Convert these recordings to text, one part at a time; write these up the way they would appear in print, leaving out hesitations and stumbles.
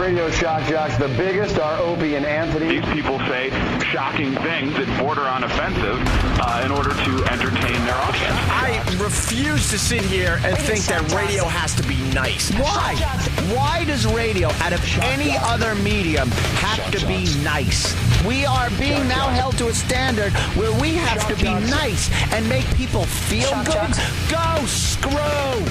radio shock jocks. The biggest are Opie and Anthony. These people say shocking things that border on offensive in order to entertain their audience. I refuse to sit here and think that radio has to be nice. Why? Why does radio, out of any other medium, have to be nice? We are being now held to a standard where we have to be nice and make people feel good. Go screw!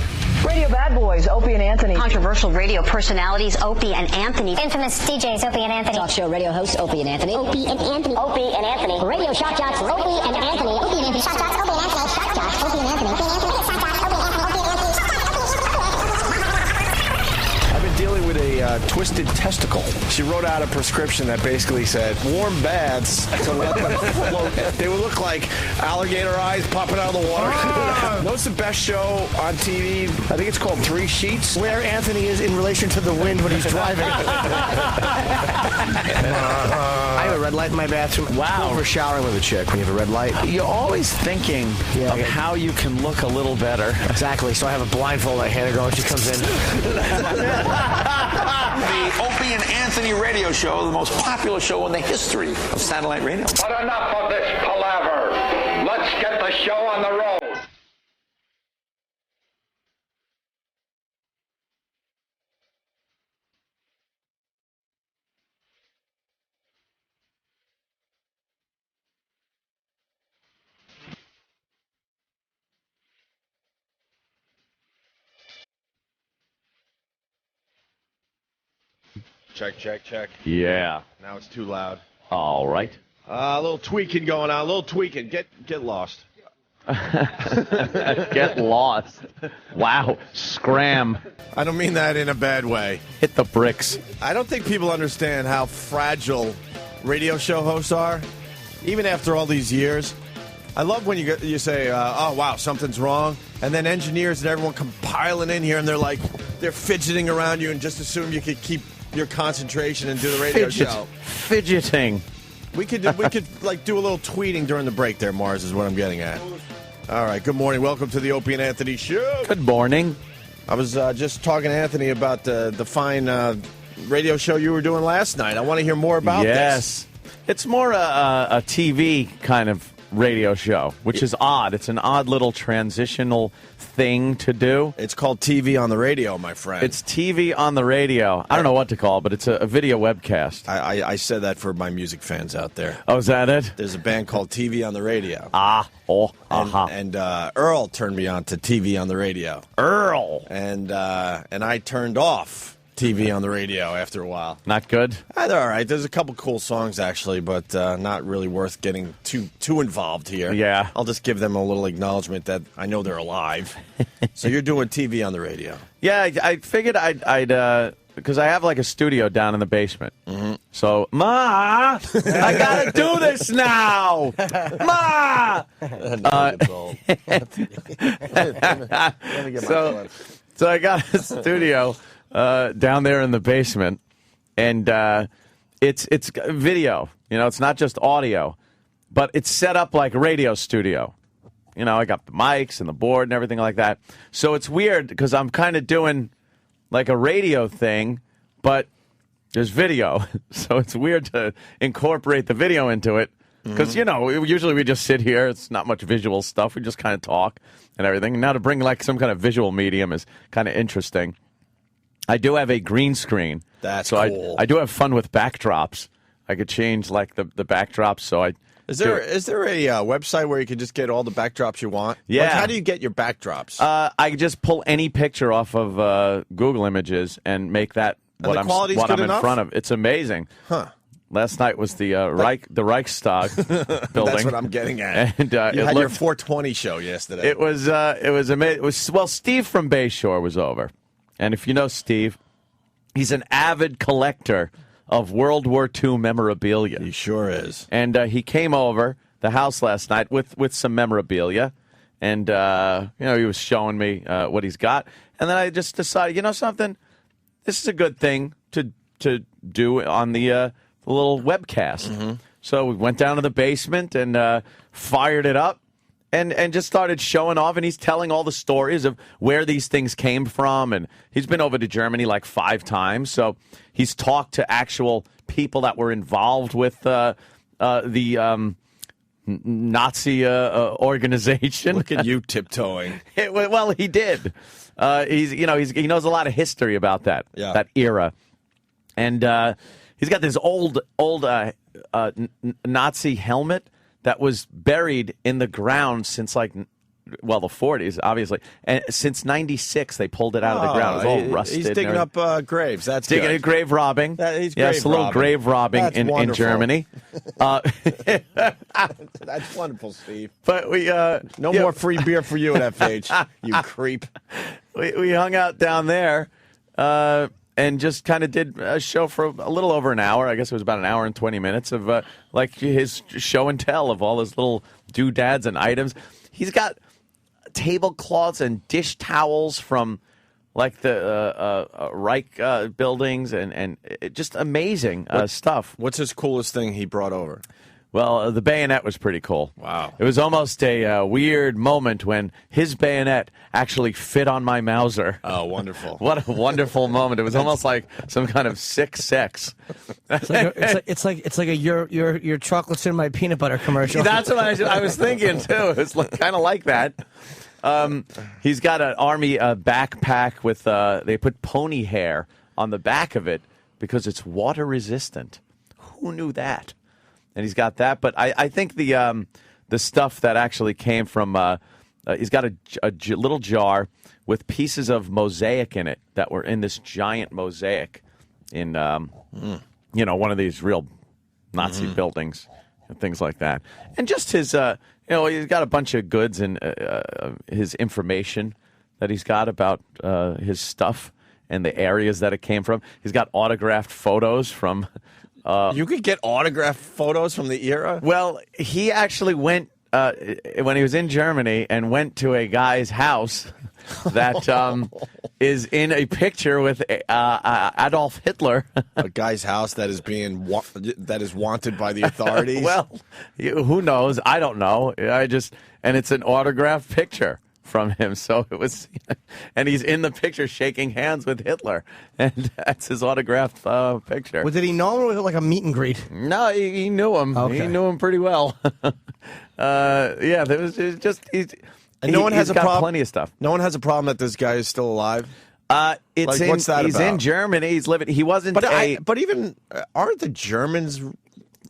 Radio bad boys, Opie and Anthony. Controversial radio personalities, Opie and Anthony. Infamous DJs, Opie and Anthony. Talk show radio hosts, Opie and Anthony. Opie and Anthony. Opie and Anthony. Radio shock jocks, Opie and Anthony. Opie and Anthony. Shock jocks, Opie and Anthony. Shock jocks, Opie and Anthony. Opie and Anthony. Shock jocks, Opie and Anthony. Opie and Anthony. I've been dealing with a twisted testicle. She wrote out a prescription that basically said warm baths to let them float. They would look like alligator eyes popping out of the water. What's the best show on TV? I think it's called Three Sheets. Where Anthony is in relation to the wind when he's driving. I have a red light in my bathroom. Wow. For showering with a chick when you have a red light. You're always thinking of how you can look a little better. Exactly. So I have a blindfold. I hand her going. She comes in. The Opie and Anthony radio show, the most popular show in the history of satellite radio. But enough of this palaver. Let's get the show on the road. Check, check, check. Yeah. Now it's too loud. All right. A little tweaking going on. A little tweaking. Get lost. Get lost. Wow. Scram. I don't mean that in a bad way. Hit the bricks. I don't think people understand how fragile radio show hosts are, even after all these years. I love when you say, oh, wow, something's wrong. And then engineers and everyone come piling in here, and they're fidgeting around you and just assume you could keep your concentration and do the radio show. Fidgeting. We could like do a little tweeting during the break there, Mars, is what I'm getting at. All right, good morning. Welcome to the Opie and Anthony Show. Good morning. I was just talking to Anthony about the fine radio show you were doing last night. I want to hear more about this. Yes. It's more a TV kind of radio show, which is odd. It's an odd little transitional thing to do. It's called TV on the radio, my friend. It's TV on the radio. I don't know what to call it, but it's a video webcast. I said that for my music fans out there. Oh, is that it? There's a band called TV on the Radio. And Earl turned me on to TV on the radio. Earl. And I turned off TV on the radio after a while. Not good? They're all right. There's a couple cool songs, actually, but not really worth getting too involved here. Yeah. I'll just give them a little acknowledgement that I know they're alive. So you're doing TV on the radio. Yeah, I figured I'd because I have like a studio down in the basement. Mm-hmm. So, Ma, I gotta do this now. Ma. So I got a studio down there in the basement, and it's video. You know, it's not just audio, but it's set up like a radio studio. You know, I got the mics and the board and everything like that. So it's weird because I'm kind of doing like a radio thing, but there's video. So it's weird to incorporate the video into it because, you know, usually we just sit here. It's not much visual stuff. We just kind of talk and everything. And now to bring like some kind of visual medium is kind of interesting. I do have a green screen. That's so cool. I do have fun with backdrops. I could change like the backdrops. So I Is there a website where you can just get all the backdrops you want? Yeah. Like, how do you get your backdrops? I just pull any picture off of Google Images and make that what I'm in front of. It's amazing. Huh. Last night was the Reichstag building. That's what I'm getting at. And, you had your 420 show yesterday. It was amazing. Steve from Bayshore was over, and if you know Steve, he's an avid collector of World War II memorabilia. He sure is. And he came over the house last night with some memorabilia, and he was showing me what he's got, and then I just decided, you know something, this is a good thing to do on the little webcast. Mm-hmm. So we went down to the basement and fired it up, and just started showing off, and he's telling all the stories of where these things came from, and he's been over to Germany like 5 times, so he's talked to actual people that were involved with the Nazi organization. Look at you tiptoeing. Well, he did. He knows a lot of history about that era, and he's got this old Nazi helmet that was buried in the ground since the 40s, obviously. And since 96, they pulled it out of the ground. It was all rusted. He's digging up graves. That's digging good. Grave robbing. He's yes, a little robbing. grave robbing in Germany. That's wonderful, Steve. But we no more free beer for you at FH, you creep. We hung out down there and just kind of did a show for a little over an hour. I guess it was about an hour and 20 minutes of his show and tell of all his little doodads and items. He's got tablecloths and dish towels from the Reich buildings and just amazing stuff. What's his coolest thing he brought over? Well, the bayonet was pretty cool. Wow. It was almost a weird moment when his bayonet actually fit on my Mauser. Oh, wonderful. What a wonderful moment. It was almost like some kind of sick sex. It's like your chocolates in my peanut butter commercial. That's what I was thinking, too. It's kind of like that. He's got an army backpack with, they put pony hair on the back of it because it's water resistant. Who knew that? And he's got that, but I think the stuff that actually came from he's got a little jar with pieces of mosaic in it that were in this giant mosaic in one of these real Nazi buildings and things like that. And just his he's got a bunch of goods and his information that he's got about his stuff and the areas that it came from. He's got autographed photos from. You could get autographed photos from the era? Well, he actually went, when he was in Germany, and went to a guy's house that is in a picture with Adolf Hitler. A guy's house that is wanted by the authorities? Well, who knows? I don't know. And it's an autographed picture from him, so it was, and he's in the picture shaking hands with Hitler, and that's his autographed picture. Well, did he know him, or was it like a meet and greet? No, he knew him. Okay. He knew him pretty well. There was just no one has a problem. Plenty of stuff. No one has a problem that this guy is still alive. What's that he's about? In Germany. He's living. He wasn't. But even aren't the Germans?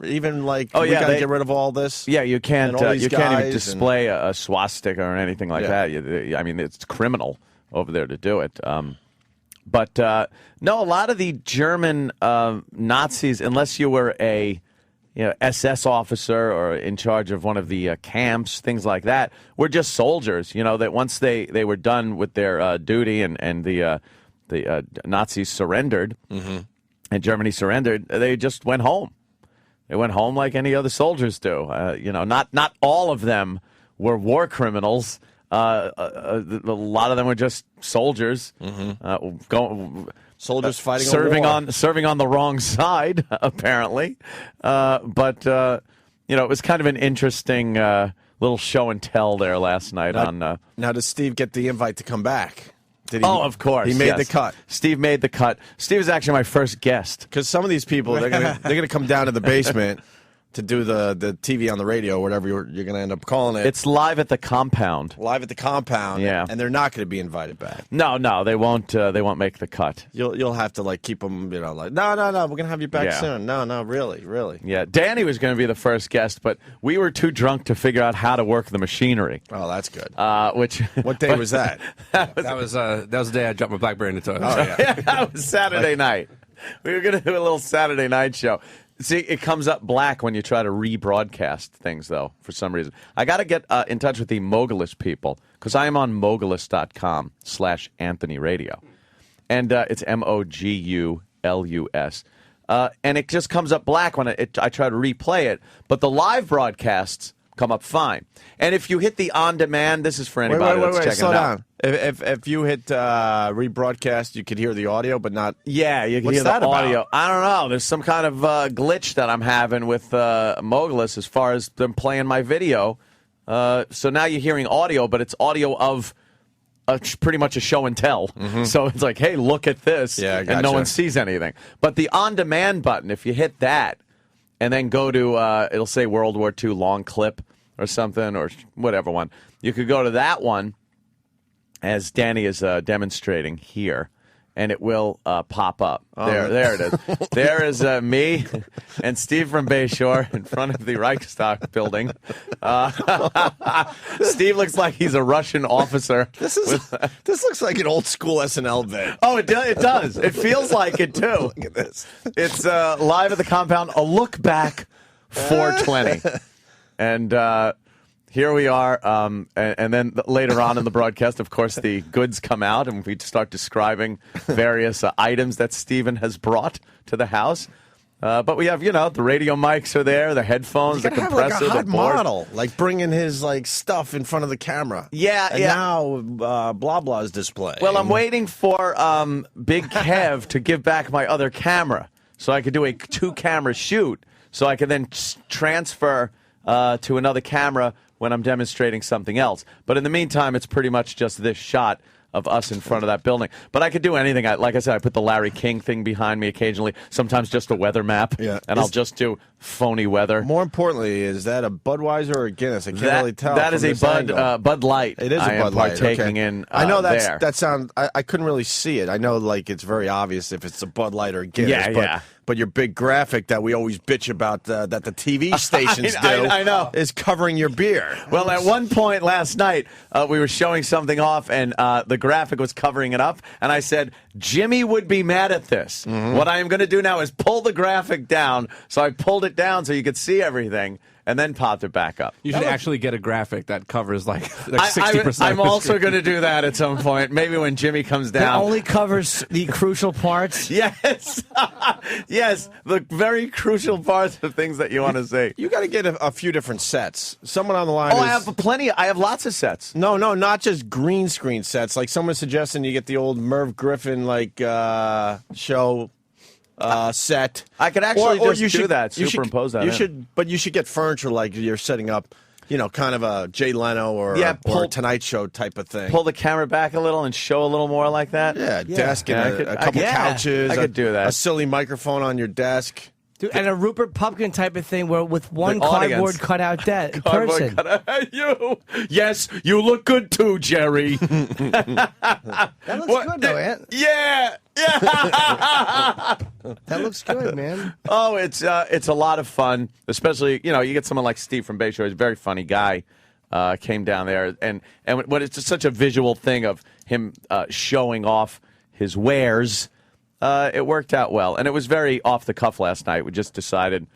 Even we gotta get rid of all this. Yeah, you can't. You can't even display a a swastika or anything like that. I mean, it's criminal over there to do it. But no, a lot of the German Nazis, unless you were a SS officer or in charge of one of the camps, things like that, were just soldiers. That once they were done with their duty and the Nazis surrendered and Germany surrendered, they just went home. They went home like any other soldiers do. Not all of them were war criminals. A lot of them were just soldiers, soldiers fighting, serving on the wrong side, apparently. But it was kind of an interesting little show and tell there last night. Now, does Steve get the invite to come back? Of course. He made the cut. Steve made the cut. Steve is actually my first guest. Because some of these people, they're gonna come down to the basement to do the TV on the radio, whatever you're going to end up calling it. It's live at the compound. Live at the compound. Yeah. And they're not going to be invited back. No, they won't. They won't make the cut. You'll have to keep them. No, we're going to have you back soon. No, really. Yeah, Danny was going to be the first guest, but we were too drunk to figure out how to work the machinery. Oh, that's good. What day was that? that was the day I dropped my BlackBerry in the toilet. Oh yeah, that was Saturday night. We were going to do a little Saturday night show. See, it comes up black when you try to rebroadcast things, though, for some reason. I got to get in touch with the Mogulus people, because I am on mogulus.com/Anthony Radio. And it's MOGULUS. And it just comes up black when I try to replay it. But the live broadcasts come up fine. And if you hit the on-demand, this is for anybody that's checking slow it out. Down. If you hit rebroadcast, you could hear the audio, but not. Yeah, you can What's hear that the audio. About? I don't know. There's some kind of glitch that I'm having with Mogulus as far as them playing my video So now you're hearing audio, but it's audio of pretty much a show and tell. So it's like, hey, look at this, and no one sees anything. But the on-demand button, if you hit that and then go to, it'll say World War II long clip or something or whatever one. You could go to that one as Danny is demonstrating here. And it will pop up. There it is. There is me and Steve from Bayshore in front of the Reichstag building. Steve looks like he's a Russian officer. This looks like an old school SNL bit. Oh, it does. It feels like it, too. Look at this. It's live at the compound, a look back 420. And here we are, and then later on in the broadcast, of course, the goods come out, and we start describing various items that Steven has brought to the house. But we have, the radio mics are there, the headphones, the compressor, have like a hot the board. model, like bringing his stuff in front of the camera. Yeah, and now blah blah is displaying. Well, I'm waiting for Big Kev to give back my other camera, so I could do a 2-camera shoot, so I can then transfer to another camera when I'm demonstrating something else. But in the meantime, it's pretty much just this shot of us in front of that building. But I could do anything. Like I said, I put the Larry King thing behind me occasionally, sometimes just a weather map, and I'll just do phony weather. More importantly, is that a Budweiser or a Guinness? I can't really tell. That is a Bud Light. It is a Bud Light. Partaking in I know there. that sound. I couldn't really see it. I know it's very obvious if it's a Bud Light or a Guinness. But your big graphic that we always bitch about that the TV stations I know. is covering your beer. Well, at one point last night, we were showing something off, and the graphic was covering it up. And I said, Jimmy would be mad at this. What I am going to do now is pull the graphic down. So I pulled it down so you could see everything, and then popped it back up. You should actually get a graphic that covers like 60%. I'm also going to do that at some point. Maybe when Jimmy comes down. It only covers the crucial parts. Yes. Yes, the very crucial parts of things that you want to see. You got to get a few different sets. Someone on the line I have plenty. I have lots of sets. No, not just green screen sets. Like someone's suggesting you get the old Merv Griffin show set. I could actually do that. Superimpose that. But you should get furniture like you're setting up, kind of a Jay Leno or a Tonight Show type of thing. Pull the camera back a little and show a little more like that. Yeah, desk and a couple couches. I could do that. A silly microphone on your desk. Dude, and a Rupert Pupkin type of thing where with one cardboard cutout person. Yes, you look good too, Jerry. That looks good, though, Ant. Yeah. That looks good, man. Oh, it's a lot of fun, especially, you get someone like Steve from Bayshore. He's a very funny guy. Came down there, and when it's just such a visual thing of him showing off his wares. It worked out well, and it was very off the cuff last night. We just decided,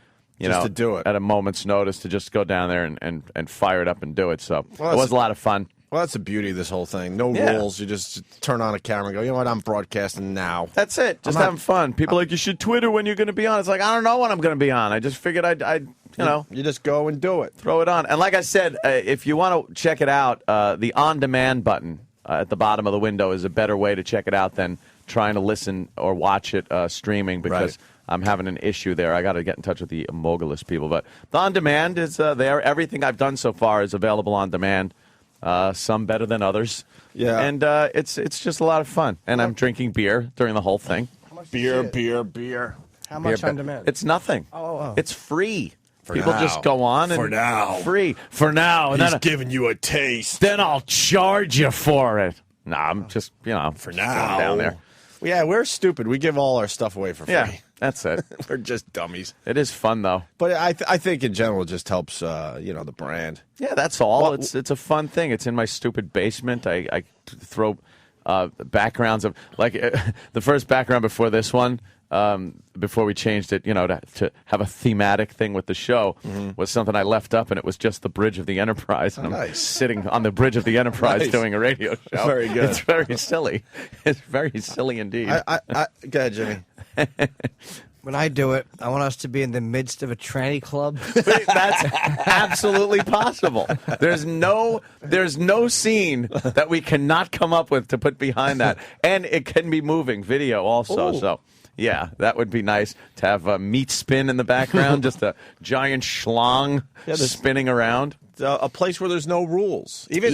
to do it at a moment's notice to just go down there and fire it up and do it. So it was a lot of fun. Well, that's the beauty of this whole thing. No rules. You just turn on a camera and go, you know what, I'm broadcasting now. That's it. Just having fun. People are like, you should Twitter when you're going to be on. It's like, I don't know when I'm going to be on. I just figured I'd You just go and do it. Throw it on. And like I said, if you want to check it out, the on-demand button at the bottom of the window is a better way to check it out than trying to listen or watch it streaming because I'm having an issue there. I got to get in touch with the Mogulus people. But the on-demand is there. Everything I've done so far is available on demand. Some better than others. Yeah. And it's just a lot of fun. And I'm drinking beer during the whole thing. Beer. How much on demand? It's nothing. Oh. It's free. For People now. just go on and For now. free. For now. And He's then, giving you a taste. then I'll charge you for it. No, I'm just, For now. down there. Yeah, we're stupid. We give all our stuff away for free. Yeah, that's it. We're just dummies. It is fun, though. But I think in general it just helps, the brand. Yeah, that's all. Well, it's a fun thing. It's in my stupid basement. I throw backgrounds of, like, the first background before this one, before we changed it, to have a thematic thing with the show, was something I left up, and it was just the bridge of the Enterprise. And I'm sitting on the bridge of the Enterprise doing a radio show. Very good. It's very silly. It's very silly indeed. Go ahead, Jimmy. When I do it, I want us to be in the midst of a tranny club. That's absolutely possible. There's no scene that we cannot come up with to put behind that, and it can be moving video also. Ooh. So, yeah, that would be nice to have a meat spin in the background, just a giant schlong spinning around. a place where there's no rules. Even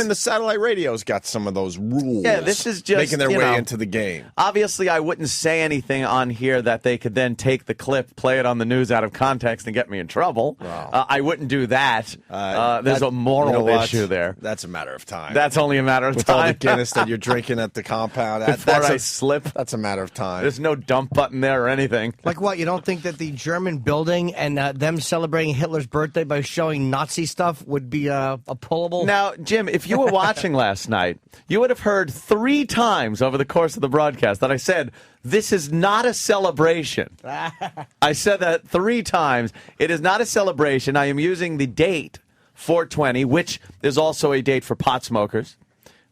the satellite radio's got some of those rules. Yeah, this is just making their way into the game. Obviously, I wouldn't say anything on here that they could then take the clip, play it on the news out of context, and get me in trouble. Wow. I wouldn't do that. There's a moral issue there. That's a matter of time. That's only a matter of With time. all the Guinness that you're drinking at the compound. Before I slip. That's a matter of time. There's no dump button there or anything. Like what? You don't think that the German building and them celebrating Hitler's birthday by showing Nazi stuff would be a pullable? Now, Jim, if you were watching last night, you would have heard 3 times over the course of the broadcast that I said, this is not a celebration. I said that 3 times. It is not a celebration. I am using the date 4/20, which is also a date for pot smokers.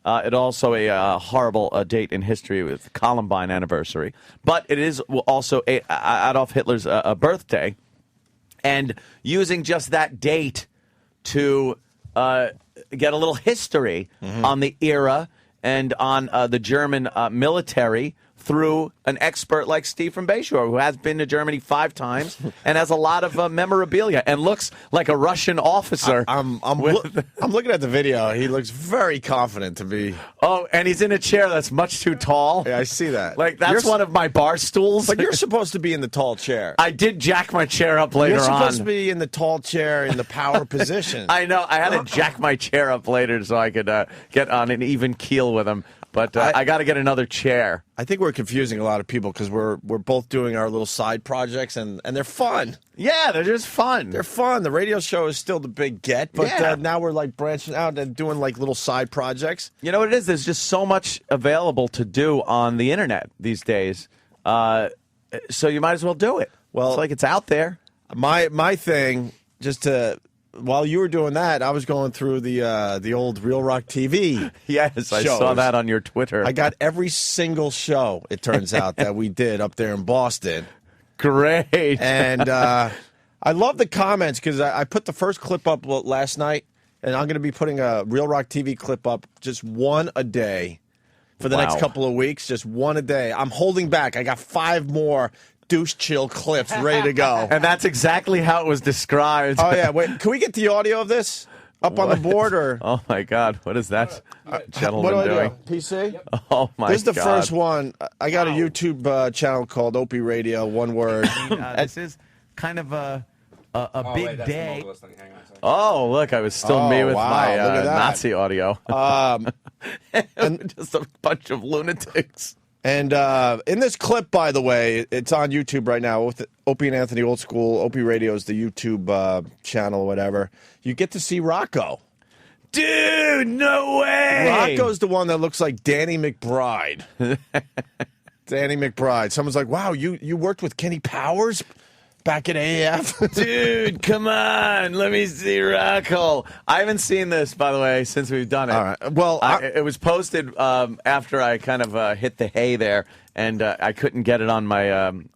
It also a horrible date in history with Columbine anniversary. But it is also Adolf Hitler's birthday. And using just that date to get a little history on the era and on the German military through an expert like Steve from Bayshore, who has been to Germany 5 times and has a lot of memorabilia and looks like a Russian officer. I'm looking at the video. He looks very confident to be. Oh, and he's in a chair that's much too tall. Yeah, I see that. Like, that's one of my bar stools. But you're supposed to be in the tall chair. I did jack my chair up later on. You're supposed to be in the tall chair in the power position. I know. I had to jack my chair up later so I could get on an even keel with him. But I got to get another chair. I think we're confusing a lot of people because we're both doing our little side projects, and they're fun. Yeah, they're just fun. They're fun. The radio show is still the big get, but now we're like branching out and doing like little side projects. You know what it is? There's just so much available to do on the internet these days. So you might as well do it. Well, it's like it's out there. My thing, just to... While you were doing that, I was going through the old Real Rock TV. Yes, I saw that on your Twitter. I got every single show, it turns out, that we did up there in Boston. Great. And I love the comments because I put the first clip up last night, and I'm going to be putting a Real Rock TV clip up, just one a day for the next couple of weeks, just one a day. I'm holding back. I got 5 more douche chill clips ready to go. And that's exactly how it was described. Oh, yeah. Wait, can we get the audio of this up on the board? Or Oh, my God. What is that gentleman what do I doing? do? PC? Oh, my God. This is the first one. I got a YouTube channel called Opie Radio, one word. This is kind of a big day. Oh, look, I was still me with my Nazi audio. And just a bunch of lunatics. And in this clip, by the way, it's on YouTube right now with Opie and Anthony Old School. Opie Radio is the YouTube channel or whatever. You get to see Rocco. Dude, no way! Rocco's the one that looks like Danny McBride. Danny McBride. Someone's like, wow, you worked with Kenny Powers back at AAF? Dude, come on. Let me see Rocco. I haven't seen this, by the way, since we've done it. All right. Well, it was posted after I kind of hit the hay there, and I couldn't get it on my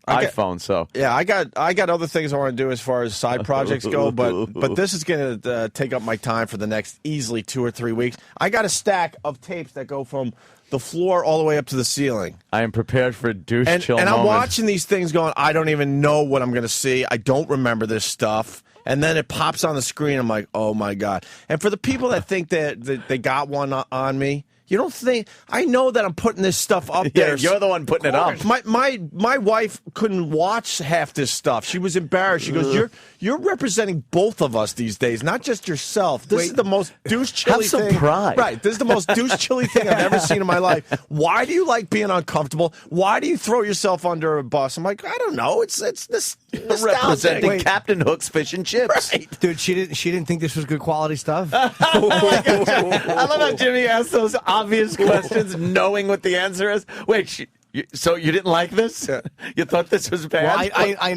iPhone. So yeah, I got other things I want to do as far as side projects go, but this is going to take up my time for the next easily 2 or 3 weeks. I got a stack of tapes that go from the floor all the way up to the ceiling. I am prepared for a douche chill and I'm moment. watching these things going, I don't even know what I'm going to see. I don't remember this stuff. And then it pops on the screen. I'm like, oh, my God. And for the people that think that they got one on me, you don't think I know that I'm putting this stuff up there. You're the one putting it up. My wife couldn't watch half this stuff. She was embarrassed. She goes, "You're representing both of us these days, not just yourself. This is the most douche chilly thing. Have some pride. Right? This is the most douche chilly thing I've ever seen in my life. Why do you like being uncomfortable? Why do you throw yourself under a bus?" I'm like, I don't know. It's this representing Captain Hook's fish and chips. Right. Dude, she didn't think this was good quality stuff. I love how Jimmy asked those obvious questions, knowing what the answer is. Wait, so you didn't like this? You thought this was bad? Well, I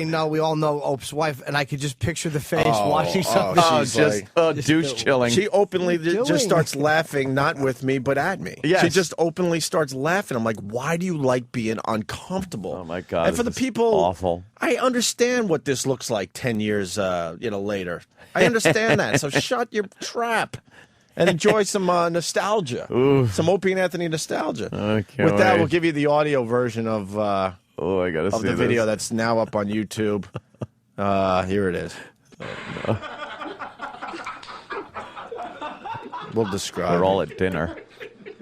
know. We all know Ope's wife, and I could just picture the face watching something. Douche chilling. She openly just starts laughing, not with me, but at me. Yes. She just openly starts laughing. I'm like, why do you like being uncomfortable? Oh, my God. And for the people, awful. I understand what this looks like 10 years later. I understand that. So shut your trap. And enjoy some nostalgia. Ooh. Some Opie and Anthony nostalgia. With that, we'll give you the audio version of I gotta see the video that's now up on YouTube. Here it is. We'll describe. We're all at dinner.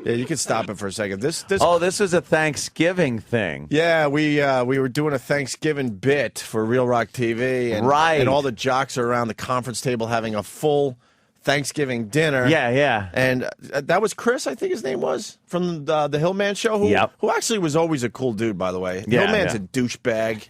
Yeah, you can stop it for a second. This was a Thanksgiving thing. Yeah, we were doing a Thanksgiving bit for Real Rock TV, and, right. And all the jocks are around the conference table having a full Thanksgiving dinner. Yeah. And that was Chris, I think his name was, from the Hillman show, who actually was always a cool dude, by the way. Yeah, Hillman's a douchebag.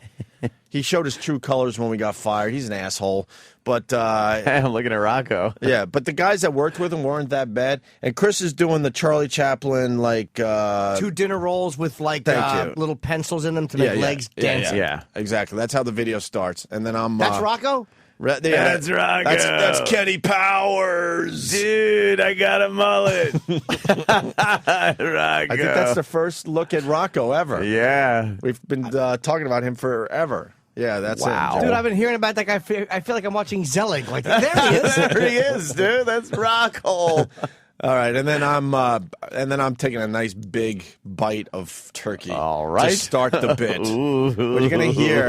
He showed his true colors when we got fired. He's an asshole. But I'm looking at Rocco. Yeah, but the guys that worked with him weren't that bad. And Chris is doing the Charlie Chaplin, like... 2 dinner rolls with, like, little pencils in them to make legs dance. Yeah, exactly. That's how the video starts. And then I'm... That's Rocco? That's Rocco. That's Kenny Powers. Dude, I got a mullet. Rocco. I think that's the first look at Rocco ever. Yeah. We've been talking about him forever. Yeah, that's it. Dude, I've been hearing about that guy. I feel like I'm watching Zelig. Like, there he is. There he is, dude. That's Rocco. All right, and then I'm taking a nice big bite of turkey. All right, to start the bit. Ooh, what you're gonna hear?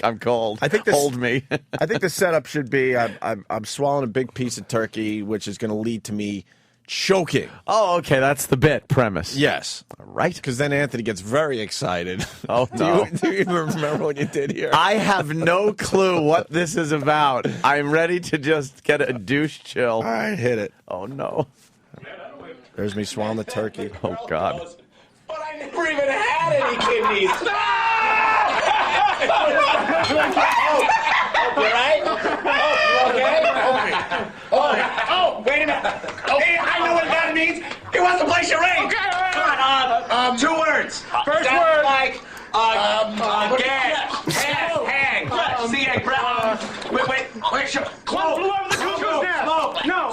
I'm cold. I think hold me. I think the setup should be I'm swallowing a big piece of turkey, which is going to lead to me choking. Oh, okay, that's the bit premise. Yes, all right. Because then Anthony gets very excited. Oh no! Do you even remember what you did here? I have no clue what this is about. I'm ready to just get a douche chill. All right, hit it. Oh no! There's me swallowing the turkey. Oh, God. But I never even had any kidneys. Right? Oh, wait a minute. Hey, I know what that means. He wants to play charades. Okay. Come on. 2 words. First word. Like, gag. Hang. C-A. Wait. Close. Blew over the cuckoo's nest. No.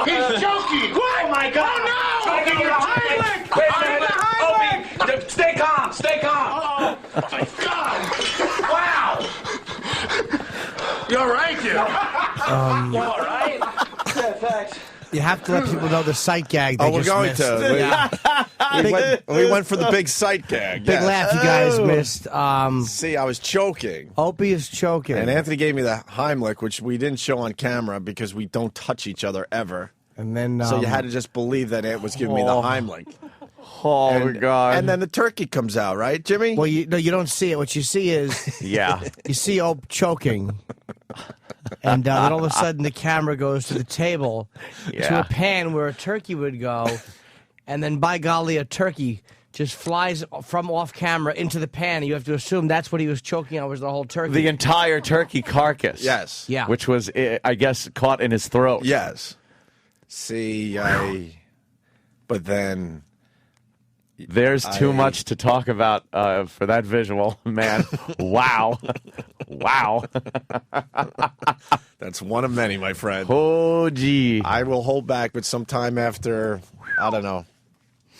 He's joking. Oh, my God. Oh, no. Try to get your Heimlich. Wait a minute. Opie, stay calm. Oh, my God. Wow. You all right, dude? You all right? Yeah, thanks. You have to let people know the sight gag. They we're going missed. to. We went for the big sight gag. Big laugh you guys missed. See, I was choking. Opie is choking. And Anthony gave me the Heimlich, which we didn't show on camera because we don't touch each other ever. And then, so you had to just believe that Ant was giving me the Heimlich. Oh, my God. And then the turkey comes out, right, Jimmy? Well, you don't see it. What you see is... You see Ope choking. And then all of a sudden the camera goes to the table to a pan where a turkey would go. And then, by golly, a turkey just flies from off camera into the pan. And you have to assume that's what he was choking on, was the whole turkey. The entire turkey carcass. Yes. Yeah. Which was, I guess, caught in his throat. Yes. See, but then... There's too much to talk about for that visual, man. Wow. Wow. That's one of many, my friend. Oh, gee. I will hold back, but sometime after, I don't know,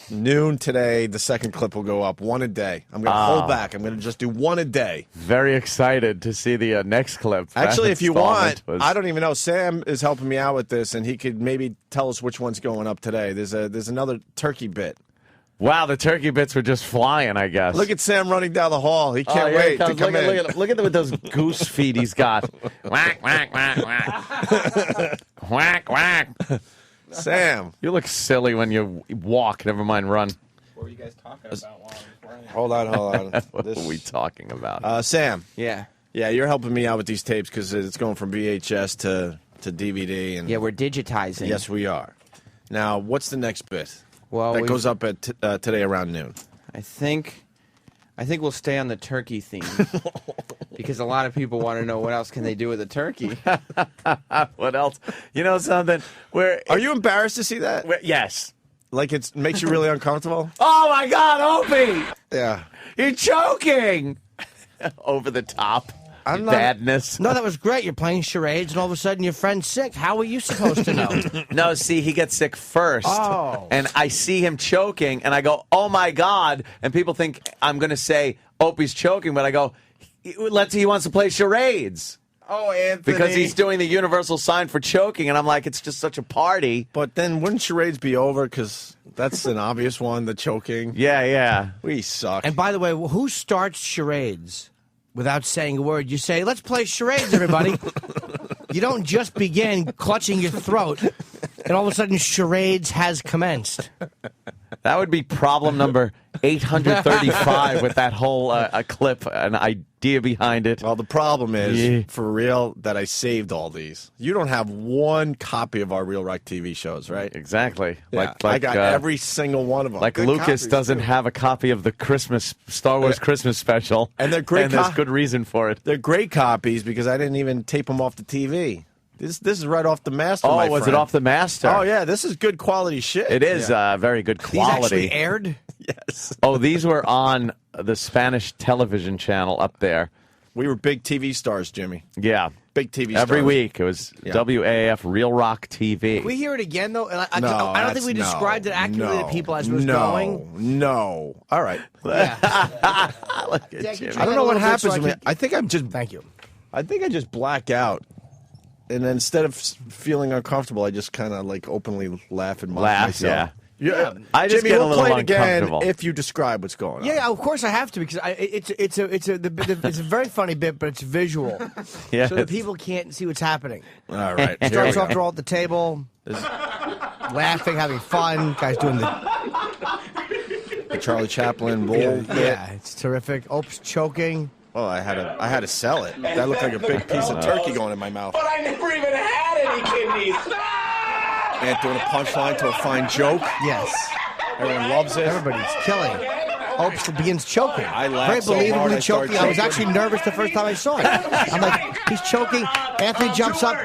noon today, the second clip will go up. 1 a day. I'm going to hold back. I'm going to just do 1 a day. Very excited to see the next clip. Actually, if you want, I don't even know. Sam is helping me out with this, and he could maybe tell us which one's going up today. There's another turkey bit. Wow, the turkey bits were just flying, I guess. Look at Sam running down the hall. He can't wait to come in. Look at those goose feet he's got. Whack, whack, whack, whack. Whack, whack. Sam. You look silly when you walk. Never mind run. What were you guys talking about while I was running? Hold on. What are we talking about? Sam. Yeah. Yeah, you're helping me out with these tapes because it's going from VHS to DVD. And yeah, we're digitizing. Yes, we are. Now, what's the next bit? Well, that goes up at today around noon. I think we'll stay on the turkey theme because a lot of people want to know what else can they do with a turkey. What else? You know something? Are you embarrassed to see that? Yes. Like it makes you really uncomfortable? Oh my God, Opie! Yeah. You're choking. Over the top. Badness. No, that was great. You're playing charades, and all of a sudden your friend's sick. How were you supposed to know? No, see, he gets sick first. Oh. And I see him choking, and I go, oh, my God. And people think I'm going to say, Opie's choking, but I go, he wants to play charades. Oh, Anthony. Because he's doing the universal sign for choking, and I'm like, it's just such a party. But then wouldn't charades be over? Because that's an obvious one, the choking. Yeah. We suck. And by the way, who starts charades? Without saying a word, you say, let's play charades, everybody. You don't just begin clutching your throat And all of a sudden, charades has commenced. That would be problem number 835 with that whole clip, an idea behind it. Well, the problem is, for real, that I saved all these. You don't have one copy of our Real Rock TV shows, right? Exactly. Yeah, I got every single one of them. Like good Lucas copies, doesn't too. have a copy of the Star Wars Christmas special. And they're great and there's good reason for it. They're great copies because I didn't even tape them off the TV. This is right off the master. Oh, my was friend. it off the master? Oh yeah, this is good quality shit. It is very good quality. These actually aired? Yes. Oh, these were on the Spanish television channel up there. We were big TV stars, Jimmy. Yeah. Big TV stars. Every week. It was WAF Real Rock TV. Can we hear it again, though? And I No, don't think we described it accurately to people as it was no, going. No. All right. Yeah. Look at Jimmy. I don't know what happens. So I think I'm just. Thank you. I think I just black out. And then instead of feeling uncomfortable, I just kind of like openly laugh and mock myself. Yeah. I just Jimmy, get a we'll little play it again uncomfortable. if you describe what's going on. Yeah, of course I have to because it's a very funny bit, but it's visual, Yeah, so that people can't see what's happening. All right. It starts off, they're all at the table, laughing, having fun. Guys doing the Charlie Chaplin roll. Yeah, it's terrific. Opie's choking. Oh, I had to sell it. That looked like a big piece of turkey going in my mouth. But I never even had any kidneys. And doing a punchline to a fine joke. Yes. Everyone loves it. Everybody's killing. Opie begins choking. I laughed so Very hard believably I started choking. I was choking. actually nervous the first time I saw it. I'm like, he's choking. Anthony jumps up.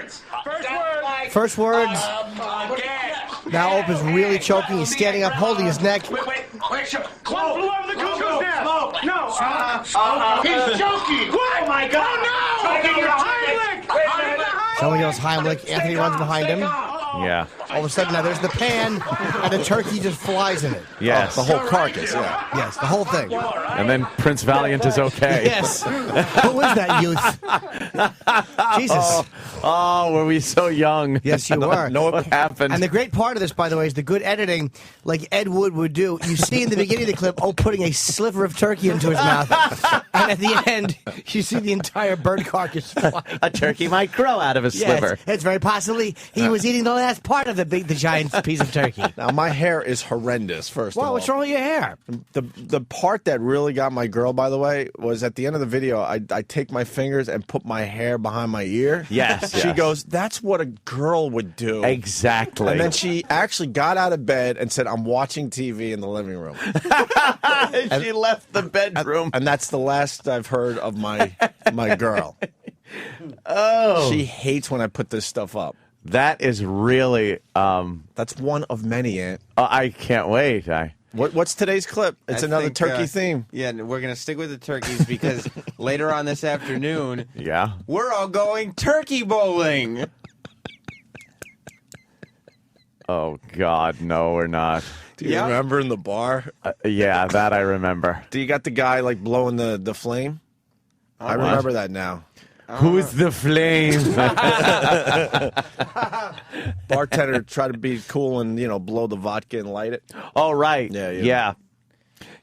First words. Now Opie's really choking. He's standing up, holding his neck. Wait, Close. Flew over the cuckoo's nest. No. He's joking. Oh, my God. No. Choking your Heimlich. Someone yells Heimlich. Anthony runs behind him. Yeah. All of a sudden, now there's the pan, and the turkey just flies in it. Yes. The whole carcass, yeah. Yes, the whole thing. And then Prince Valiant is okay. Yes. Who is that youth? Jesus. Oh, were we so young? Yes, you were. Know what happened? And the great part of this, by the way, is the good editing, like Ed Wood would do. You see in the beginning of the clip, putting a sliver of turkey into his mouth. And at the end, you see the entire bird carcass fly. A turkey might grow out of a sliver. It's very possibly he was eating the last part of the giant piece of turkey. Now, my hair is horrendous, first of all. What's wrong with your hair? The part that really got my girl, by the way, was at the end of the video, I take my fingers and put my hair behind my ear. Yes. She goes, that's what a girl would do. Exactly. And then she actually got out of bed and said, I'm watching TV in the living room. She left the bedroom. And that's the last I've heard of my girl. Oh. She hates when I put this stuff up. That is really... That's one of many, Ant. I can't wait. What's today's clip? It's another turkey theme. Yeah, we're going to stick with the turkeys because later on this afternoon, we're all going turkey bowling. Oh, God, no, we're not. Do you remember in the bar? Yeah, that I remember. Do you got the guy like blowing the flame? I remember that now. Who's the flame? Bartender tried to be cool and, blow the vodka and light it. Oh, right. Yeah.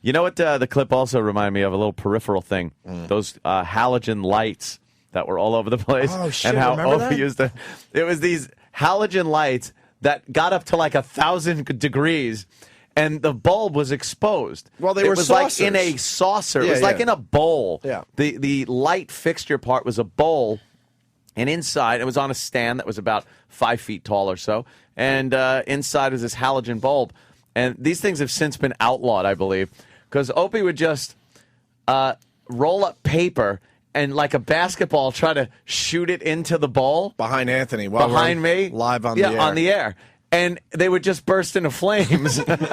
You know what the clip also reminded me of? A little peripheral thing. Those halogen lights that were all over the place. Oh, shit, and how remember Opie that? used to... It was these halogen lights that got up to like 1,000 degrees. And the bulb was exposed. Well, it were was saucers. like in a saucer. It Yeah, was like yeah. in a bowl. Yeah. The light fixture part was a bowl, and inside it was on a stand that was about 5 feet tall or so. And inside was this halogen bulb. And these things have since been outlawed, I believe, because Opie would just roll up paper and like a basketball try to shoot it into the bowl Behind Anthony. behind me, Live on the air. on the air. And they would just burst into flames behind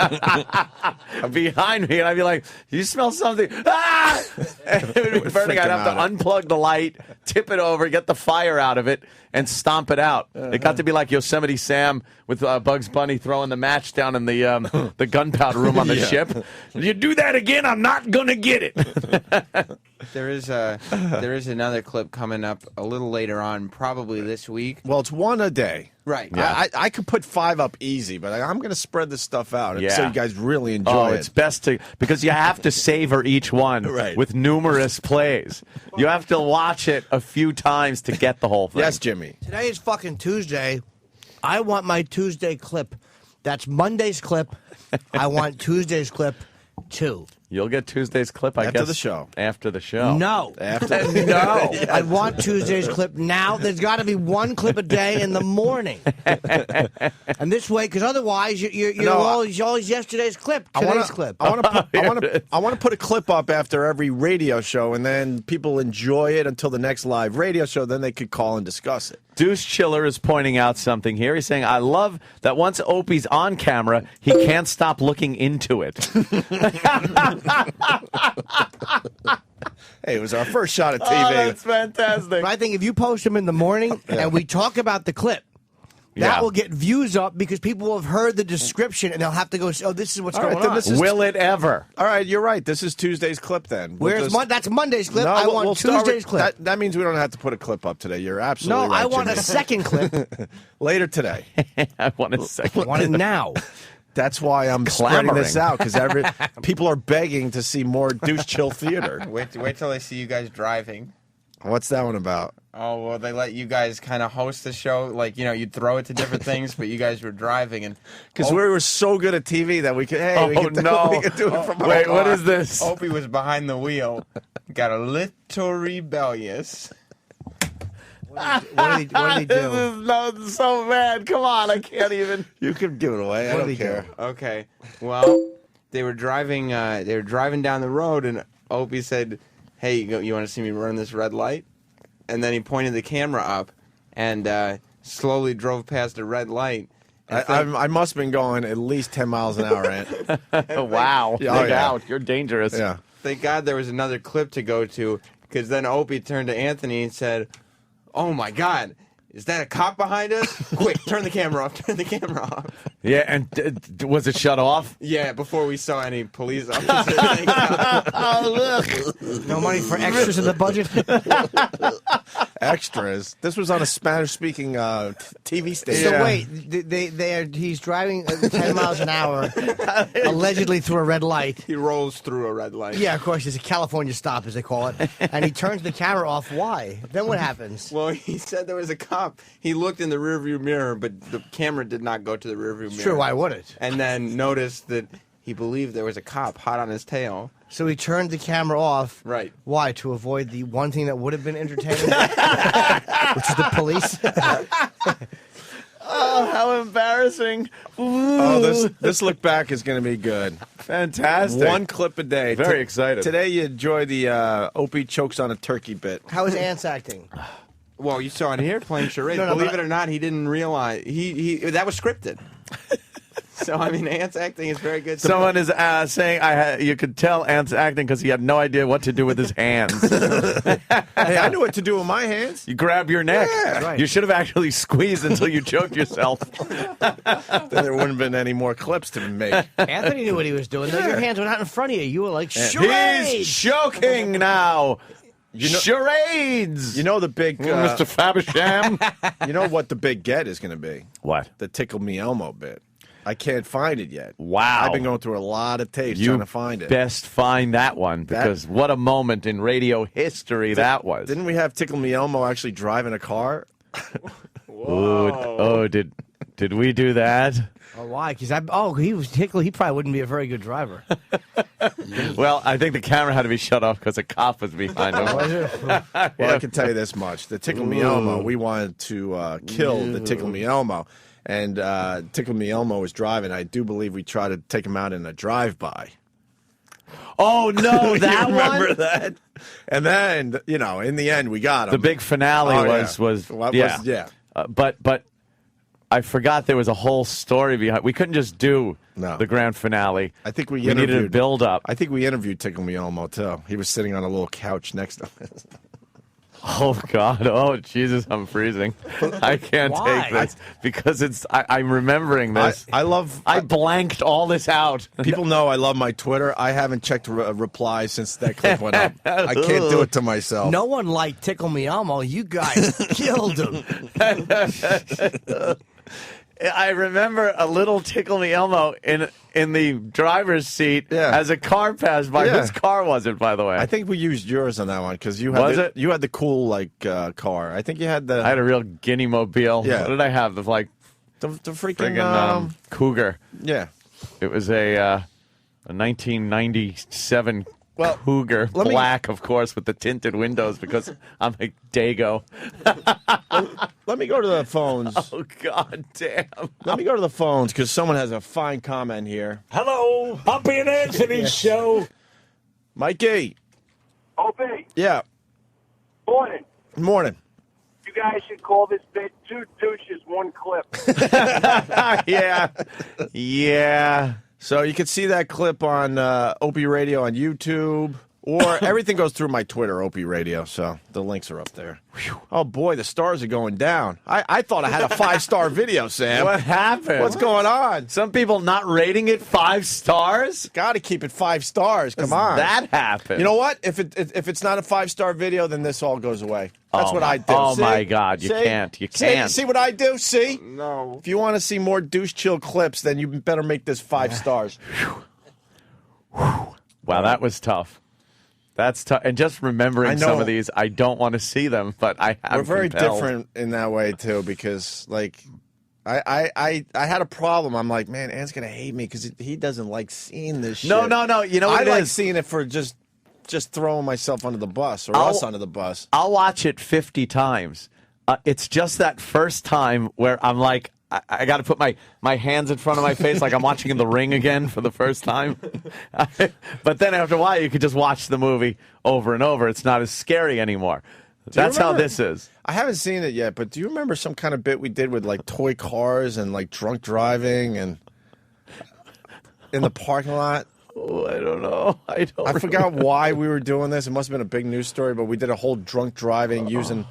me, and I'd be like, "You smell something?" Ah! And it would be burning. I'd have to unplug the light, tip it over, get the fire out of it, and stomp it out. It got to be like Yosemite Sam with Bugs Bunny throwing the match down in the gunpowder room on the ship. You do that again, I'm not gonna get it. There is another clip coming up a little later on, probably this week. Well, it's one a day. Right. Yeah. I could put 5 up easy, but I'm going to spread this stuff out Yeah. so you guys really enjoy It's best to, because you have to savor each one Right. with numerous plays. You have to watch it a few times to get the whole thing. Yes, Jimmy. Today is fucking Tuesday. I want my Tuesday clip. That's Monday's clip. I want Tuesday's clip, too. You'll get Tuesday's clip, I guess. After the show. After the show. No. No. I want Tuesday's clip now. There's got to be one clip a day in the morning. And this way, because otherwise you're always yesterday's clip, today's clip. I want to put a clip up after every radio show, and then people enjoy it until the next live radio show. Then they could call and discuss it. Deuce Chiller is pointing out something here. He's saying, I love that once Opie's on camera, he can't stop looking into it. Hey, it was our first shot at TV. Oh, that's fantastic. But I think if you post them in the morning and we talk about the clip, that will get views up because people will have heard the description and they'll have to go, oh, this is what's going on. Will it ever? All right, you're right. This is Tuesday's clip then. That's Monday's clip. No, I want we'll Tuesday's clip. That means we don't have to put a clip up today. You're absolutely right. No, I want Jimmy. a second clip. Later today. I want a second I want it now. That's why I'm spreading this out, because people are begging to see more Deuce Chill Theater. Wait till they see you guys driving. What's that one about? Oh, well, they let you guys kind of host the show. Like, you'd throw it to different things, but you guys were driving. And because we were so good at TV that we could, we could do it from our Wait, car. what is this? Opie was behind the wheel. Got a little rebellious. What did he do? This is so bad. Come on, I can't even. You can give it away. I don't care. Okay. Well, they were driving down the road, and Opie said, hey, you want to see me run this red light? And then he pointed the camera up and slowly drove past a red light. I must have been going at least 10 miles an hour, Ant. Wow. Look out. You're dangerous. Yeah. Thank God there was another clip to go to, because then Opie turned to Anthony and said, oh, my God, is that a cop behind us? Quick, turn the camera off. Turn the camera off. Yeah, and was it shut off? Yeah, before we saw any police officers. Oh, look. No money for extras in the budget? Extras? This was on a Spanish-speaking TV station. So wait, he's driving 10 miles an hour, allegedly through a red light. He rolls through a red light. Yeah, of course, it's a California stop, as they call it. And he turns the camera off. Why? Then what happens? Well, he said there was a cop. He looked in the rearview mirror, but the camera did not go to the rearview mirror. Sure, why would it? And then noticed that he believed there was a cop hot on his tail. So he turned the camera off. Right. Why? To avoid the one thing that would have been entertaining, which is the police. Oh, how embarrassing. Oh, this look back is going to be good. Fantastic. One clip a day. Very excited. Today you enjoy the Opie chokes on a turkey bit. How is Ant's acting? Well, you saw it here playing charades. No, Believe it or not, he didn't realize that was scripted. So I mean, Ant's acting is very good. Someone is saying you could tell Ant's acting because he had no idea what to do with his hands. Hey, I knew what to do with my hands. You grab your neck. Yeah, right. You should have actually squeezed until you choked yourself. Then there wouldn't have been any more clips to make. Anthony knew what he was doing. Your hands were not in front of you. You were like, charades! He's choking now. Charades! You know the big... Mr. Fabersham? You know what the big get is going to be? What? The Tickle Me Elmo bit. I can't find it yet. Wow. I've been going through a lot of tapes trying to find it. Best find that one, because what a moment in radio history that was. Didn't we have Tickle Me Elmo actually driving a car? Did we do that? Oh, why? Because he was tickle. He probably wouldn't be a very good driver. Well, I think the camera had to be shut off because a cop was behind him. Well, I can tell you this much: the Tickle Me Elmo. We wanted to kill the Tickle Me Elmo, and Tickle Me Elmo was driving. I do believe we tried to take him out in a drive-by. Oh no, that you remember one? that? And then in the end, we got him. The big finale was but I forgot there was a whole story behind. We couldn't just do the grand finale. I think we needed a build up. I think we interviewed Tickle Me Elmo too. He was sitting on a little couch next to us. Oh God! Oh Jesus! I'm freezing. I can't take this because I'm remembering this. I blanked all this out. People know I love my Twitter. I haven't checked replies since that clip went up. I can't do it to myself. No one liked Tickle Me Elmo. You guys killed him. I remember a little Tickle Me Elmo in the driver's seat as a car passed by. Whose car was it, by the way? I think we used yours on that one because you had you had the cool car. I think you had the. I had a real Guinea mobile. Yeah. What did I have? The freaking friggin' Cougar. Yeah. It was a 1997 Cougar, black, of course, with the tinted windows because I'm a dago. Let me go to the phones. Oh, God damn. Let me go to the phones because someone has a fine comment here. Hello, Opie and Anthony's show. Mikey. Opie. Yeah. Morning. Morning. You guys should call this bit Two Douches, One Clip. Yeah. Yeah. So you can see that clip on Opie Radio on YouTube, or everything goes through my Twitter, Opie Radio, so the links are up there. Oh, boy, the stars are going down. I thought I had a 5-star video, Sam. What happened? What's going on? Some people not rating it 5 stars? Got to keep it 5 stars. Come on. That happened. You know what? If it's not a 5-star video, then this all goes away. That's what I do. Oh, see? my God. You See? can't. You can't. See what I do? See? No. If you want to see more douche chill clips, then you better make this 5 stars. Wow, that was tough. That's tough. And just remembering some of these, I don't want to see them, but I have. We're very compelled. different in that way too, because like I had a problem. I'm like, man, Ant's gonna hate me because he doesn't like seeing this shit. No. You know what I it like is? seeing it for just throwing myself under the bus or us under the bus. I'll watch it 50 times. It's just that first time where I'm like, I got to put my hands in front of my face like I'm watching The Ring again for the first time. But then after a while, you could just watch the movie over and over. It's not as scary anymore. That's how this is. I haven't seen it yet, but do you remember some kind of bit we did with like toy cars and like drunk driving and in the parking lot? Oh, I don't know. I forgot why we were doing this. It must have been a big news story, but we did a whole drunk driving using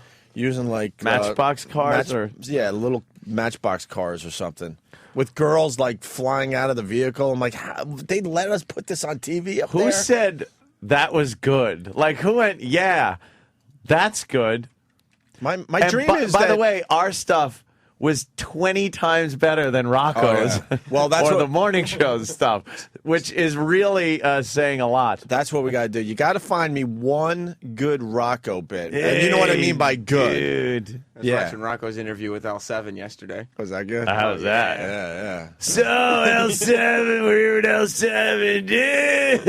like Matchbox cars little Matchbox cars or something with girls like flying out of the vehicle. I'm like, they let us put this on TV up there? Who said that was good? Like, who went, yeah, that's good. My dream is by the way, our stuff was 20 times better than Rocco's. Oh, yeah. Well, that's or the morning show's stuff, which is really saying a lot. That's what we got to do. You got to find me one good Rocco bit. And you know what I mean by good. I was watching Rocco's interview with L7 yesterday. Was that good? How was that? Yeah. So, L7, we're at L7, dude.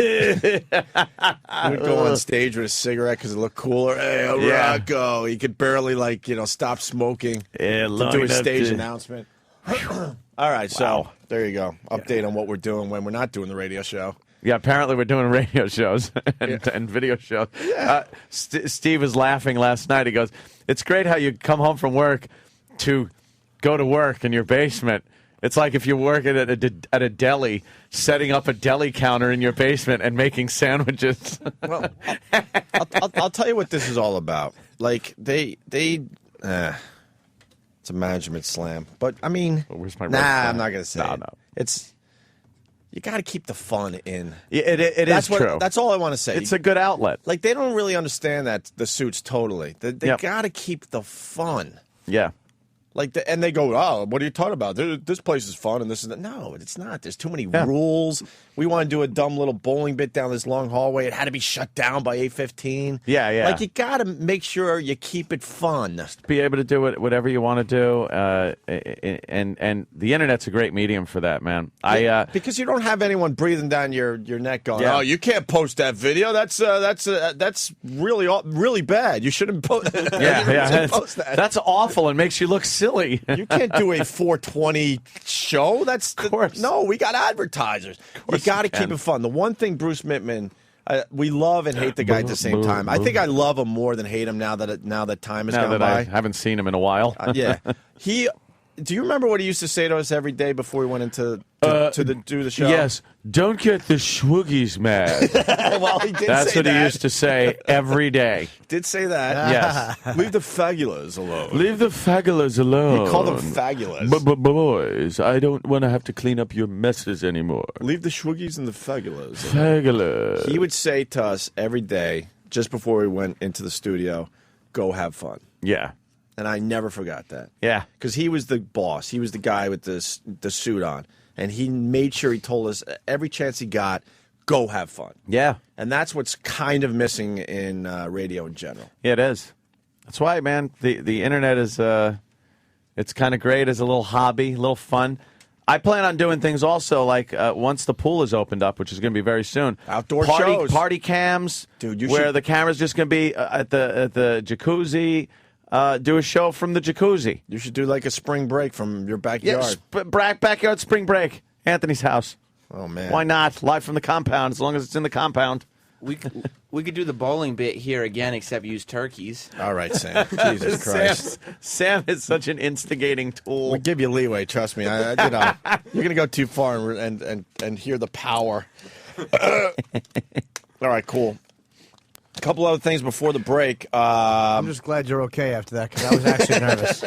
He would go on stage with a cigarette because it looked cooler. Hey, Rocco. He could barely, stop smoking to do his stage announcement. All right, so there you go. Update on what we're doing when we're not doing the radio show. Yeah, apparently we're doing radio shows and video shows. Yeah. Steve was laughing last night. He goes, it's great how you come home from work to go to work in your basement. It's like if you're working at a deli, setting up a deli counter in your basement and making sandwiches. Well, I'll tell you what this is all about. Like, it's a management slam. But, I mean, where's my I'm not going to say it. No. It's... You got to keep the fun in. Yeah, it is true. That's all I want to say. It's a good outlet. Like, they don't really understand the suits totally. They got to keep the fun. Yeah. And they go, oh, what are you talking about? This place is fun and this is that. No, it's not. There's too many rules. We want to do a dumb little bowling bit down this long hallway. It had to be shut down by 8:15. Yeah. Like, you got to make sure you keep it fun. Be able to do whatever you want to do. And the internet's a great medium for that, man. Because you don't have anyone breathing down your neck going, oh, you can't post that video. That's really bad. You shouldn't post post that. That's awful and makes you look silly. You can't do a 420 show. No, we got advertisers. You got to keep it fun. The one thing Bruce Mittman, we love and hate the guy at the same time. I think I love him more than hate him now that time has gone by. I haven't seen him in a while. Yeah. Do you remember what he used to say to us every day before we went into do the show? Yes. Don't get the schwoogies mad. Well, he did That's say what that. he used to say every day. Did say that. Yes. Leave the fagulas alone. Leave the fagulas alone. He called them fagulas. Boys, I don't want to have to clean up your messes anymore. Leave the schwoogies and the fagulas. Fagulas. He would say to us every day, just before we went into the studio, go have fun. Yeah. And I never forgot that. Yeah. Because he was the boss. He was the guy with the suit on. And he made sure he told us every chance he got, go have fun. Yeah. And that's what's kind of missing in radio in general. Yeah, it is. That's why, man, the internet is It's kind of great as a little hobby, a little fun. I plan on doing things also like once the pool is opened up, which is going to be very soon. Outdoor shows. Party cams, dude, where the camera's just going to be at the jacuzzi. Do a show from the jacuzzi. You should do like a spring break from your backyard. Backyard spring break. Anthony's house. Oh, man. Why not? Live from the compound, as long as it's in the compound. We could do the bowling bit here again, except use turkeys. All right, Sam. Jesus Christ. Sam is such an instigating tool. We'll give you leeway, trust me. You're going to go too far and hear the power. All right, cool. A couple other things before the break. I'm just glad you're okay after that, because I was actually nervous.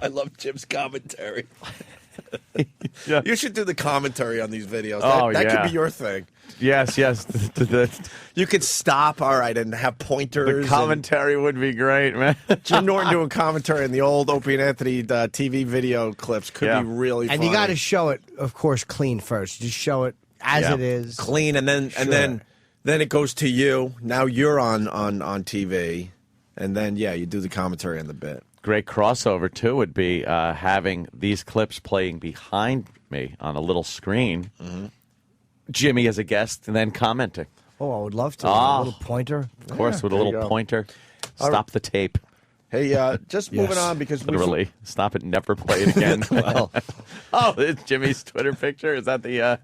I love Jim's commentary. Yeah. You should do the commentary on these videos. Oh, that yeah. could be your thing. Yes. You could stop, all right, and have pointers. The commentary would be great, man. Jim Norton doing commentary on the old Opie and Anthony TV video clips could be really funny. And you got to show it, of course, clean first. Just show it as it is. Clean, and then it goes to you. Now you're on TV. And then, you do the commentary on the bit. Great crossover, too, would be having these clips playing behind me on a little screen. Mm-hmm. Jimmy as a guest, and then commenting. Oh, I would love to. A little pointer. Of course, with a little pointer. Stop the tape. Hey, just moving on because literally stop it, never play it again. It's Jimmy's Twitter picture. Is that the?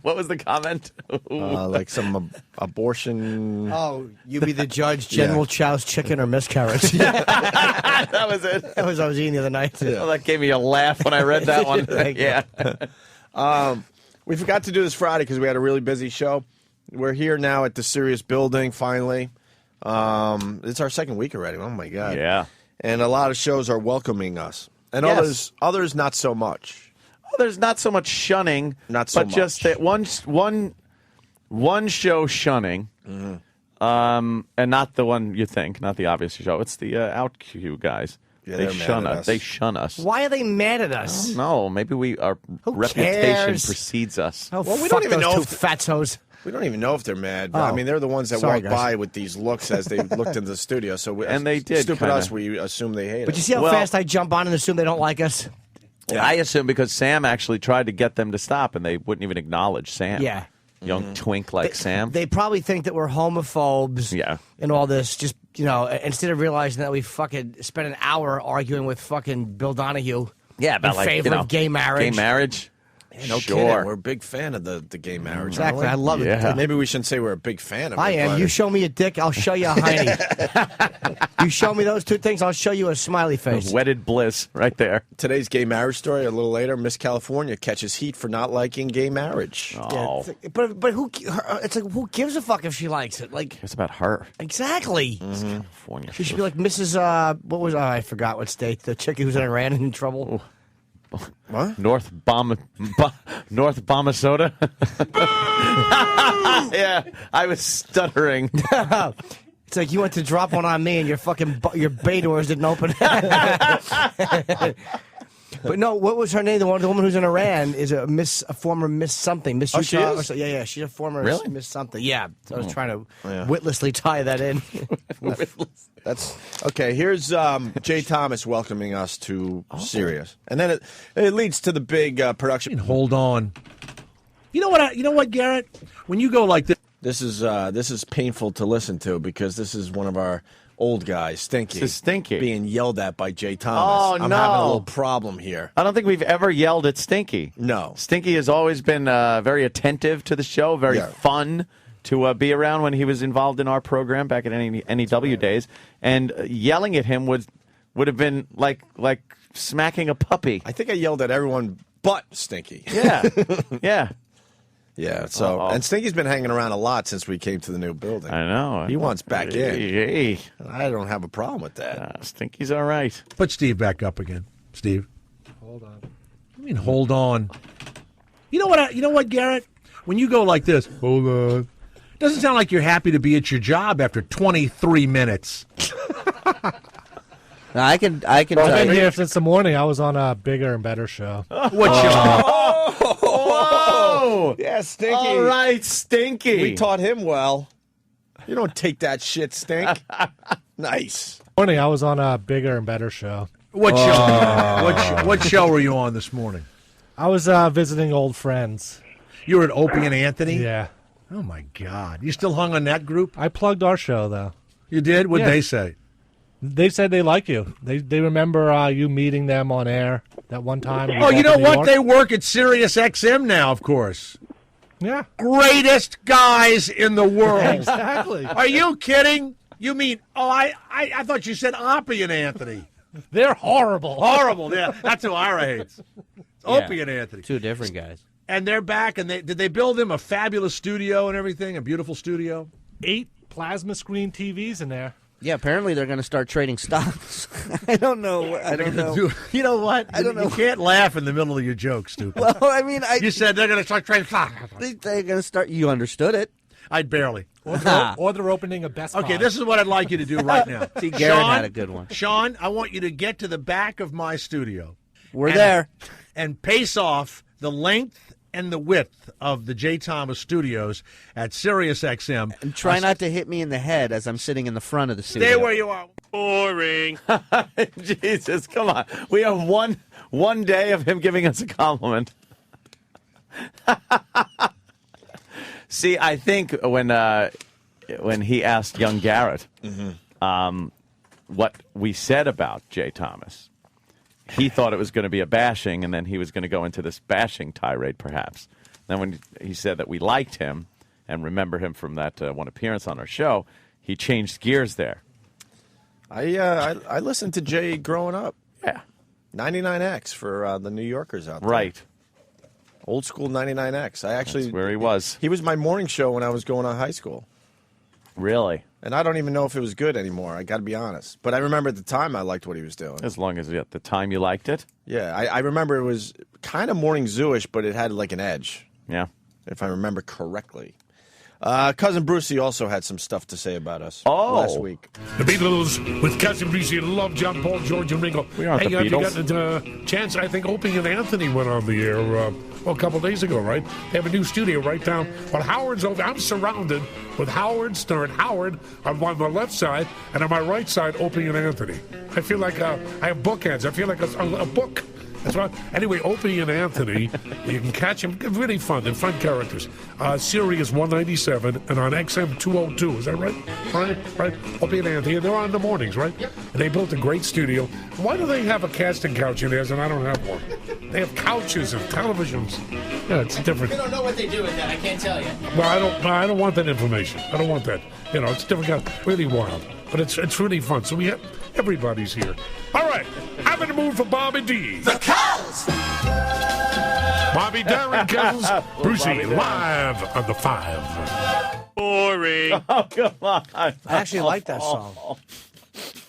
What was the comment? Like some abortion. Oh, you be the judge, General Chow's chicken or miscarriage. That was it. That was I was eating the other night. Well, that gave me a laugh when I read that one. We forgot to do this Friday because we had a really busy show. We're here now at the Sirius building, finally. It's our second week already. Oh, my God. Yeah. And a lot of shows are welcoming us. And others not so much. Well, there's not so much shunning. Not so much. But just that one show shunning, and not the one you think, not the obvious show. It's the OutQ guys. Yeah, they shun us. They shun us. Why are they mad at us? No, maybe our reputation precedes us. Oh, well, we don't even know if fatzos. We don't even know if they're mad. But, I mean, they're the ones that walk by with these looks as they looked into the studio. So they did. Stupid us. We assume they hate us. But you see how fast I jump on and assume they don't like us? Yeah. I assume because Sam actually tried to get them to stop, and they wouldn't even acknowledge Sam. Yeah. Young twink like Sam. They probably think that we're homophobes. Yeah. And all this. Just, instead of realizing that we fucking spent an hour arguing with fucking Bill Donahue. Yeah, about in favor of gay marriage. Gay marriage? Yeah, no kidding. We're a big fan of the gay marriage. Exactly. I love it. Maybe we shouldn't say we're a big fan of it. I am. You show me a dick, I'll show you a hiney. You show me those two things, I'll show you a smiley face. Wedded bliss right there. Today's gay marriage story, a little later, Miss California catches heat for not liking gay marriage. Oh. Yeah, but who? It's like, who gives a fuck if she likes it? Like, it's about her. Exactly. California. She should be like Mrs. What was I forgot what state the chick who's in Iran in trouble. Ooh. What? North Bomasoda? Yeah, I was stuttering. It's like you went to drop one on me and your bay doors didn't open. But no, what was her name? The woman who's in Iran is a former Miss something. Miss Utah. She is? Yeah, she's a former Miss something. Yeah, so I was trying to witlessly tie that in. That's okay. Here's Jay Thomas welcoming us to Sirius, and then it leads to the big production. Hold on. You know what, Garrett? When you go like this is painful to listen to because this is one of our old guys, Stinky. This is Stinky being yelled at by Jay Thomas. Oh, I'm having a little problem here. I don't think we've ever yelled at Stinky. No, Stinky has always been very attentive to the show, very fun to be around when he was involved in our program back in NEW days, and yelling at him would have been like smacking a puppy. I think I yelled at everyone but Stinky. Yeah, yeah. So and Stinky's been hanging around a lot since we came to the new building. I know. He wants back in. Hey. I don't have a problem with that. Stinky's all right. Put Steve back up again. Steve. Hold on. I mean, hold on. You know what, Garrett? When you go like this, hold on. Doesn't sound like you're happy to be at your job after 23 minutes. I can I've been here since the morning. I was on a bigger and better show. What show? Whoa! Yeah, Stinky. All right, Stinky. We taught him well. You don't take that shit, Stink. Nice. Morning, I was on a bigger and better show. What show? What show were you on this morning? I was visiting old friends. You were at Opie and Anthony? Yeah. Oh, my God. You still hung on that group? I plugged our show, though. You did? What'd Yeah. they say? They said they like you. They remember you meeting them on air that one time. Oh, you know what? They work at Sirius XM now, of course. Yeah. Greatest guys in the world. Exactly. Are you kidding? You mean, I thought you said Opie and Anthony. They're horrible. Horrible, yeah. That's who Ira hates. Opie and Anthony. Two different guys. And they're back, and did they build him a fabulous studio and everything, a beautiful studio? 8 plasma screen TVs in there. Yeah, apparently they're going to start trading stocks. I don't know. I don't know. You know what? I don't know. You can't laugh in the middle of your joke, stupid. Well, I mean, you said they're going to start trading stocks. They're going to start. You understood it. I'd barely. Or they're opening a Best Buy. Okay, this is what I'd like you to do right now. See, Garrett had a good one. Sean, I want you to get to the back of my studio. We're there. And pace off the length and the width of the J. Thomas Studios at Sirius XM. And try not to hit me in the head as I'm sitting in the front of the studio. Stay where you are. Boring. Jesus, come on. We have one day of him giving us a compliment. See, I think when he asked young Garrett what we said about J. Thomas, he thought it was going to be a bashing, and then he was going to go into this bashing tirade, perhaps. Then when he said that we liked him and remember him from that one appearance on our show, he changed gears there. I listened to Jay growing up. Yeah. 99X for the New Yorkers out there. Right. Old school 99X. That's where he was. He was my morning show when I was going to high school. Really? And I don't even know if it was good anymore. I got to be honest. But I remember at the time I liked what he was doing. As long as at the time you liked it? Yeah, I remember it was kind of morning zoo-ish, but it had like an edge. Yeah. If I remember correctly. Cousin Brucey also had some stuff to say about us last week. The Beatles with Cousin Brucey love John, Paul, George, and Ringo. We aren't the you Beatles. got a chance. I think Opie and Anthony went on the air a couple days ago, right? They have a new studio right down. Well, Howard's over. I'm surrounded with Howard Stern. Howard on my left side, and on my right side, Opie and Anthony. I feel like I have bookends. I feel like a book. That's right. Anyway, Opie and Anthony, you can catch them. Really fun. They're fun characters. Sirius 197 and on XM 202. Is that right? Right. Opie and Anthony. They're on in the mornings, right? Yep. And they built a great studio. Why do they have a casting couch in theirs and I don't have one? They have couches and televisions. Yeah, it's different. You don't know what they do with that. I can't tell you. Well, I don't want that information. I don't want that. You know, it's different. Really wild. But it's really fun. So everybody's here. All right. I'm in the mood for Bobby D. The Cows! Bobby Darren Cows, Brucey, live on the 5. Boring. Oh, come on. I actually like that song.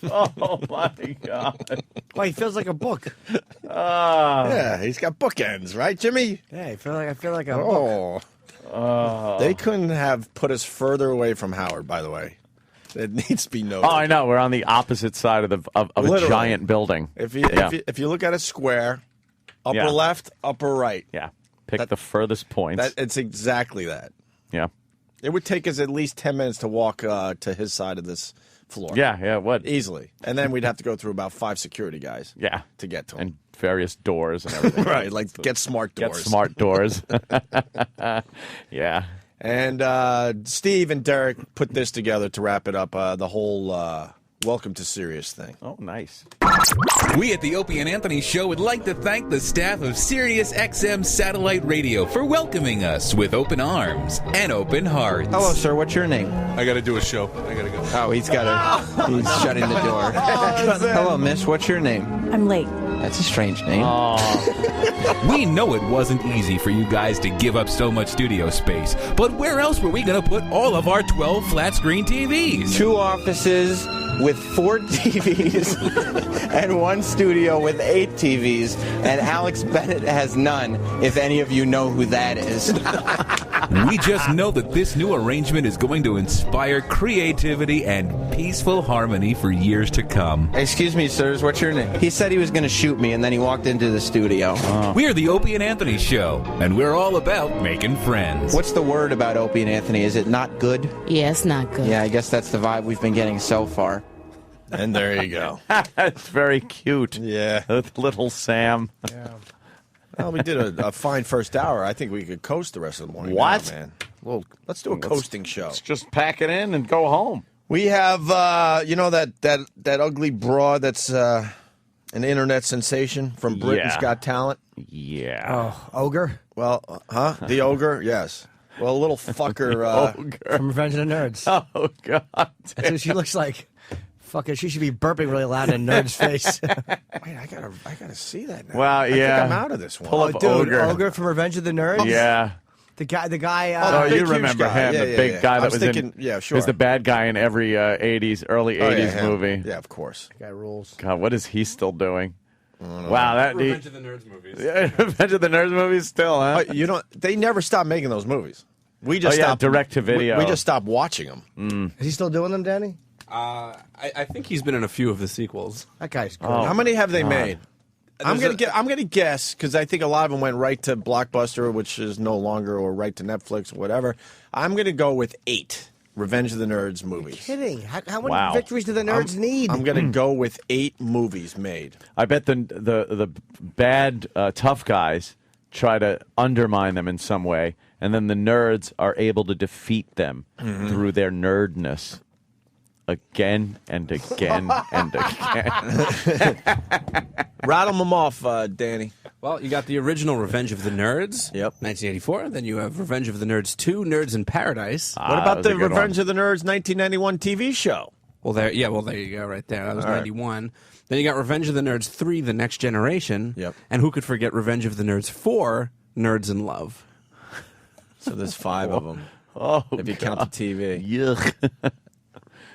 Oh, my God. Well, he feels like a book. Yeah, he's got bookends, right, Jimmy? Yeah, I feel like a book. They couldn't have put us further away from Howard, by the way. It needs to be noted. Oh, I know. We're on the opposite side of a giant building. If you look at a square, upper left, upper right. Yeah. Pick the furthest point. It's exactly that. Yeah. It would take us at least 10 minutes to walk to his side of this floor. Yeah, it would. Easily. And then we'd have to go through about 5 security guys. Yeah. To get to him. And various doors and everything. Right, like get smart doors. Get smart doors. Yeah. And Steve and Derek put this together to wrap it up, the whole Welcome to Sirius thing. Oh, nice. We at the Opie and Anthony Show would like to thank the staff of Sirius XM Satellite Radio for welcoming us with open arms and open hearts. Hello, sir. What's your name? I got to do a show. I got to go. Oh, he's shutting the door. Hello, miss. What's your name? I'm late. That's a strange name. We know it wasn't easy for you guys to give up so much studio space, but where else were we going to put all of our 12 flat-screen TVs? 2 offices with 4 TVs and 1 studio with 8 TVs, and Alex Bennett has none, if any of you know who that is. We just know that this new arrangement is going to inspire creativity and peaceful harmony for years to come. Excuse me, sirs, what's your name? He said he was going to shoot me, and then he walked into the studio. We're the Opie and Anthony Show, and we're all about making friends. What's the word about Opie and Anthony? Is it not good? Yeah, it's not good. Yeah, I guess that's the vibe we've been getting so far. And there you go. It's very cute. Yeah. With little Sam. Yeah. Well, we did a fine first hour. I think we could coast the rest of the morning. What? Now, man. Well, let's do a coasting show. Let's just pack it in and go home. We have, that ugly broad that's an internet sensation from Britain's Got Talent. Yeah. Oh, Ogre? Well, the Ogre? Yes. Well, a little fucker. Ogre. From Revenge of the Nerds. Oh, God. That's what she looks like. Fucking, she should be burping really loud in a nerd's face. Wait, I gotta see that now. Well, I think I'm out of this one. Pull up Dude, Ogre from Revenge of the Nerds? Yeah. The guy. Oh, you huge remember guy. him, Yeah, the yeah, big yeah. guy I that was was thinking, in. yeah, sure. He's the bad guy in every early 80s him. movie. Yeah, of course. Guy rules. God, what is he still doing? Wow, that Revenge of the Nerds movies. Yeah, Revenge of the Nerds movies still, huh? They never stopped making those movies. We just stopped direct to video. We just stopped watching them. Is he still doing them, Danny? I think he's been in a few of the sequels. That guy's great. How many have they made? I'm gonna guess because I think a lot of them went right to Blockbuster, which is no longer, or right to Netflix, or whatever. I'm gonna go with 8 Revenge of the Nerds movies. Kidding? How many victories do the nerds need? I'm gonna go with 8 movies made. I bet the bad tough guys try to undermine them in some way, and then the nerds are able to defeat them through their nerdness. Again and again and again. Rattle them off, Danny. Well, you got the original Revenge of the Nerds, 1984. Then you have Revenge of the Nerds 2, Nerds in Paradise. What about the Revenge of the Nerds 1991 TV show? Well, there you go, right there. That was 91. Then you got Revenge of the Nerds 3, The Next Generation. Yep. And who could forget Revenge of the Nerds 4, Nerds in Love? So there's 5 of them. Oh, if you count the TV. Yuck.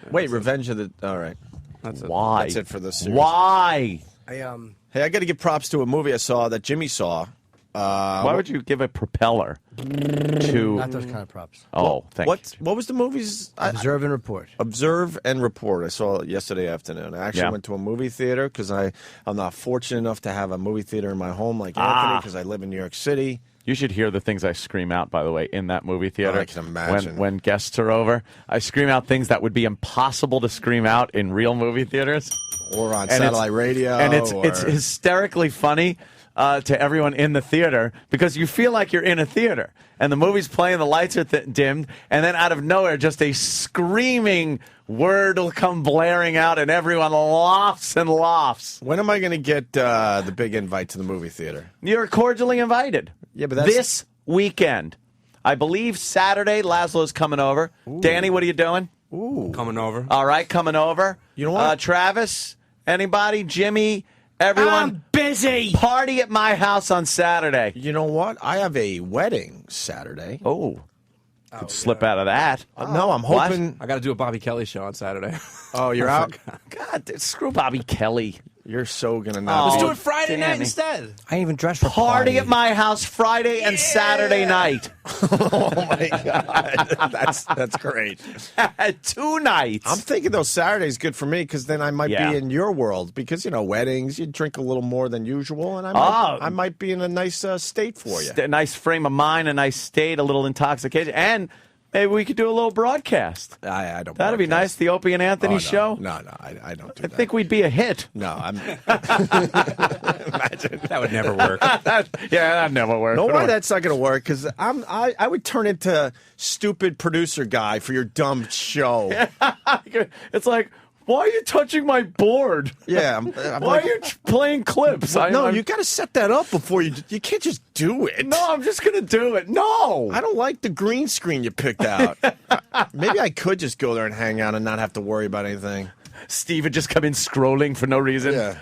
Wait, Revenge of the... All right. Why? That's it for this series. Why? Hey, I got to give props to a movie I saw that Jimmy saw. Why would you give a propeller to... Not those kind of props. Oh, thank you. What was the movie's... Observe and Report. Observe and Report. I saw it yesterday afternoon. I actually went to a movie theater because I'm not fortunate enough to have a movie theater in my home like Anthony because I live in New York City. You should hear the things I scream out, by the way, in that movie theater. I can imagine. When guests are over, I scream out things that would be impossible to scream out in real movie theaters. Or on satellite radio. And it's hysterically funny to everyone in the theater because you feel like you're in a theater. And the movie's playing, the lights are dimmed, and then out of nowhere, just a screaming word will come blaring out, and everyone laughs and laughs. When am I going to get the big invite to the movie theater? You're cordially invited. Yeah, but that's... This weekend. I believe Saturday, Laszlo's coming over. Ooh. Danny, what are you doing? Ooh. Coming over. All right, coming over. You know what? Travis, anybody, Jimmy, everyone. I'm busy. Party at my house on Saturday. You know what? I have a wedding Saturday. Oh. Could slip out of that. No, I'm hoping... I got to do a Bobby Kelly show on Saturday. Oh, you're out? God, screw Bobby Kelly. You're so going to not... Let's do it Friday night instead. I ain't even dressed for party at my house Friday and Saturday night. Oh, my God. That's great. 2 nights. I'm thinking, though, Saturday's good for me because then I might be in your world because, weddings, you drink a little more than usual, and I might be in a nice state for you. A nice frame of mind, a nice state, a little intoxication, and... Maybe we could do a little broadcast. I don't. That'd be nice. The Opie and Anthony show. No, I don't do that. I think we'd be a hit. No, I'm. Imagine that would never work. That'd never work. No, why that's not going to work? Because I would turn into stupid producer guy for your dumb show. It's like, why are you touching my board? Yeah, why are you playing clips? No, you got to set that up before you can't just do it. No, I'm just going to do it. No. I don't like the green screen you picked out. Maybe I could just go there and hang out and not have to worry about anything. Steve would just come in scrolling for no reason. Yeah.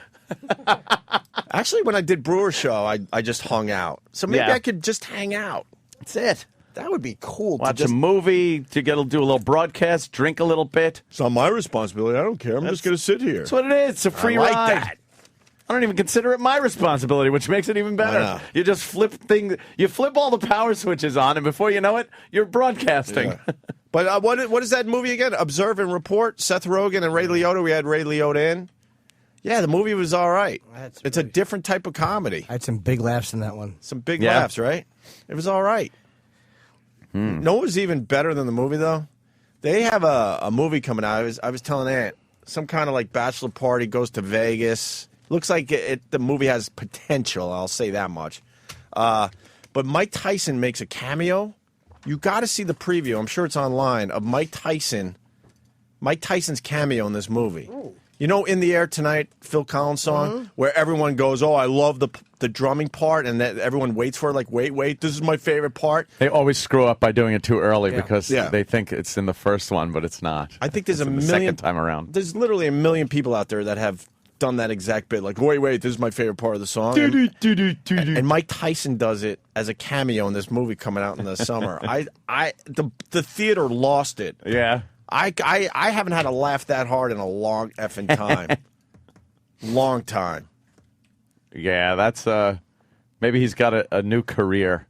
Actually, when I did Brewer Show, I just hung out. So maybe I could just hang out. That's it. That would be cool. Watch a movie, do a little broadcast, drink a little bit. It's not my responsibility. I don't care. I'm just going to sit here. That's what it is. It's a free ride. That. I don't even consider it my responsibility, which makes it even better. You just flip all the power switches on, and before you know it, you're broadcasting. Yeah. But what is that movie again? Observe and Report. Seth Rogen and Ray Liotta. We had Ray Liotta in. Yeah, the movie was all right. It's a different type of comedy. I had some big laughs in that one. Some big laughs, right? It was all right. No, it was even better than the movie, though. They have a movie coming out. I was telling Aunt, some kind of like bachelor party, goes to Vegas. Looks like the movie has potential. I'll say that much. But Mike Tyson makes a cameo. You got to see the preview. I'm sure it's online of Mike Tyson. Mike Tyson's cameo in this movie. Ooh. You know, In the Air Tonight, Phil Collins song, where everyone goes, "Oh, I love the drumming part," and that everyone waits for it. Like, wait, this is my favorite part. They always screw up by doing it too early because they think it's in the first one, but it's not. I think there's it's a million the second time around. There's literally a million people out there that have done that exact bit. Like, wait, this is my favorite part of the song. And Mike Tyson does it as a cameo in this movie coming out in the summer. The theater lost it. Yeah. I haven't had a laugh that hard in a long effing time. Long time. Yeah, that's maybe he's got a new career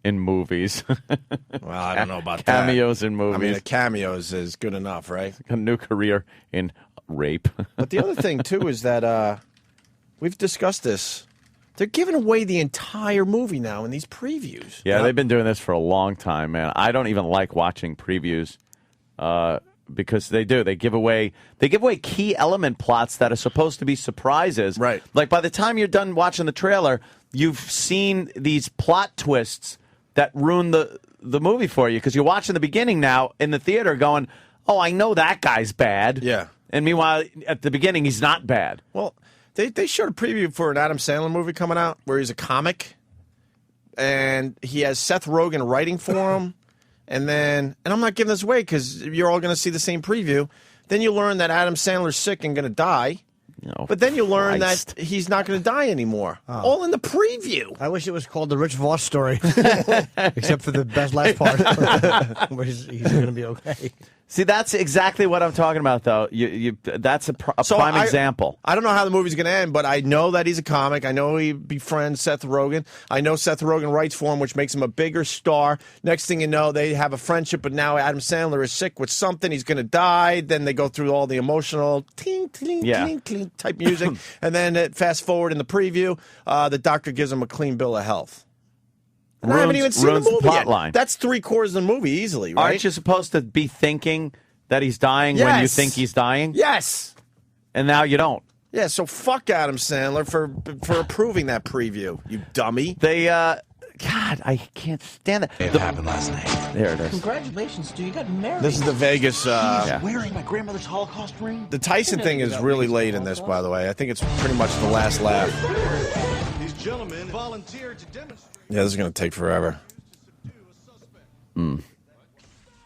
in movies. Well, I don't know about cameos in movies. I mean, a cameo is good enough, right? A new career in rape. But the other thing too is that we've discussed this. They're giving away the entire movie now in these previews. Yeah, they've been doing this for a long time, man. I don't even like watching previews. Because they do. They give away key element plots that are supposed to be surprises. Right. Like by the time you're done watching the trailer, you've seen these plot twists that ruin the movie for you because you're watching the beginning now in the theater going, "Oh, I know that guy's bad." Yeah. And meanwhile, at the beginning, he's not bad. Well, they showed a preview for an Adam Sandler movie coming out where he's a comic, and he has Seth Rogen writing for him. And I'm not giving this away because you're all going to see the same preview. Then you learn that Adam Sandler's sick and going to die. No, but then you learn that he's not going to die anymore. Oh. All in the preview. I wish it was called the Rich Voss story, except for the best last part, where he's going to be okay. See, that's exactly what I'm talking about, though. That's a prime example. I don't know how the movie's going to end, but I know that he's a comic. I know he befriends Seth Rogen. I know Seth Rogen writes for him, which makes him a bigger star. Next thing you know, they have a friendship, but now Adam Sandler is sick with something. He's going to die. Then they go through all the emotional ting, ting, ting, ting type music. And then fast forward in the preview, the doctor gives him a clean bill of health. I haven't even seen the movie plot yet. line. That's 3/4 of the movie easily, right? Aren't you supposed to be thinking that he's dying when you think he's dying? Yes. And now you don't. Yeah, so fuck Adam Sandler for approving that preview, you dummy. They, God, I can't stand that. It happened last night. There it is. Congratulations, dude. You got married. This is the Vegas. Wearing my grandmother's Holocaust ring. The Tyson thing is really late in this, by the way. I think it's pretty much the last laugh. These gentlemen volunteered to demonstrate. Yeah, this is going to take forever.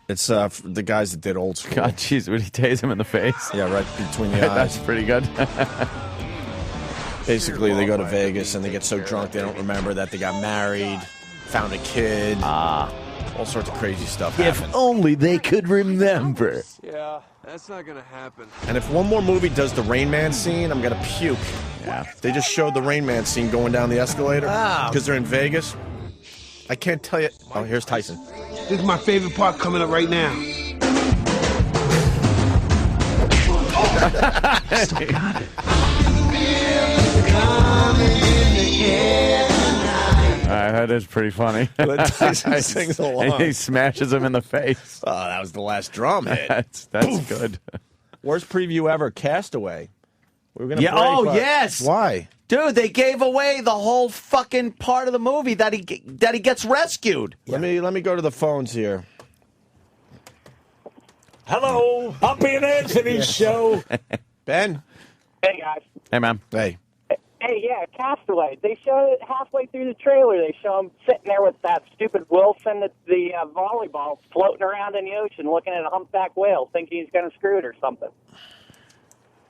It's the guys that did Old School. God, jeez, would he tase him in the face? Yeah, right between the eyes. That's pretty good. Basically, they go to Vegas and they get so drunk they don't remember that they got married, found a kid. All sorts of crazy stuff happens. If only they could remember. Yeah, that's not gonna happen. And if one more movie does the Rain Man scene, I'm gonna puke. Yeah. They just showed the Rain Man scene going down the escalator because they're in Vegas. I can't tell you. Oh, here's Tyson. This is my favorite part coming up right now. Still got it. That is pretty funny. Tyson sings along. And he smashes him in the face. Oh, that was the last drum hit. That's good. Worst preview ever, Castaway. We were gonna yes. Why? Dude, they gave away the whole fucking part of the movie that he gets rescued. Let me go to the phones here. Hello, Opie and Anthony's show. Ben. Hey, guys. Hey, man. Hey. Hey, yeah, Castaway. They show it halfway through the trailer. They show him sitting there with that stupid Wilson, the volleyball, floating around in the ocean, looking at a humpback whale, thinking he's going to screw it or something.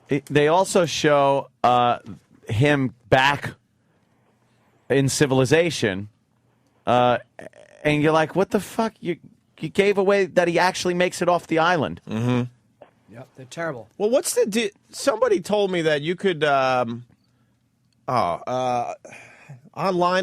They also show him back in civilization, and you're like, what the fuck? You gave away that he actually makes it off the island. Mm-hmm. Yep, they're terrible. Well, what's the somebody told me that you could online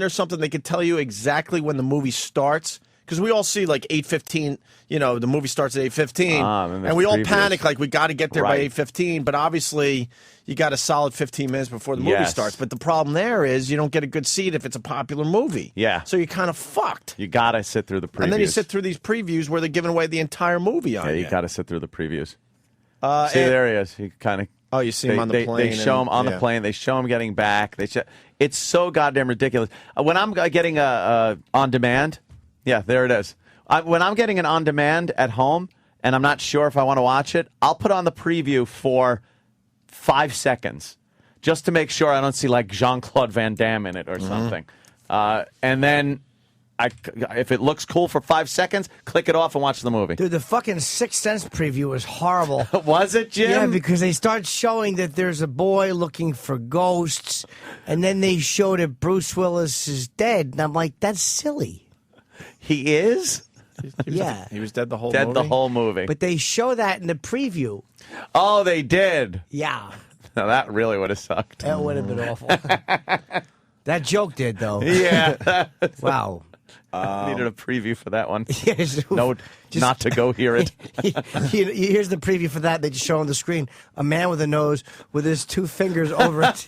or something, they could tell you exactly when the movie starts. Because we all see like 8:15, the movie starts at 8:15, and we all panic like we got to get there by 8:15. But obviously, you got a solid 15 minutes before the movie starts. But the problem there is you don't get a good seat if it's a popular movie. Yeah, so you're kind of fucked. You got to sit through the previews, and then you sit through these previews where they're giving away the entire movie on. Yeah, you got to sit through the previews. See, there he is. He kind of. Oh, you see him on the plane. They show him on the plane. They show him getting back. It's so goddamn ridiculous. When I'm getting a on demand, yeah, there it is. When I'm getting an on demand at home and I'm not sure if I want to watch it, I'll put on the preview for 5 seconds just to make sure I don't see like Jean-Claude Van Damme in it or something. And then if it looks cool for 5 seconds, click it off and watch the movie. Dude, the fucking Sixth Sense preview was horrible. Was it, Jim? Yeah, because they start showing that there's a boy looking for ghosts, and then they show that Bruce Willis is dead, and I'm like, that's silly. He is? Yeah. He was dead the whole movie? movie? Dead the whole movie. But they show that in the preview. Oh, they did? Yeah. Now, that really would have sucked. That would have been awful. That joke did, though. Yeah. Wow. Needed a preview for that one. Yes. No, not to go hear it. Here's the preview for that. They just show on the screen a man with a nose with his 2 fingers over it,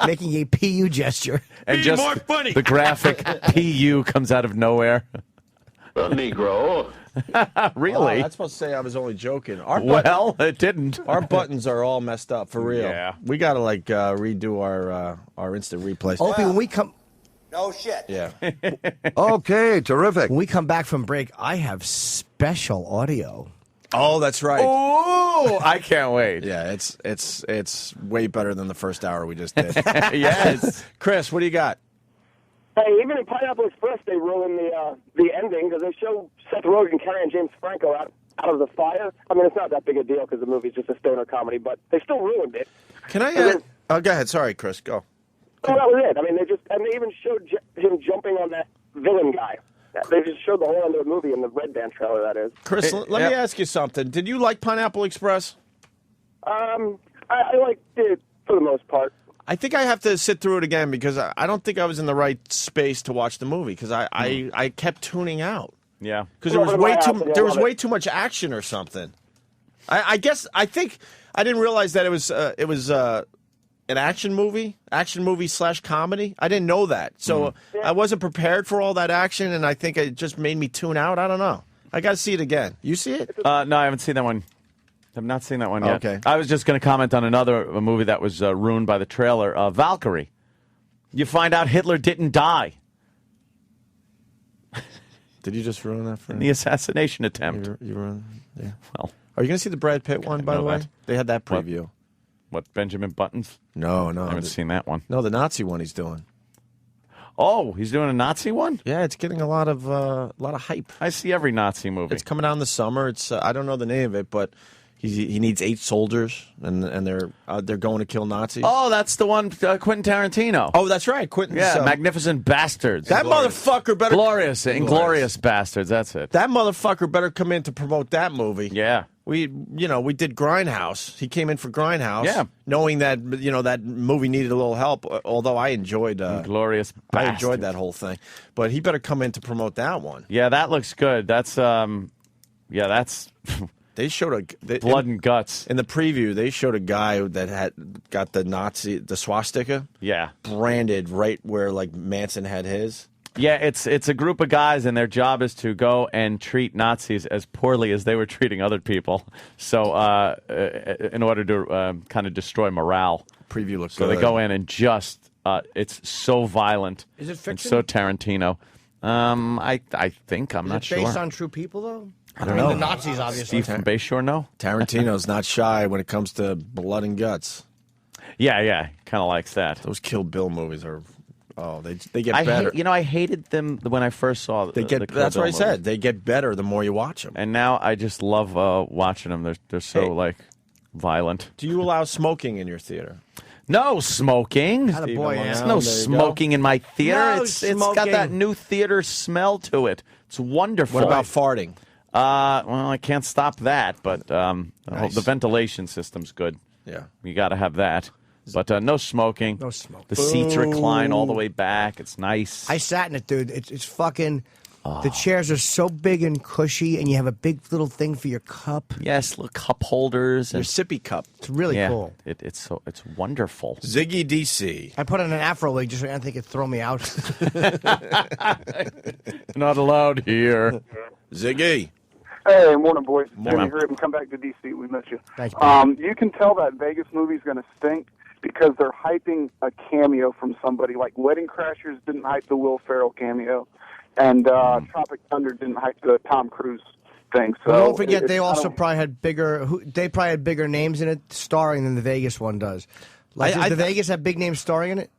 making a PU gesture. And just more funny. the graphic PU comes out of nowhere. The Negro. Really? Oh, that's supposed to say I was only joking. Well, it didn't. Our buttons are all messed up, for real. Yeah. We got to, redo our instant replays. Opie, when we come... No shit. Yeah. Okay, terrific. When we come back from break, I have special audio. Oh, that's right. Oh, I can't wait. Yeah, it's way better than the first hour we just did. Yes. Chris, what do you got? Hey, even in Pineapple Express, they ruined the ending because they show Seth Rogen carrying James Franco out of the fire. I mean, it's not that big a deal because the movie's just a stoner comedy, but they still ruined it. Can I? Go ahead. Sorry, Chris. Go. Oh, that was it. I mean, they even showed him jumping on that villain guy. They just showed the whole end of the movie in the Red Band trailer, that is. Chris, let me ask you something. Did you like Pineapple Express? I liked it for the most part. I think I have to sit through it again because I don't think I was in the right space to watch the movie because I kept tuning out. Yeah. Because there was way too much action or something. I think I didn't realize that it was an action movie / comedy. I didn't know that. So I wasn't prepared for all that action, and I think it just made me tune out. I don't know. I got to see it again. You see it? No, I haven't seen that one. I've not seen that one yet. Okay. I was just going to comment on another movie that was ruined by the trailer, Valkyrie. You find out Hitler didn't die. Did you just ruin that for in the assassination attempt? You ruined. Yeah. Well, are you going to see the Brad Pitt one? By the way, they had that preview. What Benjamin Buttons? No. I haven't seen that one. No, the Nazi one he's doing. Oh, he's doing a Nazi one? Yeah, it's getting a lot of hype. I see every Nazi movie. It's coming out in the summer. It's I don't know the name of it, but he needs 8 soldiers, and they're going to kill Nazis. Oh, that's the one, Quentin Tarantino. Oh, that's right, Quentin. Yeah, Magnificent Bastards. That motherfucker better Inglorious Bastards. That's it. That motherfucker better come in to promote that movie. Yeah. We did Grindhouse. He came in for Grindhouse, yeah, knowing that that movie needed a little help. Although I enjoyed Glorious Bastards. I enjoyed that whole thing, but he better come in to promote that one. Yeah, that looks good. That's that's. They showed blood and guts in the preview. They showed a guy that had got the swastika, branded right where like Manson had his. Yeah, it's a group of guys, and their job is to go and treat Nazis as poorly as they were treating other people. So, in order to kind of destroy morale. Preview looks so good. They go in and just it's so violent. Is it fiction? And so Tarantino. I think I'm not sure. Is it based on true people though? I don't know. The Nazis, obviously. Steve from Bayshore, no. Tarantino's not shy when it comes to blood and guts. Yeah, kind of likes that. Those Kill Bill movies are. Oh, they get better. I hated them when I first saw them. That's what I said. They get better the more you watch them. And now I just love watching them. They're so violent. Do you allow smoking in your theater? No smoking. There's no smoking in my theater. No it's got that new theater smell to it. It's wonderful. What about farting? Well, I can't stop that, but Nice. the ventilation system's good. Yeah, you got to have that. But no smoking. No smoking. The seats recline all the way back. It's nice. I sat in it, dude. It's fucking. The chairs are so big and cushy, and you have a big little thing for your cup. Yes, little cup holders. Your sippy cup. It's really cool. It's wonderful. Ziggy DC. I put on an Afro wig just so Anthony could throw me out. Not allowed here. Ziggy. Hey, morning, boys. Morning. Good to hear him come back to D.C. We miss you. Thanks, man. You can tell that Vegas movie's going to stink because they're hyping a cameo from somebody. Like Wedding Crashers didn't hype the Will Ferrell cameo, and Tropic Thunder didn't hype the Tom Cruise thing. So Well, don't forget, they also probably had bigger names in it starring than the Vegas one does. Like, does the Vegas have big names starring in it?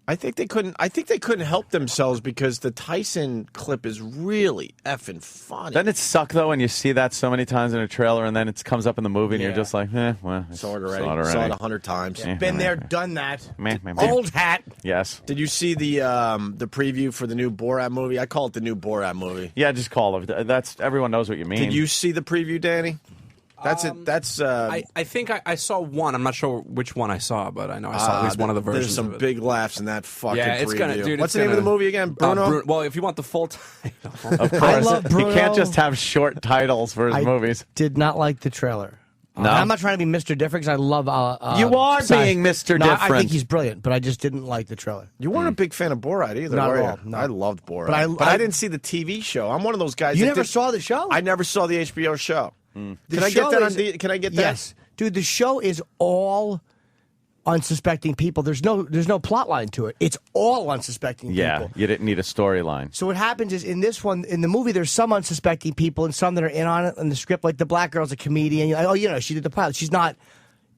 I think they couldn't help themselves because the Tyson clip is really effing funny. Doesn't it suck, though, when you see that so many times in a trailer and then it comes up in the movie and you're just like, well, saw it already. Saw it 100 times. Yeah, been there, done that. Meh. Old hat. Yes. Did you see the preview for the new Borat movie? I call it the new Borat movie. Yeah, just call it. That's everyone knows what you mean. Did you see the preview, Danny? That's it. That's. I think I saw one. I'm not sure which one I saw, but I know I saw at least one of the versions. There's some of it. big laughs in that fucking it's preview. Gonna, dude, What's the name of the movie again? Bruno? Well, if you want the full title. Of course. I love Bruno. He can't just have short titles for his movies. Did not like the trailer. No. I'm not trying to be Mr. Different because I love. You are being Mr. No, Different. I think he's brilliant, but I just didn't like the trailer. You weren't a big fan of Borat either, Not were at you? all, no. I loved Borat, But I didn't see the TV show. I'm one of those guys. You that never did- saw the show? I never saw the HBO show. The Can I show get that? is- Can I get that? Yes, dude. The show is all unsuspecting people. There's no plot line to it. It's all unsuspecting Yeah, people. you didn't need a storyline. So what happens is in this one, in the movie, there's some unsuspecting people and some that are in on it in the script. Like the black girl's a comedian. You're like, she did the pilot. She's not.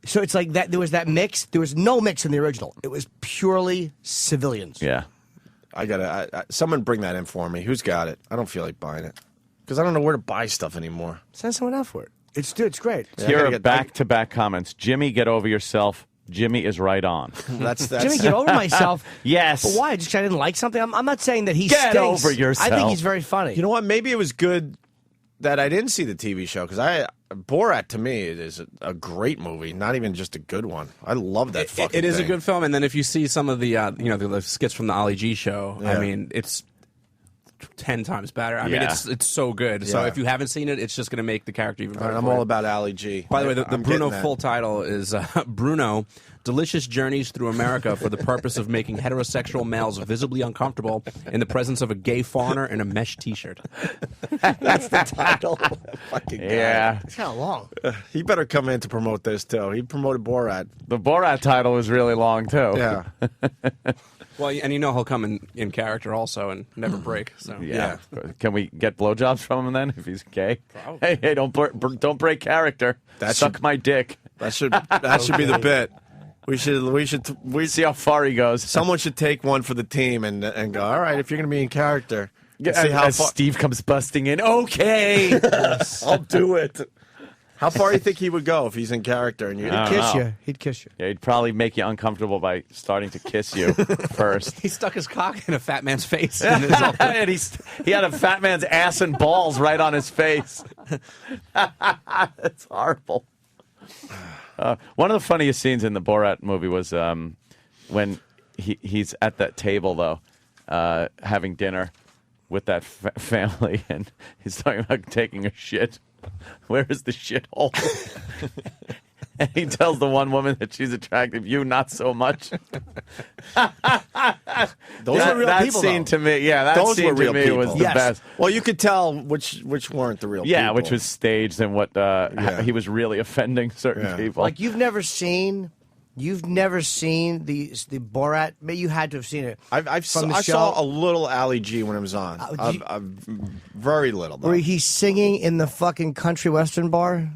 So it's like that. There was that mix. There was no mix in the original. It was purely civilians. Yeah. I gotta. Someone bring that in for me. Who's got it? I don't feel like buying it because I don't know where to buy stuff anymore. Send someone out for it. It's great. Here are back-to-back comments. Jimmy, get over yourself. Jimmy is right on. That's Jimmy, get over myself. Yes. But why? Just 'cause I didn't like something? I'm not saying that he Get stinks. over yourself. I think he's very funny. You know what? Maybe it was good that I didn't see the TV show because Borat to me is a great movie, not even just a good one. I love that fucking It is thing. a good film, and then if you see some of the the skits from the Ali G show, Yeah. I mean, it's 10 times better. I mean, Yeah. it's so good. So Yeah. if you haven't seen it, it's just going to make the character even better. I'm for all you. about Ali G. By the way, the I'm Bruno getting that. full title is Bruno, Delicious Journeys Through America for the purpose of making heterosexual males visibly uncomfortable in the presence of a gay foreigner in a mesh t-shirt. That's the title. Fucking guy. Yeah. It's kind of long. He better come in to promote this too. He promoted Borat. The Borat title was really long, too. Yeah. Well, and he'll come in character also and never break. So Yeah. Can we get blowjobs from him then if he's gay? Hey, don't break character. Suck my dick. That should be the bit. We see how far he goes. Someone should take one for the team and go. All right, if you're going to be in character, see As, how as far. Steve comes busting in. Okay. I'll do it. How far do you think he would go if he's in character? And I don't know. He'd kiss you. Yeah, he'd probably make you uncomfortable by starting to kiss you first. He stuck his cock in a fat man's face. And he had a fat man's ass and balls right on his face. That's horrible. One of the funniest scenes in the Borat movie was when he's at that table, though, having dinner with that family, and he's talking about taking a shit. Where is the shithole? And he tells the one woman that she's attractive. You, not so much. Those are real that people, scene though. to me, that Those scene were real to me people. was the best. Well, you could tell which weren't the real people. Yeah, which was staged and what he was really offending certain people. Like you've never seen the Borat. Maybe you had to have seen it. I saw a little Ali G when it was on. Very little. Though. Where he's singing in the fucking country western bar.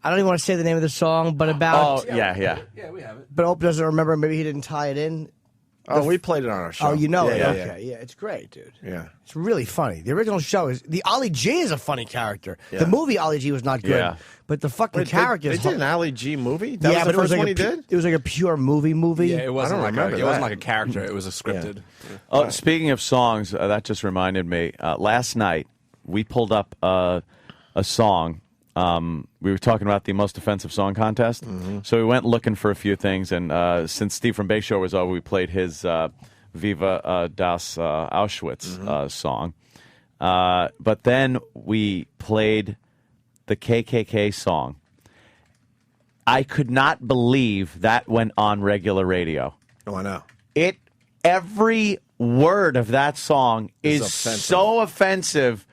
I don't even want to say the name of the song, but about. Oh, yeah. Yeah, we have it. But Opie doesn't remember. Maybe he didn't tie it in. Oh, we played it on our show. Oh, you know it. Yeah, Okay, yeah, it's great, dude. Yeah. It's really funny. The original show is the Ali G is a funny character. Yeah. The movie Ali G was not good, Yeah. but the fucking Wait, character. They did an Ali G movie? That Yeah, was the but it was first like one a he did? It was like a pure movie. Yeah, it wasn't I don't like remember it wasn't that. like a character. It was a scripted. Oh, speaking of songs, that just reminded me. Last night, we pulled up a song. We were talking about the most offensive song contest. So we went looking for a few things. And since Steve from Bayshore was over, we played his Viva das Auschwitz song. But then we played the KKK song. I could not believe that went on regular radio. Oh, I know. Every word of that song is offensive. so offensive.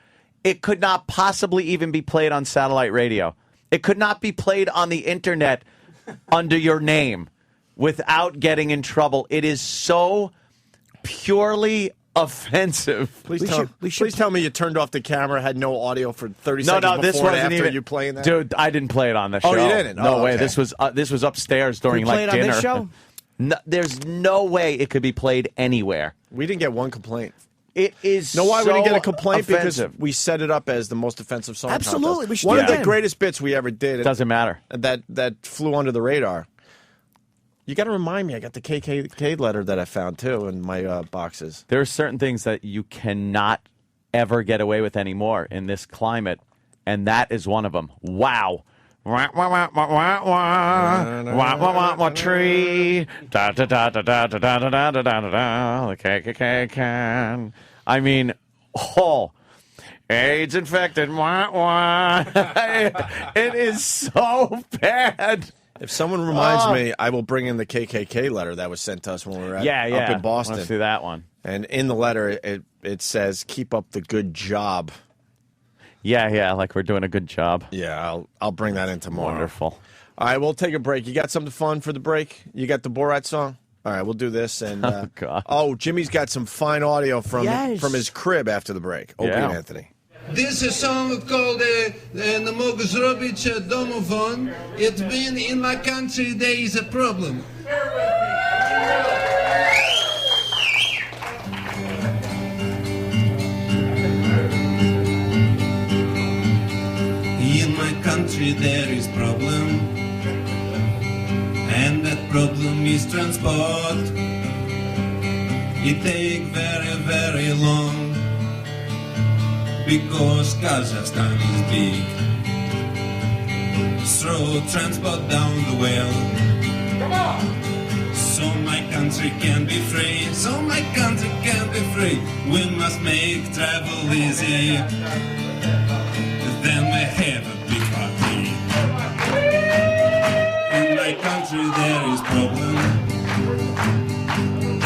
it could not possibly even be played on satellite radio. It could not be played on the internet under your name without getting in trouble. It is so purely offensive. Please tell me you turned off the camera, had no audio for 30 seconds No, this before and wasn't after even, you playing that? Dude, I didn't play it on the show. Oh, you didn't? No way. Okay. This was upstairs during play it dinner. on this show? No, there's no way it could be played anywhere. We didn't get one complaint. It is know why so we didn't get a complaint? offensive. Because we set it up as the most offensive song Absolutely, contest. we should One do of the that. greatest bits we ever did. Doesn't matter. That flew under the radar. You got to remind me. I got the KKK letter that I found too in my boxes. There are certain things that you cannot ever get away with anymore in this climate, and that is one of them. Wow. Wah, wah, wah, wah, wah, wah. Wah, wah, wah, wah, tree. Da, da, da, da, da, da, da, da, da, da, da, da. The KKK can. I mean, AIDS infected. Wah, wah. It is so bad. If someone reminds me, I will bring in the KKK letter that was sent to us when we were up in Boston. Let's do that one. And in the letter, it says, "Keep up the good job." Yeah, like we're doing a good job. Yeah, I'll bring that in tomorrow. Wonderful. All right, we'll take a break. You got something fun for the break? You got the Borat song? All right, we'll do this. And Oh, God. Jimmy's got some fine audio from Yes. his crib after the break. Opie and Anthony. This is a song called "Nie mogę zrobić domofon." It's been in my country, there is a problem. In my country there is problem, and that problem is transport. It take very, very long, because Kazakhstan is big. Throw transport down the well. Come on! So my country can be free. So my country can be free. We must make travel easy. Then we have a big party. In my country there is problem,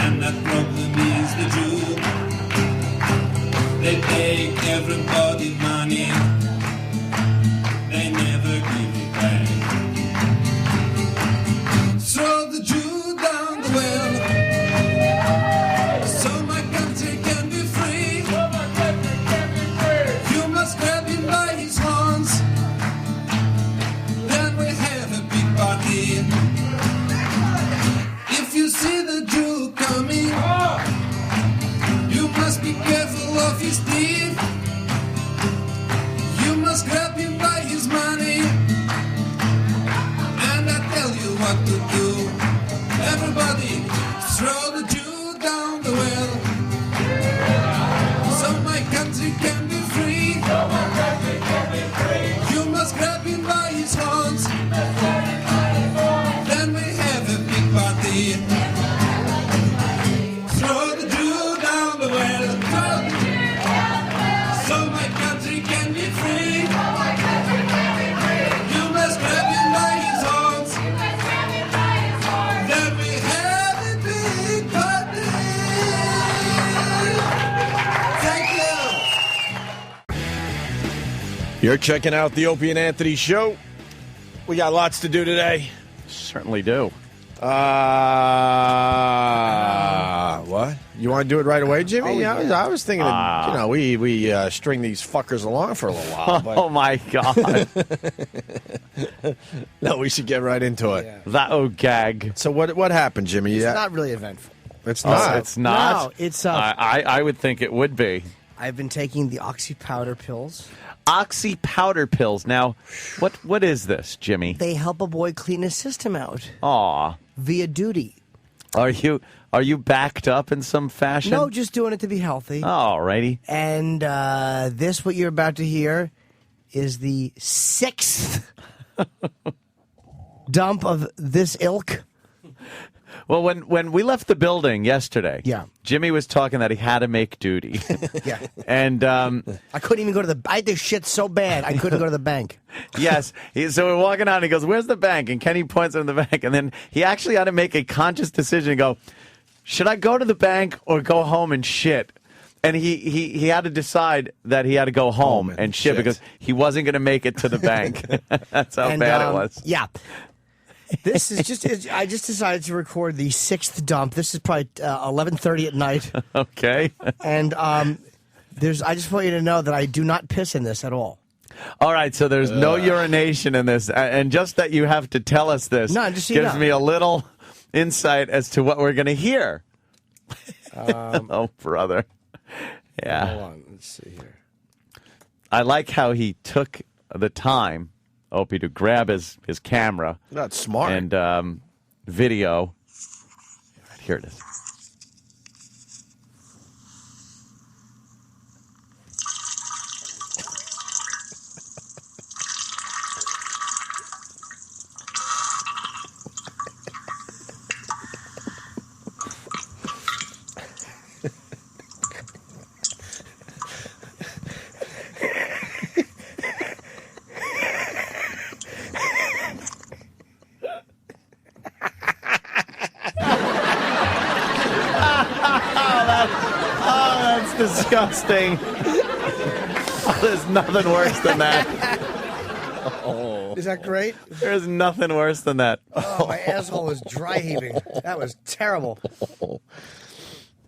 and that problem is the Jew. They take everybody money, they never give it back. Throw the Jew down the well, so my country can be free. You must grab him by his horns, then we have a big party. If you see the Jew coming, you must be careful of his teeth. You must grab him by his money, and I tell you what to do. Everybody, throw the Jew down the well, so my country can be free. You must grab him by his horns, then we have a big party. Throw the Jew down the well, so my country can be free. You must grab him by his horns, then we have a big party. Thank you. You're checking out the Opie and Anthony show. We got lots to do today. Certainly do. What? You want to do it right away, Jimmy? Oh, Yeah, yeah. I was thinking, we string these fuckers along for a little while. But Oh, my God. no, we should get right into it. That gag. So what happened, Jimmy? It's not really eventful. It's Oh, not. it's not? No, it's I would think it would be. I've been taking the oxy powder pills. Oxy powder pills. Now, what is this, Jimmy? They help a boy clean his system out Aw. via duty. Are you backed up in some fashion? No, just doing it to be healthy. Alrighty. And what you're about to hear, is the 6th dump of this ilk. Well, when we left the building yesterday, Jimmy was talking that he had to make duty. Yeah. And I couldn't even go to I had this shit so bad I couldn't go to the bank. Yes. So we're walking out and he goes, "Where's the bank?" And Kenny points him to the bank. And then he actually had to make a conscious decision and go, should I go to the bank or go home and shit? And he had to decide that he had to go home and shit because he wasn't going to make it to the bank. That's how bad it was. Yeah. This is I just decided to record the 6th dump. This is probably 11:30 at night. Okay. And I just want you to know that I do not piss in this at all. All right, so there's no urination in this. And just that you have to tell us this gives me a little insight as to what we're going to hear. Oh, brother. Yeah. Hold on. Let's see here. I like how he took the time, Opie, to grab his camera. That's smart. And video. Right, here it is. Disgusting. There's nothing worse than that. Is that great? There's nothing worse than that. Oh, my asshole was dry heaving. That was terrible.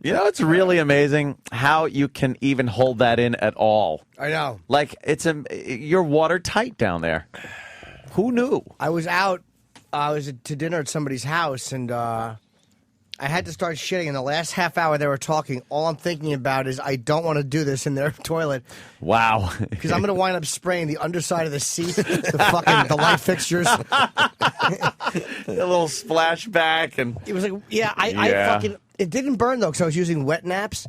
You know, it's really amazing how you can even hold that in at all. I know. Like, you're watertight down there. Who knew? I was out. I was to dinner at somebody's house, and I had to start shitting. In the last half hour they were talking, all I'm thinking about is I don't want to do this in their toilet. Wow. Because I'm going to wind up spraying the underside of the seat, the light fixtures. A little splashback. And it was like, I fucking... It didn't burn, though, because I was using wet naps.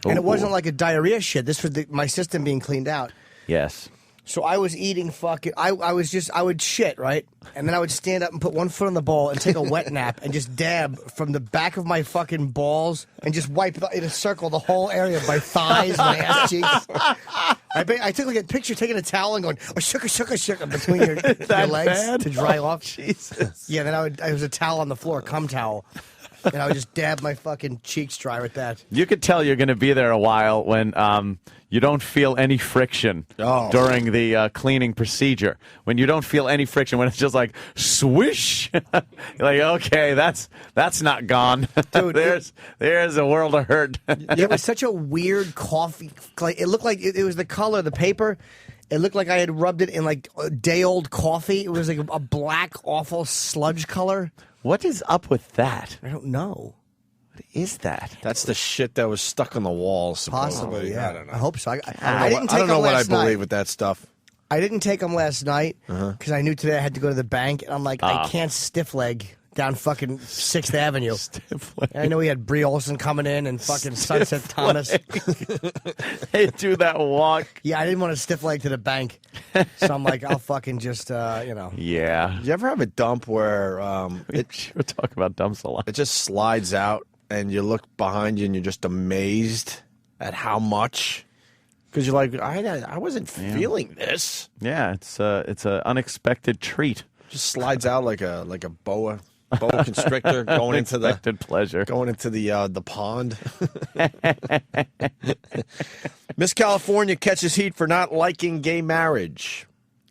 And it wasn't like a diarrhea shit. This was my system being cleaned out. Yes. So I was eating fucking... I would shit, right? And then I would stand up and put one foot on the bowl and take a wet nap and just dab from the back of my fucking balls and just wipe in a circle the whole area of my thighs, my ass cheeks. I took like a picture taking a towel and going, shooka between your legs to dry off. Jesus. Yeah, then I was a towel on the floor, cum towel. And I would just dab my fucking cheeks dry with that. You could tell you're going to be there a while when you don't feel any friction during the cleaning procedure. When you don't feel any friction, when it's just like swish, you're like, okay, that's not gone. Dude, there's a world of hurt. It was such a weird coffee. Like, it looked like it was the color of the paper. It looked like I had rubbed it in like day-old coffee. It was like a black, awful sludge color. What is up with that? I don't know. What is that? That's the shit that was stuck on the walls. Supposedly. Possibly, yeah. I don't know. I hope so. I don't know what I believe with that stuff. I didn't take them last night because I knew today I had to go to the bank. And I'm like, I can't stiff leg down fucking 6th Avenue. Stiff leg. I know we had Brie Olson coming in and fucking Sunset Thomas. They do that walk. Yeah, I didn't want to stiff leg to the bank. So I'm like, I'll fucking just, Yeah. Did you ever have a dump where we talk about dumps a lot? It just slides out and you look behind you and you're just amazed at how much? Because you're like, I wasn't feeling this. Yeah, it's an unexpected treat. Just slides out like a boa constrictor going into the pleasure. Going into the pond. Miss California catches heat for not liking gay marriage.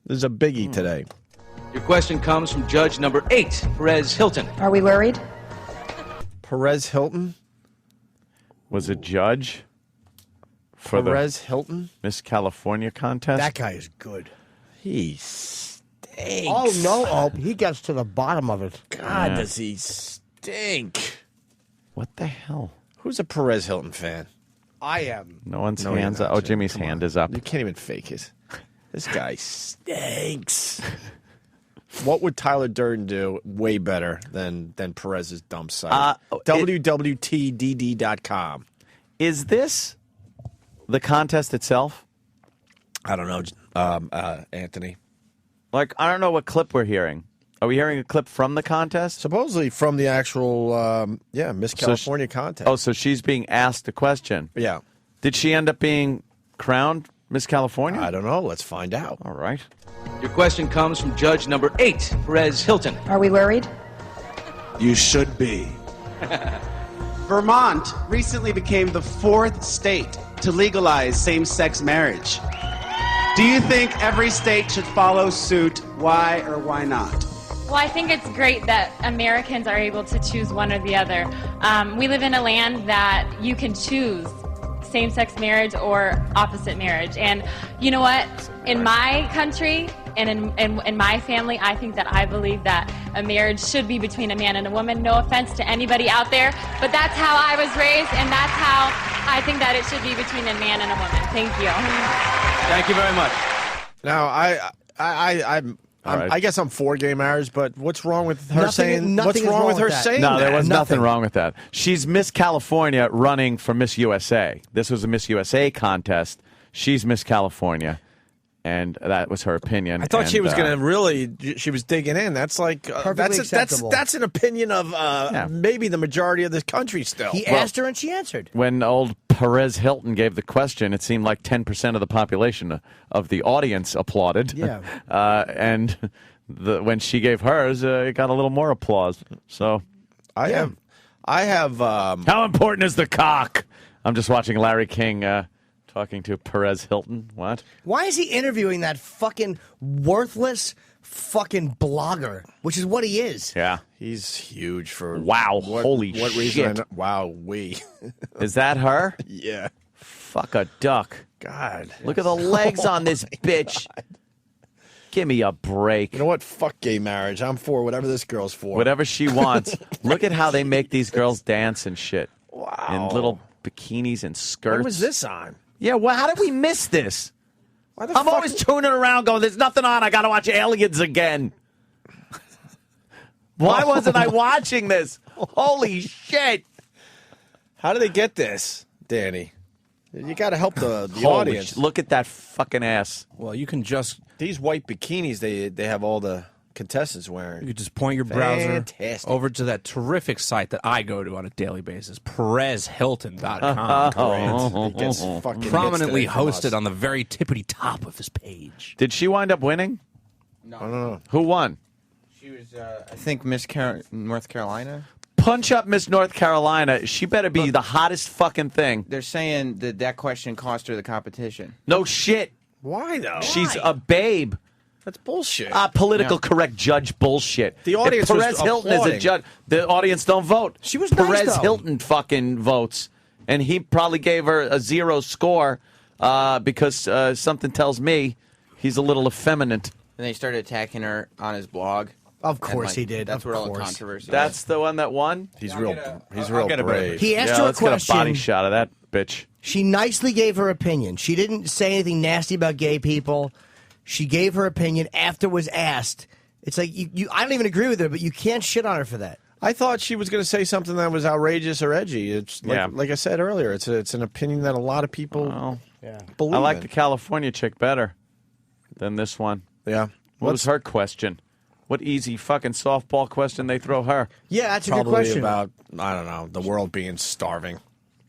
This is a biggie today. Your question comes from Judge number 8, Perez Hilton. Are we worried? Perez Hilton was a judge for Perez Hilton Miss California contest. That guy is good. He stinks. Oh, no. He gets to the bottom of it. God, does he stink. What the hell? Who's a Perez Hilton fan? I am. No one's hands up. Oh, Jimmy's hand is up. You can't even fake it. This guy stinks. What would Tyler Durden do way better than Perez's dump site? WWTDD.com. Is this the contest itself? I don't know, Anthony. Like, I don't know what clip we're hearing. Are we hearing a clip from the contest? Supposedly from the actual, Miss California contest. Oh, so she's being asked a question. Yeah. Did she end up being crowned Miss California? I don't know. Let's find out. All right. Your question comes from Judge number 8, Perez Hilton. Are we worried? You should be. Vermont recently became the 4th state to legalize same-sex marriage. Do you think every state should follow suit? Why or why not? Well, I think it's great that Americans are able to choose one or the other. We live in a land that you can choose same-sex marriage or opposite marriage. And you know what? In my country and in my family, I think that I believe that a marriage should be between a man and a woman. No offense to anybody out there, but that's how I was raised, and that's how I think that it should be between a man and a woman. Thank you. Thank you very much. Now, I guess I'm for gay marriage, but what's wrong with her saying? nothing What's is wrong with her that. saying No, there that? was nothing wrong with that. She's Miss California running for Miss USA. This was a Miss USA contest. She's Miss California, and that was her opinion. I thought and, she was going to really. She was digging in. That's like that's an opinion of maybe the majority of this country still. He asked her and she answered. When old Perez Hilton gave the question, it seemed like 10% of the population of the audience applauded. Yeah. And when she gave hers, it got a little more applause. So I have. How important is the cock? I'm just watching Larry King talking to Perez Hilton. What? Why is he interviewing that fucking worthless fucking blogger, which is what he is? Yeah. He's huge for holy what shit. reason? We. Is that her? Yeah. Fuck a duck. God. Look at the legs on this bitch. Give me a break. You know what? Fuck gay marriage. I'm for whatever this girl's for. Whatever she wants. Look at how they make these girls dance and shit. Wow. In little bikinis and skirts. When was this on? Yeah, well, how did we miss this? I'm always tuning around going, there's nothing on. I got to watch Aliens again. Why wasn't I watching this? Holy shit. How do they get this, Danny? You got to help the Holy audience. Look at that fucking ass. Well, you can just... These white bikinis they have all the contestants wearing. You could just point your browser Fantastic. over to that terrific site that I go to on a daily basis, PerezHilton.com. He gets fucking Prominently hits today from us. hosted on the very tippity top of his page. Did she wind up winning? No. I don't know. Who won? She was, I think, North Carolina. Punch up Miss North Carolina. She better be the hottest fucking thing. They're saying that question cost her the competition. No shit. Why, though? She's a babe. That's bullshit. Political correct judge bullshit. The audience if was Perez Hilton is a applauding. judge, the audience don't vote. She was Perez nice, though. Hilton fucking votes, and he probably gave her a 0 score because something tells me he's a little effeminate. And they started attacking her on his blog. Of course he did. That's of where all the course. controversy That's the one that won? He's I'll real get a brave. He asked her a let's get a question. body shot of that bitch. She nicely gave her opinion. She didn't say anything nasty about gay people. She gave her opinion after was asked. It's like I don't even agree with her, but you can't shit on her for that. I thought she was going to say something that was outrageous or edgy. It's like I said earlier. It's an opinion that a lot of people believe. I like in. the California chick better than this one. Yeah. What was her question? What easy fucking softball question they throw her? Yeah, that's a Probably good question. about, I don't know, the world being starving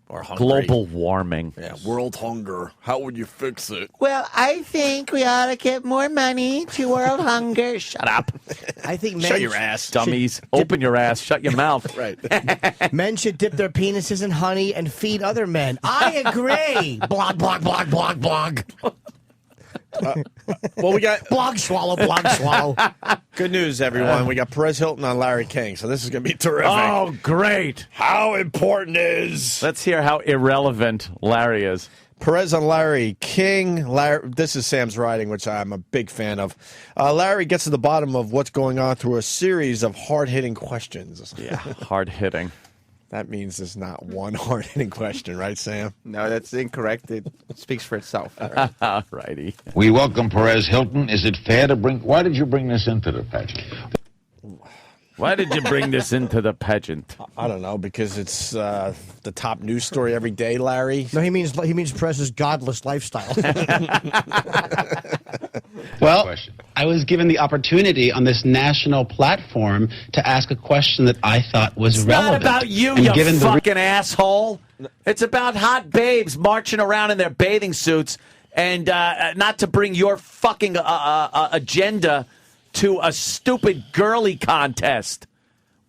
or hungry. Global warming. Yeah, world hunger. How would you fix it? Well, I think we ought to give more money to world hunger. Shut up. I think men Shut your ass. Dummies. Open your ass. Shut your mouth. Right. Men should dip their penises in honey and feed other men. I agree. Blog, blog, blog, blog, blog. Well, we got blog swallow, blog swallow. Good news, everyone. We got Perez Hilton on Larry King, so this is going to be terrific. Oh, great. How important is... Let's hear how irrelevant Larry is. Perez on Larry King. This is Sam's writing, which I'm a big fan of. Larry gets to the bottom of what's going on through a series of hard-hitting questions. Yeah, hard-hitting. That means there's not one hard-hitting question, right, Sam? No, that's incorrect. It speaks for itself. Righty. We welcome Perez Hilton. Is it fair to bring... Why did you bring this into the pageant? Why did you bring this into the pageant? I don't know, because it's the top news story every day, Larry. No, he means Perez's godless lifestyle. Well, I was given the opportunity on this national platform to ask a question that I thought was It's relevant. not about you, And you given the fucking asshole. It's about hot babes marching around in their bathing suits and not to bring your fucking agenda to a stupid girly contest.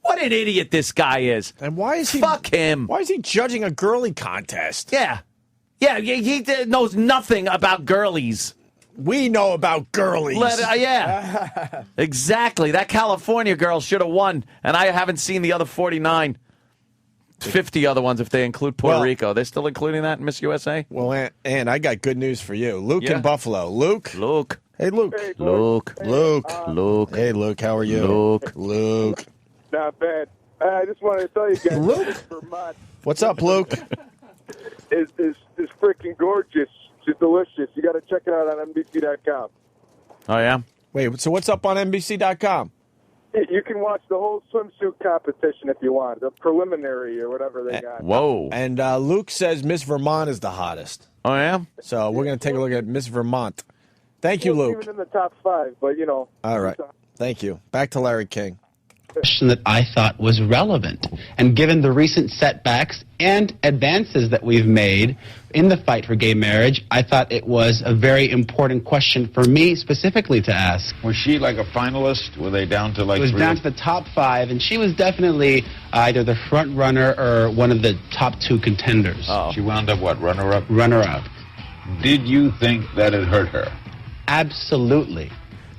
What an idiot this guy is. And why is he... Fuck him. Why is he judging a girly contest? Yeah. Yeah, he knows nothing about girlies. We know about girlies. Yeah. Exactly. That California girl should have won, and I haven't seen the other 49. 50 other ones if they include Puerto Rico. They're still including that in Miss USA? Well, and I got good news for you. Luke in Buffalo. Luke? Hey, Luke. Hey, Luke. Hey, Luke, how are you? Luke. Not bad. I just wanted to tell you guys. Luke? Vermont What's up, Luke? is freaking gorgeous. It's delicious. You got to check it out on NBC.com. Oh, yeah? Wait, so what's up on NBC.com? You can watch the whole swimsuit competition if you want, the preliminary or whatever they got. Whoa. And Luke says Miss Vermont is the hottest. Oh, yeah? So we're going to take a look at Miss Vermont. Thank you, Luke. Even in the top 5, but, you know. All right. Thank you. Back to Larry King. Question that I thought was relevant. And given the recent setbacks and advances that we've made in the fight for gay marriage, I thought it was a very important question for me specifically to ask. Was she like a finalist? Were they down to like It was 3? down to the top 5, and she was definitely either the front runner or one of the top 2 contenders. She wound up what, runner-up? Runner-up. Did you think that it hurt her? Absolutely.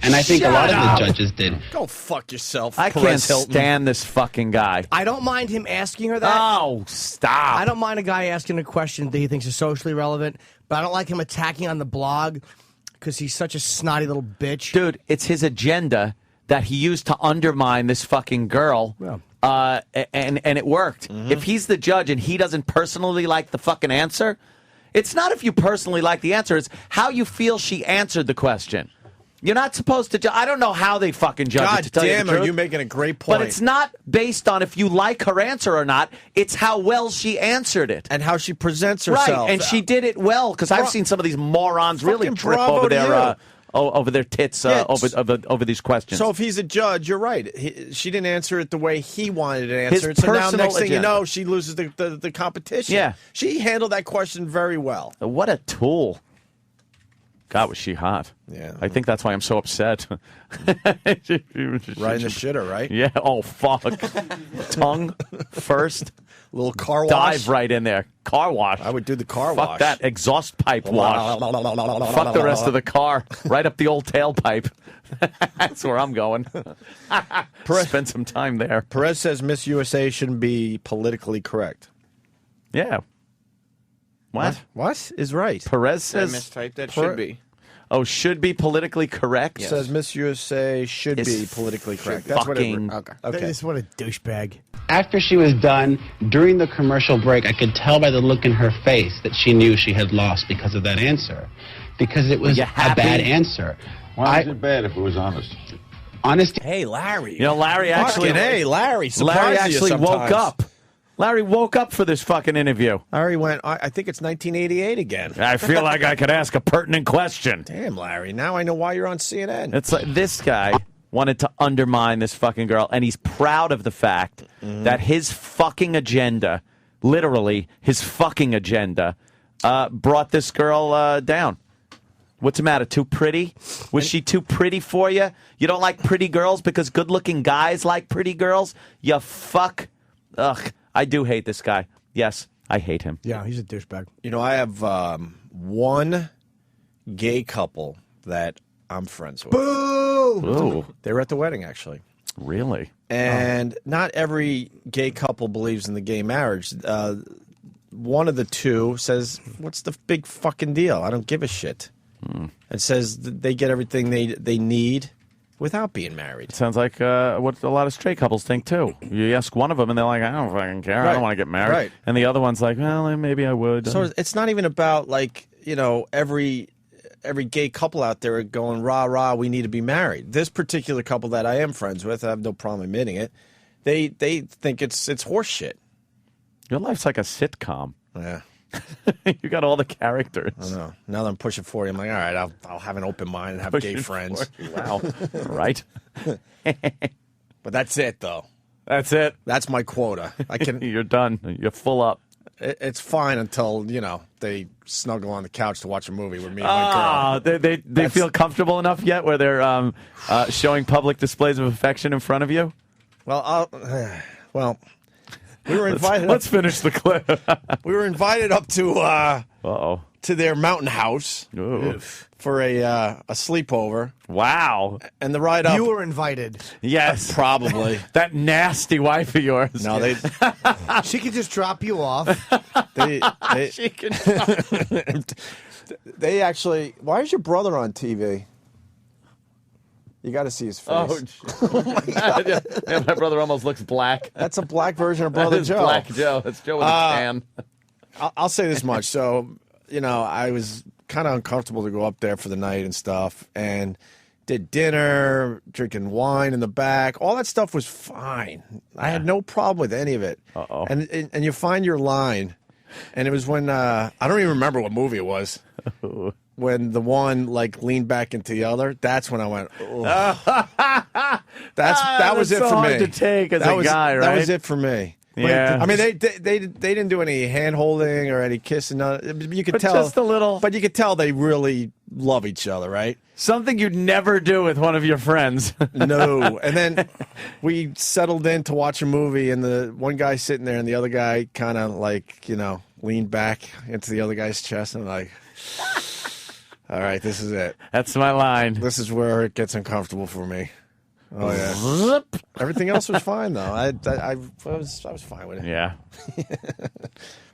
And I think a lot of the judges did. Go fuck yourself, I can't stand this fucking guy. I don't mind him asking her that. Oh, stop. I don't mind a guy asking a question that he thinks is socially relevant, but I don't like him attacking on the blog because he's such a snotty little bitch. Dude, it's his agenda that he used to undermine this fucking girl, and it worked. If he's the judge and he doesn't personally like the fucking answer, it's not if you personally like the answer, it's how you feel she answered the question. You're not supposed to. I don't know how they fucking judge God it. To tell damn, you the are you truth. making a great point? But it's not based on if you like her answer or not. It's how well she answered it and how she presents herself. Right, and she did it well because I've seen some of these morons really trip over their tits over these questions. So if he's a judge, you're right. She didn't answer it the way he wanted it answered. So now, personal next thing you agenda. know, she loses the competition. Yeah. She handled that question very well. What a tool. God, was she hot. Yeah. I think that's why I'm so upset. Right in the shitter, right? Yeah. Oh, fuck. Tongue first. Little car wash. Dive right in there. Car wash. I would do the car Fuck wash. that exhaust pipe wash. Fuck the rest of the car. Right up the old tailpipe. That's where I'm going. Spend some time there. Perez says Miss USA shouldn't be politically correct. Yeah. What? What is right? Perez I says... mistyped that. Should be. Oh, should be politically correct? It says Miss USA should be politically correct. That's fucking... what it... Okay. What a douchebag. After she was done, during the commercial break, I could tell by the look in her face that she knew she had lost because of that answer. Because it was a bad answer. Why was it bad if it was honest? Honest. Hey, Larry. You know, Larry actually... Hey, Larry. Larry actually woke sometimes. up. Larry woke up for this fucking interview. Larry went, I think it's 1988 again. I feel like I could ask a pertinent question. Damn, Larry. Now I know why you're on CNN. It's like this guy wanted to undermine this fucking girl, and he's proud of the fact that his fucking agenda, literally his fucking agenda, brought this girl down. What's the matter? Too pretty? Was she too pretty for you? You don't like pretty girls because good-looking guys like pretty girls? You fuck. Ugh. I do hate this guy. Yes, I hate him. Yeah, he's a douchebag. You know, I have one gay couple that I'm friends with. Boo! Ooh. They were at the wedding, actually. Really? And not every gay couple believes in the gay marriage. One of the two says, what's the big fucking deal? I don't give a shit. It says they get everything they need without being married. Sounds like what a lot of straight couples think, too. You ask one of them, and they're like, I don't fucking care. I don't want to get married. Right. And the other one's like, well, maybe I would. So it's not even about, like, you know, every gay couple out there going, rah, rah, we need to be married. This particular couple that I am friends with, I have no problem admitting it, they think it's horse shit. Your life's like a sitcom. Yeah. You got all the characters. I know. Now that I'm pushing 40, I'm like, all right, I'll have an open mind and have gay friends. 40. Wow. Right. But that's it, though. That's it. That's my quota. I can. You're done. You're full up. It's fine until, you know, they snuggle on the couch to watch a movie with me and my girl. They feel comfortable enough yet where they're showing public displays of affection in front of you? Well, We were invited. Let's finish the clip. We were invited up to to their mountain house for a sleepover. Wow! And the ride up. You were invited. Yes, probably. That nasty wife of yours. No, they. She could just drop you off. She can. They actually. Why is your brother on TV? You got to see his face. Oh my God. Yeah, my brother almost looks black. That's a black version of Brother That is Joe. Black Joe. That's Joe with a tan. I'll say this much. So, I was kind of uncomfortable to go up there for the night and stuff, and did dinner, drinking wine in the back. All that stuff was fine. I had no problem with any of it. Uh-oh. And you find your line, and it was when I don't even remember what movie it was. When the one leaned back into the other, that's when I went. That was it so for me. hard to take as a guy, right? That was it for me. Yeah. I mean, they didn't do any hand holding or any kissing. You could tell just a little. But you could tell they really love each other, right? Something you'd never do with one of your friends. No. And then we settled in to watch a movie, and the one guy sitting there, and the other guy kind of leaned back into the other guy's chest, and I'm like. All right, this is it. That's my line. This is where it gets uncomfortable for me. Oh yeah. Everything else was fine though. I was fine with it. Yeah.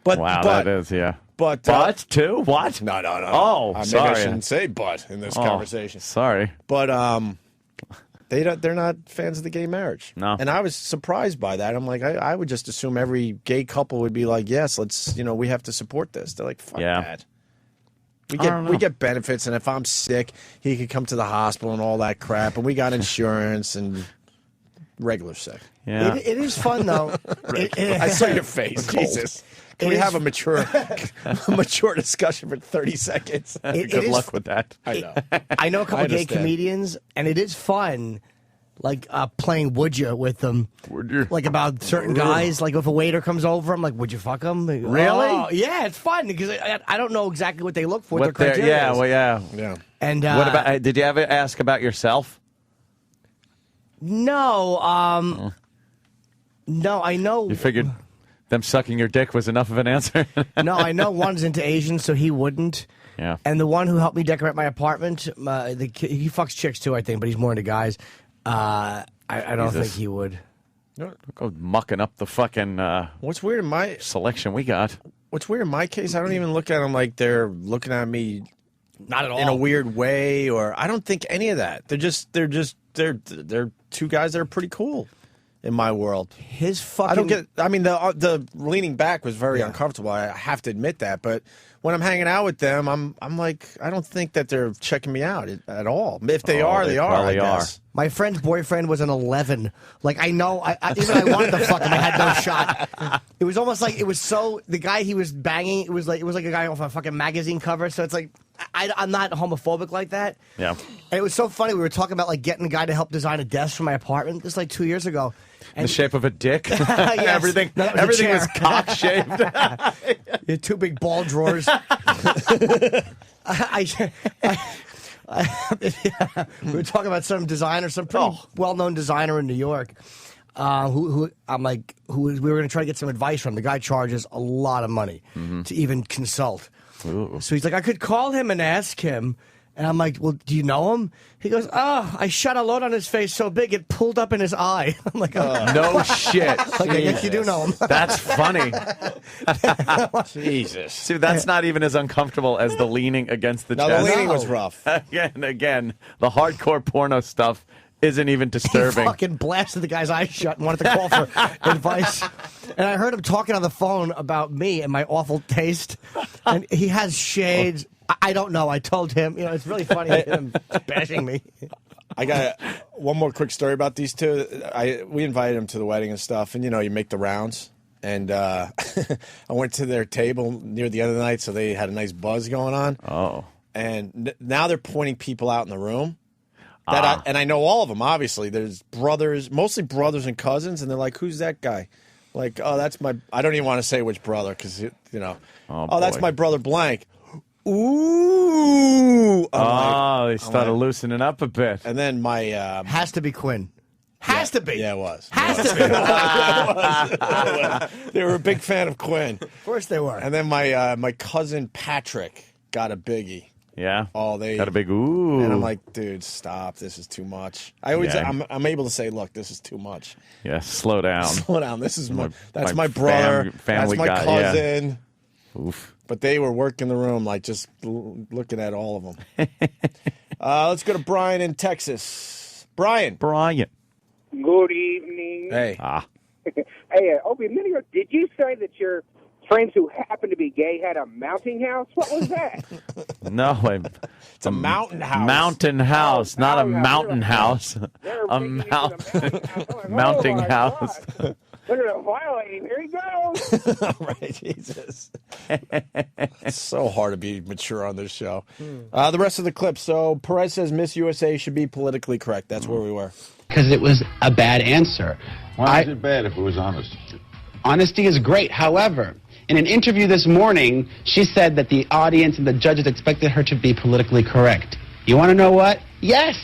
But wow, that is But too? What? No. Oh, maybe sorry. I shouldn't say but in this conversation. Sorry. But they're not fans of the gay marriage. No. And I was surprised by that. I'm like, I would just assume every gay couple would be like, yes, let's we have to support this. They're like, fuck that. We get benefits, and if I'm sick, he could come to the hospital and all that crap. And we got insurance and regular sick. Yeah, it is fun though. I saw your face, Jesus. Can we have a mature discussion for 30 seconds? Good luck with that. I know. I know a couple gay comedians, and it is fun. Playing would you with them. Would you? About certain guys. If a waiter comes over, I'm like, would you fuck him? Really? Oh, yeah, it's fun because I don't know exactly what they look for. What their criteria is. Yeah. And what about? Did you ever ask about yourself? No. No, I know. You figured them sucking your dick was enough of an answer? No, I know one's into Asians, so he wouldn't. Yeah. And the one who helped me decorate my apartment, he fucks chicks too, I think, but he's more into guys. I don't think he would. Go mucking up the fucking What's weird in my selection we got. What's weird in my case, I don't even look at them like they're looking at me not at all in a weird way, or I don't think any of that. They're two guys that are pretty cool in my world. His fucking I don't get. I mean, the leaning back was very uncomfortable. I have to admit that, but when I'm hanging out with them, I'm like, I don't think that they're checking me out at all. If they are, they are. I guess. My friend's boyfriend was an 11. I know, even I wanted to fuck him, I had no shot. It was almost like it was so. The guy he was banging, it was like a guy off a fucking magazine cover. So it's like I'm not homophobic like that. Yeah. And it was so funny. We were talking about getting a guy to help design a desk for my apartment. This 2 years ago. In the shape of a dick. Yes. Everything. No, Everything was cock shaped. You had two big ball drawers. We were talking about some designer, some pretty well-known designer in New York, who we were going to try to get some advice from. The guy charges a lot of money to even consult. Ooh. So he's like, I could call him and ask him. And I'm like, well, do you know him? He goes, I shot a load on his face so big it pulled up in his eye. I'm like, no shit. I guess you do know him. That's funny. Jesus. See, that's not even as uncomfortable as the leaning against the chest. No, the leaning was rough. Again, the hardcore porno stuff isn't even disturbing. He fucking blasted the guy's eyes shut and wanted to call for advice. And I heard him talking on the phone about me and my awful taste. And he has shades. I don't know. I told him. It's really funny him bashing me. I got one more quick story about these two. We invited them to the wedding and stuff, and you make the rounds. And I went to their table near the end of the night, so they had a nice buzz going on. Oh. And now they're pointing people out in the room. And I know all of them, obviously. There's brothers, mostly brothers and cousins, and they're like, who's that guy? Like, oh, that's my... I don't even want to say which brother, because, that's my brother blank. Ooh! They started loosening up a bit. And then my... has to be Quinn. Has to be. Yeah, it was. Has to be. They were a big fan of Quinn. Of course they were. And then my cousin Patrick got a biggie. Yeah. Oh, they got a big ooh. And I'm like, dude, stop. This is too much. I always, I'm able to say, look, this is too much. Yeah, slow down. Slow down. This is that's my brother. Family that's my guy. cousin. Yeah. Oof. But they were working the room, like just looking at all of them. Let's go to Brian in Texas. Brian. Good evening. Hey. Hey, Opie, a minute ago, did you say that your friends who happen to be gay had a mounting house? What was that? No, it's a mountain house. Mountain house, not a mountain house. A mounting house. Look at him violating. Here he goes. Right, Jesus. It's so hard to be mature on this show. The rest of the clip. So Perez says Miss USA should be politically correct. That's where we were. Because it was a bad answer. Why is it bad if it was honest? Honesty is great. However, in an interview this morning, she said that the audience and the judges expected her to be politically correct. You want to know what? Yes,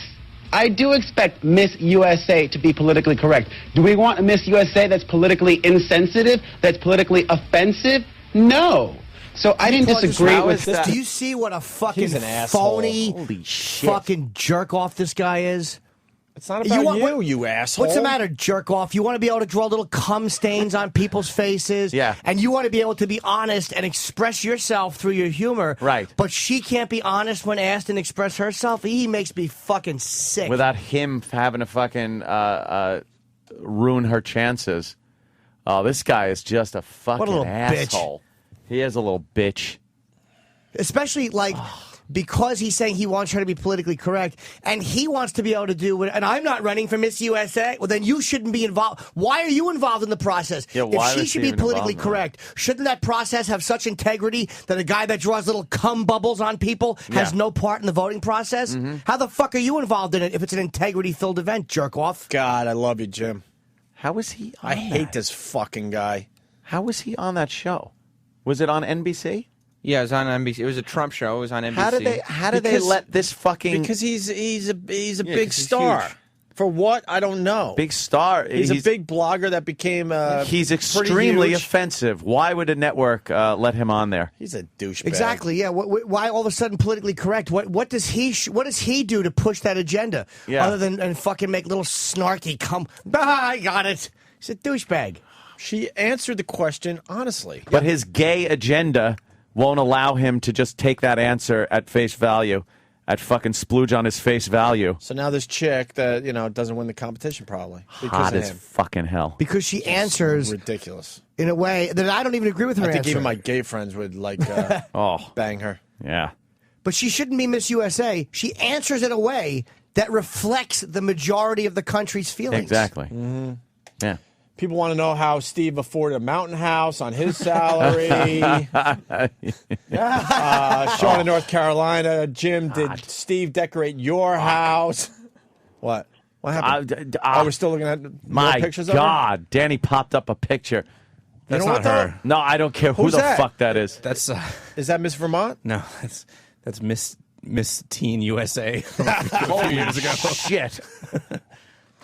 I do expect Miss USA to be politically correct. Do we want a Miss USA that's politically insensitive, that's politically offensive? No. So I didn't disagree with this. Do you see what a fucking He's an asshole. phony, Holy shit. fucking jerk off this guy is? It's not about you asshole. What's the matter, jerk off? You want to be able to draw little cum stains on people's faces. Yeah. And you want to be able to be honest and express yourself through your humor. Right. But she can't be honest when asked and express herself. He makes me fucking sick. Without him having to fucking ruin her chances. Oh, this guy is just a fucking What a little asshole. He is a little bitch. Especially, like, because he's saying he wants her to be politically correct, and he wants to be able to do it, and I'm not running for Miss USA, well, then you shouldn't be involved. Why are you involved in the process? Yeah, why if she was should she be even politically involved in correct, shouldn't that process have such integrity that a guy that draws little cum bubbles on people has no part in the voting process? How the fuck are you involved in it if it's an integrity-filled event, jerk off? God, I love you, Jim. How was he on I hate this fucking guy. How was he on that show? Was it on NBC? Yeah, it was on NBC. It was a Trump show. It was on NBC. How did they let this fucking... Because he's a big 'cause he's star. huge. For what? I don't know. Big star. He's a big blogger that became He's pretty extremely huge. offensive. Why would a network let him on there? He's a douchebag. Exactly. Yeah. Why all of a sudden politically correct? What does he do to push that agenda? Yeah. Other than and fucking make little snarky come. I got it. He's a douchebag. She answered the question honestly. But his gay agenda won't allow him to just take that answer at face value, at fucking splooge on his face value. So now this chick that doesn't win the competition probably because Hot of as him. fucking hell. Because she answers ridiculous in a way that I don't even agree with her I think answer. even my gay friends would like bang her. Yeah. But she shouldn't be Miss USA. She answers in a way that reflects the majority of the country's feelings. Exactly. Mm-hmm. Yeah. People want to know how Steve afforded a mountain house on his salary. Sean in North Carolina. Jim, did Steve decorate your house? What? What happened? We're still looking at more My pictures of her? God. Danny popped up a picture. That's not her. No, I don't care who Who's the that? fuck that is. That's Is that Miss Vermont? no, that's Miss Teen USA from a few Holy years ago. shit.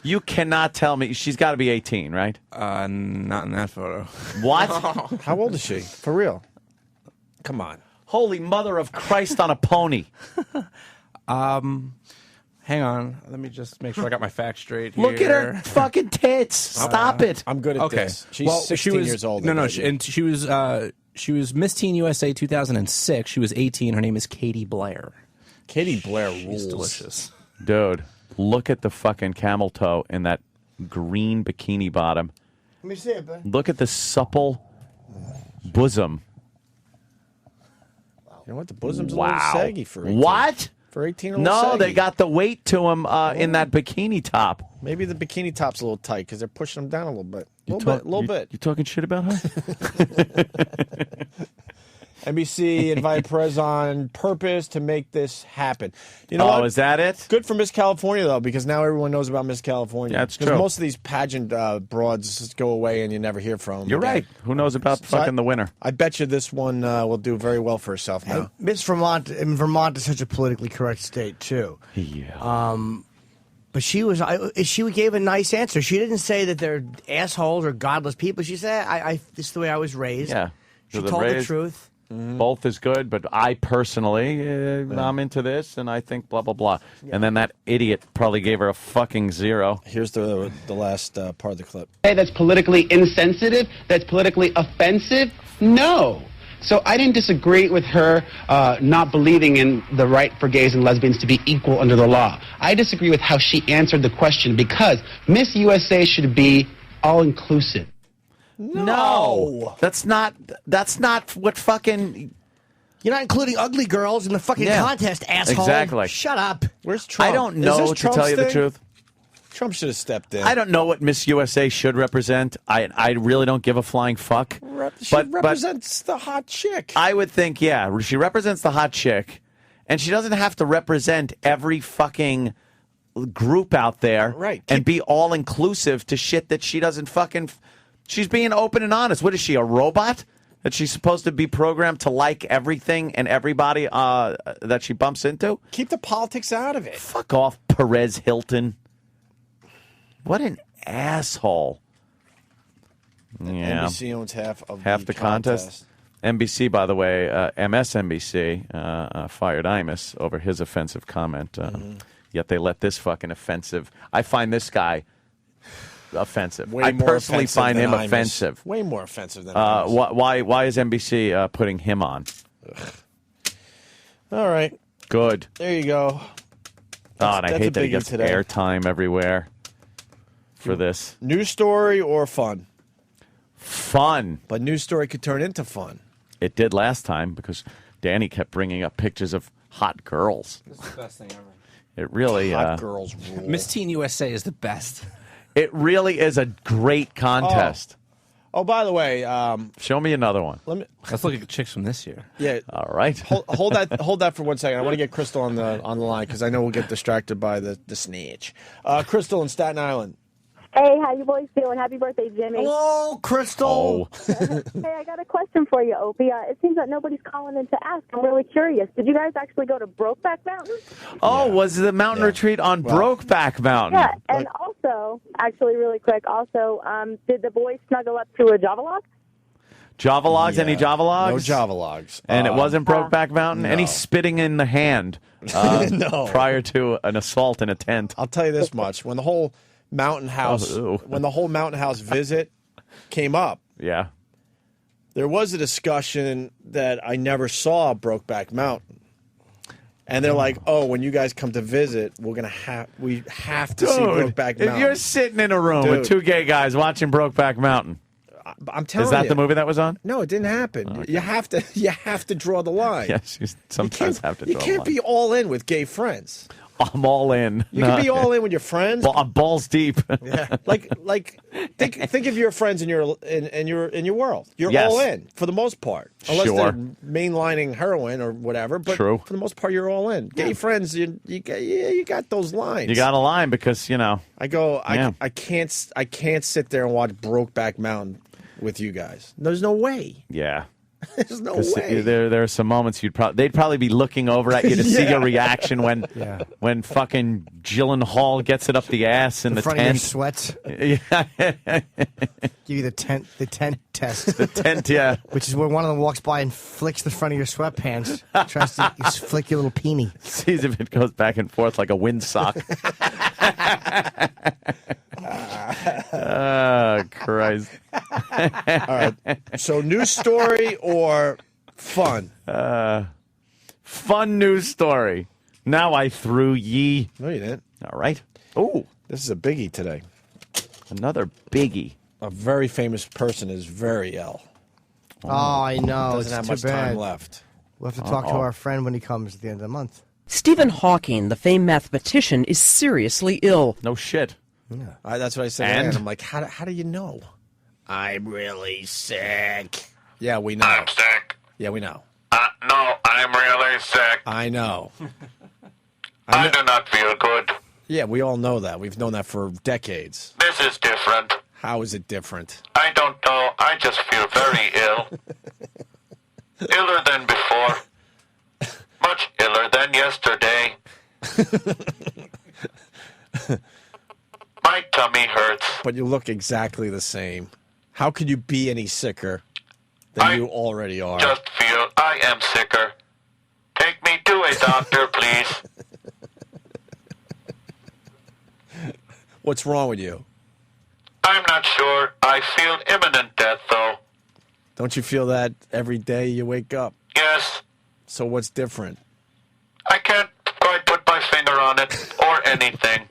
You cannot tell me. She's got to be 18, right? Not in that photo. What? How old is she? For real? Come on. Holy mother of Christ on a pony. Hang on. Let me just make sure I got my facts straight here. Look at her fucking tits. Stop it. I'm good at this. She's 16 years old. No, she was Miss Teen USA 2006. She was 18. Her name is Katie Blair. Katie Blair rules. She's delicious. Dude, look at the fucking camel toe in that green bikini bottom. Let me see it, man. Look at the supple bosom. You know what? The bosom's a Wow. little saggy for 18. What? For 18, a little No, saggy. they got the weight to them in that bikini top. Maybe the bikini top's a little tight because they're pushing them down a little bit. A little bit. You talking shit about her? NBC invited Perez on purpose to make this happen. You know what? Is that it? Good for Miss California, though, because now everyone knows about Miss California. That's Because true. most of these pageant broads just go away and you never hear from them. You're right. Who knows about fucking the winner? I bet you this one will do very well for herself now. Miss Vermont, and Vermont is such a politically correct state too. Yeah. But she gave a nice answer. She didn't say that they're assholes or godless people. She said, this is the way I was raised. Yeah. She told the truth. Both is good, but I personally, I'm into this, and I think blah, blah, blah. Yeah. And then that idiot probably gave her a fucking 0. Here's the last part of the clip. Say that's politically insensitive, that's politically offensive? No. So I didn't disagree with her not believing in the right for gays and lesbians to be equal under the law. I disagree with how she answered the question because Miss USA should be all-inclusive. No. That's not what fucking... You're not including ugly girls in the fucking contest, asshole. Exactly. Shut up. Where's Trump? I don't know, to tell you the truth. Trump should have stepped in. I don't know what Miss USA should represent. I really don't give a flying fuck. She represents the hot chick. I would think, yeah, she represents the hot chick, and she doesn't have to represent every fucking group out there and be all-inclusive to shit that she doesn't fucking... She's being open and honest. What is she, a robot? That she's supposed to be programmed to like everything and everybody that she bumps into? Keep the politics out of it. Fuck off, Perez Hilton. What an asshole. Yeah. NBC owns half the contest. NBC, by the way, MSNBC fired Imus over his offensive comment. Yet they let this fucking offensive... I find this guy... offensive. Way I more personally offensive find than him Imus. offensive. Way more offensive than Imus. Why is NBC putting him on? All right. Good. There you go. And I That's hate a that he biggie gets today. airtime everywhere for this. News story or fun? Fun. But news story could turn into fun. It did last time because Danny kept bringing up pictures of hot girls. This is the best thing ever. It really... Hot girls rule. Miss Teen USA is the best. It really is a great contest. Oh, by the way... Show me another one. Let's look at the chicks from this year. Yeah. All right. Hold that for 1 second. I want to get Crystal on the line because I know we'll get distracted by the snitch. Crystal in Staten Island. Hey, how you boys doing? Happy birthday, Jimmy. Hello, Crystal. Hey, I got a question for you, Opie. It seems that nobody's calling in to ask. I'm really curious. Did you guys actually go to Brokeback Mountain? Oh, was the mountain retreat on Brokeback Mountain? Yeah, and also, actually, really quick, did the boys snuggle up to a Java log? Java logs? Any Java logs? No Java logs. And it wasn't Brokeback Mountain? no. Any spitting in the hand No. prior to an assault in a tent? I'll tell you this much: when the whole mountain house, visit came up, yeah, there was a discussion that I never saw Brokeback Mountain, and they're like, "Oh, when you guys come to visit, we have to see Brokeback Mountain." If you're sitting in a room with two gay guys watching Brokeback Mountain, I'm telling you, is that the movie that was on? No, it didn't happen. Okay. You have to draw the line. Yes, you sometimes have to draw You can't a line. be all in with gay friends. I'm all in. You can be all in with your friends. I'm balls deep. Yeah, like think of your friends in your world. You're Yes. all in for the most part, unless Sure. they're mainlining heroin or whatever. But True. for the most part, you're all in. Gay friends, you got those lines. You got a line because I go. Yeah. I can't sit there and watch Brokeback Mountain with you guys. There's no way. Yeah. There's no 'Cause way. There are some moments they'd probably be looking over at you to see Yeah. your reaction when fucking Gyllenhaal gets it up the ass in the front of tent. your sweats. Yeah. Give you the tent test. The tent, yeah. Which is where one of them walks by and flicks the front of your sweatpants. Tries to flick your little peenie. Sees if it goes back and forth like a windsock. Oh, Christ. All right. So, news story or fun? Fun news story. Now I threw ye. No, you didn't. All right. Oh, this is a biggie today. Another biggie. A very famous person is very ill. Oh, I know. Doesn't It's have too much bad. time left. We'll have to talk to our friend when he comes at the end of the month. Stephen Hawking, the famed mathematician, is seriously ill. No shit. That's what I said. And? And I'm like, how do you know? I'm really sick. Yeah, we know. I'm sick. Yeah, we know. No, I'm really sick. I know. I do not feel good. Yeah, we all know that. We've known that for decades. This is different. How is it different? I don't know. I just feel very ill. Iller than before. Much iller than yesterday. My tummy hurts. But you look exactly the same. How could you be any sicker than you already are? Just feel I am sicker. Take me to a doctor, please. What's wrong with you? I'm not sure. I feel imminent death, though. Don't you feel that every day you wake up? Yes. So what's different? I can't quite put my finger on it or anything.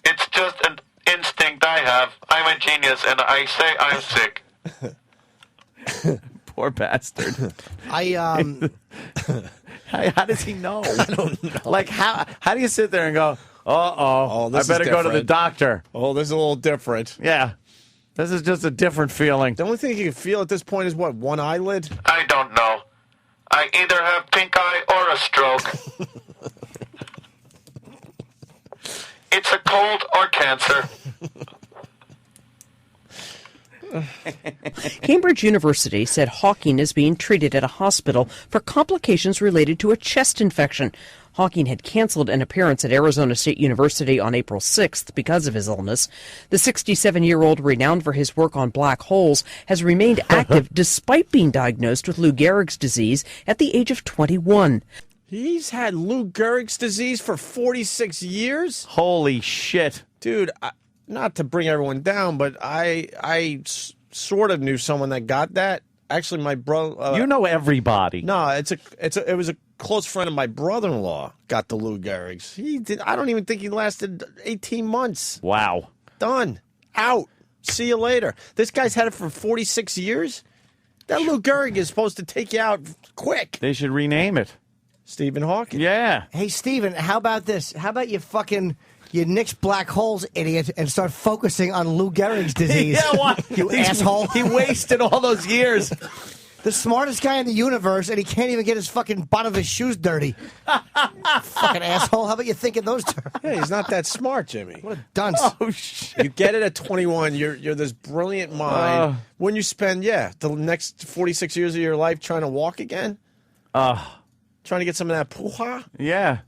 It's just an instinct I have. I'm a genius, and I say I'm sick. Poor bastard. How does he know? I don't know. Like, how do you sit there and go, I this is better go to the different. doctor? Oh, this is a little different. Yeah. This is just a different feeling. The only thing you can feel at this point is what, one eyelid? I don't know. I either have pink eye or a stroke. It's a cold or cancer. Cambridge University said Hawking is being treated at a hospital for complications related to a chest infection. Hawking had canceled an appearance at Arizona State University on April 6th because of his illness. The 67-year-old, renowned for his work on black holes, has remained active despite being diagnosed with Lou Gehrig's disease at the age of 21. He's had Lou Gehrig's disease for 46 years? Holy shit. Dude, not to bring everyone down, but I sort of knew someone that got that. Actually, my brother... you know everybody. No, it was a close friend of my brother-in-law got the Lou Gehrig's. He did. I don't even think he lasted 18 months. Wow. Done. Out. See you later. This guy's had it for 46 years? That Lou Gehrig is supposed to take you out quick. They should rename it. Stephen Hawking. Yeah. Hey, Steven, how about this? How about you nix black holes, idiot, and start focusing on Lou Gehrig's disease? Yeah, why? You asshole. He wasted all those years. The smartest guy in the universe, and he can't even get his fucking bottom of his shoes dirty. Fucking asshole. How about you think in those terms? Yeah, he's not that smart, Jimmy. What a dunce. Oh, shit. You get it at 21. You're this brilliant mind. When you spend, the next 46 years of your life trying to walk again? Trying to get some of that poo-ha? Yeah.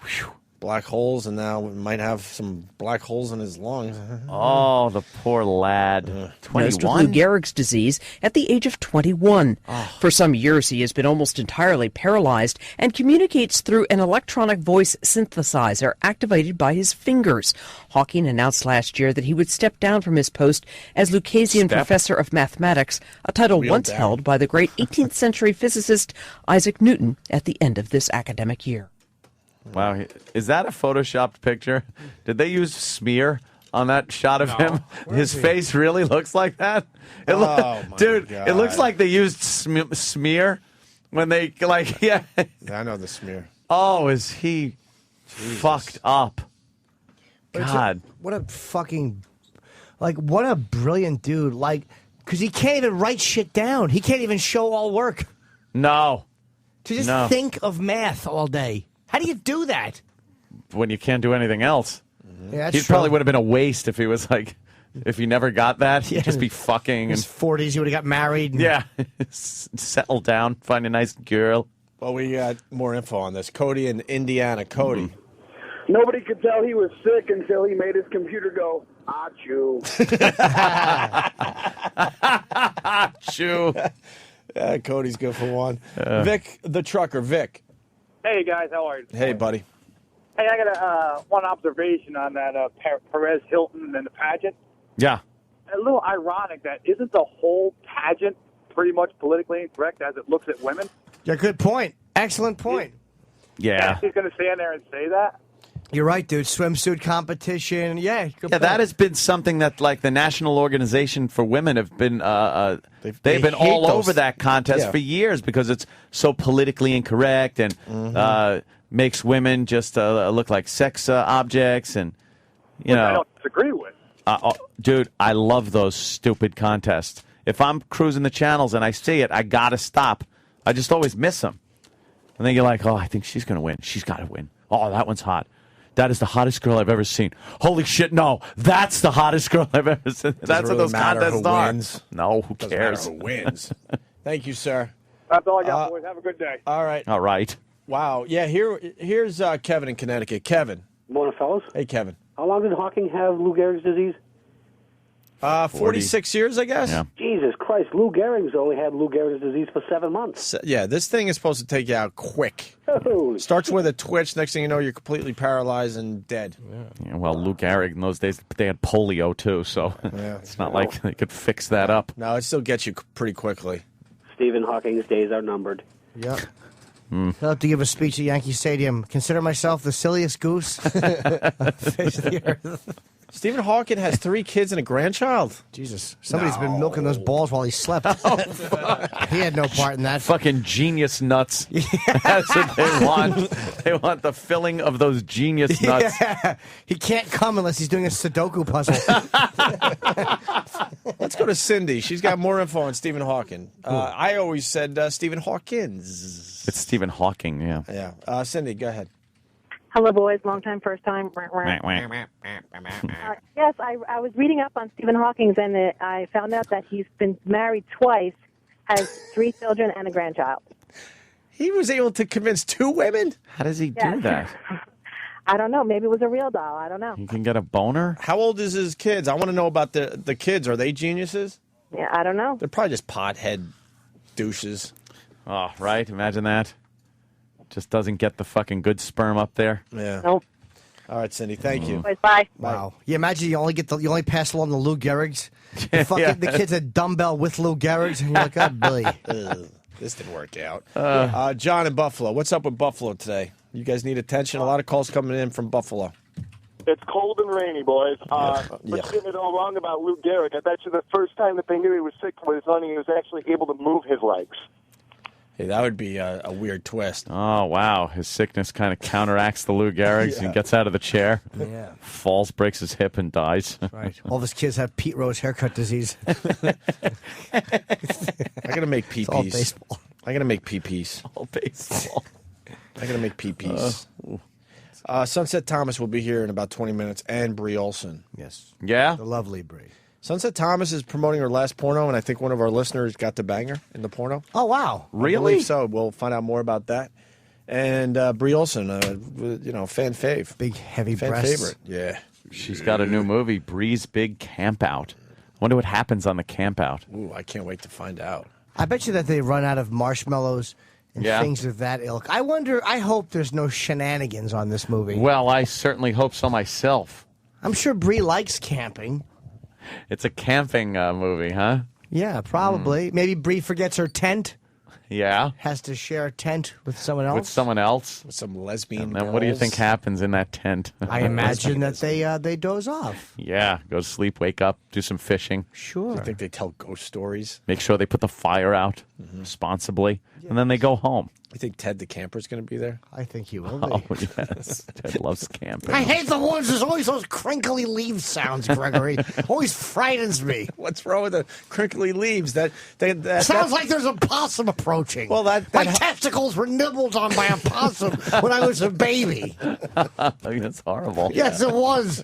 Whew. Black holes, and now we might have some black holes in his lungs. Oh, the poor lad. 21? Lou Gehrig's disease at the age of 21. For some years, he has been almost entirely paralyzed and communicates through an electronic voice synthesizer activated by his fingers. Hawking announced last year that he would step down from his post as Lucasian Professor of Mathematics, a title once held by the great 18th century physicist Isaac Newton at the end of this academic year. Wow. Is that a photoshopped picture? Did they use smear on that shot of him? His face really looks like that? Dude, it looks like they used smear when they, Yeah, I know the smear. Oh, is he fucked up? God. What a fucking, what a brilliant dude. Because he can't even write shit down. He can't even show all work. No. To just think of math all day. How do you do that? When you can't do anything else. Yeah, He probably would have been a waste if he was if he never got that. He'd just be fucking. In his 40s, he would have got married. Yeah. Settle down, find a nice girl. Well, we got more info on this. Cody in Indiana. Cody. Nobody could tell he was sick until he made his computer go, achoo. Achoo. Yeah, Cody's good for one. Vic, the trucker. Vic. Hey, guys, how are you? Hey, buddy. Hey, I got one observation on that Perez Hilton and the pageant. Yeah. A little ironic that isn't the whole pageant pretty much politically incorrect as it looks at women? Yeah, good point. Excellent point. Yeah. He's going to stand there and say that? You're right, dude. Swimsuit competition. Yeah, good point. That has been something that, the National Organization for Women have been, they've been all over that contest for years because it's so politically incorrect and makes women just look like sex objects and, you know. I don't disagree with. Dude, I love those stupid contests. If I'm cruising the channels and I see it, I got to stop. I just always miss them. And then you're like, I think she's going to win. She's got to win. Oh, that one's hot. That is the hottest girl I've ever seen. Holy shit, no. That's the hottest girl I've ever seen. That's what those contests are. Wins. No, who cares? Doesn't matter who wins. Thank you, sir. That's all I got, boys. Have a good day. All right. All right. Wow. Yeah, here's Kevin in Connecticut. Kevin. Morning, fellas. Hey, Kevin. How long did Hawking have Lou Gehrig's disease? 46 years, I guess. Yeah. Jesus Christ, Lou Gehrig's only had Lou Gehrig's disease for 7 months. Yeah, this thing is supposed to take you out quick. Starts with a twitch. Next thing you know, you're completely paralyzed and dead. Yeah, well, Lou Gehrig in those days, they had polio too, so it's not like they could fix that up. No, it still gets you pretty quickly. Stephen Hawking's days are numbered. Yep. He'll have to give a speech at Yankee Stadium. Consider myself the silliest goose. Face of the earth. Stephen Hawking has 3 kids and a grandchild. Jesus. Somebody's been milking those balls while he slept. He had no part in that. Fucking genius nuts. That's what they want. They want the filling of those genius nuts. Yeah. He can't come unless he's doing a Sudoku puzzle. Let's go to Cindy. She's got more info on Stephen Hawking. I always said Stephen Hawkins. It's Stephen Hawking, yeah. Yeah. Cindy, go ahead. Hello, boys. Long time, first time. Yes, I was reading up on Stephen Hawking, and I found out that he's been married twice, has 3 children and a grandchild. He was able to convince 2 women? How does he do that? I don't know. Maybe it was a real doll. I don't know. You can get a boner? How old is his kids? I want to know about the kids. Are they geniuses? Yeah, I don't know. They're probably just pothead douches. Oh, right? Imagine that. Just doesn't get the fucking good sperm up there. Yeah. Nope. All right, Cindy. Thank you. Bye. Wow. Yeah, imagine you only pass along the Lou Gehrig's. The kid's a dumbbell with Lou Gehrig's, and you're like, oh, Billy. This didn't work out. John in Buffalo. What's up with Buffalo today? You guys need attention. A lot of calls coming in from Buffalo. It's cold and rainy, boys. But getting it all wrong about Lou Gehrig. I bet you the first time that they knew he was sick was when he was actually able to move his legs. Hey, that would be a weird twist. Oh, wow. His sickness kind of counteracts the Lou Gehrig's. He gets out of the chair, falls, breaks his hip, and dies. Right. All of his kids have Pete Rose haircut disease. I got to make PPs. All baseball. I got to make PPs. All baseball. I got to make PPs. Sunset Thomas will be here in about 20 minutes, and Brie Olson. Yes. Yeah? The lovely Brie. Sunset Thomas is promoting her last porno, and I think one of our listeners got to bang her in the porno. Oh, wow. I believe so. We'll find out more about that. And Brie Olson, fan fave. Big, heavy fan breasts. favorite. Yeah. She's got a new movie, Bree's Big Campout. I wonder what happens on the campout. Ooh, I can't wait to find out. I bet you that they run out of marshmallows and things of that ilk. I hope there's no shenanigans on this movie. Well, I certainly hope so myself. I'm sure Brie likes camping. It's a camping movie, huh? Yeah, probably. Maybe Brie forgets her tent. Yeah. Has to share a tent with someone else. With someone else. With some lesbian And then girls. what do you think happens in that tent? I imagine that they doze off. Yeah. Go to sleep, wake up, do some fishing. Sure. Do you think they tell ghost stories? Make sure they put the fire out responsibly. And then they go home. You think Ted the camper's going to be there? I think he will be. Oh, yes. Ted loves camping. I hate the ones there's always those crinkly leaf sounds, Gregory. Always frightens me. What's wrong with the crinkly leaves? That sounds like there's a possum approaching. Well, my testicles were nibbled on by a possum when I was a baby. That's horrible. Yes, it was.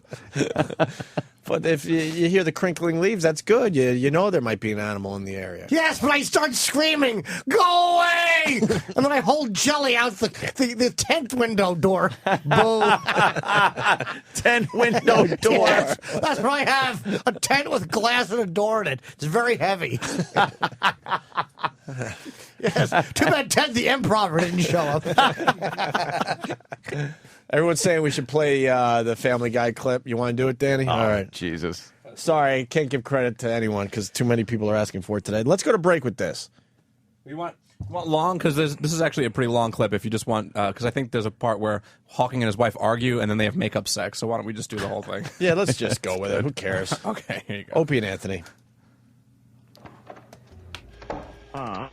But if you hear the crinkling leaves, that's good. You know there might be an animal in the area. Yes, but I start screaming, "Go away!" And then I hold jelly out the tent window door. Boom. Tent window door. Yes, that's what I have. A tent with glass and a door in it. It's very heavy. Yes. Too bad Ted the Improver didn't show up. Everyone's saying we should play the Family Guy clip. You want to do it, Danny? Oh, all right. Jesus. Sorry, I can't give credit to anyone because too many people are asking for it today. Let's go to break with this. You want long? Because this is actually a pretty long clip if you just want, because I think there's a part where Hawking and his wife argue and then they have makeup sex. So why don't we just do the whole thing? Yeah, let's just go with it. Who cares? Okay, here you go. Opie and Anthony.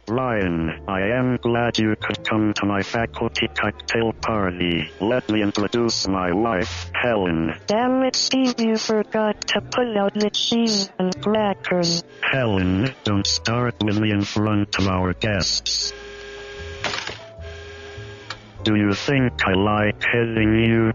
Ryan, I am glad you could come to my faculty cocktail party. Let me introduce my wife, Helen. Damn it, Steve, you forgot to pull out the cheese and crackers. Helen, don't start with me in front of our guests. Do you think I like hitting you?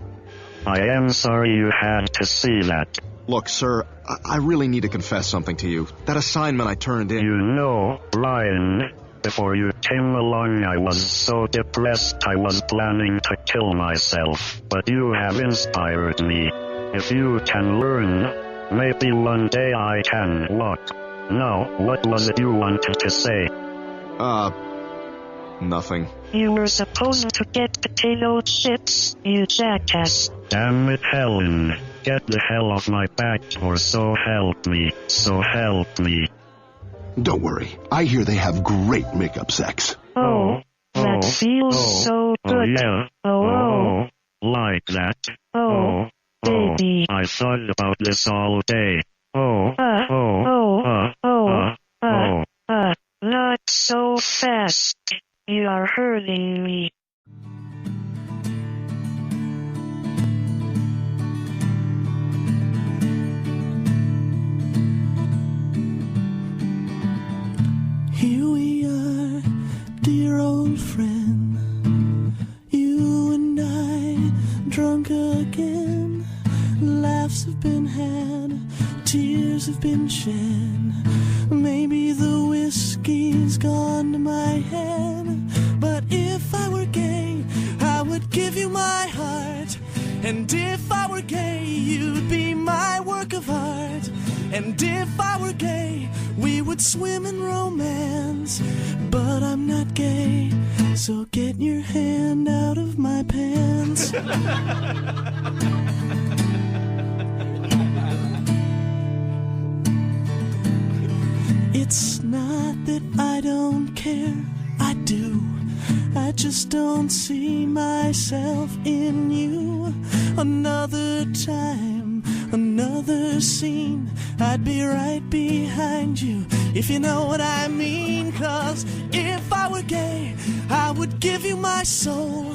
I am sorry you had to see that. Look, sir, I really need to confess something to you. That assignment I turned in... You know, Ryan, before you came along, I was so depressed I was planning to kill myself. But you have inspired me. If you can learn, maybe one day I can walk. Now, what was it you wanted to say? Nothing. You were supposed to get potato chips, you jackass. Damn it, Helen. Get the hell off my back, or so help me. So help me. Don't worry. I hear they have great makeup sex. Oh, that feels so good. Yeah. Oh, Like that. oh, baby. I thought about this all day. Not so fast. You are hurting me. Here we are, dear old friend. You and I, drunk again. Laughs have been had, tears have been shed. Maybe the whiskey's gone to my head. But if I were gay, I would give you my heart. And if I were gay, you'd be my work of art. And if I were gay, we would swim in romance. But I'm not gay, so get your hand out of my pants. It's not that I don't care, I do. I just don't see myself in you. Another time, another scene, I'd be right behind you, if you know what I mean. 'Cause if I were gay, I would give you my soul.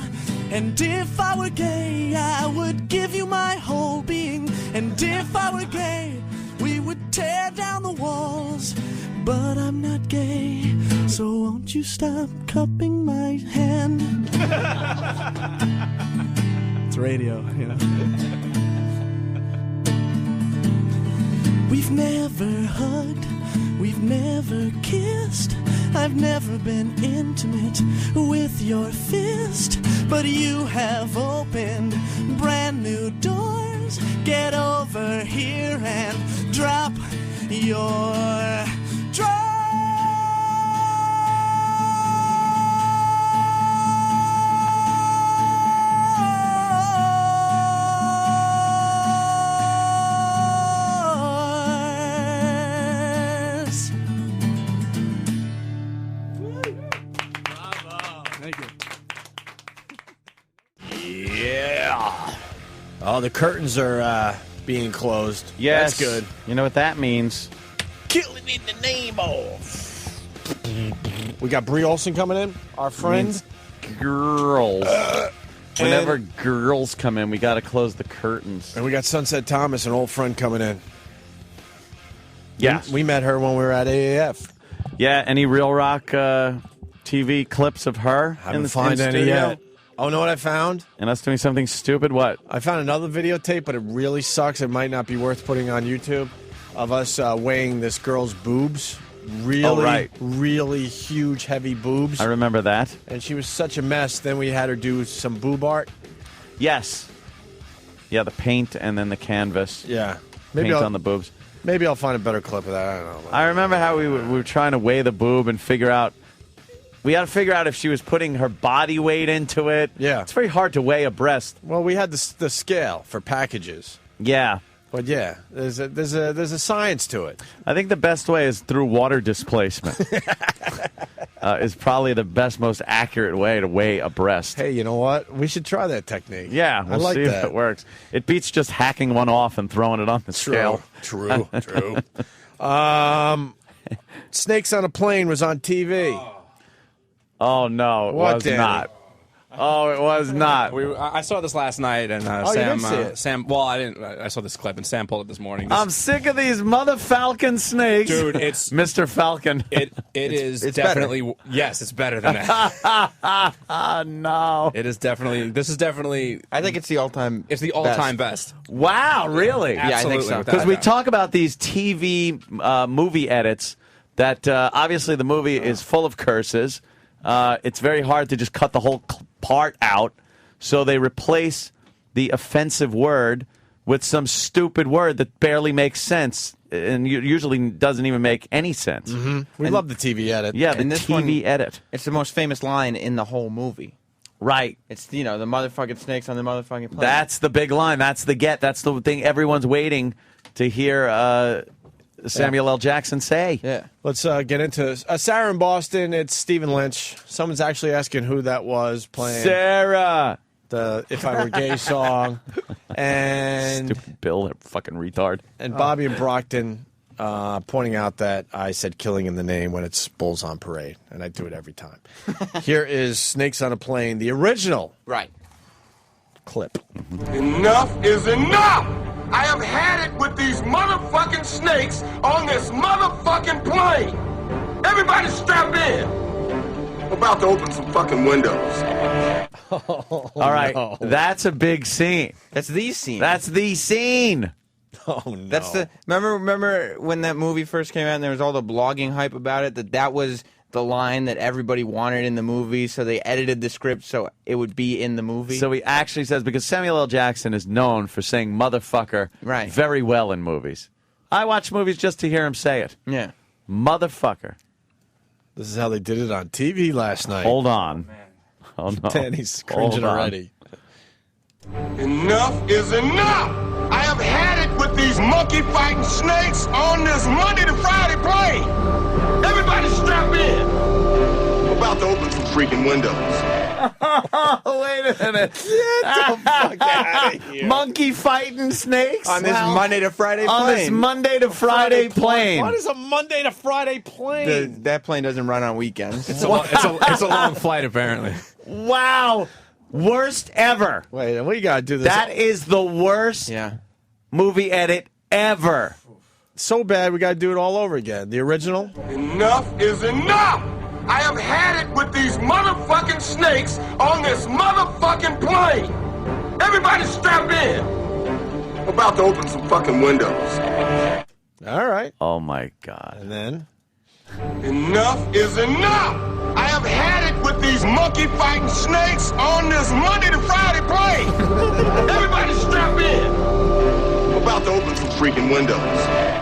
And if I were gay, I would give you my whole being. And if I were gay, we would tear down the walls. But I'm not gay, so won't you stop cupping my hand? It's radio, you know. We've never hugged, we've never kissed. I've never been intimate with your fist. But you have opened brand new doors. Get over here and drop your Oh, the curtains are being closed. Yes. That's good. You know what that means? Killing in the name of. We got Brie Olson coming in, our friend. Means girls. Whenever girls come in, we got to close the curtains. And we got Sunset Thomas, an old friend, coming in. Yes. We met her when we were at AAF. Yeah, any Real Rock TV clips of her in the find any studio? yet. Oh, know what I found? And us doing something stupid? What? I found another videotape, but it really sucks. It might not be worth putting on YouTube, of us weighing this girl's boobs. Really, really huge, heavy boobs. I remember that. And she was such a mess. Then we had her do some boob art. Yes. Yeah, the paint and then the canvas. Yeah. Paint on the boobs. Maybe I'll find a better clip of that. I don't know. I remember how we were trying to weigh the boob and figure out. We had to figure out if she was putting her body weight into it. Yeah. It's very hard to weigh a breast. Well, we had the scale for packages. Yeah. But yeah, there's a science to it. I think the best way is through water displacement. Is probably the best, most accurate way to weigh a breast. Hey, you know what? We should try that technique. Yeah, we'll see if it works. It beats just hacking one off and throwing it on the scale. True. Snakes on a Plane was on TV. Oh, no, it was Danny? not. Oh, it was not. I saw this last night, and you Sam. did see it. Sam. Well, I didn't. I saw this clip, and Sam pulled it this morning. I'm sick of these mother falcon snakes. Dude, it's Mr. Falcon. It is it's definitely better. Yes, it's better than that. No. It is definitely. This is definitely. I think it's the all-time. It's the all-time best. Wow, really? Yeah, I think so. Absolutely. Because we talk about these TV movie edits that obviously the movie is full of curses. It's very hard to just cut the whole part out, so they replace the offensive word with some stupid word that barely makes sense and usually doesn't even make any sense. We love the TV edit. Yeah, the And this TV edit. It's the most famous line in the whole movie. Right. It's, the motherfucking snakes on the motherfucking plane. That's the big line. That's the get. That's the thing everyone's waiting to hear Samuel L. Jackson say. Yeah. Let's get into Sarah in Boston. It's Stephen Lynch. Someone's actually asking who that was playing. Sarah! The If I Were Gay song. And Stupid Bill, that fucking retard. And Bobby and Brockton pointing out that I said killing in the name when it's Bulls on Parade. And I do it every time. Here is Snakes on a Plane, the original. Right. Clip. Enough is enough! I have had it with these motherfucking snakes on this motherfucking plane! Everybody strap in! I'm about to open some fucking windows. All right, that's a big scene. That's the scene. That's the scene. Oh, no. That's the remember when that movie first came out and there was all the blogging hype about it, that was the line that everybody wanted in the movie, so they edited the script so it would be in the movie. So he actually says, because Samuel L. Jackson is known for saying motherfucker very well in movies. I watch movies just to hear him say it. Yeah. Motherfucker. This is how they did it on TV last night. Hold on. Oh, no. Danny's cringing already. Enough is enough! I have had it with these monkey-fighting snakes on this Monday to Friday plane! Everybody strap in! I'm about to open some freaking windows. Wait a minute. Get the fuck out of here. Monkey fighting snakes? On this Monday to Friday plane. On this Monday to Friday plane. What is a Monday to Friday plane? That plane doesn't run on weekends. It's a long flight, apparently. Wow. Worst ever. Wait, we got to do this. That is the worst movie edit ever. So bad, we got to do it all over again. The original? Enough is enough! I have had it with these motherfucking snakes on this motherfucking plane! Everybody strap in! I'm about to open some fucking windows. All right. Oh, my God. And then? Enough is enough! I have had it with these monkey-fighting snakes on this Monday to Friday plane! Everybody strap in! I'm about to open some freaking windows.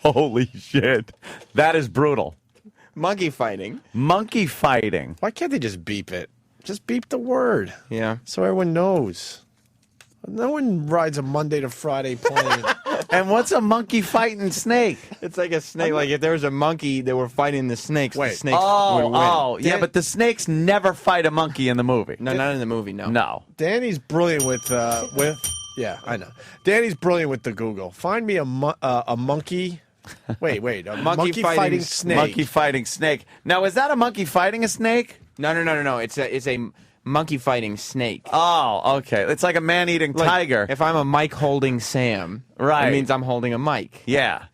Holy shit. That is brutal. Monkey fighting. Monkey fighting. Why can't they just beep it? Just beep the word. Yeah. So everyone knows. No one rides a Monday to Friday plane. And what's a monkey fighting snake? It's like a snake. Like if there was a monkey that were fighting the snakes, the snakes would win. Oh, yeah, but the snakes never fight a monkey in the movie. No, not in the movie, no. No. Danny's brilliant with yeah, I know. Danny's brilliant with the Google. Find me a monkey. Wait, a monkey fighting snake. Monkey fighting snake. Now, is that a monkey fighting a snake? No. It's a monkey fighting snake. Oh, okay. It's like a man-eating tiger. If I'm a Mike holding Sam, right, it means I'm holding a Mike. Yeah.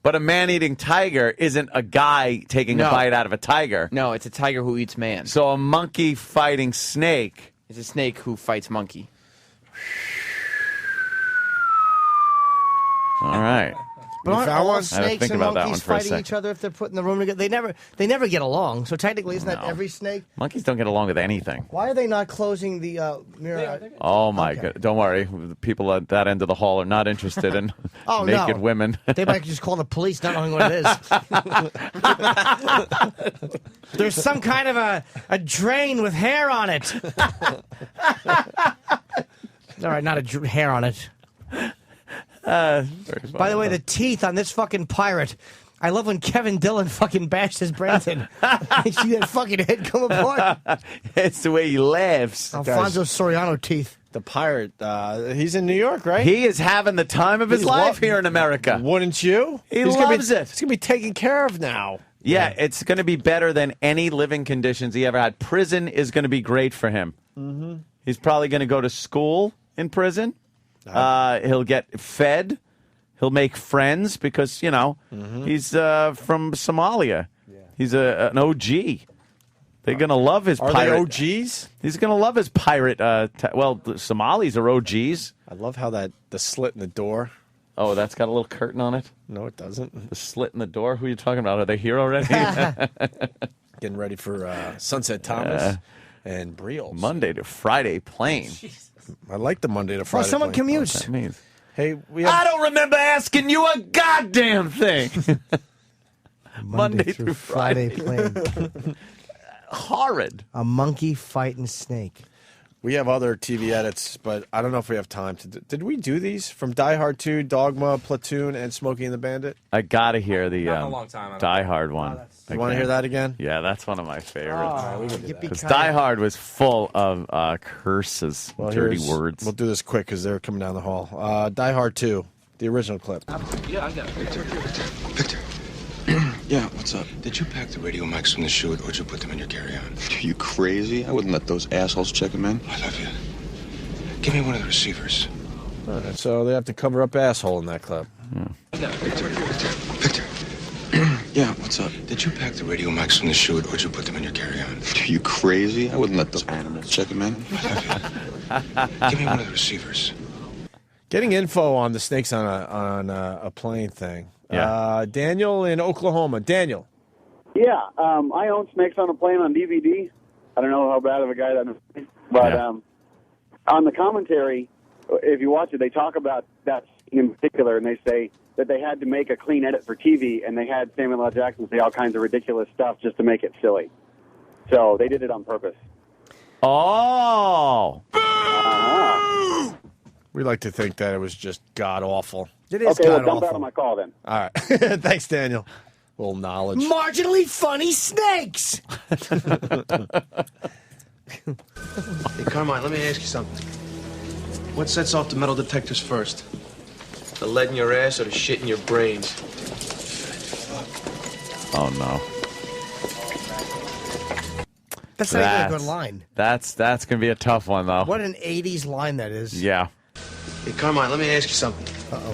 But a man-eating tiger isn't a guy taking a bite out of a tiger. No, it's a tiger who eats man. So a monkey fighting snake is a snake who fights monkey. All right. But aren't all I had to snakes think and about that monkeys one for a fighting second. each other if they're put in the room together? They never get along. So technically, isn't that every snake? Monkeys don't get along with anything. Why are they not closing the mirror? Oh, my God. Don't worry. The people at that end of the hall are not interested in Oh, naked no. women. They might just call the police, not knowing what it is. There's some kind of a drain with hair on it. All right, not hair on it. By the way, the teeth on this fucking pirate. I love when Kevin Dillon fucking bashed his brains in. You see that fucking head come apart? It's the way he laughs. Alfonso Soriano teeth. The pirate, he's in New York, right? He is having the time of his life here in America. Wouldn't you? He loves it. He's going to be taken care of now. Yeah, it's going to be better than any living conditions he ever had. Prison is going to be great for him. Mm-hmm. He's probably going to go to school in prison. He'll get fed. He'll make friends because, he's from Somalia. Yeah. He's an OG. They're going to love his Are pirate. they OGs? He's going to love his pirate. The Somalis are OGs. I love how the slit in the door Oh, that's got a little curtain on it? No, it doesn't. The slit in the door? Who are you talking about? Are they here already? Getting ready for Sunset Thomas and Briels. Monday to Friday plane. I like the Monday to Friday. Well, someone plane. commutes. That means. Hey, we have... I don't remember asking you a goddamn thing. Monday through Friday plane. Horrid. A monkey fighting snake. We have other TV edits, but I don't know if we have time to. Did we do these from Die Hard 2, Dogma, Platoon, and Smokey and the Bandit? I gotta hear the Not in a long time, Die Hard one. You want to hear that again? Yeah, that's one of my favorites. Oh, Because Die Hard was full of curses, dirty words. We'll do this quick because they're coming down the hall. Die Hard 2, the original clip. Yeah, I got it. Victor. Yeah, what's up? Did you pack the radio mics from the chute, or did you put them in your carry-on? Are you crazy? I wouldn't let those assholes check them in. I love you. Give me one of the receivers. All right, so they have to cover up asshole in that clip. I got it. Victor. Yeah, what's up? Did you pack the radio mics from the chute, or did you put them in your carry-on? Are you crazy? I wouldn't let those animals check them in. I love you. Give me one of the receivers. Getting info on the snakes on a plane thing. Yeah. Daniel in Oklahoma. Daniel. Yeah, I own Snakes on a Plane on DVD. I don't know how bad of a guy that is, but on the commentary, if you watch it, they talk about that scene in particular, and they say that they had to make a clean edit for TV, and they had Samuel L. Jackson say all kinds of ridiculous stuff just to make it silly. So they did it on purpose. Oh! We like to think that it was just god-awful. It is okay, well, god-awful. dump out on my call then. All right. Thanks, Daniel. A little knowledge. Marginally funny snakes! Hey, Carmine, let me ask you something. What sets off the metal detectors first? The lead in your ass or the shit in your brains? Oh, no. That's not even a good line. That's going to be a tough one, though. What an 80s line that is. Yeah. Hey, Carmine, let me ask you something. Uh-oh.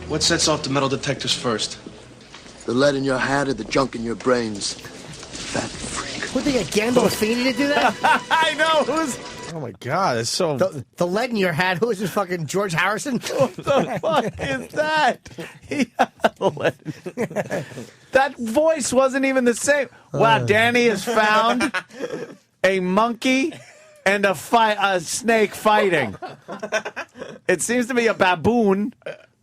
What sets off the metal detectors first? The lead in your hat or the junk in your brains? Fat freak. Would they get Gandolfini to do that? I know. Who's... Oh, my God. It's so... The lead in your hat. Who is this, fucking George Harrison? What the fuck is that? That voice wasn't even the same. Wow, Danny has found a monkey and a snake fighting. It seems to be a baboon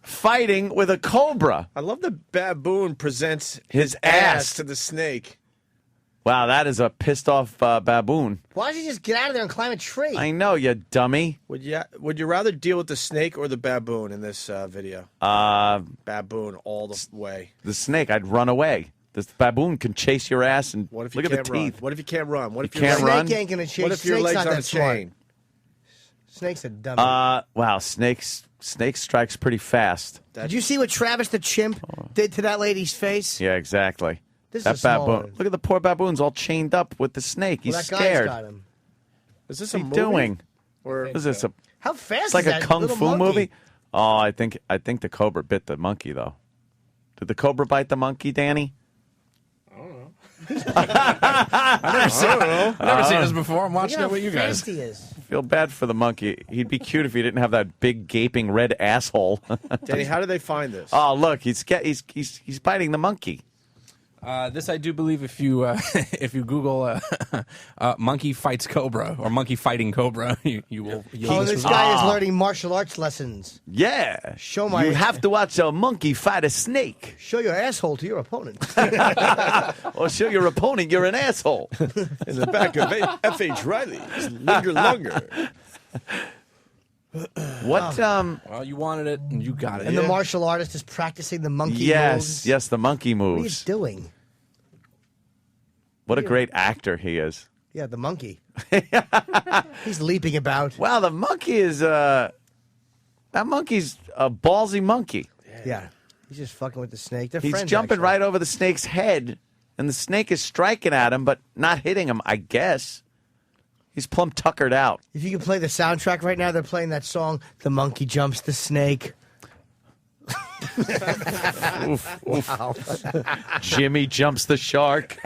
fighting with a cobra. I love the baboon presents his ass to the snake. Wow, that is a pissed off baboon. Why don't you just get out of there and climb a tree? I know, you dummy. Would you rather deal with the snake or the baboon in this video? Baboon all the way. The snake, I'd run away. This baboon can chase your ass and What if you look can't at the run? teeth. What if you can't run? What if you can't run? Snake ain't gonna chase. What if your Snake's legs not on a that smart. chain? Snake's a dummy. Wow, snake strikes pretty fast. Did you see what Travis the chimp did to that lady's face? Yeah, exactly. This that is a small baboon. one. Look at the poor baboon's all chained up with the snake. He's Well, that scared. guy's got him. Is this What's a he movie? doing? Or Is this a? How fast It's like is a that kung little fu monkey? movie. Oh, I think the cobra bit the monkey though. Did the cobra bite the monkey, Danny? I've never seen this before. I'm watching it with you guys. He is. Feel bad for the monkey. He'd be cute if he didn't have that big gaping red asshole. Danny, how do they find this? Oh, look, he's biting the monkey. This I do believe if you if you Google monkey fights cobra or monkey fighting cobra, you will. Oh, this guy is learning martial arts lessons. Yeah. Show my. You have to watch a monkey fight a snake. Show your asshole to your opponent. Or show your opponent you're an asshole. In the back of F.H. Riley's Linger Longer. What? Well, you wanted it and you got it. And the martial artist is practicing the monkey moves. Yes, the monkey What are you moves. doing? What a great actor he is. Yeah, the monkey. He's leaping about. Wow, the monkey is that monkey's a ballsy monkey. Yeah. He's just fucking with the snake. They're He's friends, jumping actually. right over the snake's head, and the snake is striking at him, but not hitting him, I guess. He's plumb tuckered out. If you could play the soundtrack right now, they're playing that song, The Monkey Jumps the Snake. Oof, oof. Wow. Jimmy jumps the shark.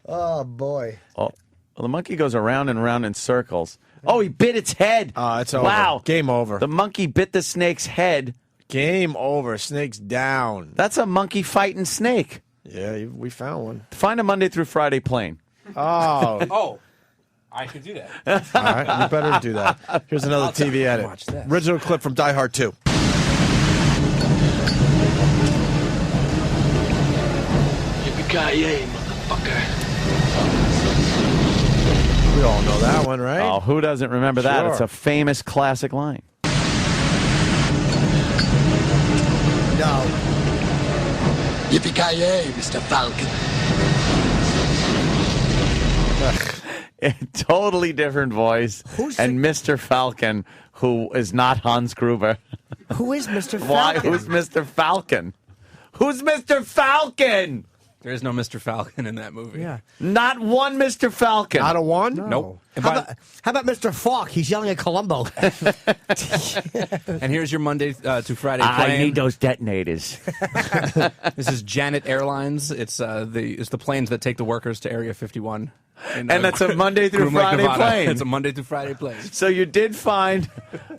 Oh, boy. Oh, Well, the monkey goes around and around in circles. Oh, he bit its head. It's over. Wow. Game over. The monkey bit the snake's head. Game over. Snake's down. That's a monkey fighting snake. Yeah, we found one. Find a Monday through Friday plane. Oh. Oh. I could do that. All right, you better do that. Here's another TV edit. Watch this. Original clip from Die Hard 2. Yippee-ki-yay, motherfucker. We all know that one, right? Oh, who doesn't remember that? Sure. It's a famous classic line. No. Yippee-ki-yay, Mr. Falcon. A totally different voice. And Mr. Falcon, who is not Hans Gruber. Who is Mr. Falcon? Why? Who's Mr. Falcon? Who's Mr. Falcon? There is no Mr. Falcon in that movie. Yeah. Not one Mr. Falcon. Not a one? No. Nope. How about Mr. Falk? He's yelling at Columbo. And here's your Monday to Friday I plane. need those detonators. This is Janet Airlines. It's the planes that take the workers to Area 51. And that's a Monday through Groom Lake, Friday Nevada. plane. It's a Monday through Friday plane. So you did find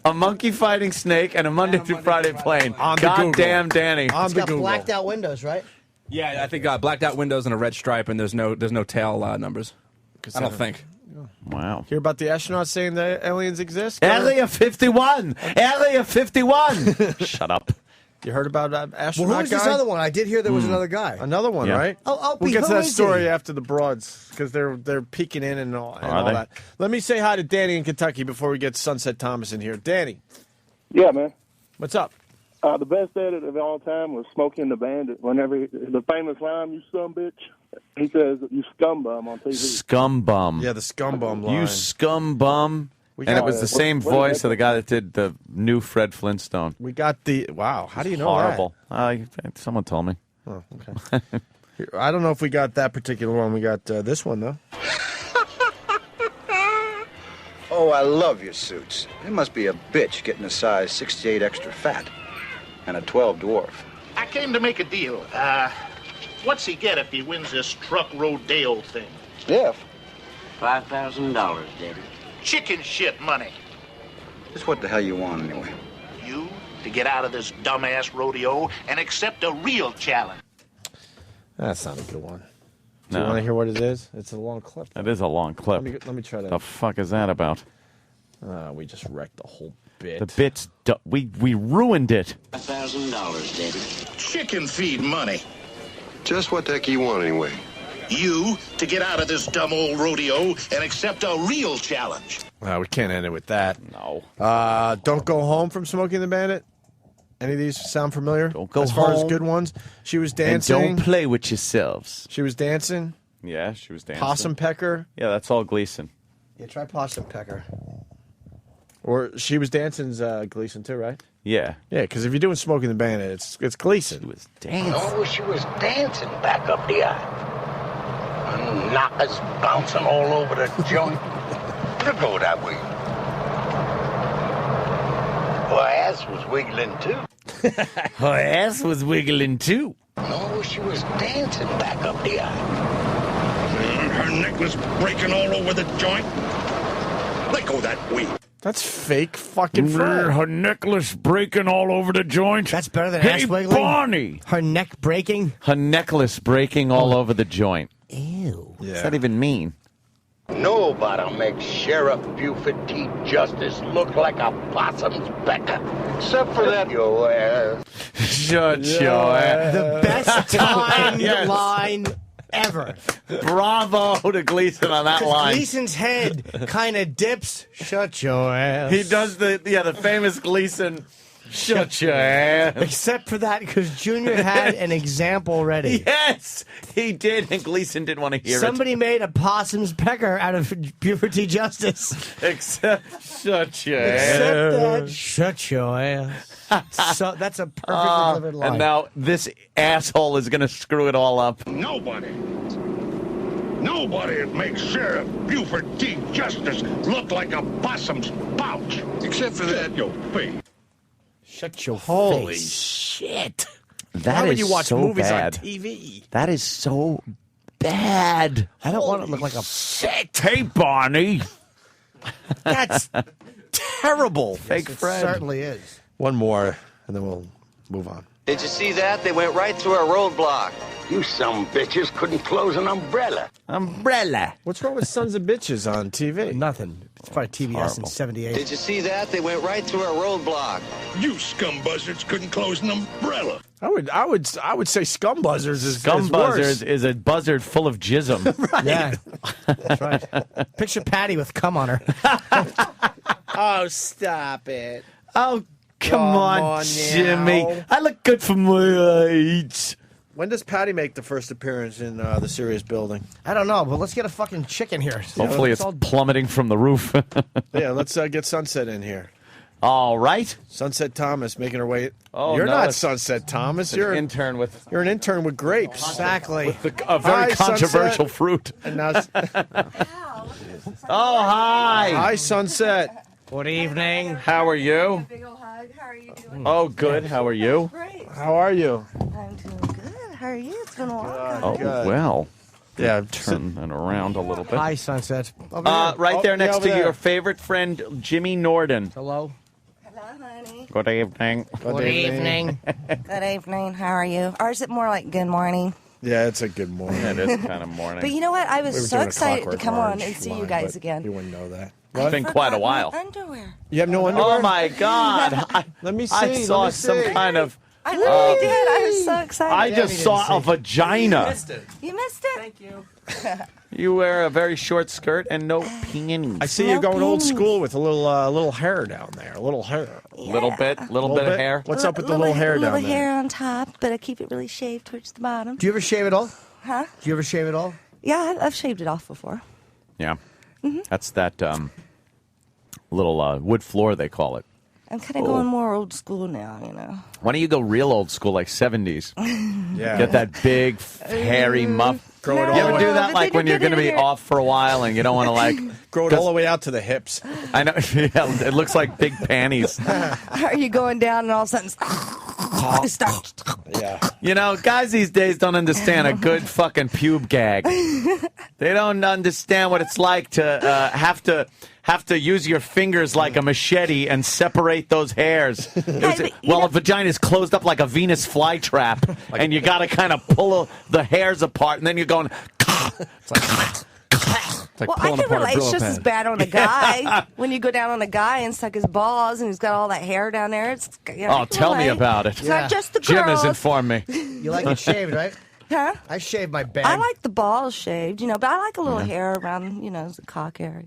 a monkey fighting snake and a Monday through Friday plane. Goddamn, Danny. It's got blacked out windows, right? Yeah, I think blacked out windows and a red stripe, and there's no tail numbers. I don't think. Wow. Hear about the astronauts saying that aliens exist? Area 51! Area 51! Shut up. You heard about that astronaut Well, who's guy? this other one? I did hear there was another guy. Another one, Yeah. right? Oh, Opie, we'll get to who that is story he? after the broads because they're peeking in and all, Are they? that. Let me say hi to Danny in Kentucky before we get Sunset Thomas in here. Danny, Yeah, man. what's up? The best edit of all time was Smokey and the Bandit. Whenever the famous line, "You sumbitch," he says, "You scumbum" on TV. Scumbum. Yeah, the scumbum line. You scumbum. And it was the same voice of the guy that did the new Fred Flintstone. We got the wow. How do you know Horrible. Someone told me. that? Oh, okay. I don't know if we got that particular one. We got this one though. Oh, I love your suits. It must be a bitch getting a size 68 extra fat and a 12 dwarf. I came to make a deal. What's he get if he wins this truck rodeo thing? If? $5,000, David. Chicken shit money. Just what the hell you want anyway? You to get out of this dumbass rodeo and accept a real challenge. That's not a good one. Do No. you want to hear what it is? It's a long clip. That is a long clip. Let me try that. The fuck is that about? We just wrecked the whole bit. The bit's... We ruined it. $5,000, David. Chicken feed money. Just what the heck you want anyway? You to get out of this dumb old rodeo and accept a real challenge. We can't end it with that. No. Don't Go Home from Smokey and the Bandit. Any of these sound familiar? Don't go as far as home. good ones. She was dancing. And don't play with yourselves. She was dancing. Yeah, she was dancing. Possum Pecker. Yeah, that's all Gleason. Yeah, try Possum Pecker. Or She Was Dancing's Gleason too, right? Yeah. Yeah, because if you're doing Smokey and the Bandit, it's Gleason. She was dancing. Oh, she was dancing back up the aisle. And knockers bouncing all over the joint. It'll go that way. Her ass was wiggling too. Her ass was wiggling too. No, she was dancing back up the aisle. And her neck was breaking all over the joint. Let go that way. That's fake fucking Fred. Her necklace breaking all over the joint. That's better than Hey, ass wiggling. Barney. Her neck breaking. Her necklace breaking all over the joint. Ew. What does that even mean? Nobody makes Sheriff Buford T. Justice look like a possum's pecker. Except for that your ass. Shut your ass. The best timed Yes. line ever. Bravo to Gleason on that line. Gleason's head kind of dips. Shut your ass. He does the famous Gleason. Shut your ass. Except for that, because Junior had an example ready. Yes, he did, and Gleason didn't want to hear Somebody made a possum's pecker out of Buford T. Justice. it. Except shut your Except ass. that, shut your ass. So that's a perfectly delivered line. And now this asshole is going to screw it all up. Nobody makes Sheriff Buford T. Justice look like a possum's pouch. Except for that your face. Shut your Holy face. shit. That Why would is you watch so movies bad. on TV? That is so bad. bad. I don't want to look like a shit. Hey, Barney. That's terrible. Fake It friend. certainly is. One more, and then we'll move on. Did you see that? They went right through our roadblock. You some bitches couldn't close an umbrella. Umbrella. What's wrong with Sons of Bitches on TV? Nothing. It's probably TBS in '78. Did you see that? They went right through our roadblock. You scum buzzards couldn't close an umbrella. I would say Scum Buzzers is Scum worse. Buzzards is a buzzard full of jism. Right. Yeah, that's right. Picture Patty with cum on her. Oh, stop it. Oh, come on, Jimmy. now. I look good for my age. When does Patty make the first appearance in the Sirius building? I don't know, but let's get a fucking chicken here. Hopefully it's plummeting from the roof. Yeah, let's get Sunset in here. All right. Sunset Thomas making her way. Oh, you're no, not it's- Sunset Thomas. an You're intern with. You're an intern with grapes. Exactly. A very Hi, controversial Sunset. fruit. And now, Oh, hi. hi, Sunset. Good evening. How are you? Big ol' hug. How are you doing? Oh, good. How are you? Great. How are you? I'm doing good. How are you? It's been a while. Oh, Good. well. Yeah, Turn that around a little bit. Hi, Sunset. Over here. Right there Oh, next yeah, over to your there. favorite friend, Jimmy Norton. Hello. Hello, honey. Good evening. Good evening. Good evening. How are you? Or is it more like good morning? Yeah, it's a good morning. It is kind of morning. But you know what? I was We were so doing a excited to Clockwork come on Orange and see you line, guys but again. You wouldn't know that. It's been quite a while. My underwear. You have no underwear? Oh, my God. Let me see. I let saw me some see. kind of. I literally did. I was so excited. I just saw a vagina. You missed it. Thank you. You wear a very short skirt and no panties. I see No you going old panties. school with a little hair down there. A little hair. Little bit of hair. What's up with the little hair down Little there? hair on top, but I keep it really shaved towards the bottom. Do you ever shave at all? Huh? Do you ever shave at all? Yeah, I've shaved it off before. Yeah. That's that little wood floor, they call it. I'm kind of going more old school now, you know. Why don't you go real old school, like 70s? Yeah. Get that big, hairy muff. Grow it No. all You ever the do way. that, like, when you're going to be Here. off for a while and you don't want to, like... Grow it all the way out to the hips. I know. Yeah, it looks like big panties. Are you going down and all of a sudden start? Yeah. You know, guys these days don't understand a good fucking pube gag. They don't understand what it's like to have to use your fingers like a machete and separate those hairs. A vagina is closed up like a Venus flytrap, and you got to kind of pull the hairs apart, and then you're going. Well, I can relate. It's just as bad on a guy when you go down on a guy and suck his balls, and he's got all that hair down there. It's Oh, tell me about it. It's not just the Jim girls. has informed me. You like it shaved, right? Huh? I shave my bag. I like the balls shaved, you know, but I like a little hair around, you know, the cock area.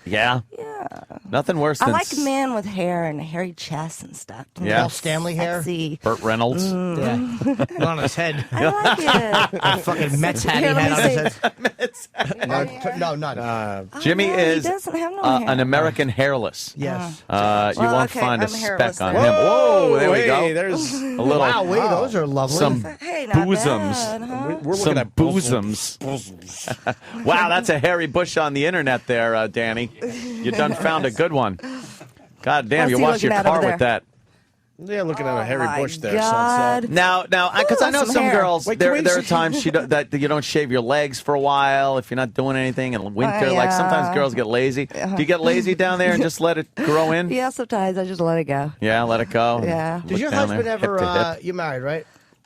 Yeah. Yeah. Nothing worse I than like men with hair and a hairy chest and stuff. Yeah. Paul Stanley hair. Sexy. Burt Reynolds. Yeah. on his head. I like it. A fucking Mets hat he Here, had let on me his see. head. No, none. Jimmy no, he is doesn't have no hair. an American hairless. Yes. You Well, won't okay, find a I'm hairless speck on then. him. Whoa, there we hey, go. There's A little. Wow, those are lovely. Some Hey, not bosoms. bad, huh? We're Some looking at bosoms. Wow, that's a hairy bush on the internet there, Danny. You done found a good one. God damn, What's you he washed your looking at car over with that. Yeah, looking at a hairy my bush there, God. Sunset. Now, because I know some some hair. girls, Wait, can we there are see- times that you don't shave your legs for a while if you're not doing anything in winter. Like yeah. sometimes girls get lazy. Do you get lazy down there and just let it grow in? Yeah, sometimes I just let it go. Yeah, let it go. Yeah. Does your Look down husband there, ever, hip to hip. you're married, right?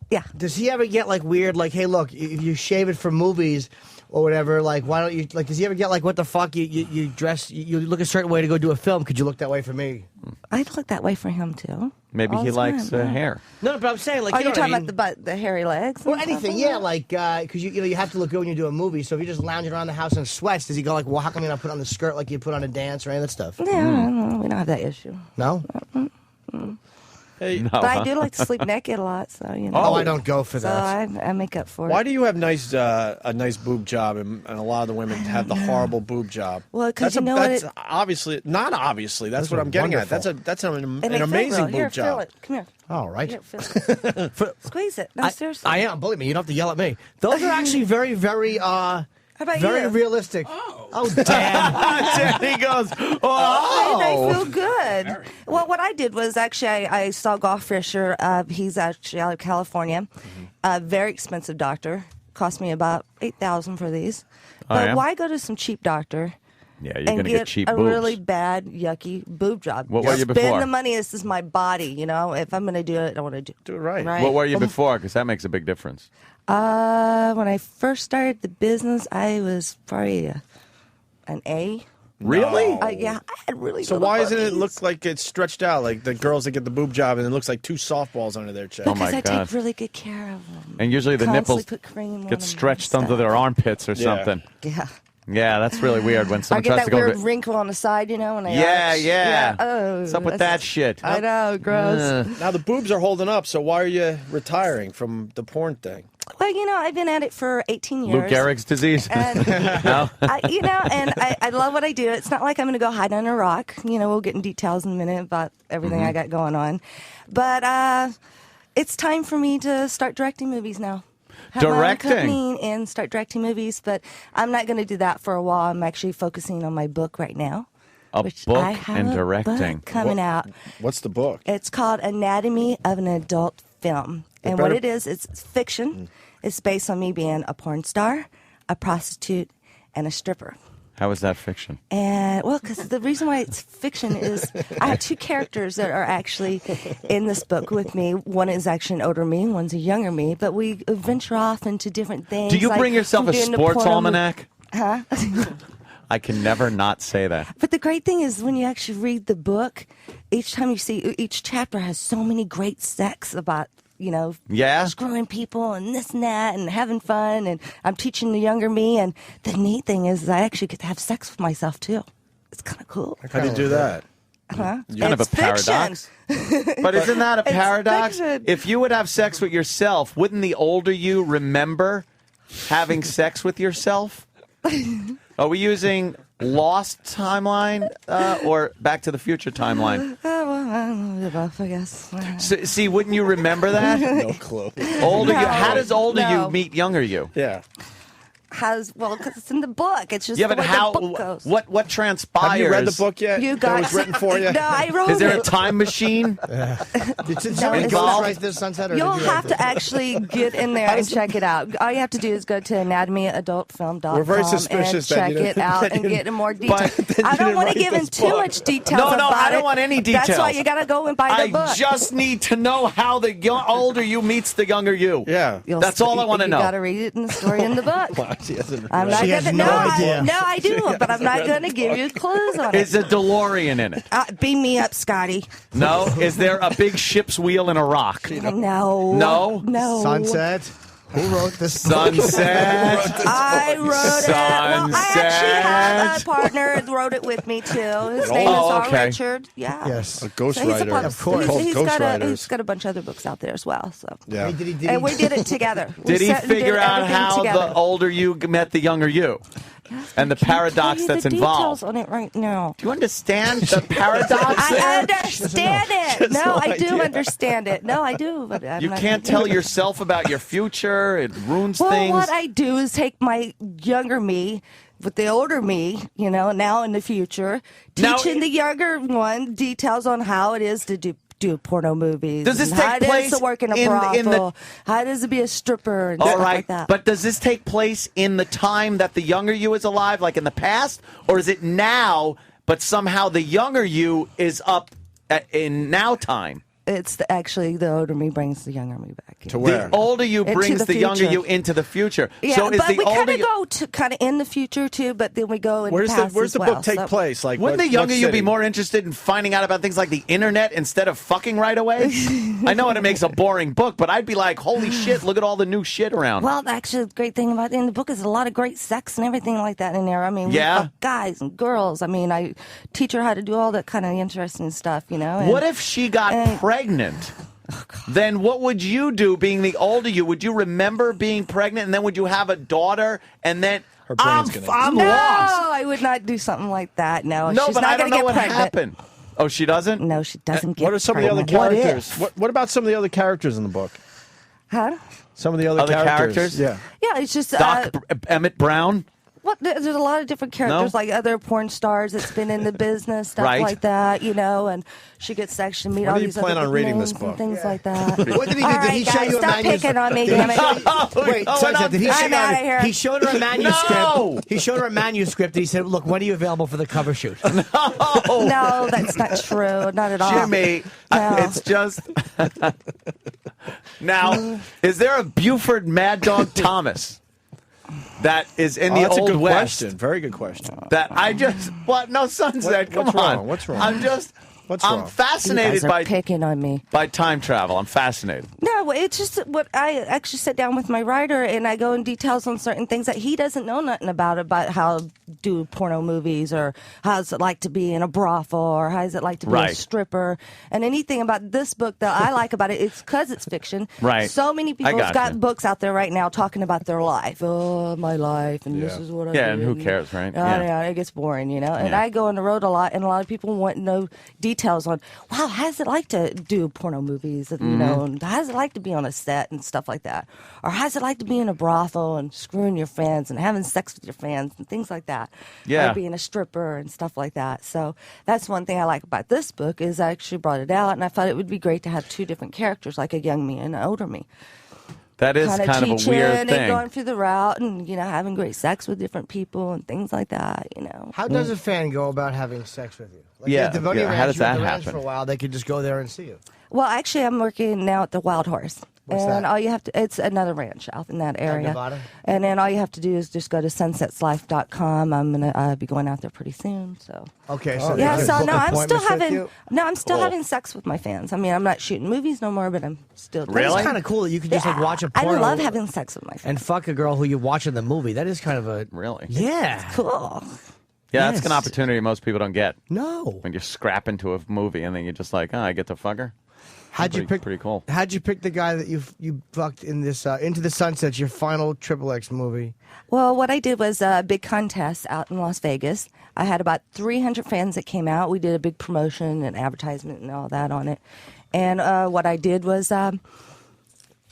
Yeah. Does he ever get like weird, like, hey, look, if you shave it for movies or whatever, like, why don't you, like, does he ever get like, what the fuck, you dress, you look a certain way to go do a film, could you look that way for me? I'd look that way for him, too. Maybe All he the likes time, yeah. hair. No, but I'm saying, like, Are you know you what I talking mean? about the hairy legs? Or and anything, stuff yeah, like like, because you have to look good when you do a movie. So if you're just lounging around the house in sweats, does he go like, well, how come you not put on the skirt like you put on a dance or any of that stuff? that? Yeah, I don't know. We don't have that issue. No? Hey, No, But I huh? do like to sleep naked a lot, so, you know. Oh, I don't go for So that. I make up for why it. do you have a nice boob job, and a lot of the women have the horrible boob job? Well, 'cause that's you know what that's it- obviously not obviously. That's Those what are I'm getting at. wonderful. That's an They make amazing feel. Here, boob feel job. it. Come here. All right. Here, feel it. Squeeze it. No, seriously. I am. Believe me, you don't have to yell at me. Those are actually very, very, How about very you? realistic. Oh, damn. Danny goes, And oh. I feel good. Well, what I did was actually I saw Golf Fisher. He's actually out of California. Very expensive doctor. Cost me about $8,000 for these. Oh, But yeah? why go to some cheap doctor? Yeah, you're and going to get cheap a boobs. really bad, yucky boob job. What were you before? Spend the money. This is my body. You know, if I'm going to do it, I want to do it right. What were you before? Because that makes a big difference. When I first started the business, I was probably an A. Really? Yeah, I had really. So little why doesn't it boobies. look like it's stretched out, like the girls that get the boob job, and it looks like 2 softballs under their chest? Oh, my Because I God. take really good care of them. And usually the Constantly nipples put cream on get them stretched and under their armpits or Yeah. something. Yeah. Yeah, that's really weird when I someone get tries that to go weird to... wrinkle on the side, you know, when I Yeah, arch. yeah. Oh, What's up with that's- that shit? I know, gross. Now the boobs are holding up, so why are you retiring from the porn thing? Well, you know, I've been at it for 18 Lou years. Gehrig's disease? And No? I love what I do. It's not like I'm going to go hide under a rock. You know, we'll get in details in a minute about everything Mm-hmm. I got going on. But it's time for me to start directing movies now. Have Directing? my own company and start directing movies, but I'm not going to do that for a while. I'm actually focusing on my book right now. A which book I have and a directing. book coming out. What's the book? It's called Anatomy of an Adult Film. And what better- it is, it's fiction. It's based on me being a porn star, a prostitute, and a stripper. How is that fiction? And, well, because the reason why it's fiction is I have 2 characters that are actually in this book with me. One is actually an older me, one's a younger me, but we venture off into different things. Do you like bring yourself a from doing the sports porno almanac? Huh? I can never not say that. But the great thing is when you actually read the book, each time you see, each chapter has so many great sex about, you know, Yeah? screwing people and this and that and having fun. And I'm teaching the younger me. And the neat thing is I actually get to have sex with myself, too. It's kind of cool. How do you do that? Huh? It's kind of a It's fiction. paradox. But isn't that a It's paradox? fiction. If you would have sex with yourself, wouldn't the older you remember having sex with yourself? Are we using Lost timeline or Back to the Future timeline? Well, both, I guess. So, see, wouldn't you remember that? No clue. Older you. How does older No. you meet younger you? Yeah. Well, because it's in the book. It's just Yeah, the but way how? the book goes. What transpires? Have you read the book yet? You that got was written for you? No, I wrote Is there a it. time machine? Did No, somebody it's go not. right this sunset? Or You'll did you have to actually get in there and check it out. All you have to do is go to anatomyadultfilm.com We're very and suspicious that check you didn't- it out that and you get in more detail. that you I don't didn't want to write give in this too book. much details No, about I don't it. want any details. That's why you got to go and buy the book. I just need to know how the older you meets the younger you. Yeah. That's all I want to know. You got to read it in the story in the book. Wow, she hasn't I'm read not it. She has gonna, no no, idea. No, I do, but I'm not going to give you clues on Is it. a DeLorean in it? Beam me up, Scotty. No. Is there a big ship's wheel in a rock? No. No? No. Sunset. Who wrote this? Sunset. I wrote it. Well, I actually have a partner that wrote it with me too. His name is Oh, okay. Richard. Yeah. Yes. A So he's a ghostwriter. part Of course. Called he's Ghostwriters. got a bunch of other books out there as well. So. Yeah. Hey, did he And we did it together. We Did he sat and did figure out everything how together. the older you met the younger you? And the paradox that's the involved? details on it right now. Do you understand the paradox I there? understand it. No, I do understand it. No, I do. But I'm You not can't gonna- tell yourself about your future. It ruins Well, things. what I do is take my younger me with the older me, you know, now in the future, Now- teaching the younger one details on how it is to do porno movies. Does this and take how it place is to work in a in the- brothel? How does it be a stripper and All stuff right, like that? but does this take place in the time that the younger you is alive, like in the past, or is it now, but somehow the younger you is up in now time? It's actually the older me brings the younger me back. To where? The older you Into brings the the younger future. you into the future. Yeah, so is but the we kind older of you, go to kind of in the future too, but then we go in Where's the the past Where's as the well. book take So- place? Like, wouldn't what- the younger what you be city? more interested in finding out about things like the internet instead of fucking right away? I know it makes a boring book, but I'd be like, holy shit, look at all the new shit around. Well, actually, the great thing about in the book is a lot of great sex and everything like that in there. I mean, Yeah? we fuck guys and girls. I mean, I teach her how to do all that kind of interesting stuff, you know. And, What if she got pregnant? Then what would you do being the older you? Would you remember being pregnant and then would you have a daughter and then I'm no, lost? I would not do something like that. No, No, she's but not I don't gonna know get what pregnant. happened. Oh, she doesn't? No, she doesn't get What are some of the other pregnant. characters? What about some of the other characters in the book? Huh? Some of the other characters. Yeah. Yeah, it's just Doc Emmett Brown? Well, there's a lot of different characters, like other porn stars that's been in the business, stuff Right. like that, and she gets to actually meet When all do you these plan other on reading names this book? and things like that. What did he do? All Did right, he show guys, you a stop picking on me, damn it. Wait, Sunset, did he I'm out of here. He showed her a manuscript. No! He showed her a manuscript. And he said, "Look, when are you available for the cover shoot?" No, that's not true. Not at all. Jimmy, No. it's just. Now, is there a Buford Mad Dog Thomas that is in the that's Old a good West? question. Very good question. That I just what? No, Sunset. Come what's on. wrong? What's wrong? I'm just. What's I'm wrong? fascinated You guys are by picking on me. by time travel. I'm fascinated. No, it's just what I actually sit down with my writer and I go in details on certain things that he doesn't know nothing about how do porno movies or how's it like to be in a brothel or how's it like to be a Right. stripper and anything about this book that I like about it. It's because it's fiction. Right. So many people I have gotcha. got books out there right now talking about their life. Oh, my life, and this is what I Yeah, did. and who cares, right? Yeah, it gets boring, And Yeah. I go on the road a lot, and a lot of people want to know details on, wow, how's it like to do porno movies? And how's it like to be on a set and stuff like that? Or how's it like to be in a brothel and screwing your fans and having sex with your fans and things like that? Yeah. Or being a stripper and stuff like that. So that's one thing I like about this book is I actually brought it out, and I thought it would be great to have two different characters, like a young me and an older me. That is Kinda kind of a teaching weird and thing. going through the route and, having great sex with different people and things like that, How does a fan go about having sex with you? Like Yeah, at the Bunny yeah, Ranch, how does you're at that the ranch happen? For a while, they could just go there and see you. Well, actually, I'm working now at the Wild Horse. What's and that? all you have to, it's another ranch out in that area. Nevada? And then all you have to do is just go to sunsetslife.com. I'm going to be going out there pretty soon. So. Okay, so Yeah, they so book no, I'm still appointments with having you? I'm still Cool. having sex with my fans. I mean, I'm not shooting movies no more, but I'm still doing That's it. kind of cool that you can just like watch a I porno. love having sex with my fans. and fuck a girl who you watch in the movie. That is kind of a Really? yeah. Cool. Yeah, that's Yes. an opportunity most people don't get. No. When you scrap into a movie and then you're just like, oh, I get to fuck her. How'd you pick? Pretty cool. How'd you pick the guy that you fucked in this Into the Sunsets, your final XXX movie? Well, what I did was a big contest out in Las Vegas. I had about 300 fans that came out. We did a big promotion and advertisement and all that on it. And what I did was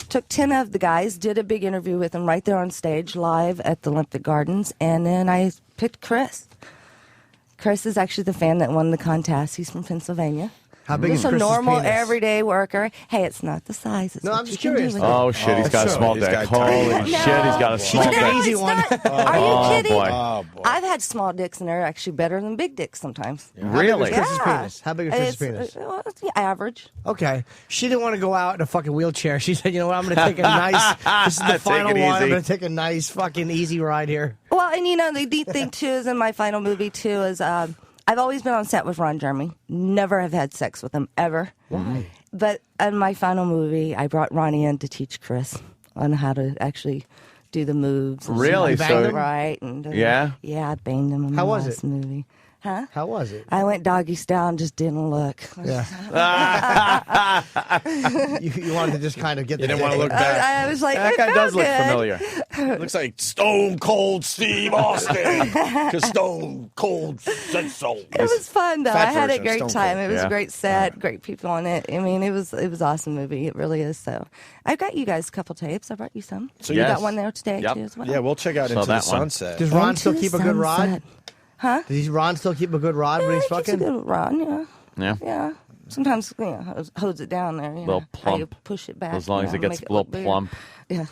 took 10 of the guys, did a big interview with them right there on stage, live at the Olympic Gardens, and then I picked Chris. Chris is actually the fan that won the contest. He's from Pennsylvania. How big He's is a Chris's normal, penis? everyday worker. Hey, it's not the size. It's No, what I'm you just can do curious. with it. Oh, shit, he's got a small he's dick. got Holy tiny- shit, he's got a small She's dick. an easy it's one. not. Are you Oh, kidding? boy. Oh, boy. I've had small dicks, and they're actually better than big dicks sometimes. Really? How big is Chris's Yeah. penis? How big is Chris's penis? Well, it's the average. Okay. She didn't want to go out in a fucking wheelchair. She said, you know what, I'm going to take a nice, this is the Take final it one. I'm easy. going to take a nice fucking easy ride here. Well, and the neat thing too is in my final movie too is I've always been on set with Ron Jeremy. Never have had sex with him ever. Why? But in my final movie, I brought Ronnie in to teach Chris on how to actually do the moves. and Really? stuff. So- Right. And, Yeah? Yeah, I banged him in How the was last it? movie. Huh? How was it? I went doggy style and just didn't look. Yeah. you wanted to just kind of get You didn't want to look I, back. I was like, That it guy felt does look good. familiar. Looks like Stone Cold Steve Austin. Because Stone Cold said so. It was fun though. Fat I had a version of great Stone time. Cold. It was Yeah. a great set, great people on it. I mean, it was awesome movie. It really is. So I've got you guys a couple tapes. I brought you some. So you Yes. got one there today Yep. too as well. Yeah, we'll check out Saw Into the that one. Sunset. Does Ron Into still the keep a good rod? sunset. Huh? Does Ron still keep a good rod when he's He keeps a fucking? good run, yeah. Yeah. Yeah. Sometimes, holds it down there. You Little know, how you plump. push it back. As long as it gets make a little look bigger. plump. Yeah.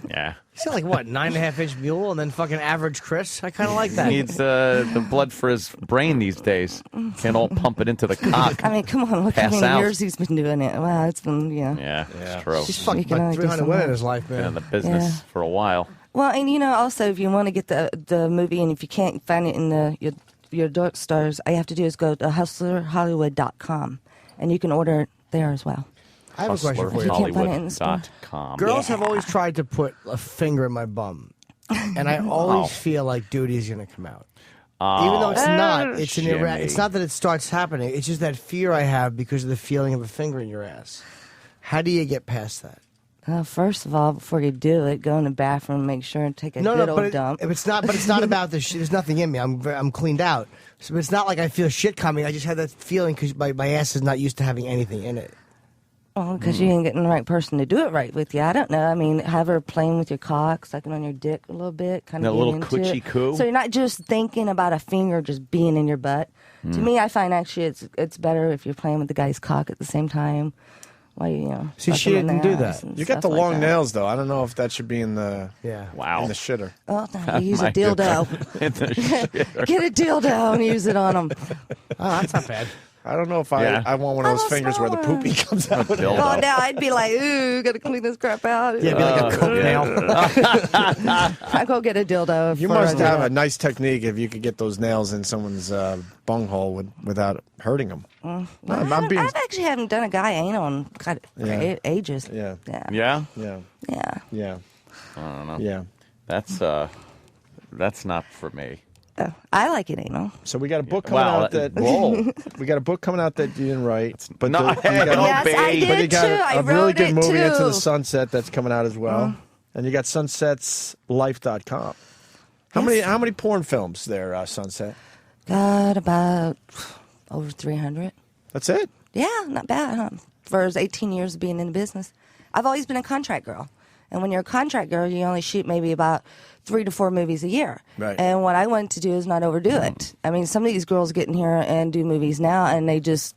Yeah. You sound like what, 9.5-inch mule and then fucking average Chris? I kind of like that. He needs the blood for his brain these days. Can't all pump it into the cock. I mean, come on, look Pass how many out. years he's been doing it. Wow, it's been, Yeah, it's true. He's fucked You can like only do 300 so women in much. his life, Been in man. the business Yeah. for a while. Well, and also, if you want to get the movie, and if you can't find it in your dark stars, all you have to do is go to hustlerhollywood.com, and you can order it there as well. I have a question for you. You can't find it in the store. HustlerHollywood.com. Girls have always tried to put a finger in my bum, and I always feel like duty's going to come out. Even though it's not, it's an Jimmy. it's not that it starts happening. It's just that fear I have because of the feeling of a finger in your ass. How do you get past that? First of all, before you do it, go in the bathroom, make sure and take a good old dump. It's not. But it's not about the shit. There's nothing in me. I'm cleaned out. So it's not like I feel shit coming. I just had that feeling because my ass is not used to having anything in it. Well, because you ain't getting the right person to do it right with you. I don't know. I mean, have her playing with your cock, sucking on your dick a little bit, kind A of little into coochie it. coo? So you're not just thinking about a finger just being in your butt. To me, I find actually it's better if you're playing with the guy's cock at the same time. While you See, fuck she him in didn't the do ass that. and You got stuff the like long that. nails, though. I don't know if that should be in the in the shitter. Oh, no, you use a dildo. In the shitter. Get a dildo and use it on them. Oh, that's not bad. I don't know if I want one of those fingers where the poopy comes out. Oh, now I'd be like, ooh, gotta clean this crap out. Yeah, it'd be like a coke nail. I go get a dildo. You must have a nice technique if you could get those nails in someone's bunghole without hurting them. I've actually haven't done a guy anal in Yeah. ages. Yeah. Yeah. Yeah? Yeah. Yeah. I don't know. Yeah. That's not for me. Oh, I like it anal. So we got a book coming out that we got a book coming out that you didn't write, but No, you got, Yes, I did but you got too. I a really wrote good it movie too. Into the Sunset that's coming out as well, and you got sunsetslife.com. How many porn films there, Sunset? Got about over 300. That's it. Yeah, not bad, huh? For 18 years of being in the business. I've always been a contract girl. And when you're a contract girl, you only shoot maybe about 3 to 4 movies a year. Right. And what I want to do is not overdo it. I mean, some of these girls get in here and do movies now, and it's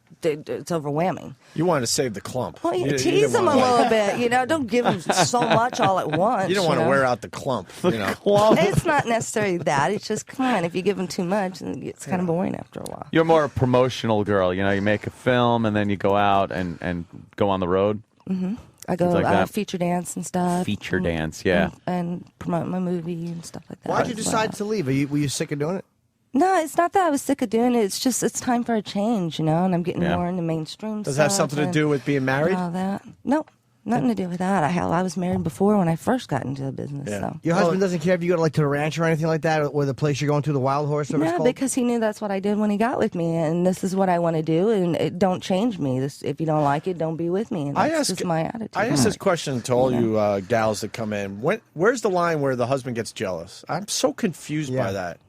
overwhelming. You wanted to save the clump. Well, you didn't tease them a wanna, little bit, you know. Don't give them so much all at once. You don't want to know? wear out the clump. You know. It's not necessarily that. It's just, come on, if you give them too much, then it gets kind of boring after a while. You're more a promotional girl. You know, you make a film and then you go out and go on the road. Mm-hmm. I go Like that. feature dance and stuff. Feature dance, yeah. And promote my movie and stuff like that. Why'd you as decide well. to leave? Were you sick of doing it? No, it's not that I was sick of doing it. It's just it's time for a change, you know, and I'm getting Yeah. more into mainstream Does it have stuff something to and do with being married? All that. No, nothing to do with that. I was married before when I first got into the business. So. Your husband doesn't care if you go to the ranch or anything like that, or the place you're going to, the Wild Horse. Or No, because he knew that's what I did when he got with me, and this is what I want to do, and it don't change me. If you don't like it, don't be with me. And that's just my attitude. I ask this question to all you gals that come in. Where's the line where the husband gets jealous? I'm so confused by that.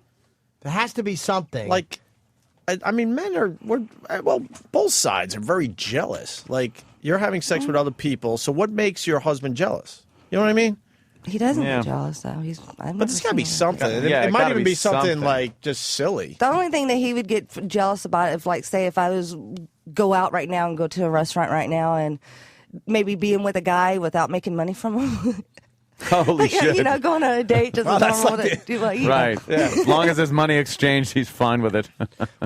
There has to be something. Like, I mean, both sides are very jealous. Like, you're having sex with other people, so what makes your husband jealous? You know what I mean? He doesn't get jealous, though. But there's got to be something. It might even be something like just silly. The only thing that he would get jealous about, if I was go out right now and go to a restaurant right now and maybe being with a guy without making money from him. Holy shit. You know, going on a date just Right. As long as there's money exchanged, he's fine with it.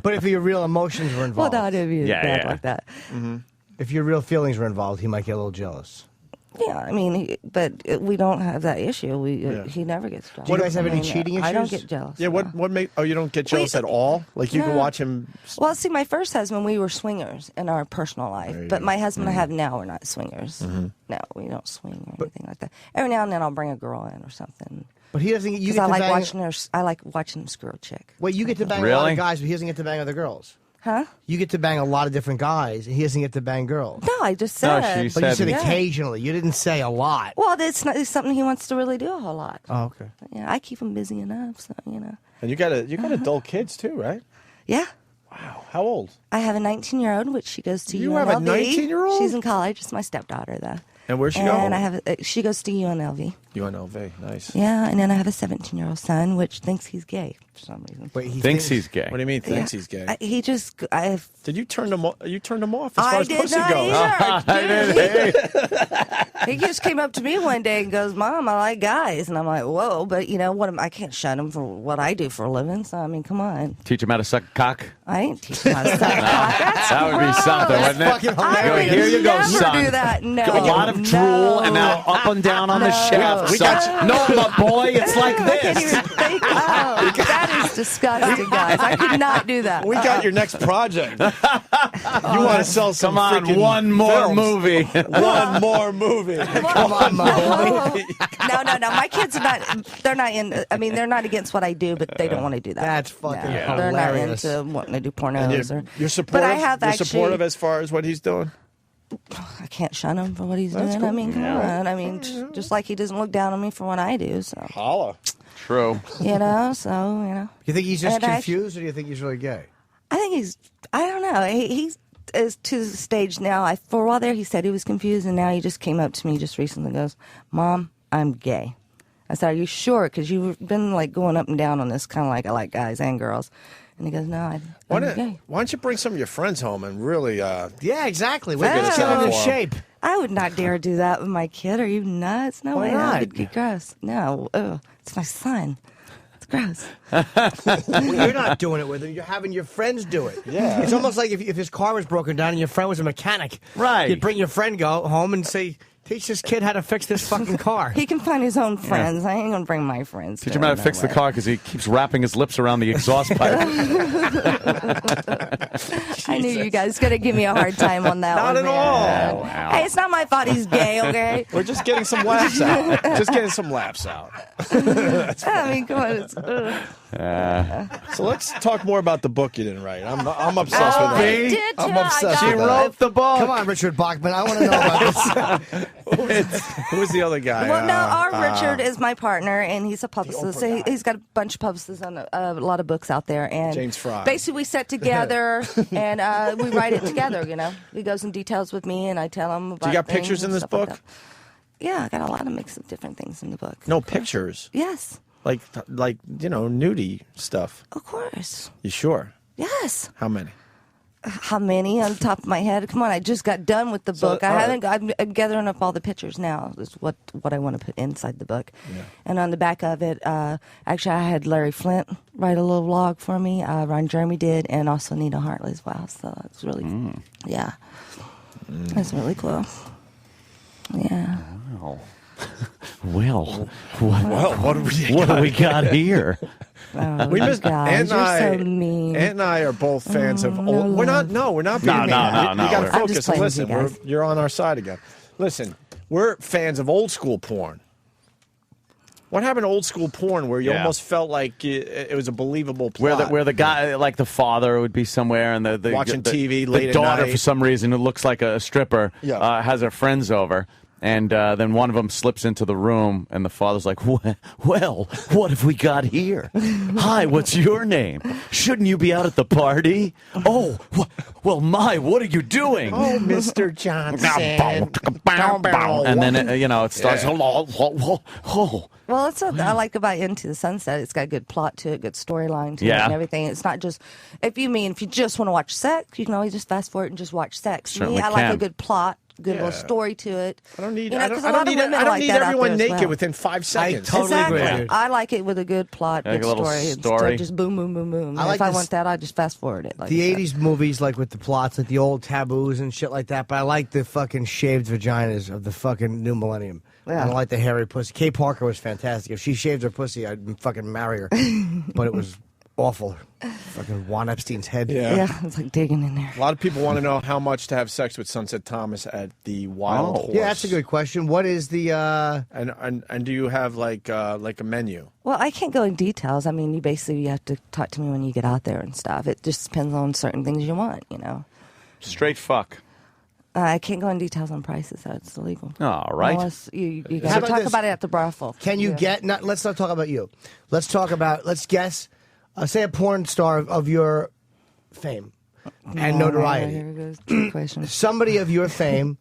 But if your real emotions were involved, Well, no, it'd be bad like that. Mm-hmm. If your real feelings were involved, he might get a little jealous. Yeah, I mean, but we don't have that issue. He never gets jealous. Do you guys have any cheating issues? I don't get jealous. Yeah, what make? Oh, you don't get jealous at all? Like you can No. watch him. Well, see, my first husband, we were swingers in our personal life, but my husband I have now, we're not swingers. Mm-hmm. No, we don't swing or anything like that. Every now and then, I'll bring a girl in or something. But he doesn't. You Because get I to like bang. watching her. I like watching him screw a chick. Wait, you get to bang a lot of guys, but he doesn't get to bang other girls. Huh? You get to bang a lot of different guys, and he doesn't get to bang girls. No, I just said. But you said occasionally. You didn't say a lot. Well, it's something he wants to really do a whole lot. Oh, okay. Yeah, I keep him busy enough, so you know. And you got adult kids too, right? Yeah. Wow. How old? I have a 19-year-old, which she goes to UNLV. You have a 19-year-old? She's in college. It's my stepdaughter, though. And where's she go? And I have she goes to UNLV. UNLV. Nice. Yeah, and then I have a 17-year-old son, which thinks he's gay for some reason. Wait, he thinks he's gay. What do you mean thinks he's gay? He just. Did you turn him? You turned him off as far I as did pussy not goes. either. He just came up to me one day and goes, "Mom, I like guys," and I'm like, "Whoa!" But you know what? I can't shut him for what I do for a living. So I mean, come on. Teach him how to suck cock. I ain't teaching him how to suck cock. That would be something, wouldn't it? I Go, would here you go, never son. do that. No, A lot of drool and now up and down on the shaft. We got no, but boy, it's like this. Oh, that is disgusting, guys. I could not do that. We got your next project. You want to sell some? Come on, freaking one more films. movie. One more movie. Come on, No. No. My kids are not. They're not in. I mean, they're not against what I do, but they don't want to do that. That's fucking They're hilarious. not into wanting to do And pornos. you're or, supportive. But I have you're actually. supportive as far as what he's doing. I can't shun him for what he's That's doing. cool. I mean, come Yeah. on. I mean, just like he doesn't look down on me for what I do. So Holla. True. you know. So you know. You think he's just And I- confused, or do you think he's really gay? I think he's. I don't know. is to the stage now. For a while there, he said he was confused, and now he just came up to me just recently and goes, Mom, I'm gay. I said, are you sure? Because you've been like going up and down on this, kind of like I like guys and girls. And he goes, no, I'm gay. Why don't you bring some of your friends home and really... yeah, exactly. Figure this Get out them in for 'em. shape. I would not dare do that with my kid. Are you nuts? No Why way. not? That would be gross. No. Ugh. It's my son. It's gross. Well, you're not doing it with him. You're having your friends do it. Yeah. It's almost like if his car was broken down and your friend was a mechanic. Right. You'd bring your friend home and say, teach this kid how to fix this fucking car. He can find his own friends. I ain't going to bring my friends. Teach him how to fix the car because he keeps wrapping his lips around the exhaust pipe. I knew you guys were going to give me a hard time on that Not one. at all. man. Wow. Hey, it's not my fault he's gay, okay? We're just getting some laughs out. Just getting some laughs out. I mean, come on. It's, So let's talk more about the book you didn't write. I'm obsessed with I it. did I'm too. obsessed She with that. wrote the book. Come on, Richard Bachman. I want to know about this. Who's the other guy? well, no, our Richard is my partner, and he's a publicist. So he's got a bunch of publicists on a lot of books out there. And James Fry. Basically, we sit together and we write it together. You know, he goes in details with me, and I tell him about. Do you got things pictures in and this stuff like book? that. Yeah, I got a lot of mix of different things in the book. No pictures. Yes, Like nudie stuff. of course. You sure? Yes. How many? How many on the top of my head? Come on, I just got done with the book. I'm gathering up all the pictures now. Is what I want to put inside the book. Yeah. And on the back of it, actually, I had Larry Flint write a little vlog for me. Ron Jeremy did, and also Nina Hartley as well. So it's really, yeah, that's really cool. Yeah. Wow. Well, what do we got here? Oh, We missed guys, Ant and you're so mean. Ant and I are both fans of old. We're not being mean. No. You got to I'm just focus and playing with you listen. guys. You're on our side again. Listen, we're fans of old school porn. What happened to old school porn where you almost felt like it was a believable plot? Where the guy, like the father, would be somewhere and the Watching TV late the at daughter, night. for some reason, who looks like a stripper, has her friends over. And then one of them slips into the room, and the father's like, well, what have we got here? Hi, what's your name? Shouldn't you be out at the party? Oh, well, what are you doing? Oh, Mr. Johnson. And then, it starts, Well, that's what I like about Into the Sunset. It's got a good plot to it, good storyline to it, Yeah. and everything. It's not just if you just want to watch sex, you can always just fast forward and just watch sex. Certainly Me, I like can. a good plot, good little story to it. I don't need. You know, I 'cause don't a lot of need. women I don't like need that out everyone there as naked well. within 5 seconds. totally Exactly. agree. I like it with a good plot, Like good a little story. story. Instead of just boom, boom, boom, boom. I like if I this- want that, I just fast forward it. Like The you said. 80s movies, like with the plots, like the old taboos and shit like that, but I like the fucking shaved vaginas of the fucking new millennium. Yeah. I don't like the hairy pussy. Kay Parker was fantastic. If she shaved her pussy, I'd fucking marry her. But it was awful. Fucking Juan Epstein's head. Yeah, it's like digging in there. A lot of people want to know how much to have sex with Sunset Thomas at the Wild Horse. Yeah, that's a good question. What is the And do you have like a menu? Well, I can't go in details. I mean, you have to talk to me when you get out there and stuff. It just depends on certain things you want, you know. Straight fuck. I can't go in details on prices. That's illegal. All right. Unless you How got to about talk this? about it at the brothel. Can you get? Let's not talk about you. Let's talk about. Let's guess. Say a porn star of your fame and notoriety. Here goes trick question. Somebody of your fame.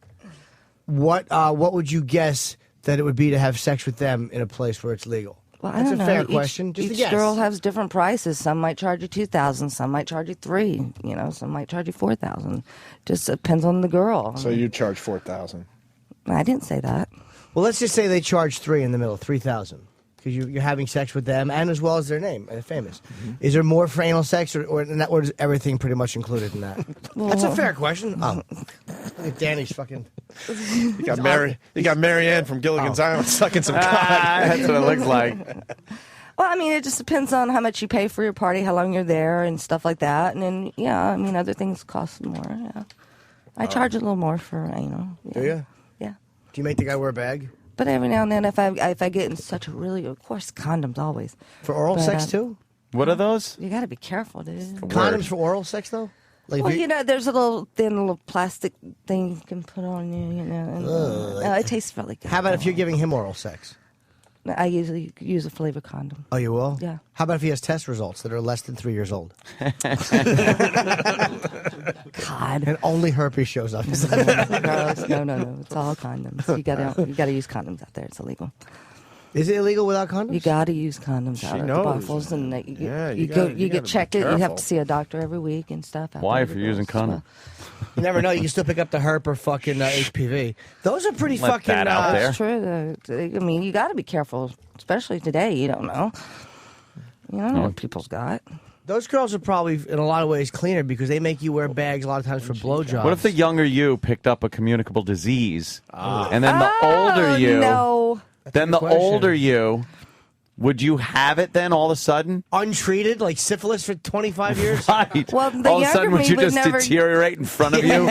What would you guess that it would be to have sex with them in a place where it's legal? Well, I That's don't a know. fair Each- question. Just a each guess. girl has different prices. Some might charge you $2,000. Some might charge you $3,000. You know, some might charge you $4,000. Just depends on the girl. So you charge $4,000. I didn't say that. Well, let's just say they charge $3,000 in the middle, $3,000, because you're having sex with them, and as well as their name, and they're famous. Is there more for anal sex, or is everything pretty much included in that? That's a fair question. Oh, look at Danny's fucking. You got Mary Ann from Gilligan's Island sucking some cock. That's what it looks like. Well, I mean, it just depends on how much you pay for your party, how long you're there, and stuff like that. And then, yeah, I mean, other things cost more. Yeah, I charge a little more for anal. Yeah. Do you? Yeah. Do you make the guy wear a bag? But every now and then, if I get in such a really, of course, condoms always. For oral But, sex, too? What are those? You got to be careful, dude. Condoms for oral sex, though? Like Well, you know, there's a little thin little plastic thing you can put on you, you know. And, it tastes really good. How about if you're giving him oral sex? I usually use a flavor condom. Oh, you will? Yeah. How about if he has test results that are less than 3 years old? God, God. And only herpes shows up. Gross. No. It's all condoms. You gotta use condoms out there. It's illegal. Is it illegal without condoms? You gotta use condoms out at the brothels, and you get checked. You have to see a doctor every week and stuff. Why, if you're using condoms? You never know. You can still pick up the herp or fucking HPV. Those are pretty fucking. That out there. That's true. I mean, you got to be careful, especially today. You don't know. You don't know what people's got. Those girls are probably, in a lot of ways, cleaner because they make you wear bags a lot of times for blowjobs. What if the younger you picked up a communicable disease, and then the older you? No. Then the older you. Would you have it then all of a sudden? Untreated, like syphilis for 25 years? Right. Well, the all of a younger sudden, would me you would just never- deteriorate in front of you?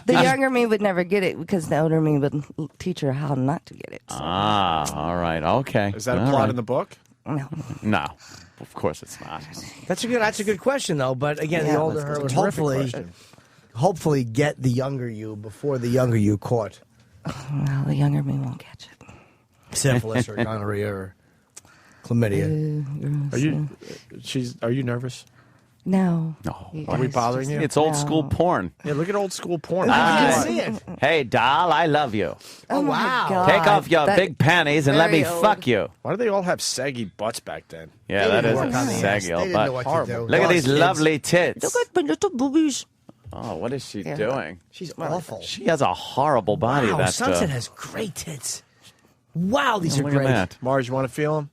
The younger me would never get it because the older me would teach her how not to get it. So. All right. Okay. Is that a All plot right. in the book? No. No. Of course it's not. That's a good question, though. But again, the Yeah, older that's her a would terrific hopefully get the younger you before the younger you caught Well, the younger me won't catch it. syphilis or gonorrhea or chlamydia. Are you nervous? No. Are we bothering you? It's old school porn. Yeah, look at old school porn. Ah. see it. Hey, doll, I love you. Oh, wow. God. Take off your That- big panties and let me very old. fuck you. Why do they all have saggy butts back then? Yeah, They that didn't is work on the ass. saggy They old didn't butt. know what to Horrible. do. Look at these Kids. lovely tits. Look at my little boobies. Oh, what is she Yeah. doing? She's awful. She has a horrible body. Wow, that Sunset has great tits. Wow, these are look great. at that. Mars, you want to feel them?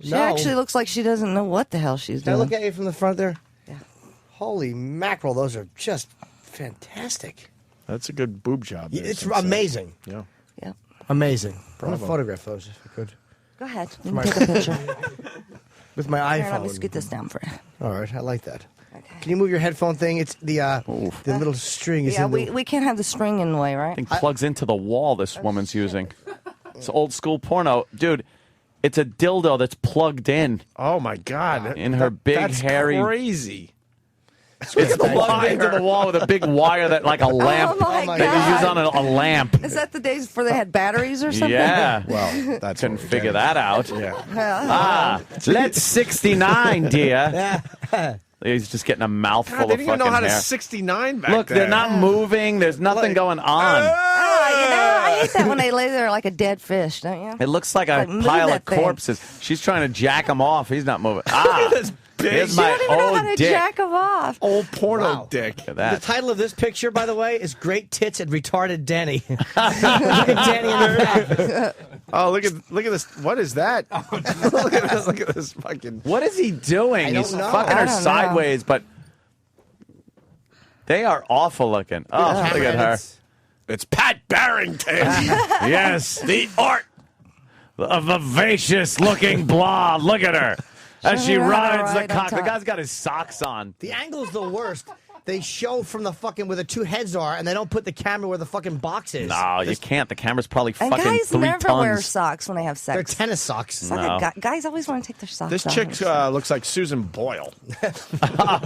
She actually looks like she doesn't know what the hell she's Can I doing. look at you from the front there? Yeah. Holy mackerel, those are just fantastic. That's a good boob job. Yeah, there, it's Sunset. amazing. Yeah. Yep. Amazing. I'm Bravo. going to photograph those if I could. Go ahead. Let My- me take a picture. With my Here, iPhone. let me scoot this down for you. All right, I like that. Can you move your headphone thing? It's the little string is Yeah, in the... we can't have the string in the way, right? Thing plugs into the wall this woman's using. It's old school porno. Dude, it's a dildo that's plugged in. Oh, my God. In her big, that's hairy... crazy. It's plugged into the wall with a big wire that, like a lamp, my that you use God. on a lamp. Is that the days before they had batteries or something? Yeah. Well, that's Couldn't figure that out. Yeah. Ah, let's 69, dear. He's just getting a mouthful God, they of didn't even fucking know how to hair. 69 back Look, then. they're not moving. There's nothing going on. I hate that when they lay there like a dead fish, don't you? It looks like a move pile of that thing. corpses. She's trying to jack him off. He's not moving. Ah, this big. here's You my don't even know how old to dick. jack them off. Old porno Wow. dick. Look at The that. title of this picture, by the way, is Great Tits and Retarded Denny. Look at Denny in the back. Oh, look at this. What is that? Look at this. Look at this fucking. What is he doing? I don't He's know. fucking I her don't know. sideways, but they are awful looking. Oh, look at her. It's Pat Barrington. Yes, the art. A vivacious looking blonde. Look at her. As she Show her how to rides the ride on cock. The top. guy's got his socks on. The angle's the worst. They show from the fucking where the two heads are, and they don't put the camera where the fucking box is. No, you can't. The camera's probably And fucking guys 3 never tons. wear socks when they have sex. They're tennis socks. It's like No. guys always want to take their socks This off. chick looks like Susan Boyle.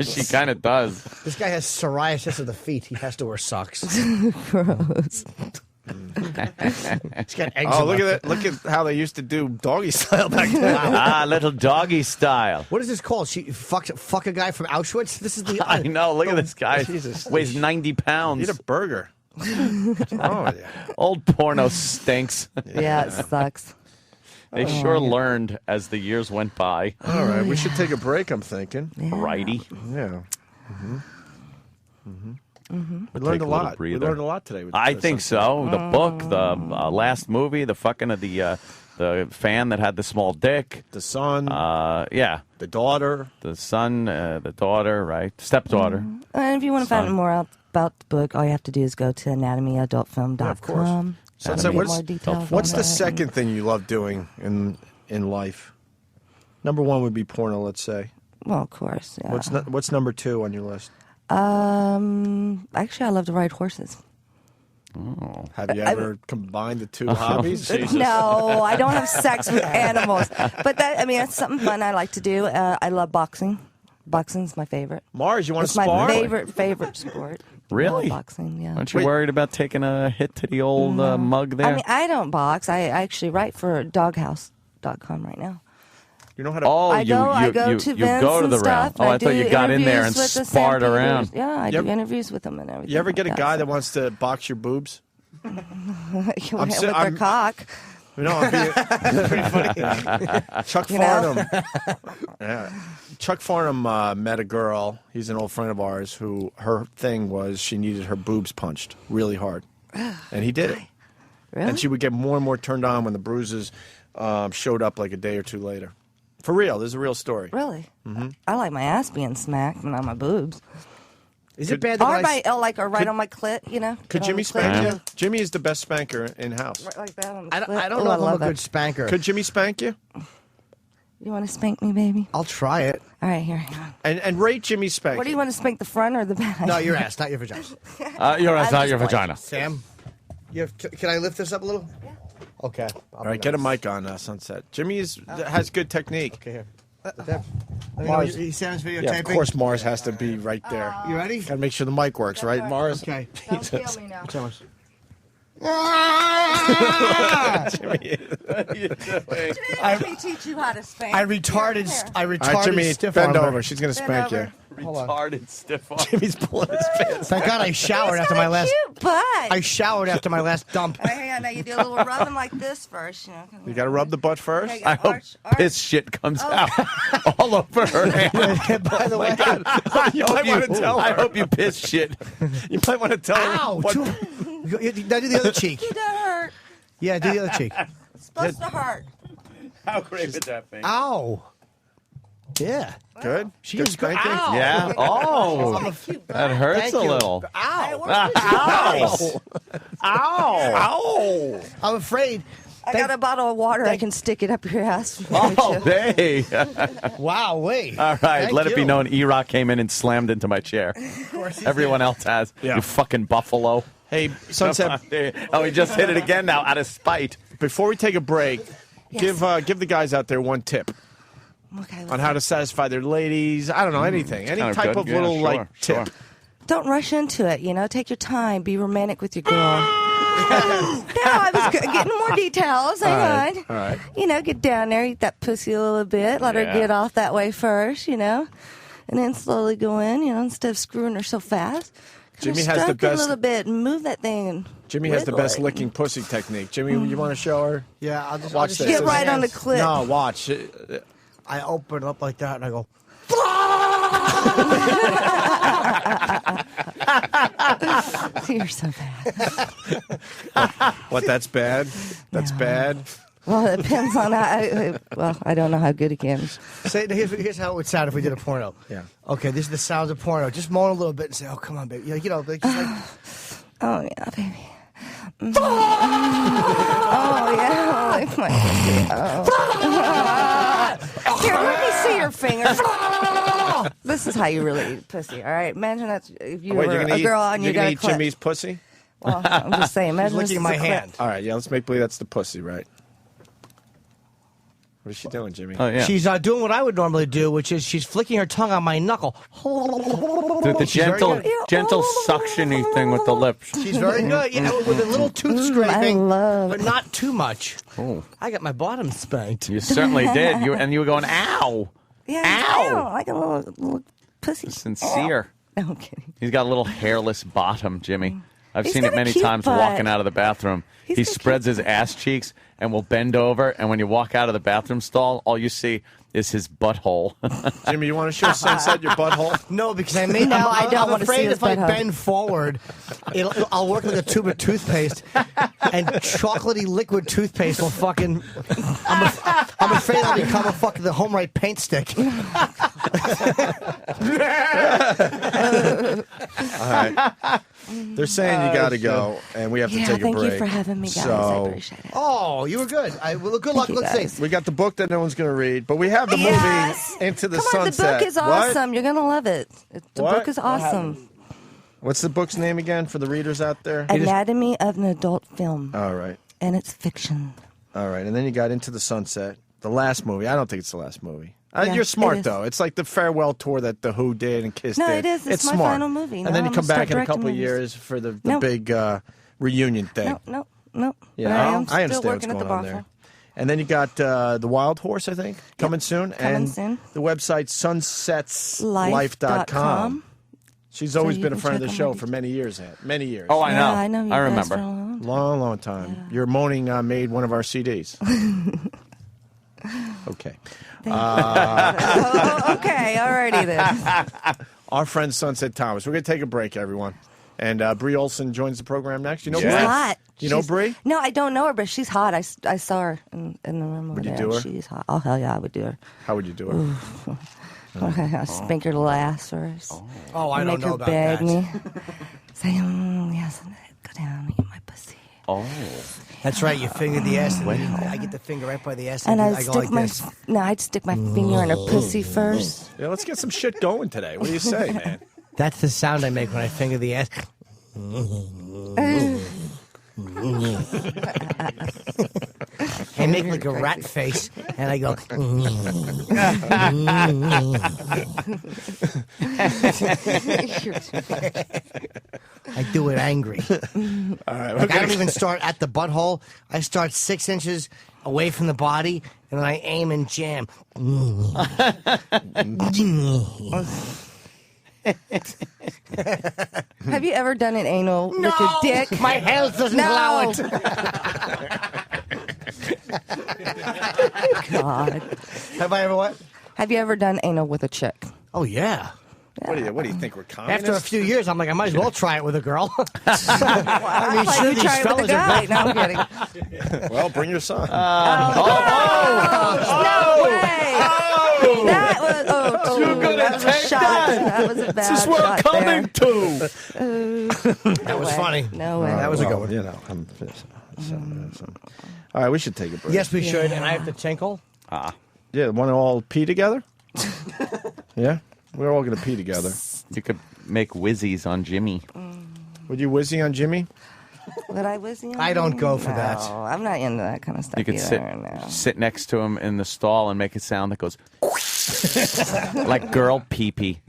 She kind of does. This guy has psoriasis of the feet. He has to wear socks. Gross. He's got eczema. Oh, look at that! Look at how they used to do doggy style back then. Ah, little doggy style. What is this called? She fuck a guy from Auschwitz? This is the... I know. Look at this guy. Jesus. Weighs 90 pounds. Eat a burger. Oh yeah. Old porno stinks. Yeah, it sucks. They sure learned as the years went by. All right, we should take a break. I'm thinking. Righty. Yeah. We Take learned a a little lot. We breather. learned a lot today. With I think so. The book, the last movie, the fucking of the fan that had the small dick. The son. Yeah. The daughter. The son, the daughter, right? Stepdaughter. And if you want to Son. find more out about the book, all you have to do is go to anatomyadultfilm.com. of course. Sunset, what's more details what's on the it. second thing you love doing in life? Number one would be porno. Let's say. Well, of course. Yeah. What's number two on your list? Actually, I love to ride horses. Oh. Have you ever combined the two hobbies? No, I don't have sex with animals. But that's something fun I like to do. I love boxing. Boxing's my favorite. Mars, you want It's to spar? my favorite sport. Really? Boxing, yeah. Aren't you worried about taking a hit to the old mug there? I mean, I don't box. I actually write for doghouse.com right now. You know how to? Oh, I go to events you go to the and round. stuff. Oh, I thought you got in there and interviews with the sparred St. around. Peters. Yeah, I do interviews with them and everything. You ever get a like guy that wants to box your boobs? with their cock. No, I'm being pretty funny. Chuck Farnham. Yeah. Chuck Farnham met a girl. He's an old friend of ours who her thing was she needed her boobs punched really hard, and he did it. Really? And she would get more and more turned on when the bruises showed up like a day or two later. For real, this is a real story. Really? Mm-hmm. I like my ass being smacked, but not my boobs. Is it bad that or I... or right on my clit, you know? Could Jimmy spank you? Jimmy is the best spanker in house. Right like that on the I clit. don't Ooh, know I if I'm a love that. good spanker. Could Jimmy spank you? You want to spank me, baby? I'll try it. All right, here. Hang on. And rate Jimmy's spank. What do you want to spank, the front or the back? No, your ass, not your vagina. Your ass, not your vagina. Sam, can I lift this up a little? Yeah. Okay. All right, get a mic on Sunset. Jimmy has good technique. Okay, here. Mars, Sam's videotaping. yeah, of course Mars has to be right there. You ready? Gotta make sure the mic works, right, Mars? Okay. Don't kill me now. Jimmy, Let me teach you how to spank. I retarded All right, Jimmy, stiff bend arm. over. She's gonna spank you. Retarded stiff arm. Jimmy's pulling his pants. Thank God I showered after my last. Cute butt. I showered after my last dump. All right, hang on. Now you do a little rubbing like this first. You know. You gotta rub the butt first. Okay, I hope arch. piss shit comes out all over her hand. By the way, You might want to tell her. I hope you piss shit. You might want to tell her. Ow! What, Now do the other cheek. That hurt. Yeah, do the other cheek. It's supposed to hurt. How great would that be? Ow. Yeah. good? She Good was good. spanking? Ow. Yeah. Oh, that hurts Thank a you. little. Ow. Ow. Ow! I'm afraid. I got a bottle of water. I can stick it up your ass. Oh, hey. Wow, wait. All right, Thank let it be you. known E-Rock came in and slammed into my chair. Everyone else has. Yeah. You fucking buffalo. Hey, Sunset, Oh, he just hit it again now out of spite. before we take a break, give the guys out there one tip Okay, on how to satisfy their ladies. I don't know, anything. Any kind of type good. of Yeah, little, sure, like, sure. tip. Don't rush into it. You know, take your time. Be romantic with your girl. No, I was getting more details. Hang on. All right. You know, get down there, eat that pussy a little bit. Let her Yeah. get off that way first. You know, and then slowly go in. You know, instead of screwing her so fast. Jimmy Kinda has the stroke it best- a little bit and move that thing. And Jimmy has the wiggle best it. licking pussy technique. Jimmy, you want to show her? Yeah, I'll just Watch I'll just this. Get right on the clip. No, watch. I open it up like that and I go. You're so bad. What, that's bad? That's bad? Well, it depends on how. Well, I don't know how good it can. Say, here's how it would sound if we did a porno. Yeah. Okay, this is the sounds of porno. Just moan a little bit and say, "Oh, come on, baby." You know, like, just like Oh yeah, baby. Oh yeah, like my pussy. Oh. Here, let me see your fingers. This is how you really eat pussy. All right, imagine that's if you Wait, were you're gonna a girl and you you're gonna got a eat clip. Jimmy's pussy? Well, I'm just saying. Imagine licking this my is a clip. hand. All right, yeah, let's make believe that's the pussy, right? What is she doing, Jimmy? Oh, yeah. she's doing what I would normally do, which is she's flicking her tongue on my knuckle. The She's very gentle good. suction-y thing with the lips. She's very good, you know, with a little tooth scraping, I love but not too much. Oh. I got my bottom spanked. You certainly did. You were going, ow. Yeah, Ow. like a little pussy. Sincere. No, I'm kidding. He's got a little hairless bottom, Jimmy. I've He's seen got it a many cute times butt. walking out of the bathroom. He's He got a spreads his ass cheeks and will bend over, and when you walk out of the bathroom stall, all you see is his butthole. Jimmy, you want to show Sunset your butthole? No, because I may. No, I don't I'm wanna see afraid his if I butthole. bend forward, I'll work like a tube of toothpaste, and chocolatey liquid toothpaste will fucking. I'm afraid I'll become a fucking the home right paint stick. All right. They're saying you got to go, and we have to Yeah, take a thank break. you for having me, guys. I So, appreciate it. Oh, you were good. Well, good luck. you, Let's guys. see. we got the book that no one's going to read, but we have the Yes. movie Into the Come on, Sunset. the book is What? awesome. You're gonna love it. The What? book is awesome. What's the book's name again for the readers out there? Anatomy of an Adult Film, All right. and it's fiction. All right. And then you got Into the Sunset, the last movie. I don't think it's the last movie. Yeah, You're it smart, is. though. It's like the farewell tour that The Who did and Kiss No, did. it is. It's my smart. final movie. And Now then you I'm come gonna back start in a couple directing of movies. years for the Nope. big reunion thing. No. Yeah, But I am I still understand working what's at the going on brothel. there. And then you got the Wild Horse, I think, coming soon. Coming soon. The website sunsetslife.com. She's always been a friend of the show for many years. Many years. Oh, I know. I know you I guys remember. for a long time. Long, long time. Your moaning made one of our CDs. Okay. Okay, alrighty then. Our friend Sunset Thomas. We're going to take a break, everyone. And Bree Olson joins the program next. You know She's Bree? hot. You know Bree? No, I don't know her, but she's hot. I saw her in the room over Would you there. do her? She's hot. Oh, hell yeah, I would do her. How would you do her? I'll spank her little ass first. Oh, I don't Make her know about beg that. me. Say, yes, go down and get my pussy. Oh. That's right. You finger the ass, and I get the finger right by the ass, And I I'd go stick like this. I'd stick my finger in her pussy first. Yeah, let's get some shit going today. What do you say, man? That's the sound I make when I finger the ass. I make like a rat face, and I go. I do it angry. All right, Like I don't even start at the butthole. I start 6 inches away from the body, and then I aim and jam. Have you ever done an anal with your dick? My health doesn't allow it. God. Have I ever what? Have you ever done anal with a chick? Oh yeah. What do you think we're communists? After a few years, I'm like, I might as well try it with a girl. I mean, sure, you these try it with a fellas are guy. great. No, I'm kidding. Well, bring your son. No way. That was You're gonna that was a take shot. That was a bad This is where I'm shot coming there. to. That was funny. No way. That was a good one. You know, all right, we should take a break. Yes, we should. And I have to tinkle. Yeah, want to all pee together? Yeah? We're all going to pee together. You could make whizzies on Jimmy. Would you whizzy on Jimmy? Would I whiz you? I don't go for that. No, I'm not into that kind of stuff You could either. sit next to him in the stall and make a sound that goes like girl pee-pee.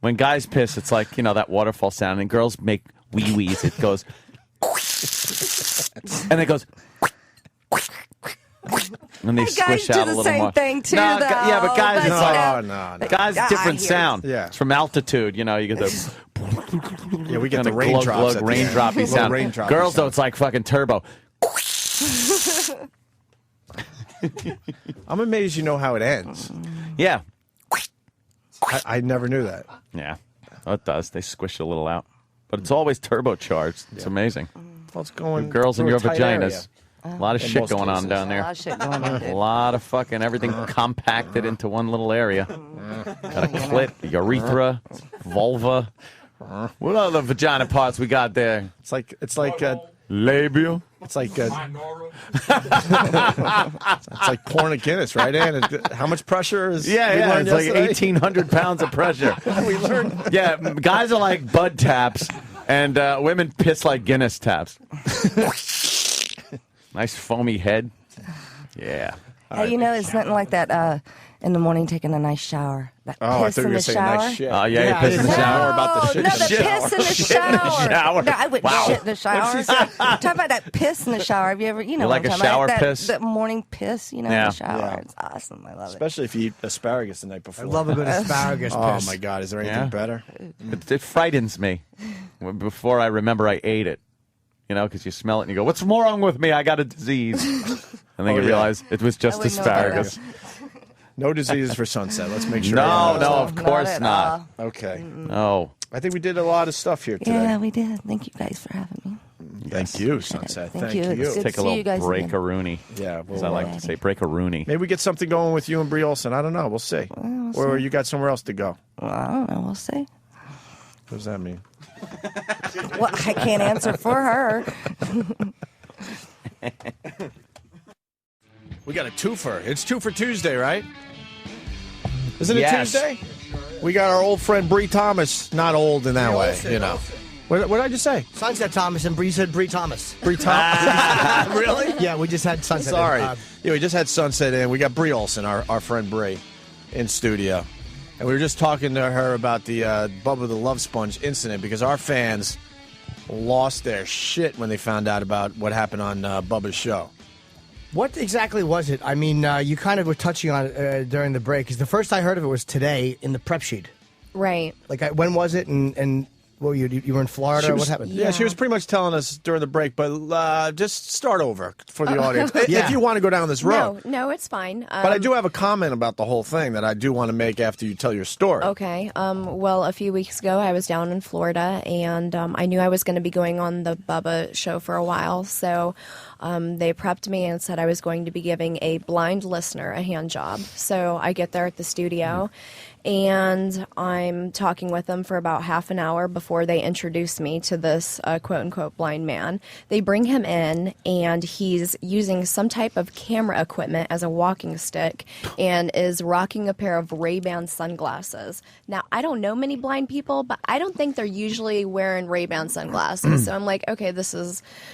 When guys piss, it's like, that waterfall sound, and girls make wee-wees. It goes and it goes and they squish guys out do a the little same more. thing too, No, though. yeah, but guys, No. guys, I different hear sound. Yeah. It's from altitude. You get the Yeah, we get kinda the raindrops. at the end. raindroppy Little sound. raindroppy Girls, though, sound. it's like fucking turbo. I'm amazed you know how it ends. Yeah. I never knew that. Yeah. Oh, it does. They squish a little out. But it's always turbocharged. It's amazing. Well, it's going Girls in through your a tight vaginas. area. A lot of In shit most going on cases. down A there. lot of shit going on, A dude. lot of fucking everything compacted into one little area. Got a clit, urethra, vulva. What other vagina parts we got there? It's like labia. It's like it's like pouring a Guinness, right? And how much pressure is? we Yeah, learned it's like yesterday? 1,800 pounds of pressure. We learned. Yeah, guys are like Bud taps, and women piss like Guinness taps. Nice foamy head. Yeah. Hey, it's nothing like that in the morning taking a nice shower. That Oh, I piss thought you in were the saying shower. nice shit. Oh, yeah, you piss in the shower. About the shit. No, the Shit. piss in the Shit in the shower. shower. No, I wouldn't Wow. shit in the shower. Talk about that piss in the shower. Have you ever, You what like I'm a talking about? shower That- piss? That morning piss, in Yeah. the shower. Yeah. It's awesome. I love it. Especially if you eat asparagus the night before. I love a good asparagus Oh piss. my God! Is there anything Yeah. better? It frightens me. Before I remember I ate it. Because you smell it and you go, what's wrong with me? I got a disease. And then you realize it was just wouldn't know about asparagus. No diseases for Sunset. Let's make sure. No, everyone knows of Not course at not. all. that. Okay. No. I think we did a lot of stuff here today. Yeah, we did. Thank you guys for having me. Thank you, Sunset. Thank Thank you. you. It's good Take to a see you little guys again. break-a-rooney. Yeah, As I like to say, break-a-rooney. Maybe we get something going with you and Brie Olson. I don't know. We'll see. Or you got somewhere else to go. Well, I don't know. We'll see. What does that mean? Well, I can't answer for her. We got a twofer. It's Two for Tuesday, right? Isn't it Yes. Tuesday? We got our old friend Bree Thomas. Not old in that way, What did I just say? Sunset Thomas and Bree said Bree Thomas. Bree Thomas. Really? Yeah, we just had Sunset. Sorry. in. Yeah, we just had Sunset in. We got Bree Olson, our friend Bree, in studio. And we were just talking to her about the Bubba the Love Sponge incident because our fans lost their shit when they found out about what happened on Bubba's show. What exactly was it? I mean, you kind of were touching on it during the break, because the first I heard of it was today in the prep sheet. Right. Like, when was it? And what were you were in Florida? What happened? Yeah, she was pretty much telling us during the break, but just start over for the audience. If you want to go down this road. No, it's fine. But I do have a comment about the whole thing that I do want to make after you tell your story. Okay. Well, a few weeks ago, I was down in Florida, and I knew I was going to be going on the Bubba show for a while, so they prepped me and said I was going to be giving a blind listener a hand job. So I get there at the studio, and I'm talking with them for about half an hour before they introduce me to this quote-unquote blind man. They bring him in, and he's using some type of camera equipment as a walking stick and is rocking a pair of Ray-Ban sunglasses. Now, I don't know many blind people, but I don't think they're usually wearing Ray-Ban sunglasses. So I'm like, okay,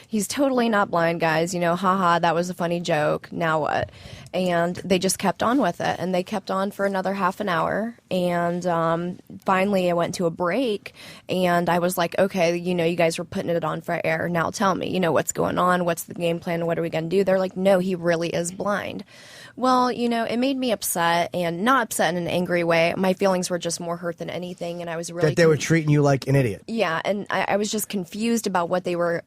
he's totally not blind, guys. You know, haha, that was a funny joke. Now what? And they just kept on with it, and they kept on for another half an hour. And finally, I went to a break, and I was like, okay, you know, you guys were putting it on for air. Now tell me, you know, what's going on? What's the game plan? What are we going to do? They're like, no, he really is blind. Well, you know, it made me upset, and not upset in an angry way. My feelings were just more hurt than anything, and I was really... That they were treating you like an idiot. Yeah, and I was just confused about what they were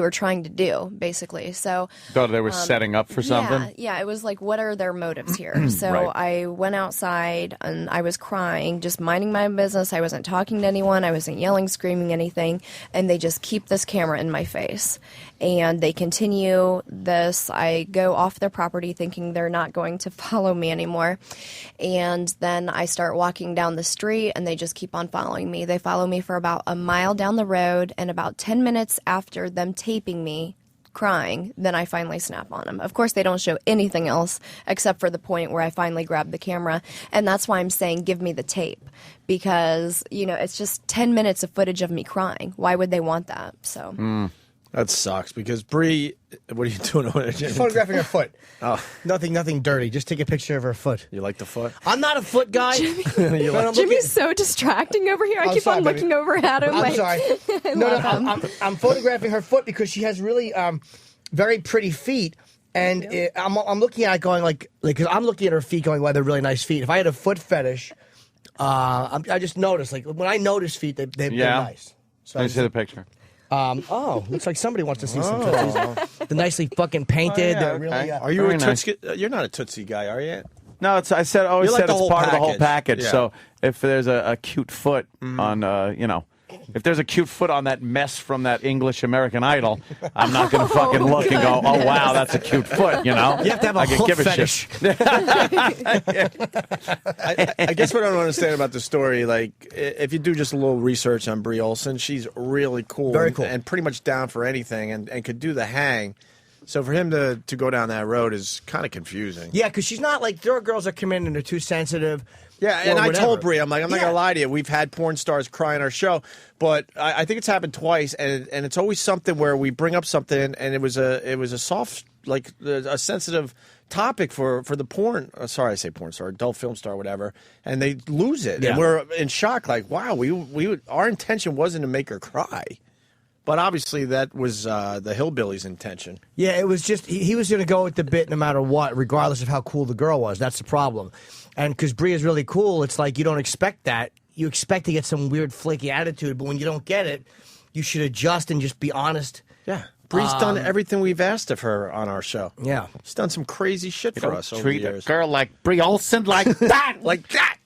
trying to do, basically. So Thought they were setting up for something? Yeah, it was like, what are their motives here? So Right. I went outside, and I was crying, just minding my business. I wasn't talking to anyone. I wasn't yelling, screaming, anything. And they just keep this camera in my face. And they continue this. I go off their property thinking they're not going to follow me anymore. And then I start walking down the street, and they just keep on following me. They follow me for about a mile down the road, and about 10 minutes after them taping me crying, then I finally snap on them. Of course, they don't show anything else except for the point where I finally grab the camera, and that's why I'm saying give me the tape, because, you know, it's just 10 minutes of footage of me crying. Why would they want that? So That sucks, because Bree, what are you doing over there? She's photographing her foot. Oh. Nothing dirty. Just take a picture of her foot. You like the foot? I'm not a foot guy. Jimmy's so distracting over here. I keep on looking over at him. I'm sorry. I'm photographing her foot because she has really very pretty feet, and I'm looking at it going like, because I'm looking at her feet going, wow, they're really nice feet. If I had a foot fetish, I just noticed, like, when I notice feet, they're nice. So Let me see the picture. Looks like somebody wants to see some tootsies. They're nicely fucking painted. They're really. Are you a Tootsie? You're not a Tootsie guy, are you? No, I always like said the it's whole part of the whole package. package. Yeah. So if there's a cute foot on, you know, if there's a cute foot on that mess from that English American Idol, I'm not going to fucking look and go, oh, wow, that's a cute foot, you know? You have to have a hoof fetish. I guess what I don't understand about the story, like, if you do just a little research on Bree Olson, she's really cool. Very cool. And pretty much down for anything and could do the hang. So for him to go down that road is kind of confusing. Yeah, because she's not like, there are girls that come in and they're too sensitive. Yeah, and I told Bree, I'm like, I'm not going to lie to you. We've had porn stars cry on our show, but I think it's happened twice, and it's always something where we bring up something, and it was a soft, like, a sensitive topic for the porn. Sorry, I say porn star, adult film star, whatever, and they lose it, and we're in shock, like, wow, our intention wasn't to make her cry. But obviously that was the Hillbillies' intention. Yeah, it was just, he was going to go with the bit no matter what, regardless of how cool the girl was. That's the problem. And because Bree is really cool, it's like you don't expect that. You expect to get some weird flaky attitude, but when you don't get it, you should adjust and just be honest. Yeah. Bree's done everything we've asked of her on our show. Yeah. She's done some crazy shit for us over the years. Treat a girl like Bree Olson like that. Like that.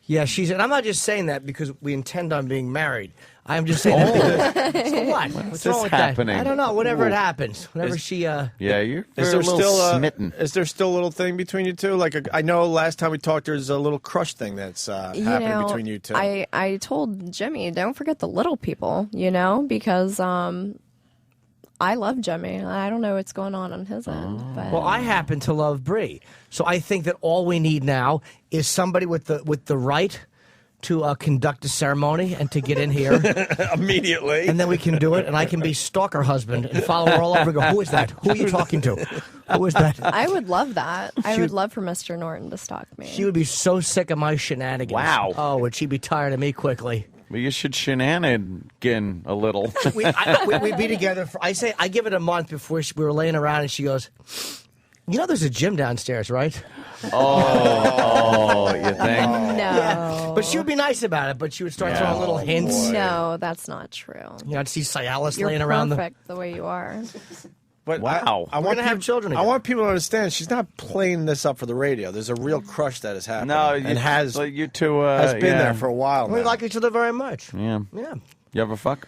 Yeah, and I'm not just saying that because we intend on being married. I'm just saying that because, so what? What's this wrong with happening? that? I don't know. Whenever it happens. Whenever she... Yeah, you're Is a there little still smitten. Is there still a little thing between you two? Like, I know last time we talked, there's a little crush thing that's happening between you two. I told Jimmy, don't forget the little people, you know, because I love Jimmy. I don't know what's going on his end. But... Well, I happen to love Bree, so I think that all we need now is somebody with the right to conduct a ceremony and to get in here immediately, and then we can do it, and I can be stalker husband and follow her all over and go, who is that? Who are you talking to? Who is that? I would love that. I would love for Mr. Norton to stalk me. She would be so sick of my shenanigans. Wow. Oh, would she be tired of me quickly? Well, you should shenanigan a little. We'd be together. I give it a month before we were laying around, and she goes, "You know, there's a gym downstairs, right?" Oh, you think? No. Yeah. But she would be nice about it, but she would start throwing little hints. No, that's not true. You know, I'd see Cialis You're laying around perfect the way you are. But wow. I We're want gonna have children I again. want people to understand she's not playing this up for the radio. There's a real crush that is happening. No, and has you two has been there for a while We now. like each other very much. Yeah. Yeah. You ever fuck?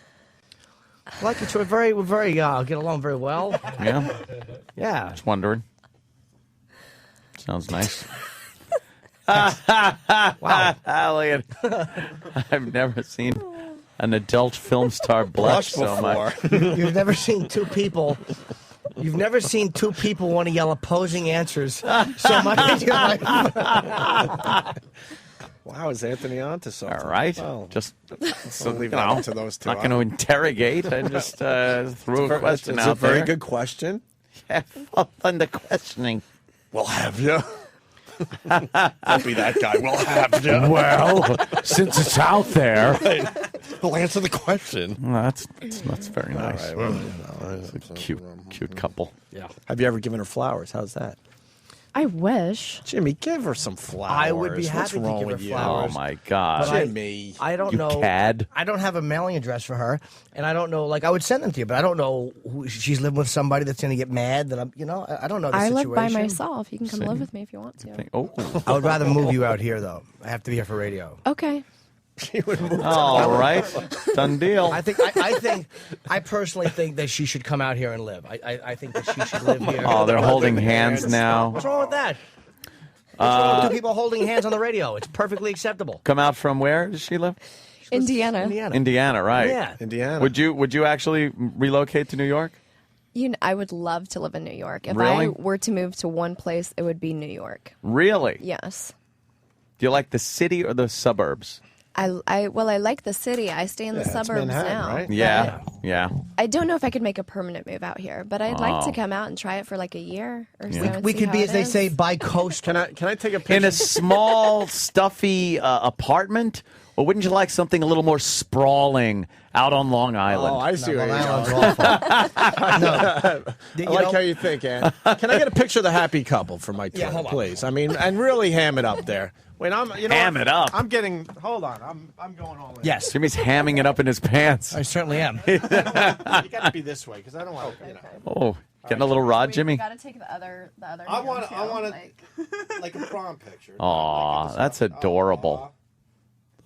We like each other we're very get along very well. Yeah. Yeah. Just wondering. Sounds nice. Wow. Look at I've never seen an adult film star blush so much. You've never seen two people. You've never seen two people want to yell opposing answers so much in your life. Wow, is Anthony on to something? All right. Well, Just we'll leave that up to those two. Not going to interrogate. I just threw a question It's out a very there. good question. Yeah, fun the questioning. We'll have you. I'll be that guy. We'll have you. Well, since it's out there, we'll answer the question. Well, that's very nice. All right, It's a cute couple. Yeah. Have you ever given her flowers? How's that? I wish. Jimmy, give her some flowers. I would be What's happy to wrong give her with you? flowers. Oh my God, But Jimmy! I don't You know. cad. I don't have a mailing address for her, and I don't know. Like, I would send them to you, but I don't know who she's living with. Somebody that's going to get mad that I'm. You know, I don't know the I situation. live by myself. You can come live with me if you want to. Oh, I would rather move you out here, though. I have to be here for radio. Okay. all right, done deal. I personally think that she should come out here and live. I think that she should live here. Oh, they're holding hands now. What's wrong with that? What's wrong with two people holding hands on the radio? It's perfectly acceptable. Come out from where does she live? Indiana. Indiana, right? Yeah. Indiana. Would you actually relocate to New York? I would love to live in New York. If Really? I were to move to one place, it would be New York. Really? Yes. Do you like the city or the suburbs? I like the city. I stay in the suburbs now. Right? Yeah, yeah. I don't know if I could make a permanent move out here, but I'd like to Oh. come out and try it for like a year or so. and We see could how be, it as they is. say, bi-coast. Can I take a picture? In a small, stuffy apartment, or wouldn't you like something a little more sprawling out on Long Island? Oh, I see what Long you're Island's awful. awful. I like how you think, Ann. Can I get a picture of the happy couple for my Twitter, hold on. please? I mean, and really ham it up there. Wait, Ham it up. I'm getting. Hold on, I'm going all in. Yes, Jimmy's hamming it up in his pants. I certainly am. You got to be this way because I don't want. You know. Oh, getting a little rod, Jimmy. Gotta take the other. I want like a prom picture. Aw, that's adorable.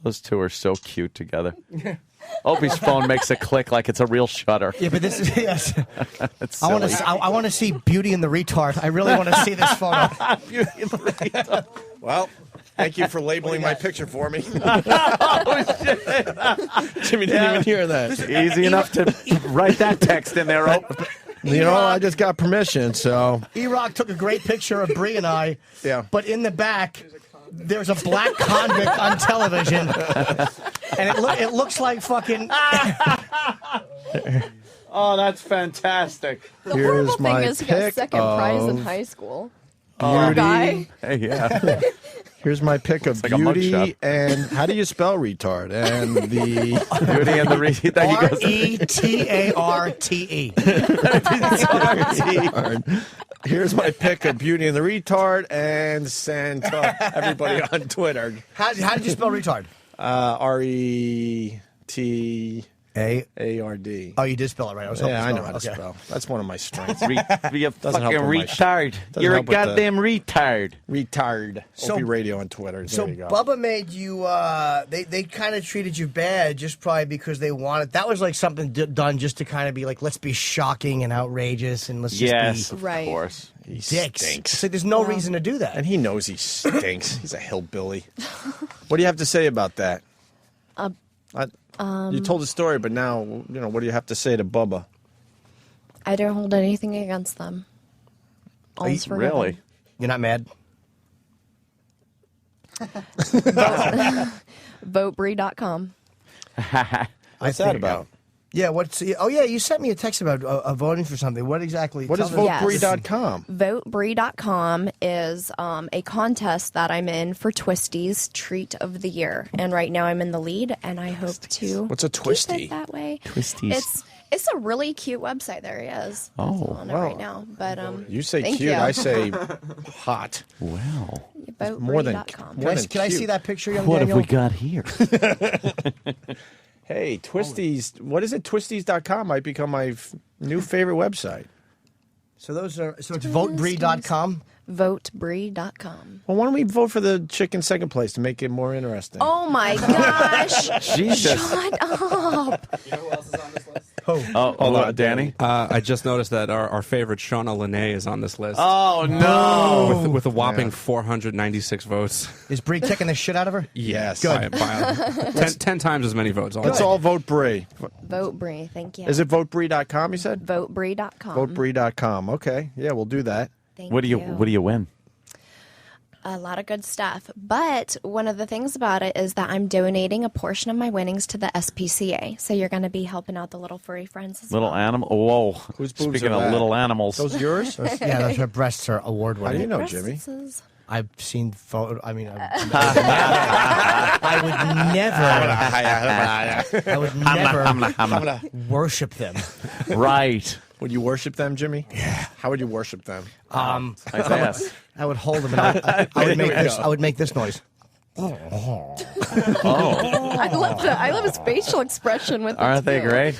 Those two are so cute together. Opie's phone makes a click like it's a real shutter. Yeah, but this is yes. It's I want silly. to. I want to see Beauty and the Retard. I really want to see this photo. Beauty and the Retard. Well, thank you for labeling my picture for me. Oh, shit. Jimmy didn't even hear that. Easy enough to write that text in there. You know, I just got permission, so. E-Rock took a great picture of Bree and I. Yeah. But in the back, there's a black convict on television, and it looks like fucking. Oh, that's fantastic. The horrible Here's my thing is he got pic second prize in of high school. Beauty. Guy. Hey, yeah. Here's my pic of like a Beauty mugshot. and how do you spell retard? And the Beauty and the Retard. RETARTE. Here's my pic of Beauty and the Retard and Santa. Everybody on Twitter. How did you spell retard? RETARD. Oh, you did spell it right. I was hoping Yeah, you I know spelled how it. to Okay. spell. That's one of my strengths. Be a Doesn't fucking help with my retard. doesn't You're a help with the- goddamn retard. Retard. So- Opie Radio on Twitter. There So you go. Bubba made you. They kind of treated you bad just probably because they wanted. That was like something done just to kind of be like, let's be shocking and outrageous and let's Yes, just of be Right. course. He dicks. stinks. So there's no reason to do that. And he knows he stinks. He's a hillbilly. What do you have to say about that? You told the story, but now, what do you have to say to Bubba? I don't hold anything against them. All's forgiven. Really? You're not mad? VoteBree.com. What's that about? Yeah, you sent me a text about voting for something. What exactly? What is votebree.com? Votebree.com is a contest that I'm in for Twisties Treat of the Year. And right now I'm in the lead, and I hope to What's a Twistie? keep it that way. Twisties. It's a really cute website. There he is. On it right now. But you say thank cute, you. I say hot. Wow. More than Votebree.com. Can I see that picture, young What Daniel? have we got here? Hey, Twisties. What is it? Twisties.com might become my new favorite website. So it's votebree.com? Votebree.com. Well, why don't we vote for the chick in second place to make it more interesting? Oh my gosh. Jesus. Shut up. You know who else is on this list? Hold on, Danny. I just noticed that our favorite Shauna Lene is on this list. Oh, no. With a whopping 496 votes. Is Bree kicking the shit out of her? Yes. Good. By 10 times as many votes. Let's all vote Bree. Vote Bree. Thank you. Is it votebree.com, you said? Votebree.com. Votebree.com. Okay. Yeah, we'll do that. Thank What do you win? A lot of good stuff. But one of the things about it is that I'm donating a portion of my winnings to the SPCA. So you're going to be helping out the little furry friends as Little well. animal. Whoa. Whose boobs Speaking are of that? little animals. Those yours? Yeah, those her breasts are award winning. How do you know, Jimmy? I've seen photo. I mean, I would never worship them. Right. Would you worship them, Jimmy? Yeah. How would you worship them? I would hold them and I would make this noise. I love his facial expression with Aren't they great?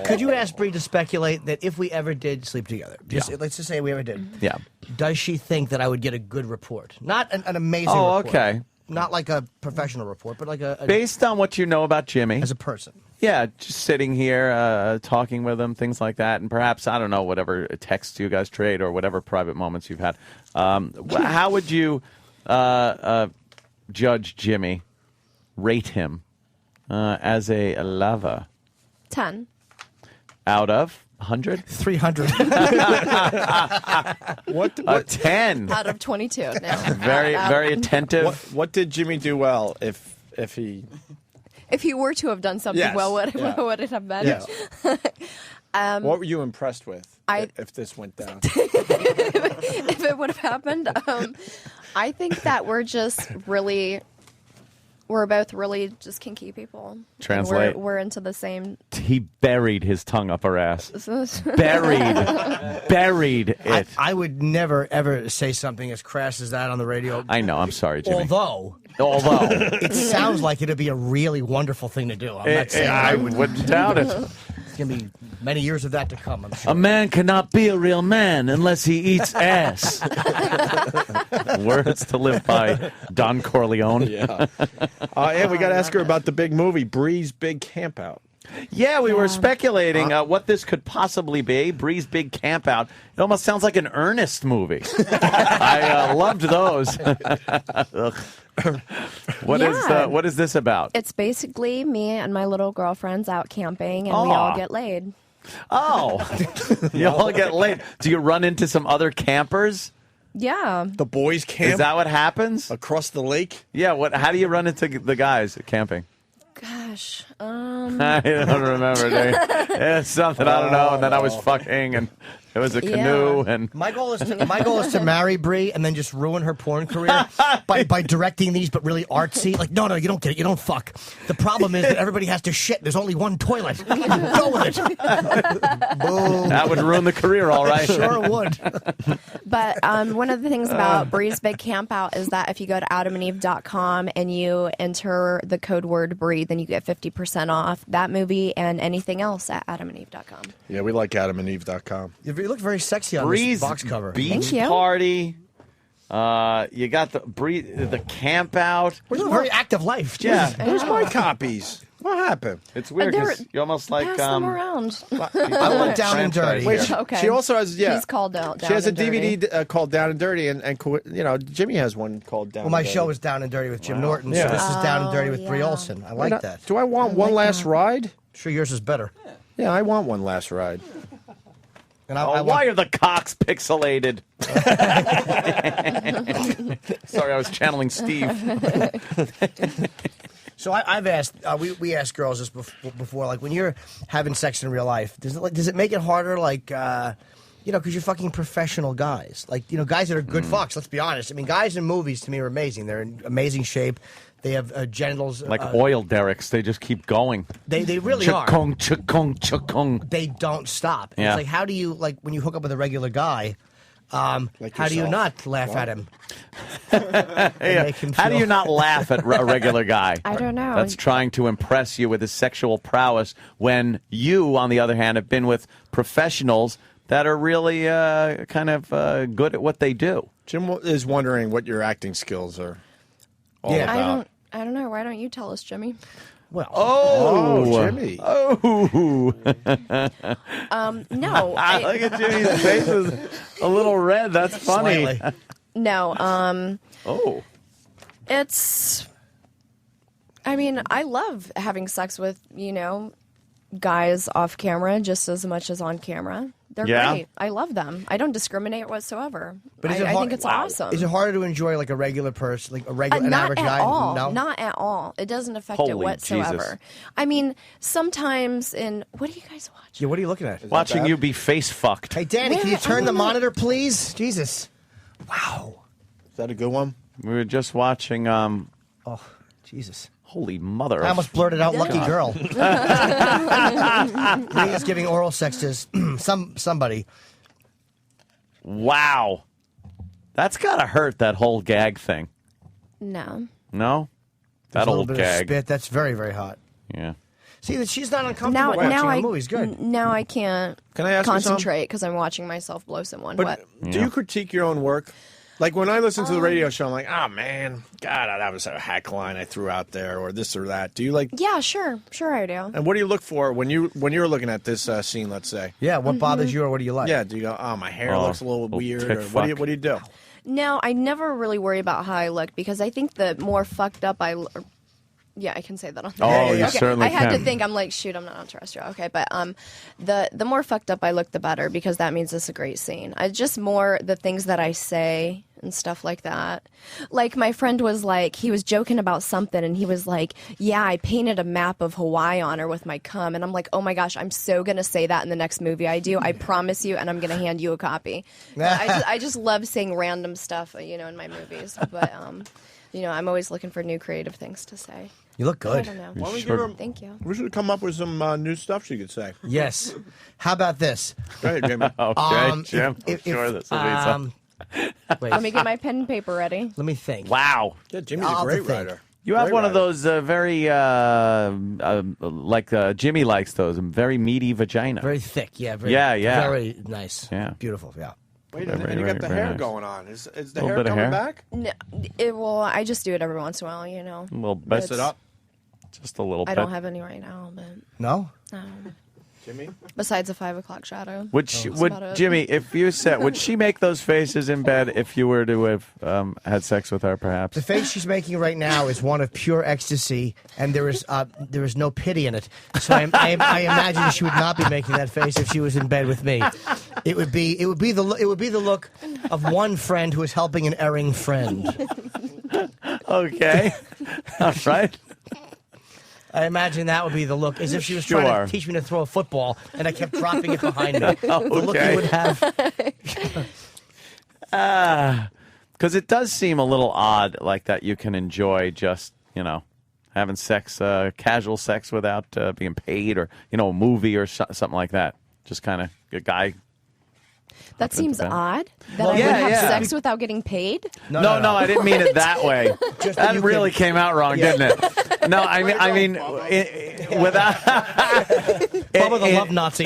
Could you ask Bree to speculate that if we ever did sleep together, let's just say we ever did, Yeah. does she think that I would get a good report? Not an amazing Oh, report. okay. Not like a professional report, but like a Based on what you know about Jimmy. as a person. Yeah, just sitting here, talking with him, things like that, and perhaps, I don't know, whatever texts you guys trade or whatever private moments you've had. How would you judge Jimmy, rate him as a lover? 10. Out of 100? 300. What? A 10. Out of 22. No. Very attentive. What did Jimmy do well if he... If he were to have done something Yes. well, what Yeah. would it have been? Yeah. What were you impressed with if this went down? If it would have happened, I think that we're both really just kinky people. And Translate. We're into the same. He buried his tongue up her ass. Buried it. I would never, ever say something as crass as that on the radio. I know. I'm sorry, Jimmy. Although it sounds like it'd be a really wonderful thing to do. I'm not saying I wouldn't doubt it. It's going to be many years of that to come, I'm sure. A man cannot be a real man unless he eats ass. Words to live by, Don Corleone. Yeah. We got to ask her about the big movie, Bree's Big Campout. Yeah, we were speculating what this could possibly be. Bree's Big Campout. It almost sounds like an Ernest movie. I loved those. What is this about? It's basically me and my little girlfriends out camping, and we all get laid. Oh, you all get laid. Do you run into some other campers? Yeah. The boys camp? Is that what happens? Across the lake? Yeah, how do you run into the guys camping? Gosh. I don't remember, dude. It's something I don't know. And then I was fucking, and it was a canoe. And my goal is to marry Bree and then just ruin her porn career by directing these, but really artsy. Like, no, you don't get it. You don't fuck. The problem is that everybody has to shit. There's only one toilet. Go with it. Boom. That would ruin the career, all right. Sure would. But one of the things about Bree's Big Campout is that if you go to adamandeve.com and you enter the code word Bree, then you get 50% off that movie and anything else at adamandeve.com. Yeah, we like adamandeve.com. You look very sexy on Bree's this box cover. Beach party. You got the camp out. We're a very active life. Yeah. Where's my copies? What happened? It's weird because you almost like Pass them around. I want Down and Dirty. Wait, Okay. she also has He's called Down She has a and Dirty. DVD called Down and Dirty, and Jimmy has one called Down. Well, my and Dirty. show is Down and Dirty with Jim Norton, Yeah. so this is Down and Dirty with Brie Olson. I like that. Do I want one last ride? Sure, yours is better. Yeah, I want one last ride. And why are the cocks pixelated? Sorry, I was channeling Steve. So I've asked, we asked girls this before, like when you're having sex in real life, does it make it harder, like, you know, because you're fucking professional guys, like, you know, guys that are good fucks. Let's be honest. I mean, guys in movies to me are amazing. They're in amazing shape. They have genitals like oil derricks. They just keep going. They really are. Chakong, chakong, chakong. They don't stop. Yeah. It's like, how do you, like, when you hook up with a regular guy, how do you not laugh at him? How do you not laugh at a regular guy? I don't know. That's trying to impress you with his sexual prowess when you, on the other hand, have been with professionals that are really kind of good at what they do. Jim is wondering what your acting skills are all about. I don't know. Why don't you tell us, Jimmy? Well, Jimmy. Oh. No. Look at Jimmy's face is a little red. That's funny. Slightly. No. Oh. It's. I mean, I love having sex with, you know, guys off camera just as much as on camera. They're great. I love them. I don't discriminate whatsoever. But I think it's awesome. Is it harder to enjoy like a regular person, like an average guy? All. No, not at all. It doesn't affect Holy it whatsoever. Jesus. I mean, sometimes what do you guys watch? Yeah, what are you looking at? Watching you be face fucked. Hey, Danny, can you turn the monitor, please? Jesus. Wow. Is that a good one? We were just watching. Oh, Jesus. Holy mother! I almost blurted out "lucky girl." He's giving oral sex to somebody. Wow, that's gotta hurt. That whole gag thing. No. No, There's that a little old bit gag. Of spit. That's very, very hot. Yeah. See that she's not uncomfortable watching a movie. It's good. Now I can't Can I ask you something? concentrate because I'm watching myself blow someone. But do you critique your own work? Like when I listen to the radio show, I'm like, oh man, God, that was a hack line I threw out there, or this or that. Do you like? Yeah, sure I do. And what do you look for when you're looking at this scene? Let's say. Yeah, what bothers you, or what do you like? Yeah, do you go, oh, my hair looks a little weird, tick or what do you do? No, I never really worry about how I look because I think the more fucked up yeah, I can say that on there. Oh, you okay. certainly I had can. to think. I'm like, shoot, I'm not on terrestrial. Okay, but the more fucked up I look, the better because that means it's a great scene. I just more the things that I say and stuff like that. Like my friend was like, he was joking about something, and he was like, "Yeah, I painted a map of Hawaii on her with my cum," and I'm like, "Oh my gosh, I'm so gonna say that in the next movie I do. I promise you, and I'm gonna hand you a copy." I just love saying random stuff, you know, in my movies, but you know, I'm always looking for new creative things to say. You look good. I don't know. Why don't we give her, Thank you. We should come up with some new stuff she could say. Yes. How about this? Go ahead, Jamie. Okay, Jim. I'm sure this will be some. Wait. Let me get my pen and paper ready. Let me think. Wow. Yeah, Jimmy's a great writer. You have Great one of writer. those very, like Jimmy likes those, very meaty vagina. Very thick. Yeah. Very, Yeah. Very nice. Yeah. Beautiful. Yeah. Wait, Very, and you very, got the very hair nice. going on. Is the Little hair bit of coming hair? back? No, well, I just do it every once in a while, you know. A little Mess bit. it up. Just a little I bit. don't have any right now, but No. Jimmy? besides a 5 o'clock shadow. Would Jimmy, if you said, would she make those faces in bed if you were to have had sex with her, perhaps? The face she's making right now is one of pure ecstasy, and there is no pity in it. So I imagine she would not be making that face if she was in bed with me. It would be the look of one friend who is helping an erring friend. Okay. All right. I imagine that would be the look, as if she was trying Sure. to teach me to throw a football, and I kept dropping it behind me. The look Okay. you would have. Because it does seem a little odd, like that you can enjoy just, you know, having sex, casual sex without being paid, or, you know, a movie or something like that. Just kind of a guy. That seems bed. odd. That Well, I yeah, would have yeah. sex without getting paid. No, I didn't mean it that way. That really came out wrong, didn't it? No, I mean, without Bubba the love Nazi.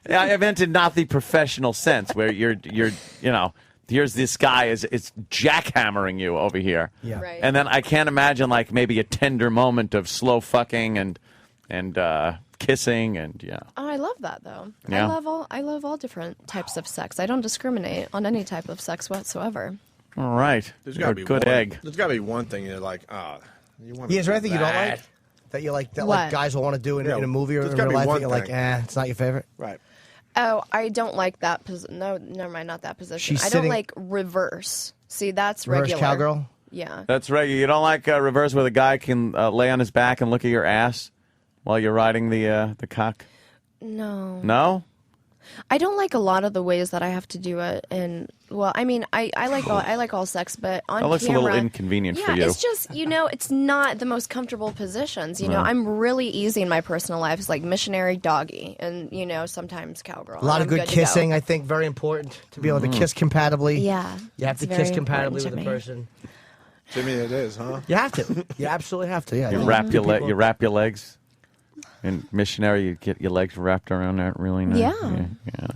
I meant in not the professional sense, where you're you know, here's this guy is jackhammering you over here, Yeah. Right. and then I can't imagine like maybe a tender moment of slow fucking and kissing and Oh, I love that though. Yeah. I love all different types of sex. I don't discriminate on any type of sex whatsoever. All right, There's you're got a to be good one, egg. There's got to be one thing you're like, you want Yeah, is there anything you don't that? like? That you like, that What? like guys will want to do in a movie or there's in gotta real be life one that you're like, thing. it's not your favorite? Right. Oh, I don't like that position. No, never mind, not that position. She's I sitting- don't like reverse. See, that's Reverse regular. cowgirl? Yeah. That's regular. You don't like reverse where the guy can lay on his back and look at your ass while you're riding the cock? No. No? I don't like a lot of the ways that I have to do it, and well, I mean, I like all sex, but on That looks camera, a little inconvenient for you. it's just it's not the most comfortable positions. You know, I'm really easy in my personal life. It's like missionary doggy, and sometimes cowgirl. A lot of good kissing, I think, very important to be able to kiss compatibly. Yeah, you have to it's kiss very compatibly with important a to me. person. Jimmy, it is, huh? You have to. You absolutely have to. Yeah. You wrap your legs. In missionary, you get your legs wrapped around that really nice. Yeah.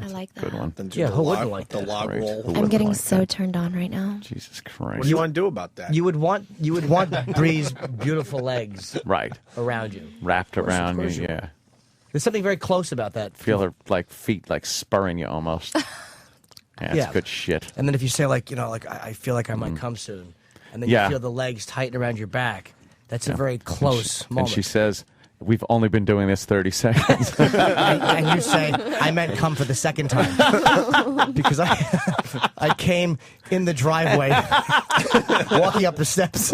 I like that. Good one. Yeah, who wouldn't like the that? log Right. roll? Who I'm wouldn't getting like so that? turned on right now. Jesus Christ. What do you want to do about that? You would want Bree's beautiful legs right around you, wrapped around course you. you Yeah. There's something very close about that. Feel her feet spurring you almost. Yeah, it's good shit. And then if you say I feel like I might come soon, and then Yeah. you feel the legs tighten around your back, that's a very close And moment. she says, "We've only been doing this 30 seconds." and you say, "I meant come for the second time," because I came in the driveway, walking up the steps.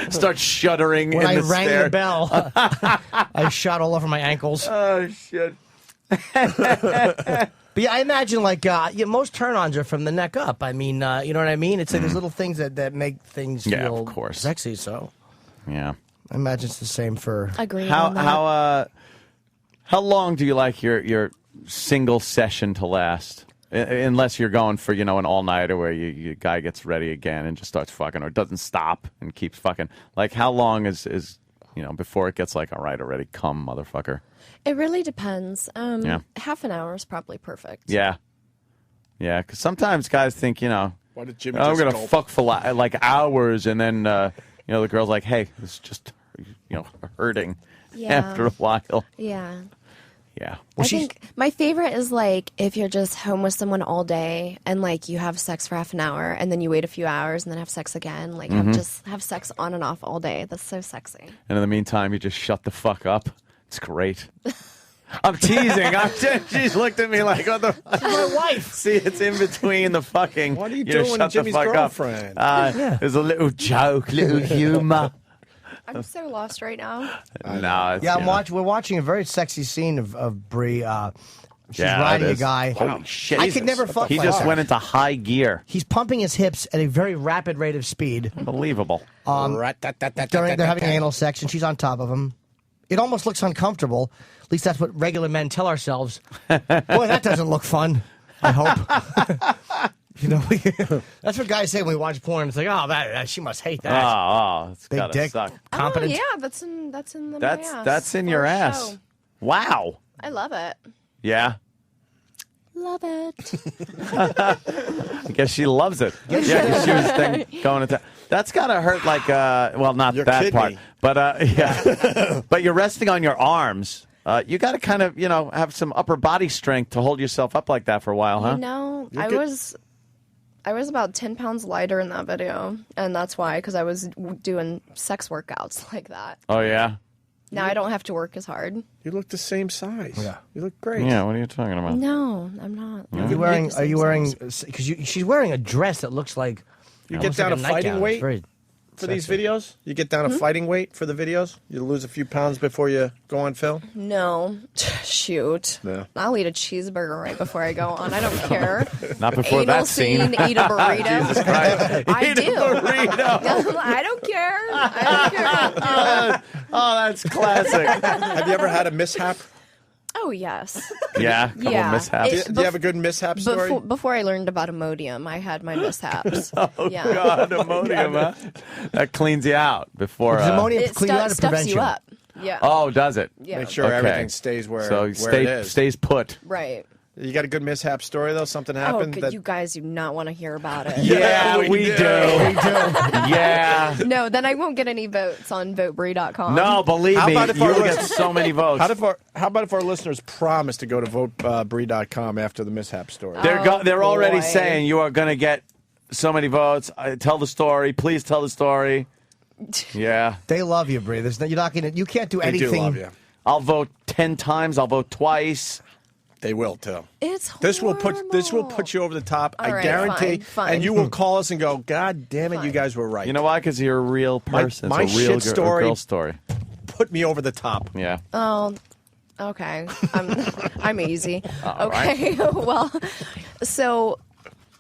Start shuddering. When in I the rang stair. the bell, I shot all over my ankles. Oh shit! But yeah, I imagine most turn-ons are from the neck up. I mean, you know what I mean? It's like there's little things that make things feel of course. sexy. So Yeah. I imagine it's the same for Agreed. How long do you like your single session to last? Unless you're going for an all-nighter where your guy gets ready again and just starts fucking, or doesn't stop and keeps fucking. Like, how long is before it gets all right, already come, motherfucker? It really depends. Yeah. Half an hour is probably perfect. Yeah. Yeah, because sometimes guys think, Why did Jimmy I'm just going to gulp? fuck for hours, and then, the girl's like, hey, this is just, hurting after a while. Yeah. Yeah. I think my favorite is if you're just home with someone all day and you have sex for half an hour and then you wait a few hours and then have sex again. Have sex on and off all day. That's so sexy. And in the meantime, you just shut the fuck up. It's great. I'm teasing. She's looked at me like, what the fuck? my wife. See, it's in between the fucking. What are you know, doing shut with Jimmy's the fuck girlfriend? Up. There's a little joke, little humor. I'm so lost right now. No, it's, Yeah, we're watching a very sexy scene of Bree. She's Yeah, riding it a is. guy. Holy shit. I could never fuck He like just that. went into high gear. He's pumping his hips at a very rapid rate of speed. Unbelievable. They're having anal sex, and she's on top of him. It almost looks uncomfortable. At least that's what regular men tell ourselves. Boy, that doesn't look fun. I hope. That's what guys say when we watch porn. It's like, oh, that she must hate that. Oh, it's Big gotta dick, suck. competent. Oh, yeah, that's in my ass. That's in for your a ass. show. Wow. I love it. Yeah. Love it. I guess she loves it. Yeah, 'cause she was going into. That's gotta hurt. Not Your that kidney. part, but yeah. But you're resting on your arms. You got to kind of, have some upper body strength to hold yourself up like that for a while, huh? I was about 10 pounds lighter in that video, and that's why, because I was doing sex workouts like that. Oh yeah. Now I don't have to work as hard. You look the same size. Yeah. You look great. Yeah. What are you talking about? No, I'm not. Are you wearing? Because she's wearing a dress that looks like. You get almost down like to a fighting nightgown. weight It's very for these sexy. videos? You get down to fighting weight for the videos? You lose a few pounds before you go on film? No. Shoot. No. I'll eat a cheeseburger right before I go on. I don't care. Not before Anal that scene. Eat a burrito. Jesus Christ. I Eat do. a burrito. I don't care. I don't care. Oh, that's classic. Have you ever had a mishap? Oh, yes. Yeah. Couple Yeah. mishaps. Do you have a good mishap story? Before I learned about Imodium, I had my mishaps. Oh yeah. God, Imodium, huh? That cleans you out before. Does Imodium It clean you out of stuffs prevention? you up. Yeah. Oh, does it? Yeah. Make sure everything stays where it is. Stays put. Right. You got a good mishap story, though? Something happened? Oh, that... you guys do not want to hear about it. Yeah, we do. Yeah. No, then I won't get any votes on votebrie.com. No, believe How me, about if you'll our get lis- so many votes. How about if our listeners promise to go to votebrie.com after the mishap story? They're already boy. saying you are going to get so many votes. Tell the story. Please tell the story. Yeah. They love you, Bree. You're not gonna. You can't do They anything. do love you. I'll vote 10 times. I'll vote twice. They will too. It's This will put you over the top. All I right, guarantee. fine. And you will call us and go, God damn it, you guys were right. You know why? Because you're a real person. My it's a real shit story girl story. Put me over the top. Yeah. Oh, okay. I'm easy. All okay. Well, so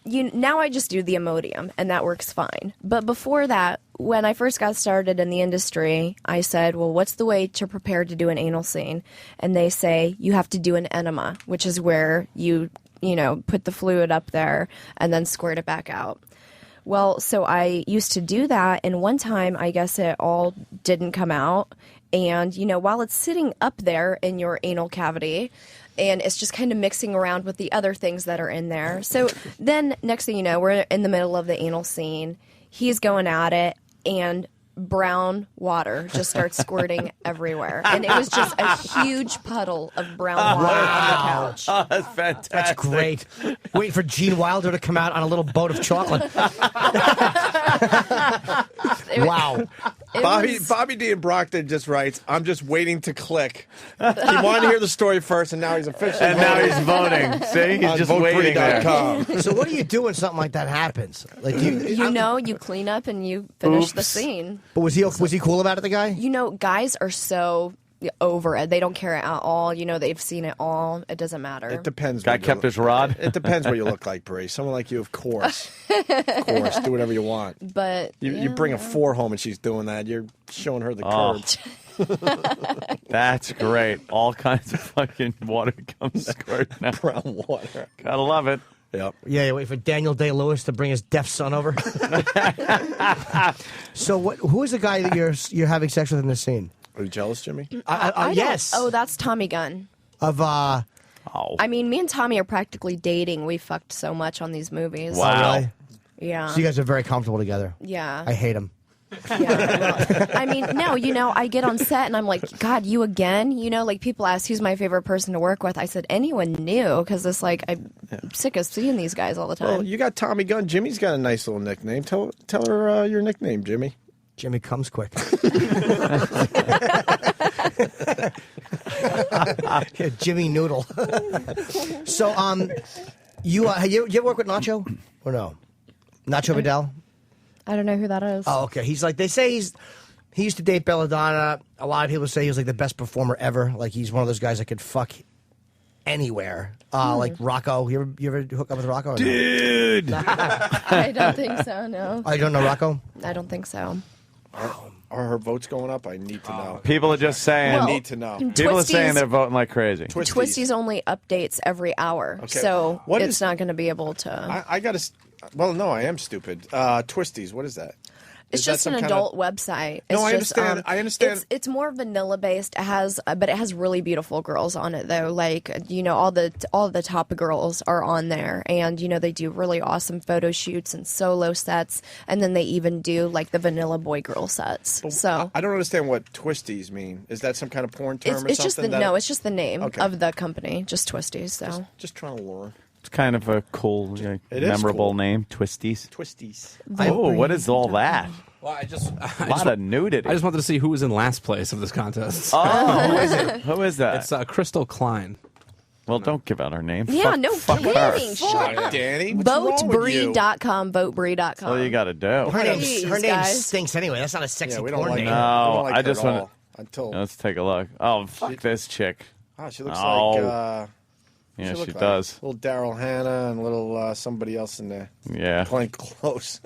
now I just do the Imodium, and that works fine. But before that, when I first got started in the industry, I said, well, what's the way to prepare to do an anal scene? And they say you have to do an enema, which is where you put the fluid up there and then squirt it back out. Well, so I used to do that, and one time I guess it all didn't come out. And, while it's sitting up there in your anal cavity, and it's just kind of mixing around with the other things that are in there. So then next thing you know, we're in the middle of the anal scene. He's going at it, and brown water just starts squirting everywhere. And it was just a huge puddle of brown water on the couch. Oh, that's fantastic. That's great. Waiting for Gene Wilder to come out on a little boat of chocolate. Wow. Bobby D. and Brockton just writes, I'm just waiting to click. He wanted to hear the story first, and now he's officially now he's voting. See? He's just waiting there. So what do you do when something like that happens? Like you clean up and you finish the scene. But was he cool about it, the guy? Guys are so over it. They don't care at all. They've seen it all. It doesn't matter. It depends. Guy kept his rod? It depends what you look like, Bree. Someone like you, of course. Of course. Do whatever you want. But you bring a 4 home and she's doing that. You're showing her the curb. That's great. All kinds of fucking water comes squirting out. Brown water. Gotta love it. Yep. Yeah, you wait for Daniel Day-Lewis to bring his deaf son over. So who is the guy that you're having sex with in this scene? Are you jealous, Jimmy? Yes. Oh, that's Tommy Gunn. I mean, me and Tommy are practically dating. We fucked so much on these movies. Wow. Really? Yeah. So you guys are very comfortable together. Yeah. I hate him. Yeah. I mean, no, I get on set and I'm like, God, you again? Like people ask who's my favorite person to work with. I said, anyone new, because it's like I'm sick of seeing these guys all the time. Well, you got Tommy Gunn. Jimmy's got a nice little nickname. Tell her your nickname, Jimmy. Jimmy comes quick. Yeah, Jimmy Noodle. So, you ever work with Nacho or no? Nacho Vidal? I don't know who that is. Oh, okay. He's like, they say he used to date Belladonna. A lot of people say he was like the best performer ever. Like he's one of those guys that could fuck anywhere. Like Rocco. You ever hook up with Rocco? Or Dude! No? I don't think so, no. Oh, you don't know Rocco? I don't think so. Are her votes going up? I need to know. People are just saying. I need to know. People are saying they're voting like crazy. Twisties only updates every hour, Okay. so What it's is- not going to be able to. I got to. Well, no, I am stupid. Twisties. What is that? It's Is that just some an kind adult of- website. No, I It's just, understand. I understand. It's more vanilla based. It has, but it has really beautiful girls on it though. Like all the top girls are on there, and they do really awesome photo shoots and solo sets, and then they even do like the vanilla boy girl sets. So I don't understand what twisties mean. Is that some kind of porn term or it's just something? it's just the name Okay. of the company, just Twisties. So Just trying to learn. It's kind of a cool, It is memorable cool. name, Twisties. Twisties. Oh, what is all that? Well, I A lot of nudity. I just wanted to see who was in last place of this contest. Oh, who is it? Who is that? It's Crystal Klein. Well, don't give out her name. yeah, no fuck kidding. her. Shut up. Danny, what's wrong with you? Votebreed.com. Votebreed.com. That's all you got to do. Her name Please, guys. Stinks anyway. That's not a sexy we don't porn like name. her. No, We don't like I her just at want all. Until Let's take a look. Oh, fuck this chick. oh, she looks Oh. like Yeah, look she like does. little Daryl Hannah and little somebody else in there. Yeah. Playing close.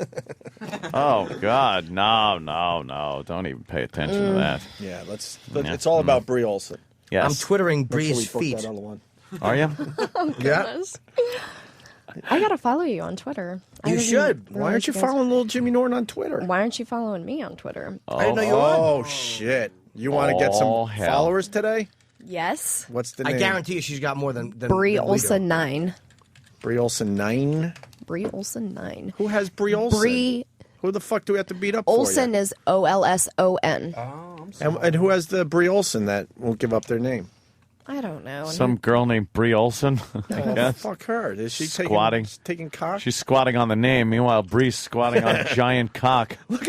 Oh, God. No. Don't even pay attention to that. Yeah, let's. Yeah. It's all about Brie Olson. Yes. I'm twittering Make sure we Bree's book feet. that other one. Are you? Oh, goodness. I gotta follow you on Twitter. I You didn't should. Why realize aren't you guys- following little Jimmy Norton on Twitter? Why aren't you following me on Twitter? I didn't know you were on. Oh shit! You want to get Oh, some hell. followers today? Yes. What's the I name? guarantee you she's got more than Brie than we do. Olson 9. Brie Olson 9. Brie Olson 9. Who has Brie Olson? Brie Who the fuck do we have to beat up Olson for you? is OLSON. And who has the Brie Olson that won't give up their name? I don't know. Some girl named Brie Olson. I guess. Fuck her. Is she Squatting. taking cock? She's squatting on the name. Meanwhile, Brie's squatting on a giant cock. Wait,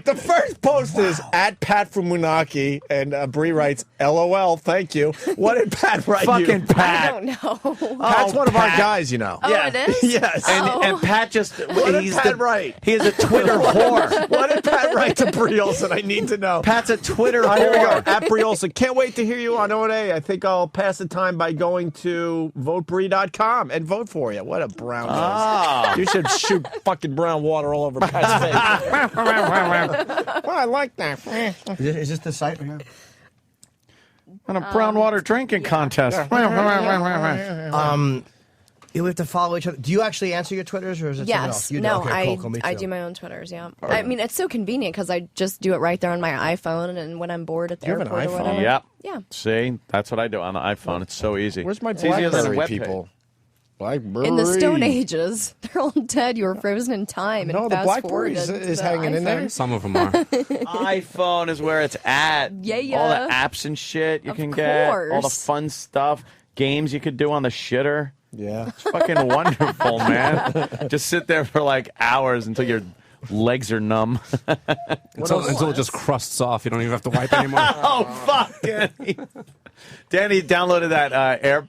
the first post is at Pat from Munaki, and Bree writes, LOL, thank you. What did Pat write Fucking Pat. I don't know. Pat's one of our guys, you know. Oh, it is? Yes. And Pat just... What did Pat write? He is a Twitter whore. What did Pat write to Bree Olson? I need to know. Pat's a Twitter Here we go. whore. At Bree Olson. Can't wait to hear you on O&A. I think I'll pass the time by going to votebrie.com and vote for you. What a brown nose. Ah. You should shoot fucking brown water all over Pat's face. Well, I like that. Is this the site? On a brown water drinking contest. You have to follow each other. Do you actually answer your Twitters, or is it someone else? Yes. You do? No, Okay, cool, me I too. do my own Twitters, yeah. I mean, it's so convenient because I just do it right there on my iPhone, and when I'm bored at the You have an airport or iPhone? whatever. Yep. Yeah. See, that's what I do on the iPhone. It's so easy. Where's my It's easier than a BlackBerry web people? BlackBerry. In the Stone Ages, they're all dead. You were frozen in time. And No, the fast BlackBerry forwarded is to hanging in there. iPhone. Some of them are. iPhone is where it's at. Yeah. All the apps and shit you Of can get. All the course. fun stuff. Games you could do on the shitter. Yeah. It's fucking wonderful, man. Just sit there for like hours until your legs are numb. Until it just crusts off. You don't even have to wipe anymore. Oh, fuck, Danny. Danny downloaded that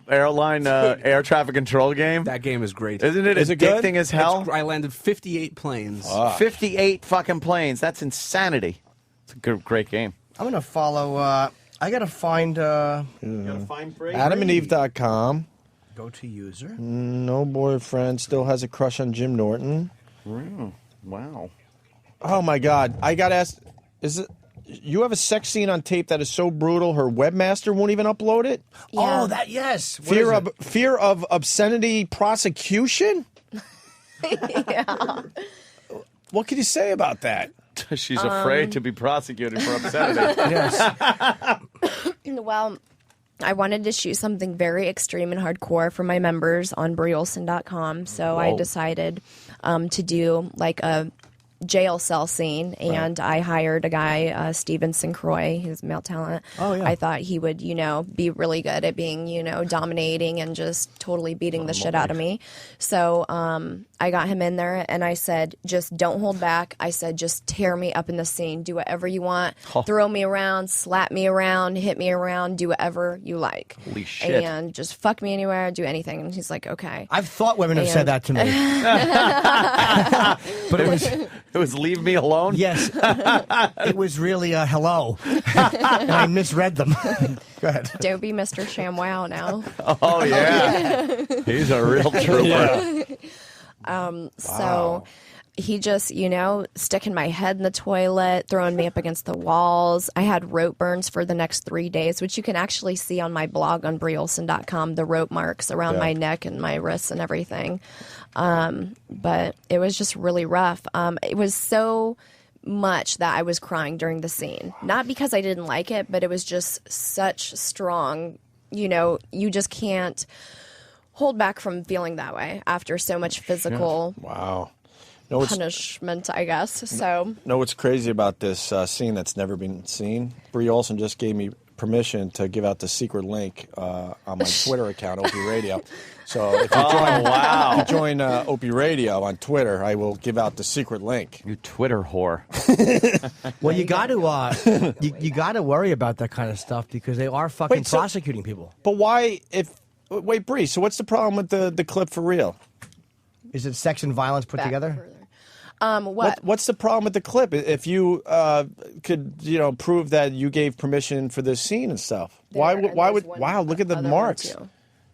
airline air traffic control game. That game is great. Isn't it? Is it addicting good? as hell? I landed 58 planes. 58 fucking planes. That's insanity. It's a good, great game. I'm going to follow. I got to find. AdamandEve.com. Go to user. No boyfriend. Still has a crush on Jim Norton. Wow. Oh, my God. I got to ask, is it... You have a sex scene on tape that is so brutal her webmaster won't even upload it? Oh, that yes. What Fear is fear of obscenity prosecution? Yeah. What can you say about that? She's afraid to be prosecuted for obscenity. Yes. Well, I wanted to shoot something very extreme and hardcore for my members on BrieOlson.com, so I decided to do like a jail cell scene, and I hired a guy, Steven Sincroy, who's male talent. Oh, yeah. I thought he would, be really good at being, dominating and just totally beating the shit out of me. So I got him in there, and I said, just don't hold back. I said, just tear me up in the scene. Do whatever you want. Throw me around, slap me around, hit me around, do whatever you like. Holy shit. And just fuck me anywhere, do anything. And he's like, okay. I've thought women have said that to me. But it was leave me alone? Yes. It was really hello. And I misread them. Go ahead. Don't be Mr. ShamWow now. Oh, yeah. He's a real trooper. So he just, sticking my head in the toilet, throwing me up against the walls. I had rope burns for the next 3 days, which you can actually see on my blog on BrieOlson.com, the rope marks around my neck and my wrists and everything. But it was just really rough. It was so much that I was crying during the scene. Not because I didn't like it, but it was just such strong, you just can't hold back from feeling that way after so much physical punishment, I guess. So, know what's crazy about this scene that's never been seen? Brie Olson just gave me permission to give out the secret link on my Twitter account, Opie Radio. So if you join Opie Radio on Twitter, I will give out the secret link. You Twitter whore. Well, you got to you got to worry about that kind of stuff because they are fucking prosecuting people. But why? Wait, Bree. So what's the problem with the clip for real? Is it sex and violence put together? What's the problem with the clip? If you could, prove that you gave permission for this scene and stuff, why would? Wow, look at the marks.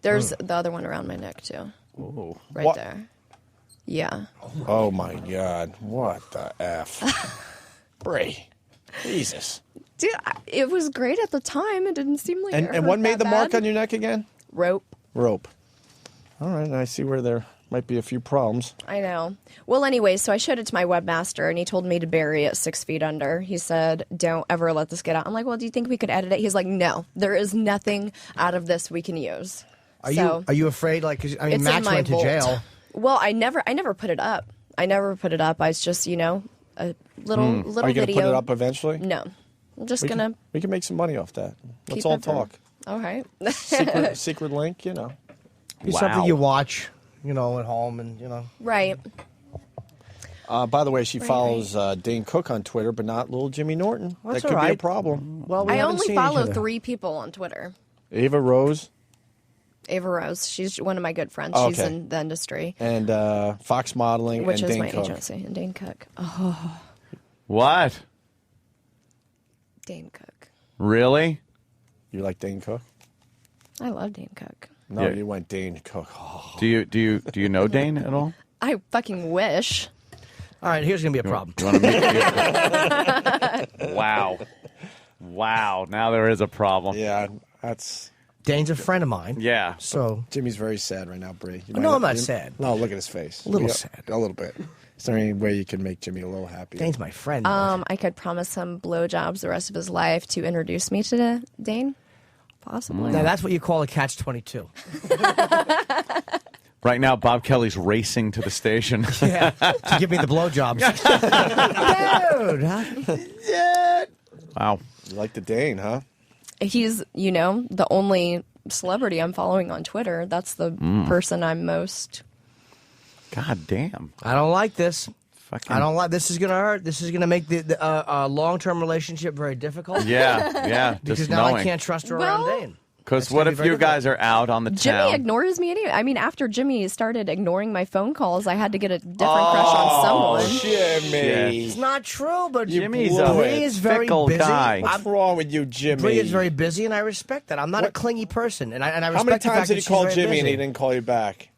There's the other one around my neck too. Ooh. Right there. Yeah. Oh my God! What the f, Bree? Jesus. Dude, it was great at the time. It didn't seem like. And what made the mark on your neck again? Rope. All right, I see where there might be a few problems. I know. Well, anyway, so I showed it to my webmaster, and he told me to bury it 6 feet under. He said, don't ever let this get out. I'm like, well, do you think we could edit it? He's like, no, there is nothing out of this we can use. Are you afraid? Like, 'cause, I mean, Max went to jail. Well, I never put it up. I was just, a little Are you video. going to put it up eventually? No. I'm just we gonna. We can make some money off that. Let's keep all it for- talk. All right. Secret link, you know. Be something you watch, at home, and Right. By the way, she Right, follows Dane Cook on Twitter, but not little Jimmy Norton. That's that could all be a right. problem. Well, I only follow 3 people on Twitter. Ava Rose Ava Rose. She's one of my good friends. Oh, She's okay. in the industry. and Fox Modeling Which and is Dane my Cook. agency. And Dane Cook. Oh, What? Dane Cook. Really? You like Dane Cook? I love Dane Cook. No, Yeah. you went Dane Cook. Oh. Do you know Dane at all? I fucking wish. All right, here's going to be a problem. You want to meet Wow. Now there is a problem. Yeah, that's... Dane's a friend of mine. Yeah. So Jimmy's very sad right now, Bree. No, I'm not sad. No, look at his face. A little Yeah, sad. A little bit. Is there any way you can make Jimmy a little happier? Dane's my friend. I could promise him blowjobs the rest of his life to introduce me to Dane. Possibly. Now that's what you call a catch-22. Right now, Bob Kelly's racing to the station. Yeah, to give me the blowjobs. Dude. Wow. You like the Dane, huh? He's, the only celebrity I'm following on Twitter. That's the person I'm most. God damn. I don't like this. Fucking... I don't like this. Is going to hurt. This is going to make the long-term relationship very difficult. Yeah. Because just now knowing. I can't trust her around Dane. Because what if you guys are out on the Jimmy town? ignores me anyway. I mean, after Jimmy started ignoring my phone calls, I had to get a different crush on someone. Jimmy. It's not true, but Jimmy's Bree a is very fickle busy. guy. What's wrong with you, Jimmy? Bree is very busy, and I respect that. I'm not a clingy person, and I respect How many the fact times did that you she's call very Jimmy busy. and he didn't call you back?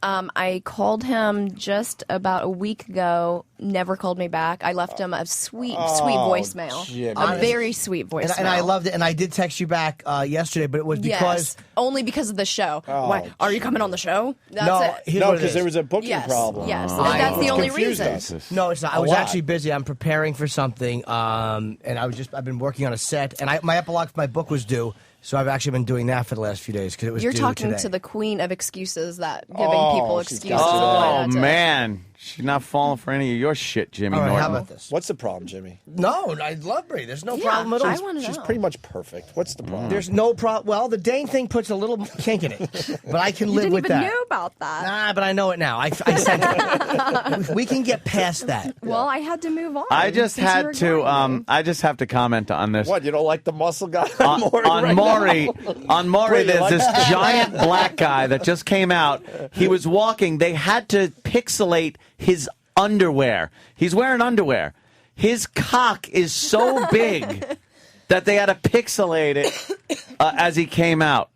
I called him just about a week ago. Never called me back. I left him a sweet voicemail. Jimmy. A very sweet voicemail. And I loved it, and I did text you back yesterday, but it was because... Yes, only because of the show. Why? Are you coming on the show? That's it. No, because there was a booking problem. Yes, that's the only reason. No, it's not. I was actually busy. I'm preparing for something, and I've been working on a set, and my epilogue for my book was due, so I've actually been doing that for the last few days because it was You're due talking today. to the queen of excuses that giving people excuses. Oh, man. She's not falling for any of your shit, Jimmy All right, Norton. how about this? What's the problem, Jimmy? No, I love Bree. There's no problem at all. I want to She's know. pretty much perfect. What's the problem? There's no problem. Well, the Dane thing puts a little kink in it, but I can You live didn't with even that. know about that. Nah, but I know it now. I said it. We can get past that. Well, I had to move on. I just since you had were to. ignoring me. I just have to comment on this. What, you don't like the muscle guy On right Maury, now? on Maury, Wait, you there's like this that? giant black guy that just came out. He was walking. They had to pixelate his underwear. He's wearing underwear. His cock is so big that they had to pixelate it as he came out.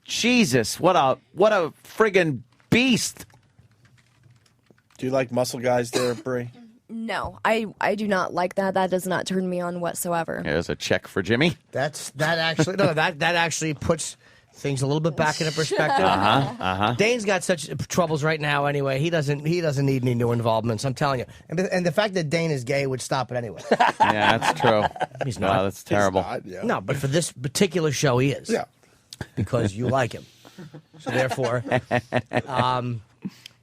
Jesus, what a friggin' beast! Do you like muscle guys there, Bree? No, I do not like that. That does not turn me on whatsoever. Here's a check for Jimmy. That actually puts things a little bit back into perspective. Dane's got such troubles right now anyway. He doesn't need any new involvements. I'm telling you. And the fact that Dane is gay would stop it anyway. Yeah, that's true. He's not. No, that's terrible. He's not, yeah. No, but for this particular show, he is. Yeah. Because you like him. So therefore,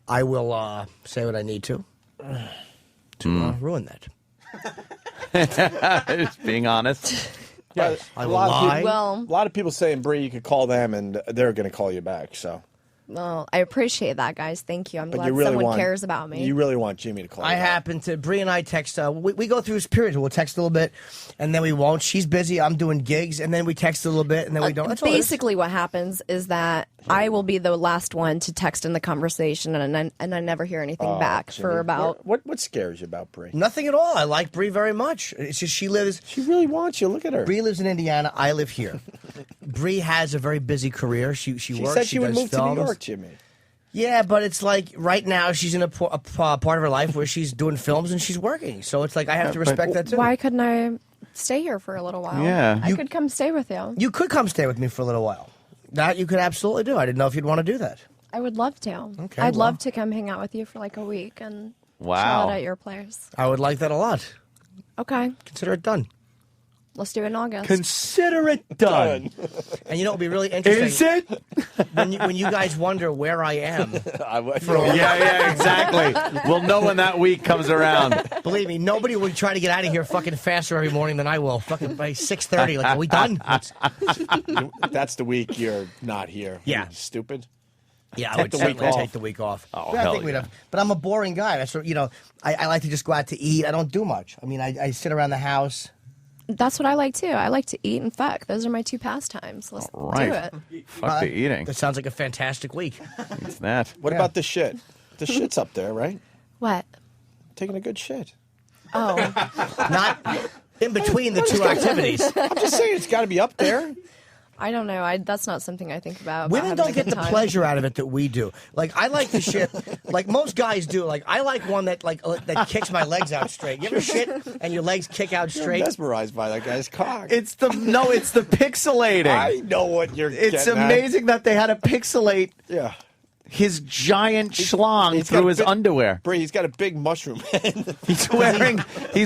I will say what I need to ruin that. Just being honest. Yeah, I a will lot lie. a lot of people saying, Bree, you could call them and they're going to call you back. So, Well, I appreciate that, guys. Thank you. I'm but glad you really someone want, cares about me. You really want Jimmy to call I you back. happen to, Bree and I text, we go through periods. We'll text a little bit, and then we won't. She's busy, I'm doing gigs, and then we text a little bit, and then we don't. That's all it is. Basically, what happens is that I will be the last one to text in the conversation, and I never hear anything back Jimmy, for about. What scares you about Bree? Nothing at all. I like Bree very much. It's just she really wants you. Look at her. Bree lives in Indiana. I live here. Bree has a very busy career. She She works. said she would does move to films. New York, Jimmy. Yeah, but it's like right now she's in a part of her life where she's doing films and she's working. So it's like I have to respect that too. Why couldn't I stay here for a little while? Yeah. I could come stay with you. You could come stay with me for a little while. That you could absolutely do. I didn't know if you'd want to do that. I would love to. Okay, I'd well. love to come hang out with you for like a week and Wow. chill out at your place. I would like that a lot. Okay. Consider it done. Let's do it in August. Consider it done. And you know, it'll be really interesting. Is it? When you guys wonder where I am. Yeah, exactly. We'll know when that week comes around. Believe me, nobody will try to get out of here fucking faster every morning than I will. Fucking by 6:30. Like, are we done? That's the week you're not here. Yeah. You stupid. Yeah, I Take would the week certainly off. take the week off. Oh, But I hell think we'd yeah. have, but I'm a boring guy. That's what, I like to just go out to eat. I don't do much. I mean, I sit around the house. That's what I like too. I like to eat and fuck. Those are my two pastimes. Let's Right. do it. Fuck the eating. That sounds like a fantastic week. It's that. What about the shit? The shit's up there, right? What? Taking a good shit. Oh. Not in between the two activities. I'm just saying it's got to be up there. I don't know. That's not something I think about. Women having don't a get good the time. pleasure out of it that we do. Like, I like the shit, like most guys do. Like, I like one that that kicks my legs out straight. You ever shit and your legs kick out You're straight? mesmerized by that guy's cock. It's the pixelating. I know what you're It's getting at. amazing that they had to pixelate his giant schlong He's through got his big- underwear. Bree, he's got a big mushroom head. He's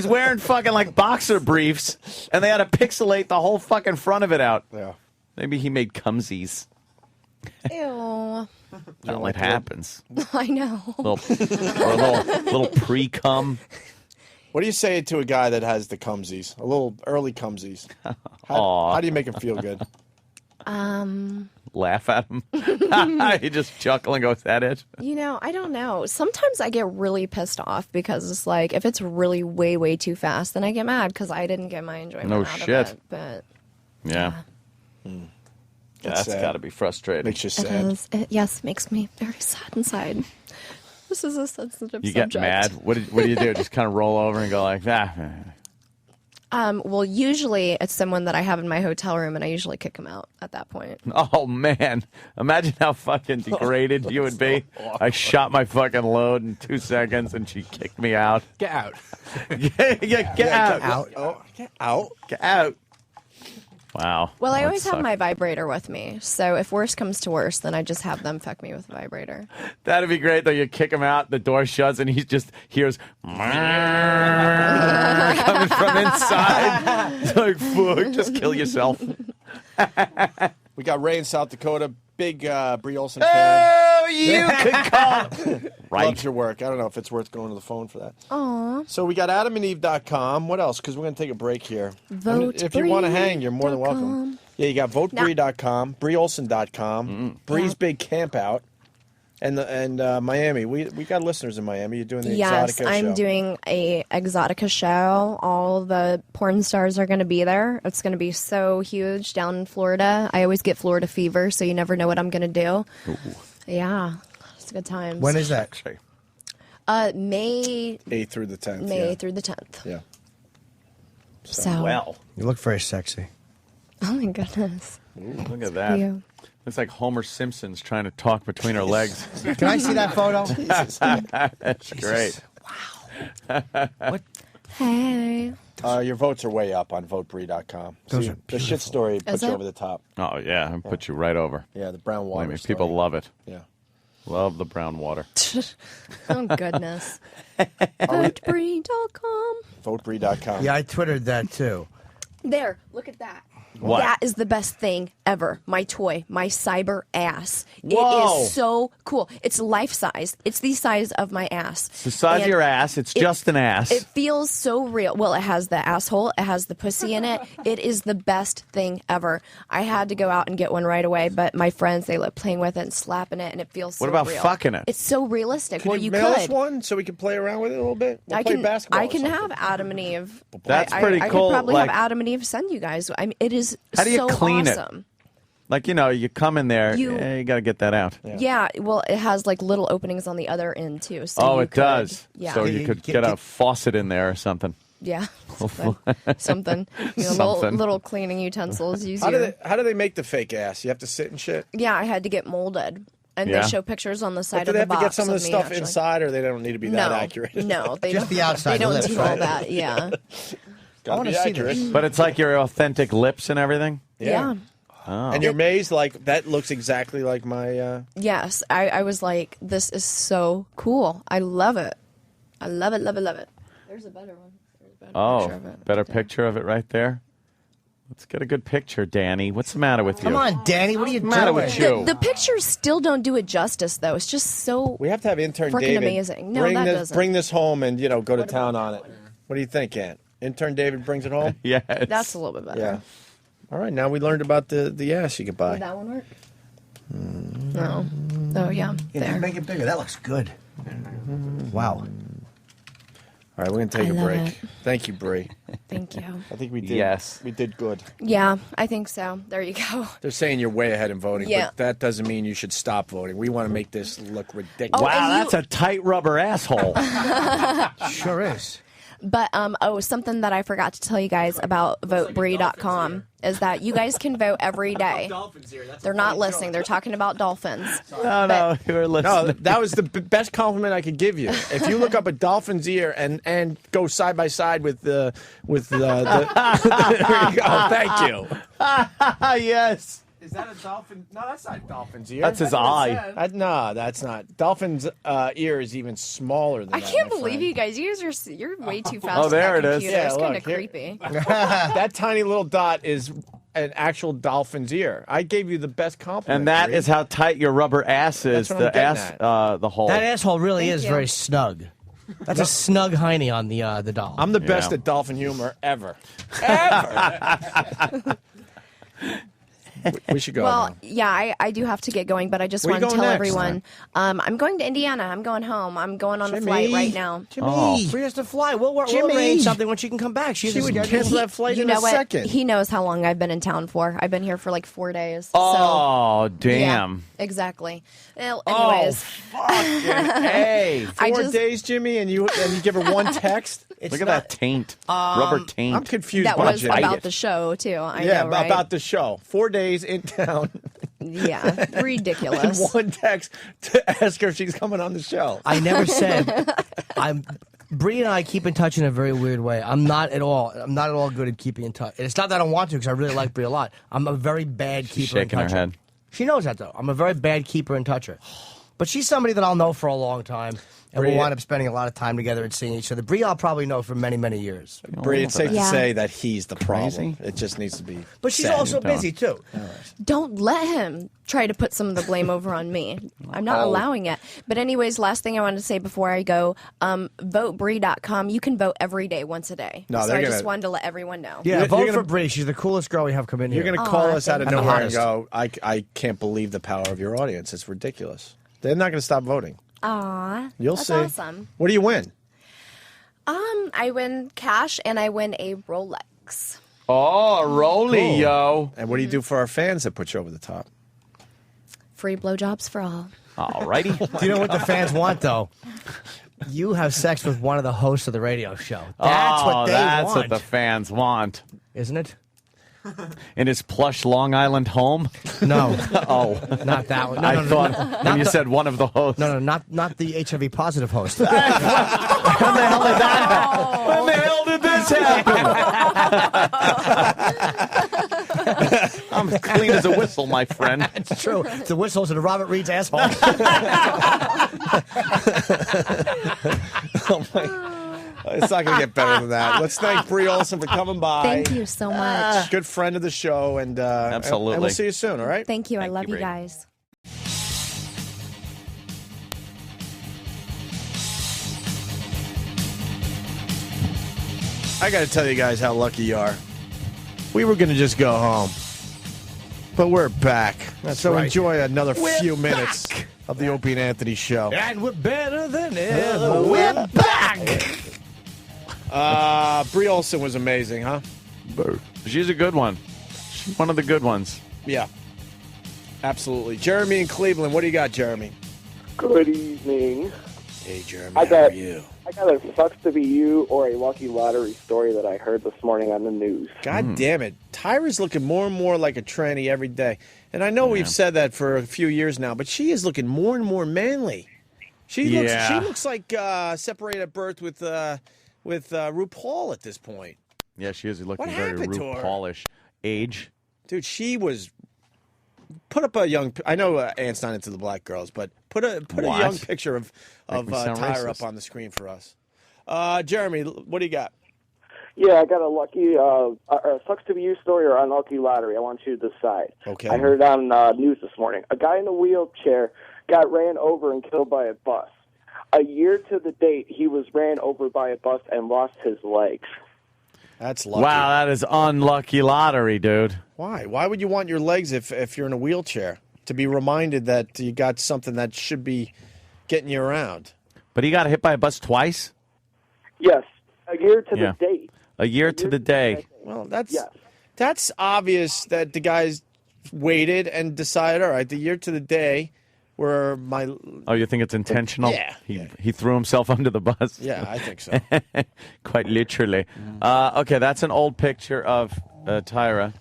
wearing fucking like boxer briefs, and they had to pixelate the whole fucking front of it out. Yeah. Maybe he made cumsies. Ew. Well, it happens. I know. Or a little pre-cum. What do you say to a guy that has the cumsies? A little early cumsies. How do you make him feel good? Laugh at him. He just chuckle and go, "Is that it?" I don't know. Sometimes I get really pissed off because it's like if it's really way, way too fast, then I get mad because I didn't get my enjoyment No out shit. of it. But Yeah. That's sad. got to be frustrating. Makes you it sad. is. Yes, makes me very sad inside. This is a sensitive You subject. get mad. What do you do? Just kind of roll over and go like, "Ah." Well, usually it's someone that I have in my hotel room, and I usually kick them out at that point. Oh man! Imagine how fucking degraded you would be. I shot my fucking load in 2 seconds, and she kicked me out. Get out. Get out. Oh, get out. Get out. Wow. Well, I That always have sucked. my vibrator with me, so if worse comes to worse, then I just have them fuck me with a vibrator. That'd be great, though. You kick him out, the door shuts, and he just hears coming from inside. It's like, fuck, just kill yourself. We got Ray in South Dakota. Big Brie Olson fan. Oh, you could call. Right. Loves your work. I don't know if it's worth going to the phone for that. Aww. So we got adamandeve.com. What else? Because we're going to take a break here. Vote if you want to hang, you're more than Brie.com. welcome. Yeah, you got votebrie.com, BrieOlson.com, Brie's Big Camp Out, and Miami. We got listeners in Miami. You're doing the Yes, Exotica I'm show. doing a Exotica show. All the porn stars are going to be there. It's going to be so huge down in Florida. I always get Florida fever, so you never know what I'm going to do. Ooh. Yeah, it's good times. When is that? May 8th through the 10th. May yeah. through the 10th. Yeah. So Well, You look very sexy. oh my goodness. look at that. You. Looks like Homer Simpson's trying to talk between her legs. Can I see that photo? That's great. Hey. Your votes are way up on votebrie.com. Those See, are the shit story puts Is you it? over the top. Oh, yeah. I'll put you right over. Yeah, the brown Believe water. me, story. people love it. Yeah. Love the brown water. Oh goodness. Votebrie.com. Votebrie.com. Yeah, I twittered that too. There, look at that. What? That is the best thing ever. My toy, my cyber ass. Whoa. It is so cool. It's life size. It's the size of my ass. The size of And your ass, it's just an ass. It feels so real. Well, it has the asshole. It has the pussy in it. It is the best thing ever. I had to go out and get one right away, but my friends, they love playing with it and slapping it, and it feels so What about real. fucking it? It's so realistic. Can well, you you mail us could. one so we can play around with it a little bit? We'll play basketball. I or can something. have Adam and Eve. That's I pretty I cool, could probably like- have Adam and Eve send you guys. I mean, it is How do you so clean awesome. it? Like, you come in there, You- you got to get that out. Yeah, well, it has like little openings on the other end too. So Oh, you it could- does. Yeah. So you could get a faucet in there or something. Yeah. Something. Something. Little cleaning utensils. Use How do your- they make the fake ass? You have to sit and shit? Yeah, I had to get molded. And Yeah. they show pictures on the But side do of they the have to box. get some of the me, stuff actually. inside, or they don't need to be that accurate? No, they Just don't. the outside They don't lips, do right? all that. Yeah. Gotta wanna be see accurate. this. But it's like your authentic lips and everything? Yeah. Oh. And you're amazed, like, that looks exactly like my... Yes, I was like, this is so cool. I love it. I love it, love it, love it. There's a better one. There's a better picture of it. Better picture of it right there. Let's get a good picture, Danny. What's the matter with you? Come on, Danny. What are you What's the matter doing? with you? The pictures still don't do it justice, though. It's just so We have to have intern freaking David amazing. No, that doesn't. bring this home and go to town on it. What do you think, Ant? Intern David brings it home. Yes. That's a little bit better. Yeah. All right. Now we learned about the ass you could buy. Would that one work? No. Oh, yeah. There. Make it bigger. That looks good. Wow. All right, we're gonna take I a love break. it. Thank you, Bree. Thank you. I think we did. Yes. We did good. Yeah, I think so. There you go. They're saying you're way ahead in voting, Yeah. but that doesn't mean you should stop voting. We want to make this look ridiculous. Oh, Wow, and that's a tight rubber asshole. Sure is. But, something that I forgot to tell you guys about VoteBree.com is that you guys can vote every day. They're not listening. They're talking about dolphins. No, you were listening. No, that was the best compliment I could give you. If you look up a dolphin's ear and go side by side with the there you go. Thank you. Yes. Is that a dolphin? No, that's not a dolphin's ear. That's his eye. No, that's not. Dolphin's ear is even smaller than I that, can't my believe friend. you guys. You're way too fast. Oh, with there that it is. computer. Yeah, It's kind look, of here- creepy. That tiny little dot is an actual dolphin's ear. I gave you the best compliment. And that Bree. is how tight your rubber ass is. That's what I'm The getting ass, the hole. That asshole really Thank is you. very snug. That's a snug hiney on the doll. I'm the best Yeah. at dolphin humor ever. Ever. We should go. Well, now. yeah, I do have to get going, but I just Where you want to going tell next? everyone I'm going to Indiana. I'm going home. I'm going on a Jimmy. flight right now. Jimmy, Oh. Bree has to fly. We'll Jimmy. arrange something when she can come back. She would cancel that flight You in know a what? second. He knows how long I've been in town for. I've been here for like 4 days. Oh, so, damn. Yeah, exactly. Well, Oh, anyways, fucking hey! I 4 just- days, Jimmy, and you give her one text. It's Look at not- that taint. Rubber taint. I'm confused. that by was Jimmy. about the show too. I yeah, know, right? about the show. 4 days in town. Yeah, And ridiculous. one text to ask her if she's coming on the show. I never said. Bree and I keep in touch in a very weird way. I'm not at all good at keeping in touch. And it's not that I don't want to, because I really like Bree a lot. I'm a very bad She's keeper in shaking her touch. head. She knows that, though. I'm a very bad keeper in toucher. But she's somebody that I'll know for a long time, and Bree- we'll wind up spending a lot of time together and seeing each other. Bree, I'll probably know for many, many years. Bree, it's safe to Yeah. say that he's the problem. Crazy. It just needs to be. But she's said. also busy, too. Don't let him try to put some of the blame over on me. I'm not allowing it. But anyways, last thing I wanted to say before I go, votebree.com. You can vote every day, once a day. No, so they're I just gonna- wanted to let everyone know. Yeah, You're vote gonna- for Bree. She's the coolest girl we have come in You're here. going to call us out of thank you. nowhere and Honest. go, I can't believe the power of your audience. It's ridiculous. They're not going to stop voting. Aw, You'll that's see. awesome. What do you win? I win cash and I win a Rolex. Oh, Rolly, Cool. yo. And what do you do for our fans that put you over the top? Free blowjobs for all. All righty. Do you know what the fans want, though? You have sex with one of the hosts of the radio show. That's what they that's want. what the fans want. Isn't it? In his plush Long Island home? No. Oh. Not that one. No, I no, no, thought no, when not you the- said one of the hosts. No, not the HIV positive host. When the hell did that happen? When the hell did this happen? I'm clean as a whistle, my friend. It's true. The whistles and Robert Reed's asshole. Oh my. It's not going to get better than that. Let's thank Bree Olson for coming by. Thank you so much. Good friend of the show, and Absolutely. and we'll see you soon. All right. Thank you. I love you Bree. guys. I got to tell you guys how lucky you are. We were going to just go home, but we're back. So right. enjoy another few back. minutes of the Opie and Anthony show. And we're better than ever. We're back. Bree Olson was amazing, huh? She's a good one. She's one of the good ones. Yeah, absolutely. Jeremy in Cleveland. What do you got, Jeremy? Good evening. Hey, Jeremy. I how got- are you? I got a sucks to be you or a lucky lottery story that I heard this morning on the news. God damn it. Tyra's looking more and more like a tranny every day. And I know we've said that for a few years now, but she is looking more and more manly. She looks like separated at birth with RuPaul at this point. Yeah, she is looking What very happened to her? RuPaul-ish. Age. Dude, she was. Put up a young. I know Ant's not into the black girls, but put a What? young picture of Make me sound Tyra racist. up on the screen for us. Jeremy, what do you got? Yeah, I got a lucky, a sucks to be you story or unlucky lottery. I want you to decide. Okay. I heard on news this morning, a guy in a wheelchair got ran over and killed by a bus. A year to the date, he was ran over by a bus and lost his legs. That's lucky. Wow, that is unlucky lottery, dude. Why? Why would you want your legs if you're in a wheelchair? To be reminded that you got something that should be getting you around. But he got hit by a bus twice? Yes, a year to the date. A year to the day. Well, that's obvious that the guys waited and decided, all right, the year to the day where my... Oh, you think it's intentional? Yeah. He threw himself under the bus? Yeah, I think so. Quite literally. Okay, that's an old picture of Tyra.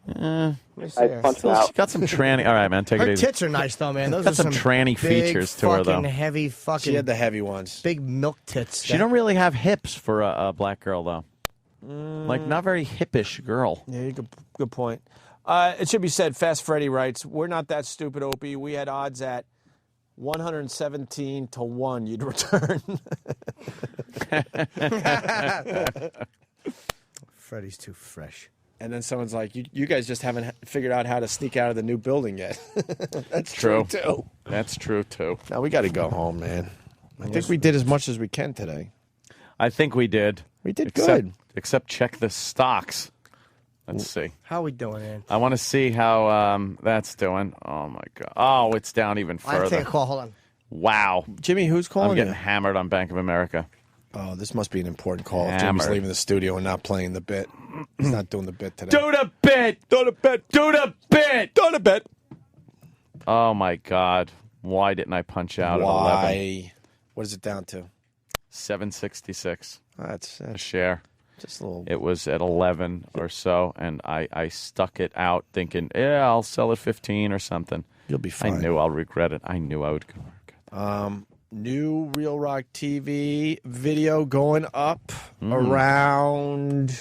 She got some tranny. All right, man, take it Her easy. tits are nice, though, man. Those got are some tranny big, features to her, though. fucking heavy fucking... She had the heavy ones. Big milk tits. She don't really have hips for a black girl, though. Like, not very hippish girl. Yeah, good point. It should be said, Fast Freddy writes, we're not that stupid, Opie. We had odds at 117 to 1 you'd return. Freddy's too fresh. And then someone's like, you guys just haven't figured out how to sneak out of the new building yet. That's True. too. That's true, too. Now, we got to go home, man. I think we did as much as we can today. I think we did. We did good. Except check the stocks. Let's see. How we doing, man? I want to see how that's doing. Oh, my God. Oh, it's down even further. I'll take a call. Hold on. Wow. Jimmy, who's calling I'm getting you? hammered on Bank of America. Oh, this must be an important call. If Hammered. Jimmy's leaving the studio and not playing the bit. He's not doing the bit today. Do the bit! Do the bit! Do the bit! Do the bit! Oh, my God. Why didn't I punch out at 11? Why? What is it down to? 766. That's a share. Just a little. It was at 11 or so, and I stuck it out thinking, yeah, I'll sell it 15 or something. You'll be fine. I knew I'll regret it. I knew I would regret it. New Real Rock TV video going up around.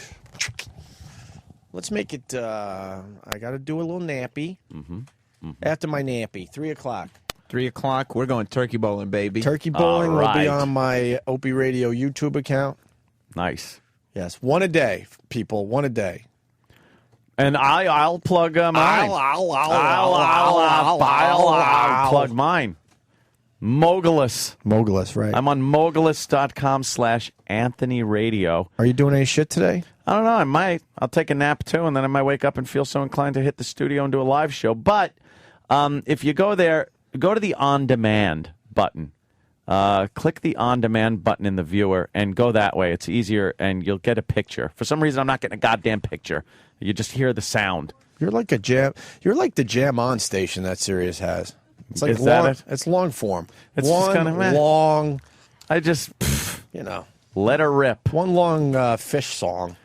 Let's make it. I got to do a little nappy. After my nappy, 3 o'clock. 3 o'clock. We're going turkey bowling, baby. Turkey bowling All will be right. on my Opie Radio YouTube account. Nice. Yes, one a day, people. One a day. And I'll plug mine. I'll plug mine. Mogulus, right. I'm on mogulus.com/Anthony Radio. Are you doing any shit today? I don't know. I might. I'll take a nap, too, and then I might wake up and feel so inclined to hit the studio and do a live show. But if you go there, go to the on-demand button. Click the on-demand button in the viewer and go that way. It's easier, and you'll get a picture. For some reason, I'm not getting a goddamn picture. You just hear the sound. You're like a jam. You're like the Jam On station that Sirius has. It's like Is that long, it? It's long form. It's just one kinda meh. long. I just, let her rip. One long fish song.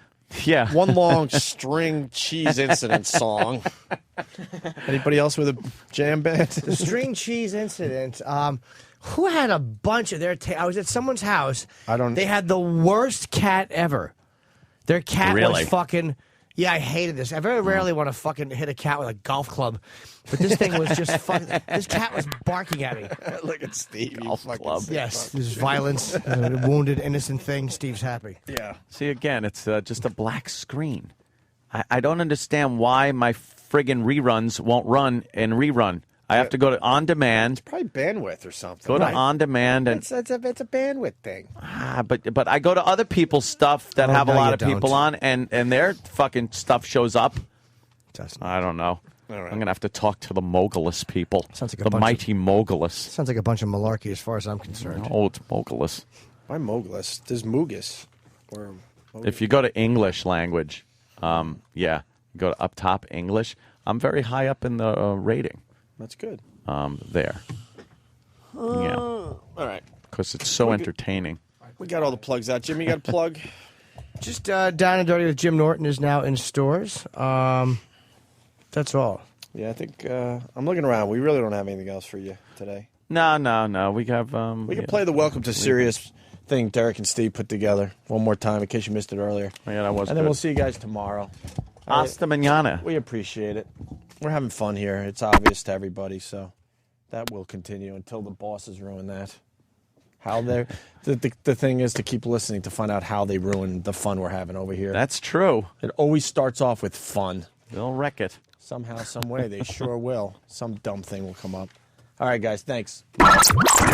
Yeah. One long string cheese incident song. Anybody else with a jam band? The string cheese incident. Who had a bunch of their... I was at someone's house. They had the worst cat ever. Their cat Really? was fucking... Yeah, I hated this. I very rarely want to fucking hit a cat with a golf club. But this thing was just fucking... This cat was barking at me. Look at Steve. Golf club. Yes, there's violence. Wounded, innocent thing. Steve's happy. Yeah. See, again, it's just a black screen. I don't understand why my friggin' reruns won't run and rerun. I have to go to on demand. Probably bandwidth or something. Go to on demand and It's a bandwidth thing. but I go to other people's stuff that have a no, lot you of people don't. on and their fucking stuff shows up. I don't know. I'm gonna have to talk to the Mogulus people. Sounds like a the bunch mighty Mogulus. Sounds like a bunch of malarkey as far as I'm concerned. Oh, it's Mogulus. Why Mogulus? There's Mugus. Or If you go to English language, yeah, go to up top English. I'm very high up in the rating. That's good. There. Yeah. All right. Because it's so entertaining. We got all the plugs out. Jimmy, you got a plug? Just Down and Dirty with Jim Norton is now in stores. That's all. Yeah, I think I'm looking around. We really don't have anything else for you today. No. We have. We can play the Welcome to Sirius thing Derek and Steve put together one more time in case you missed it earlier. Yeah, that was And then good. we'll see you guys tomorrow. Hasta mañana. We appreciate it. We're having fun here. It's obvious to everybody, so that will continue until the bosses ruin that. How they're the thing is to keep listening to find out how they ruin the fun we're having over here. That's true. It always starts off with fun. They'll wreck it. Somehow, some way, they sure will. Some dumb thing will come up. All right, guys, thanks.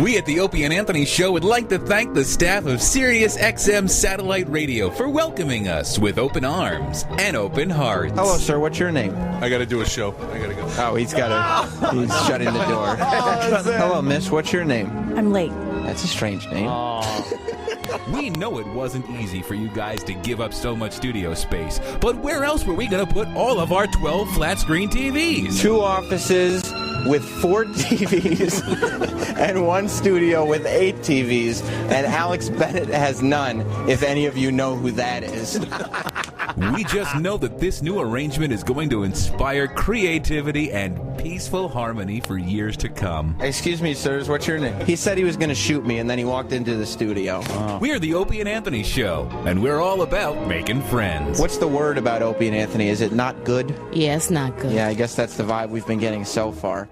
We at the Opie and Anthony Show would like to thank the staff of Sirius XM Satellite Radio for welcoming us with open arms and open hearts. Hello, sir. What's your name? I got to do a show. I got to go. Oh, he's shutting the door. Hello, miss. What's your name? I'm late. That's a strange name. We know it wasn't easy for you guys to give up so much studio space, but where else were we going to put all of our 12 flat-screen TVs? 2 offices with 4 TVs and 1 studio with 8 TVs, and Alex Bennett has none, if any of you know who that is. We just know that this new arrangement is going to inspire creativity and peaceful harmony for years to come. Excuse me, sirs, what's your name? He said he was going to shoot me, and then he walked into the studio. We're the Opie and Anthony Show, and we're all about making friends. What's the word about Opie and Anthony? Is it not good? Yeah, it's not good. Yeah, I guess that's the vibe we've been getting so far.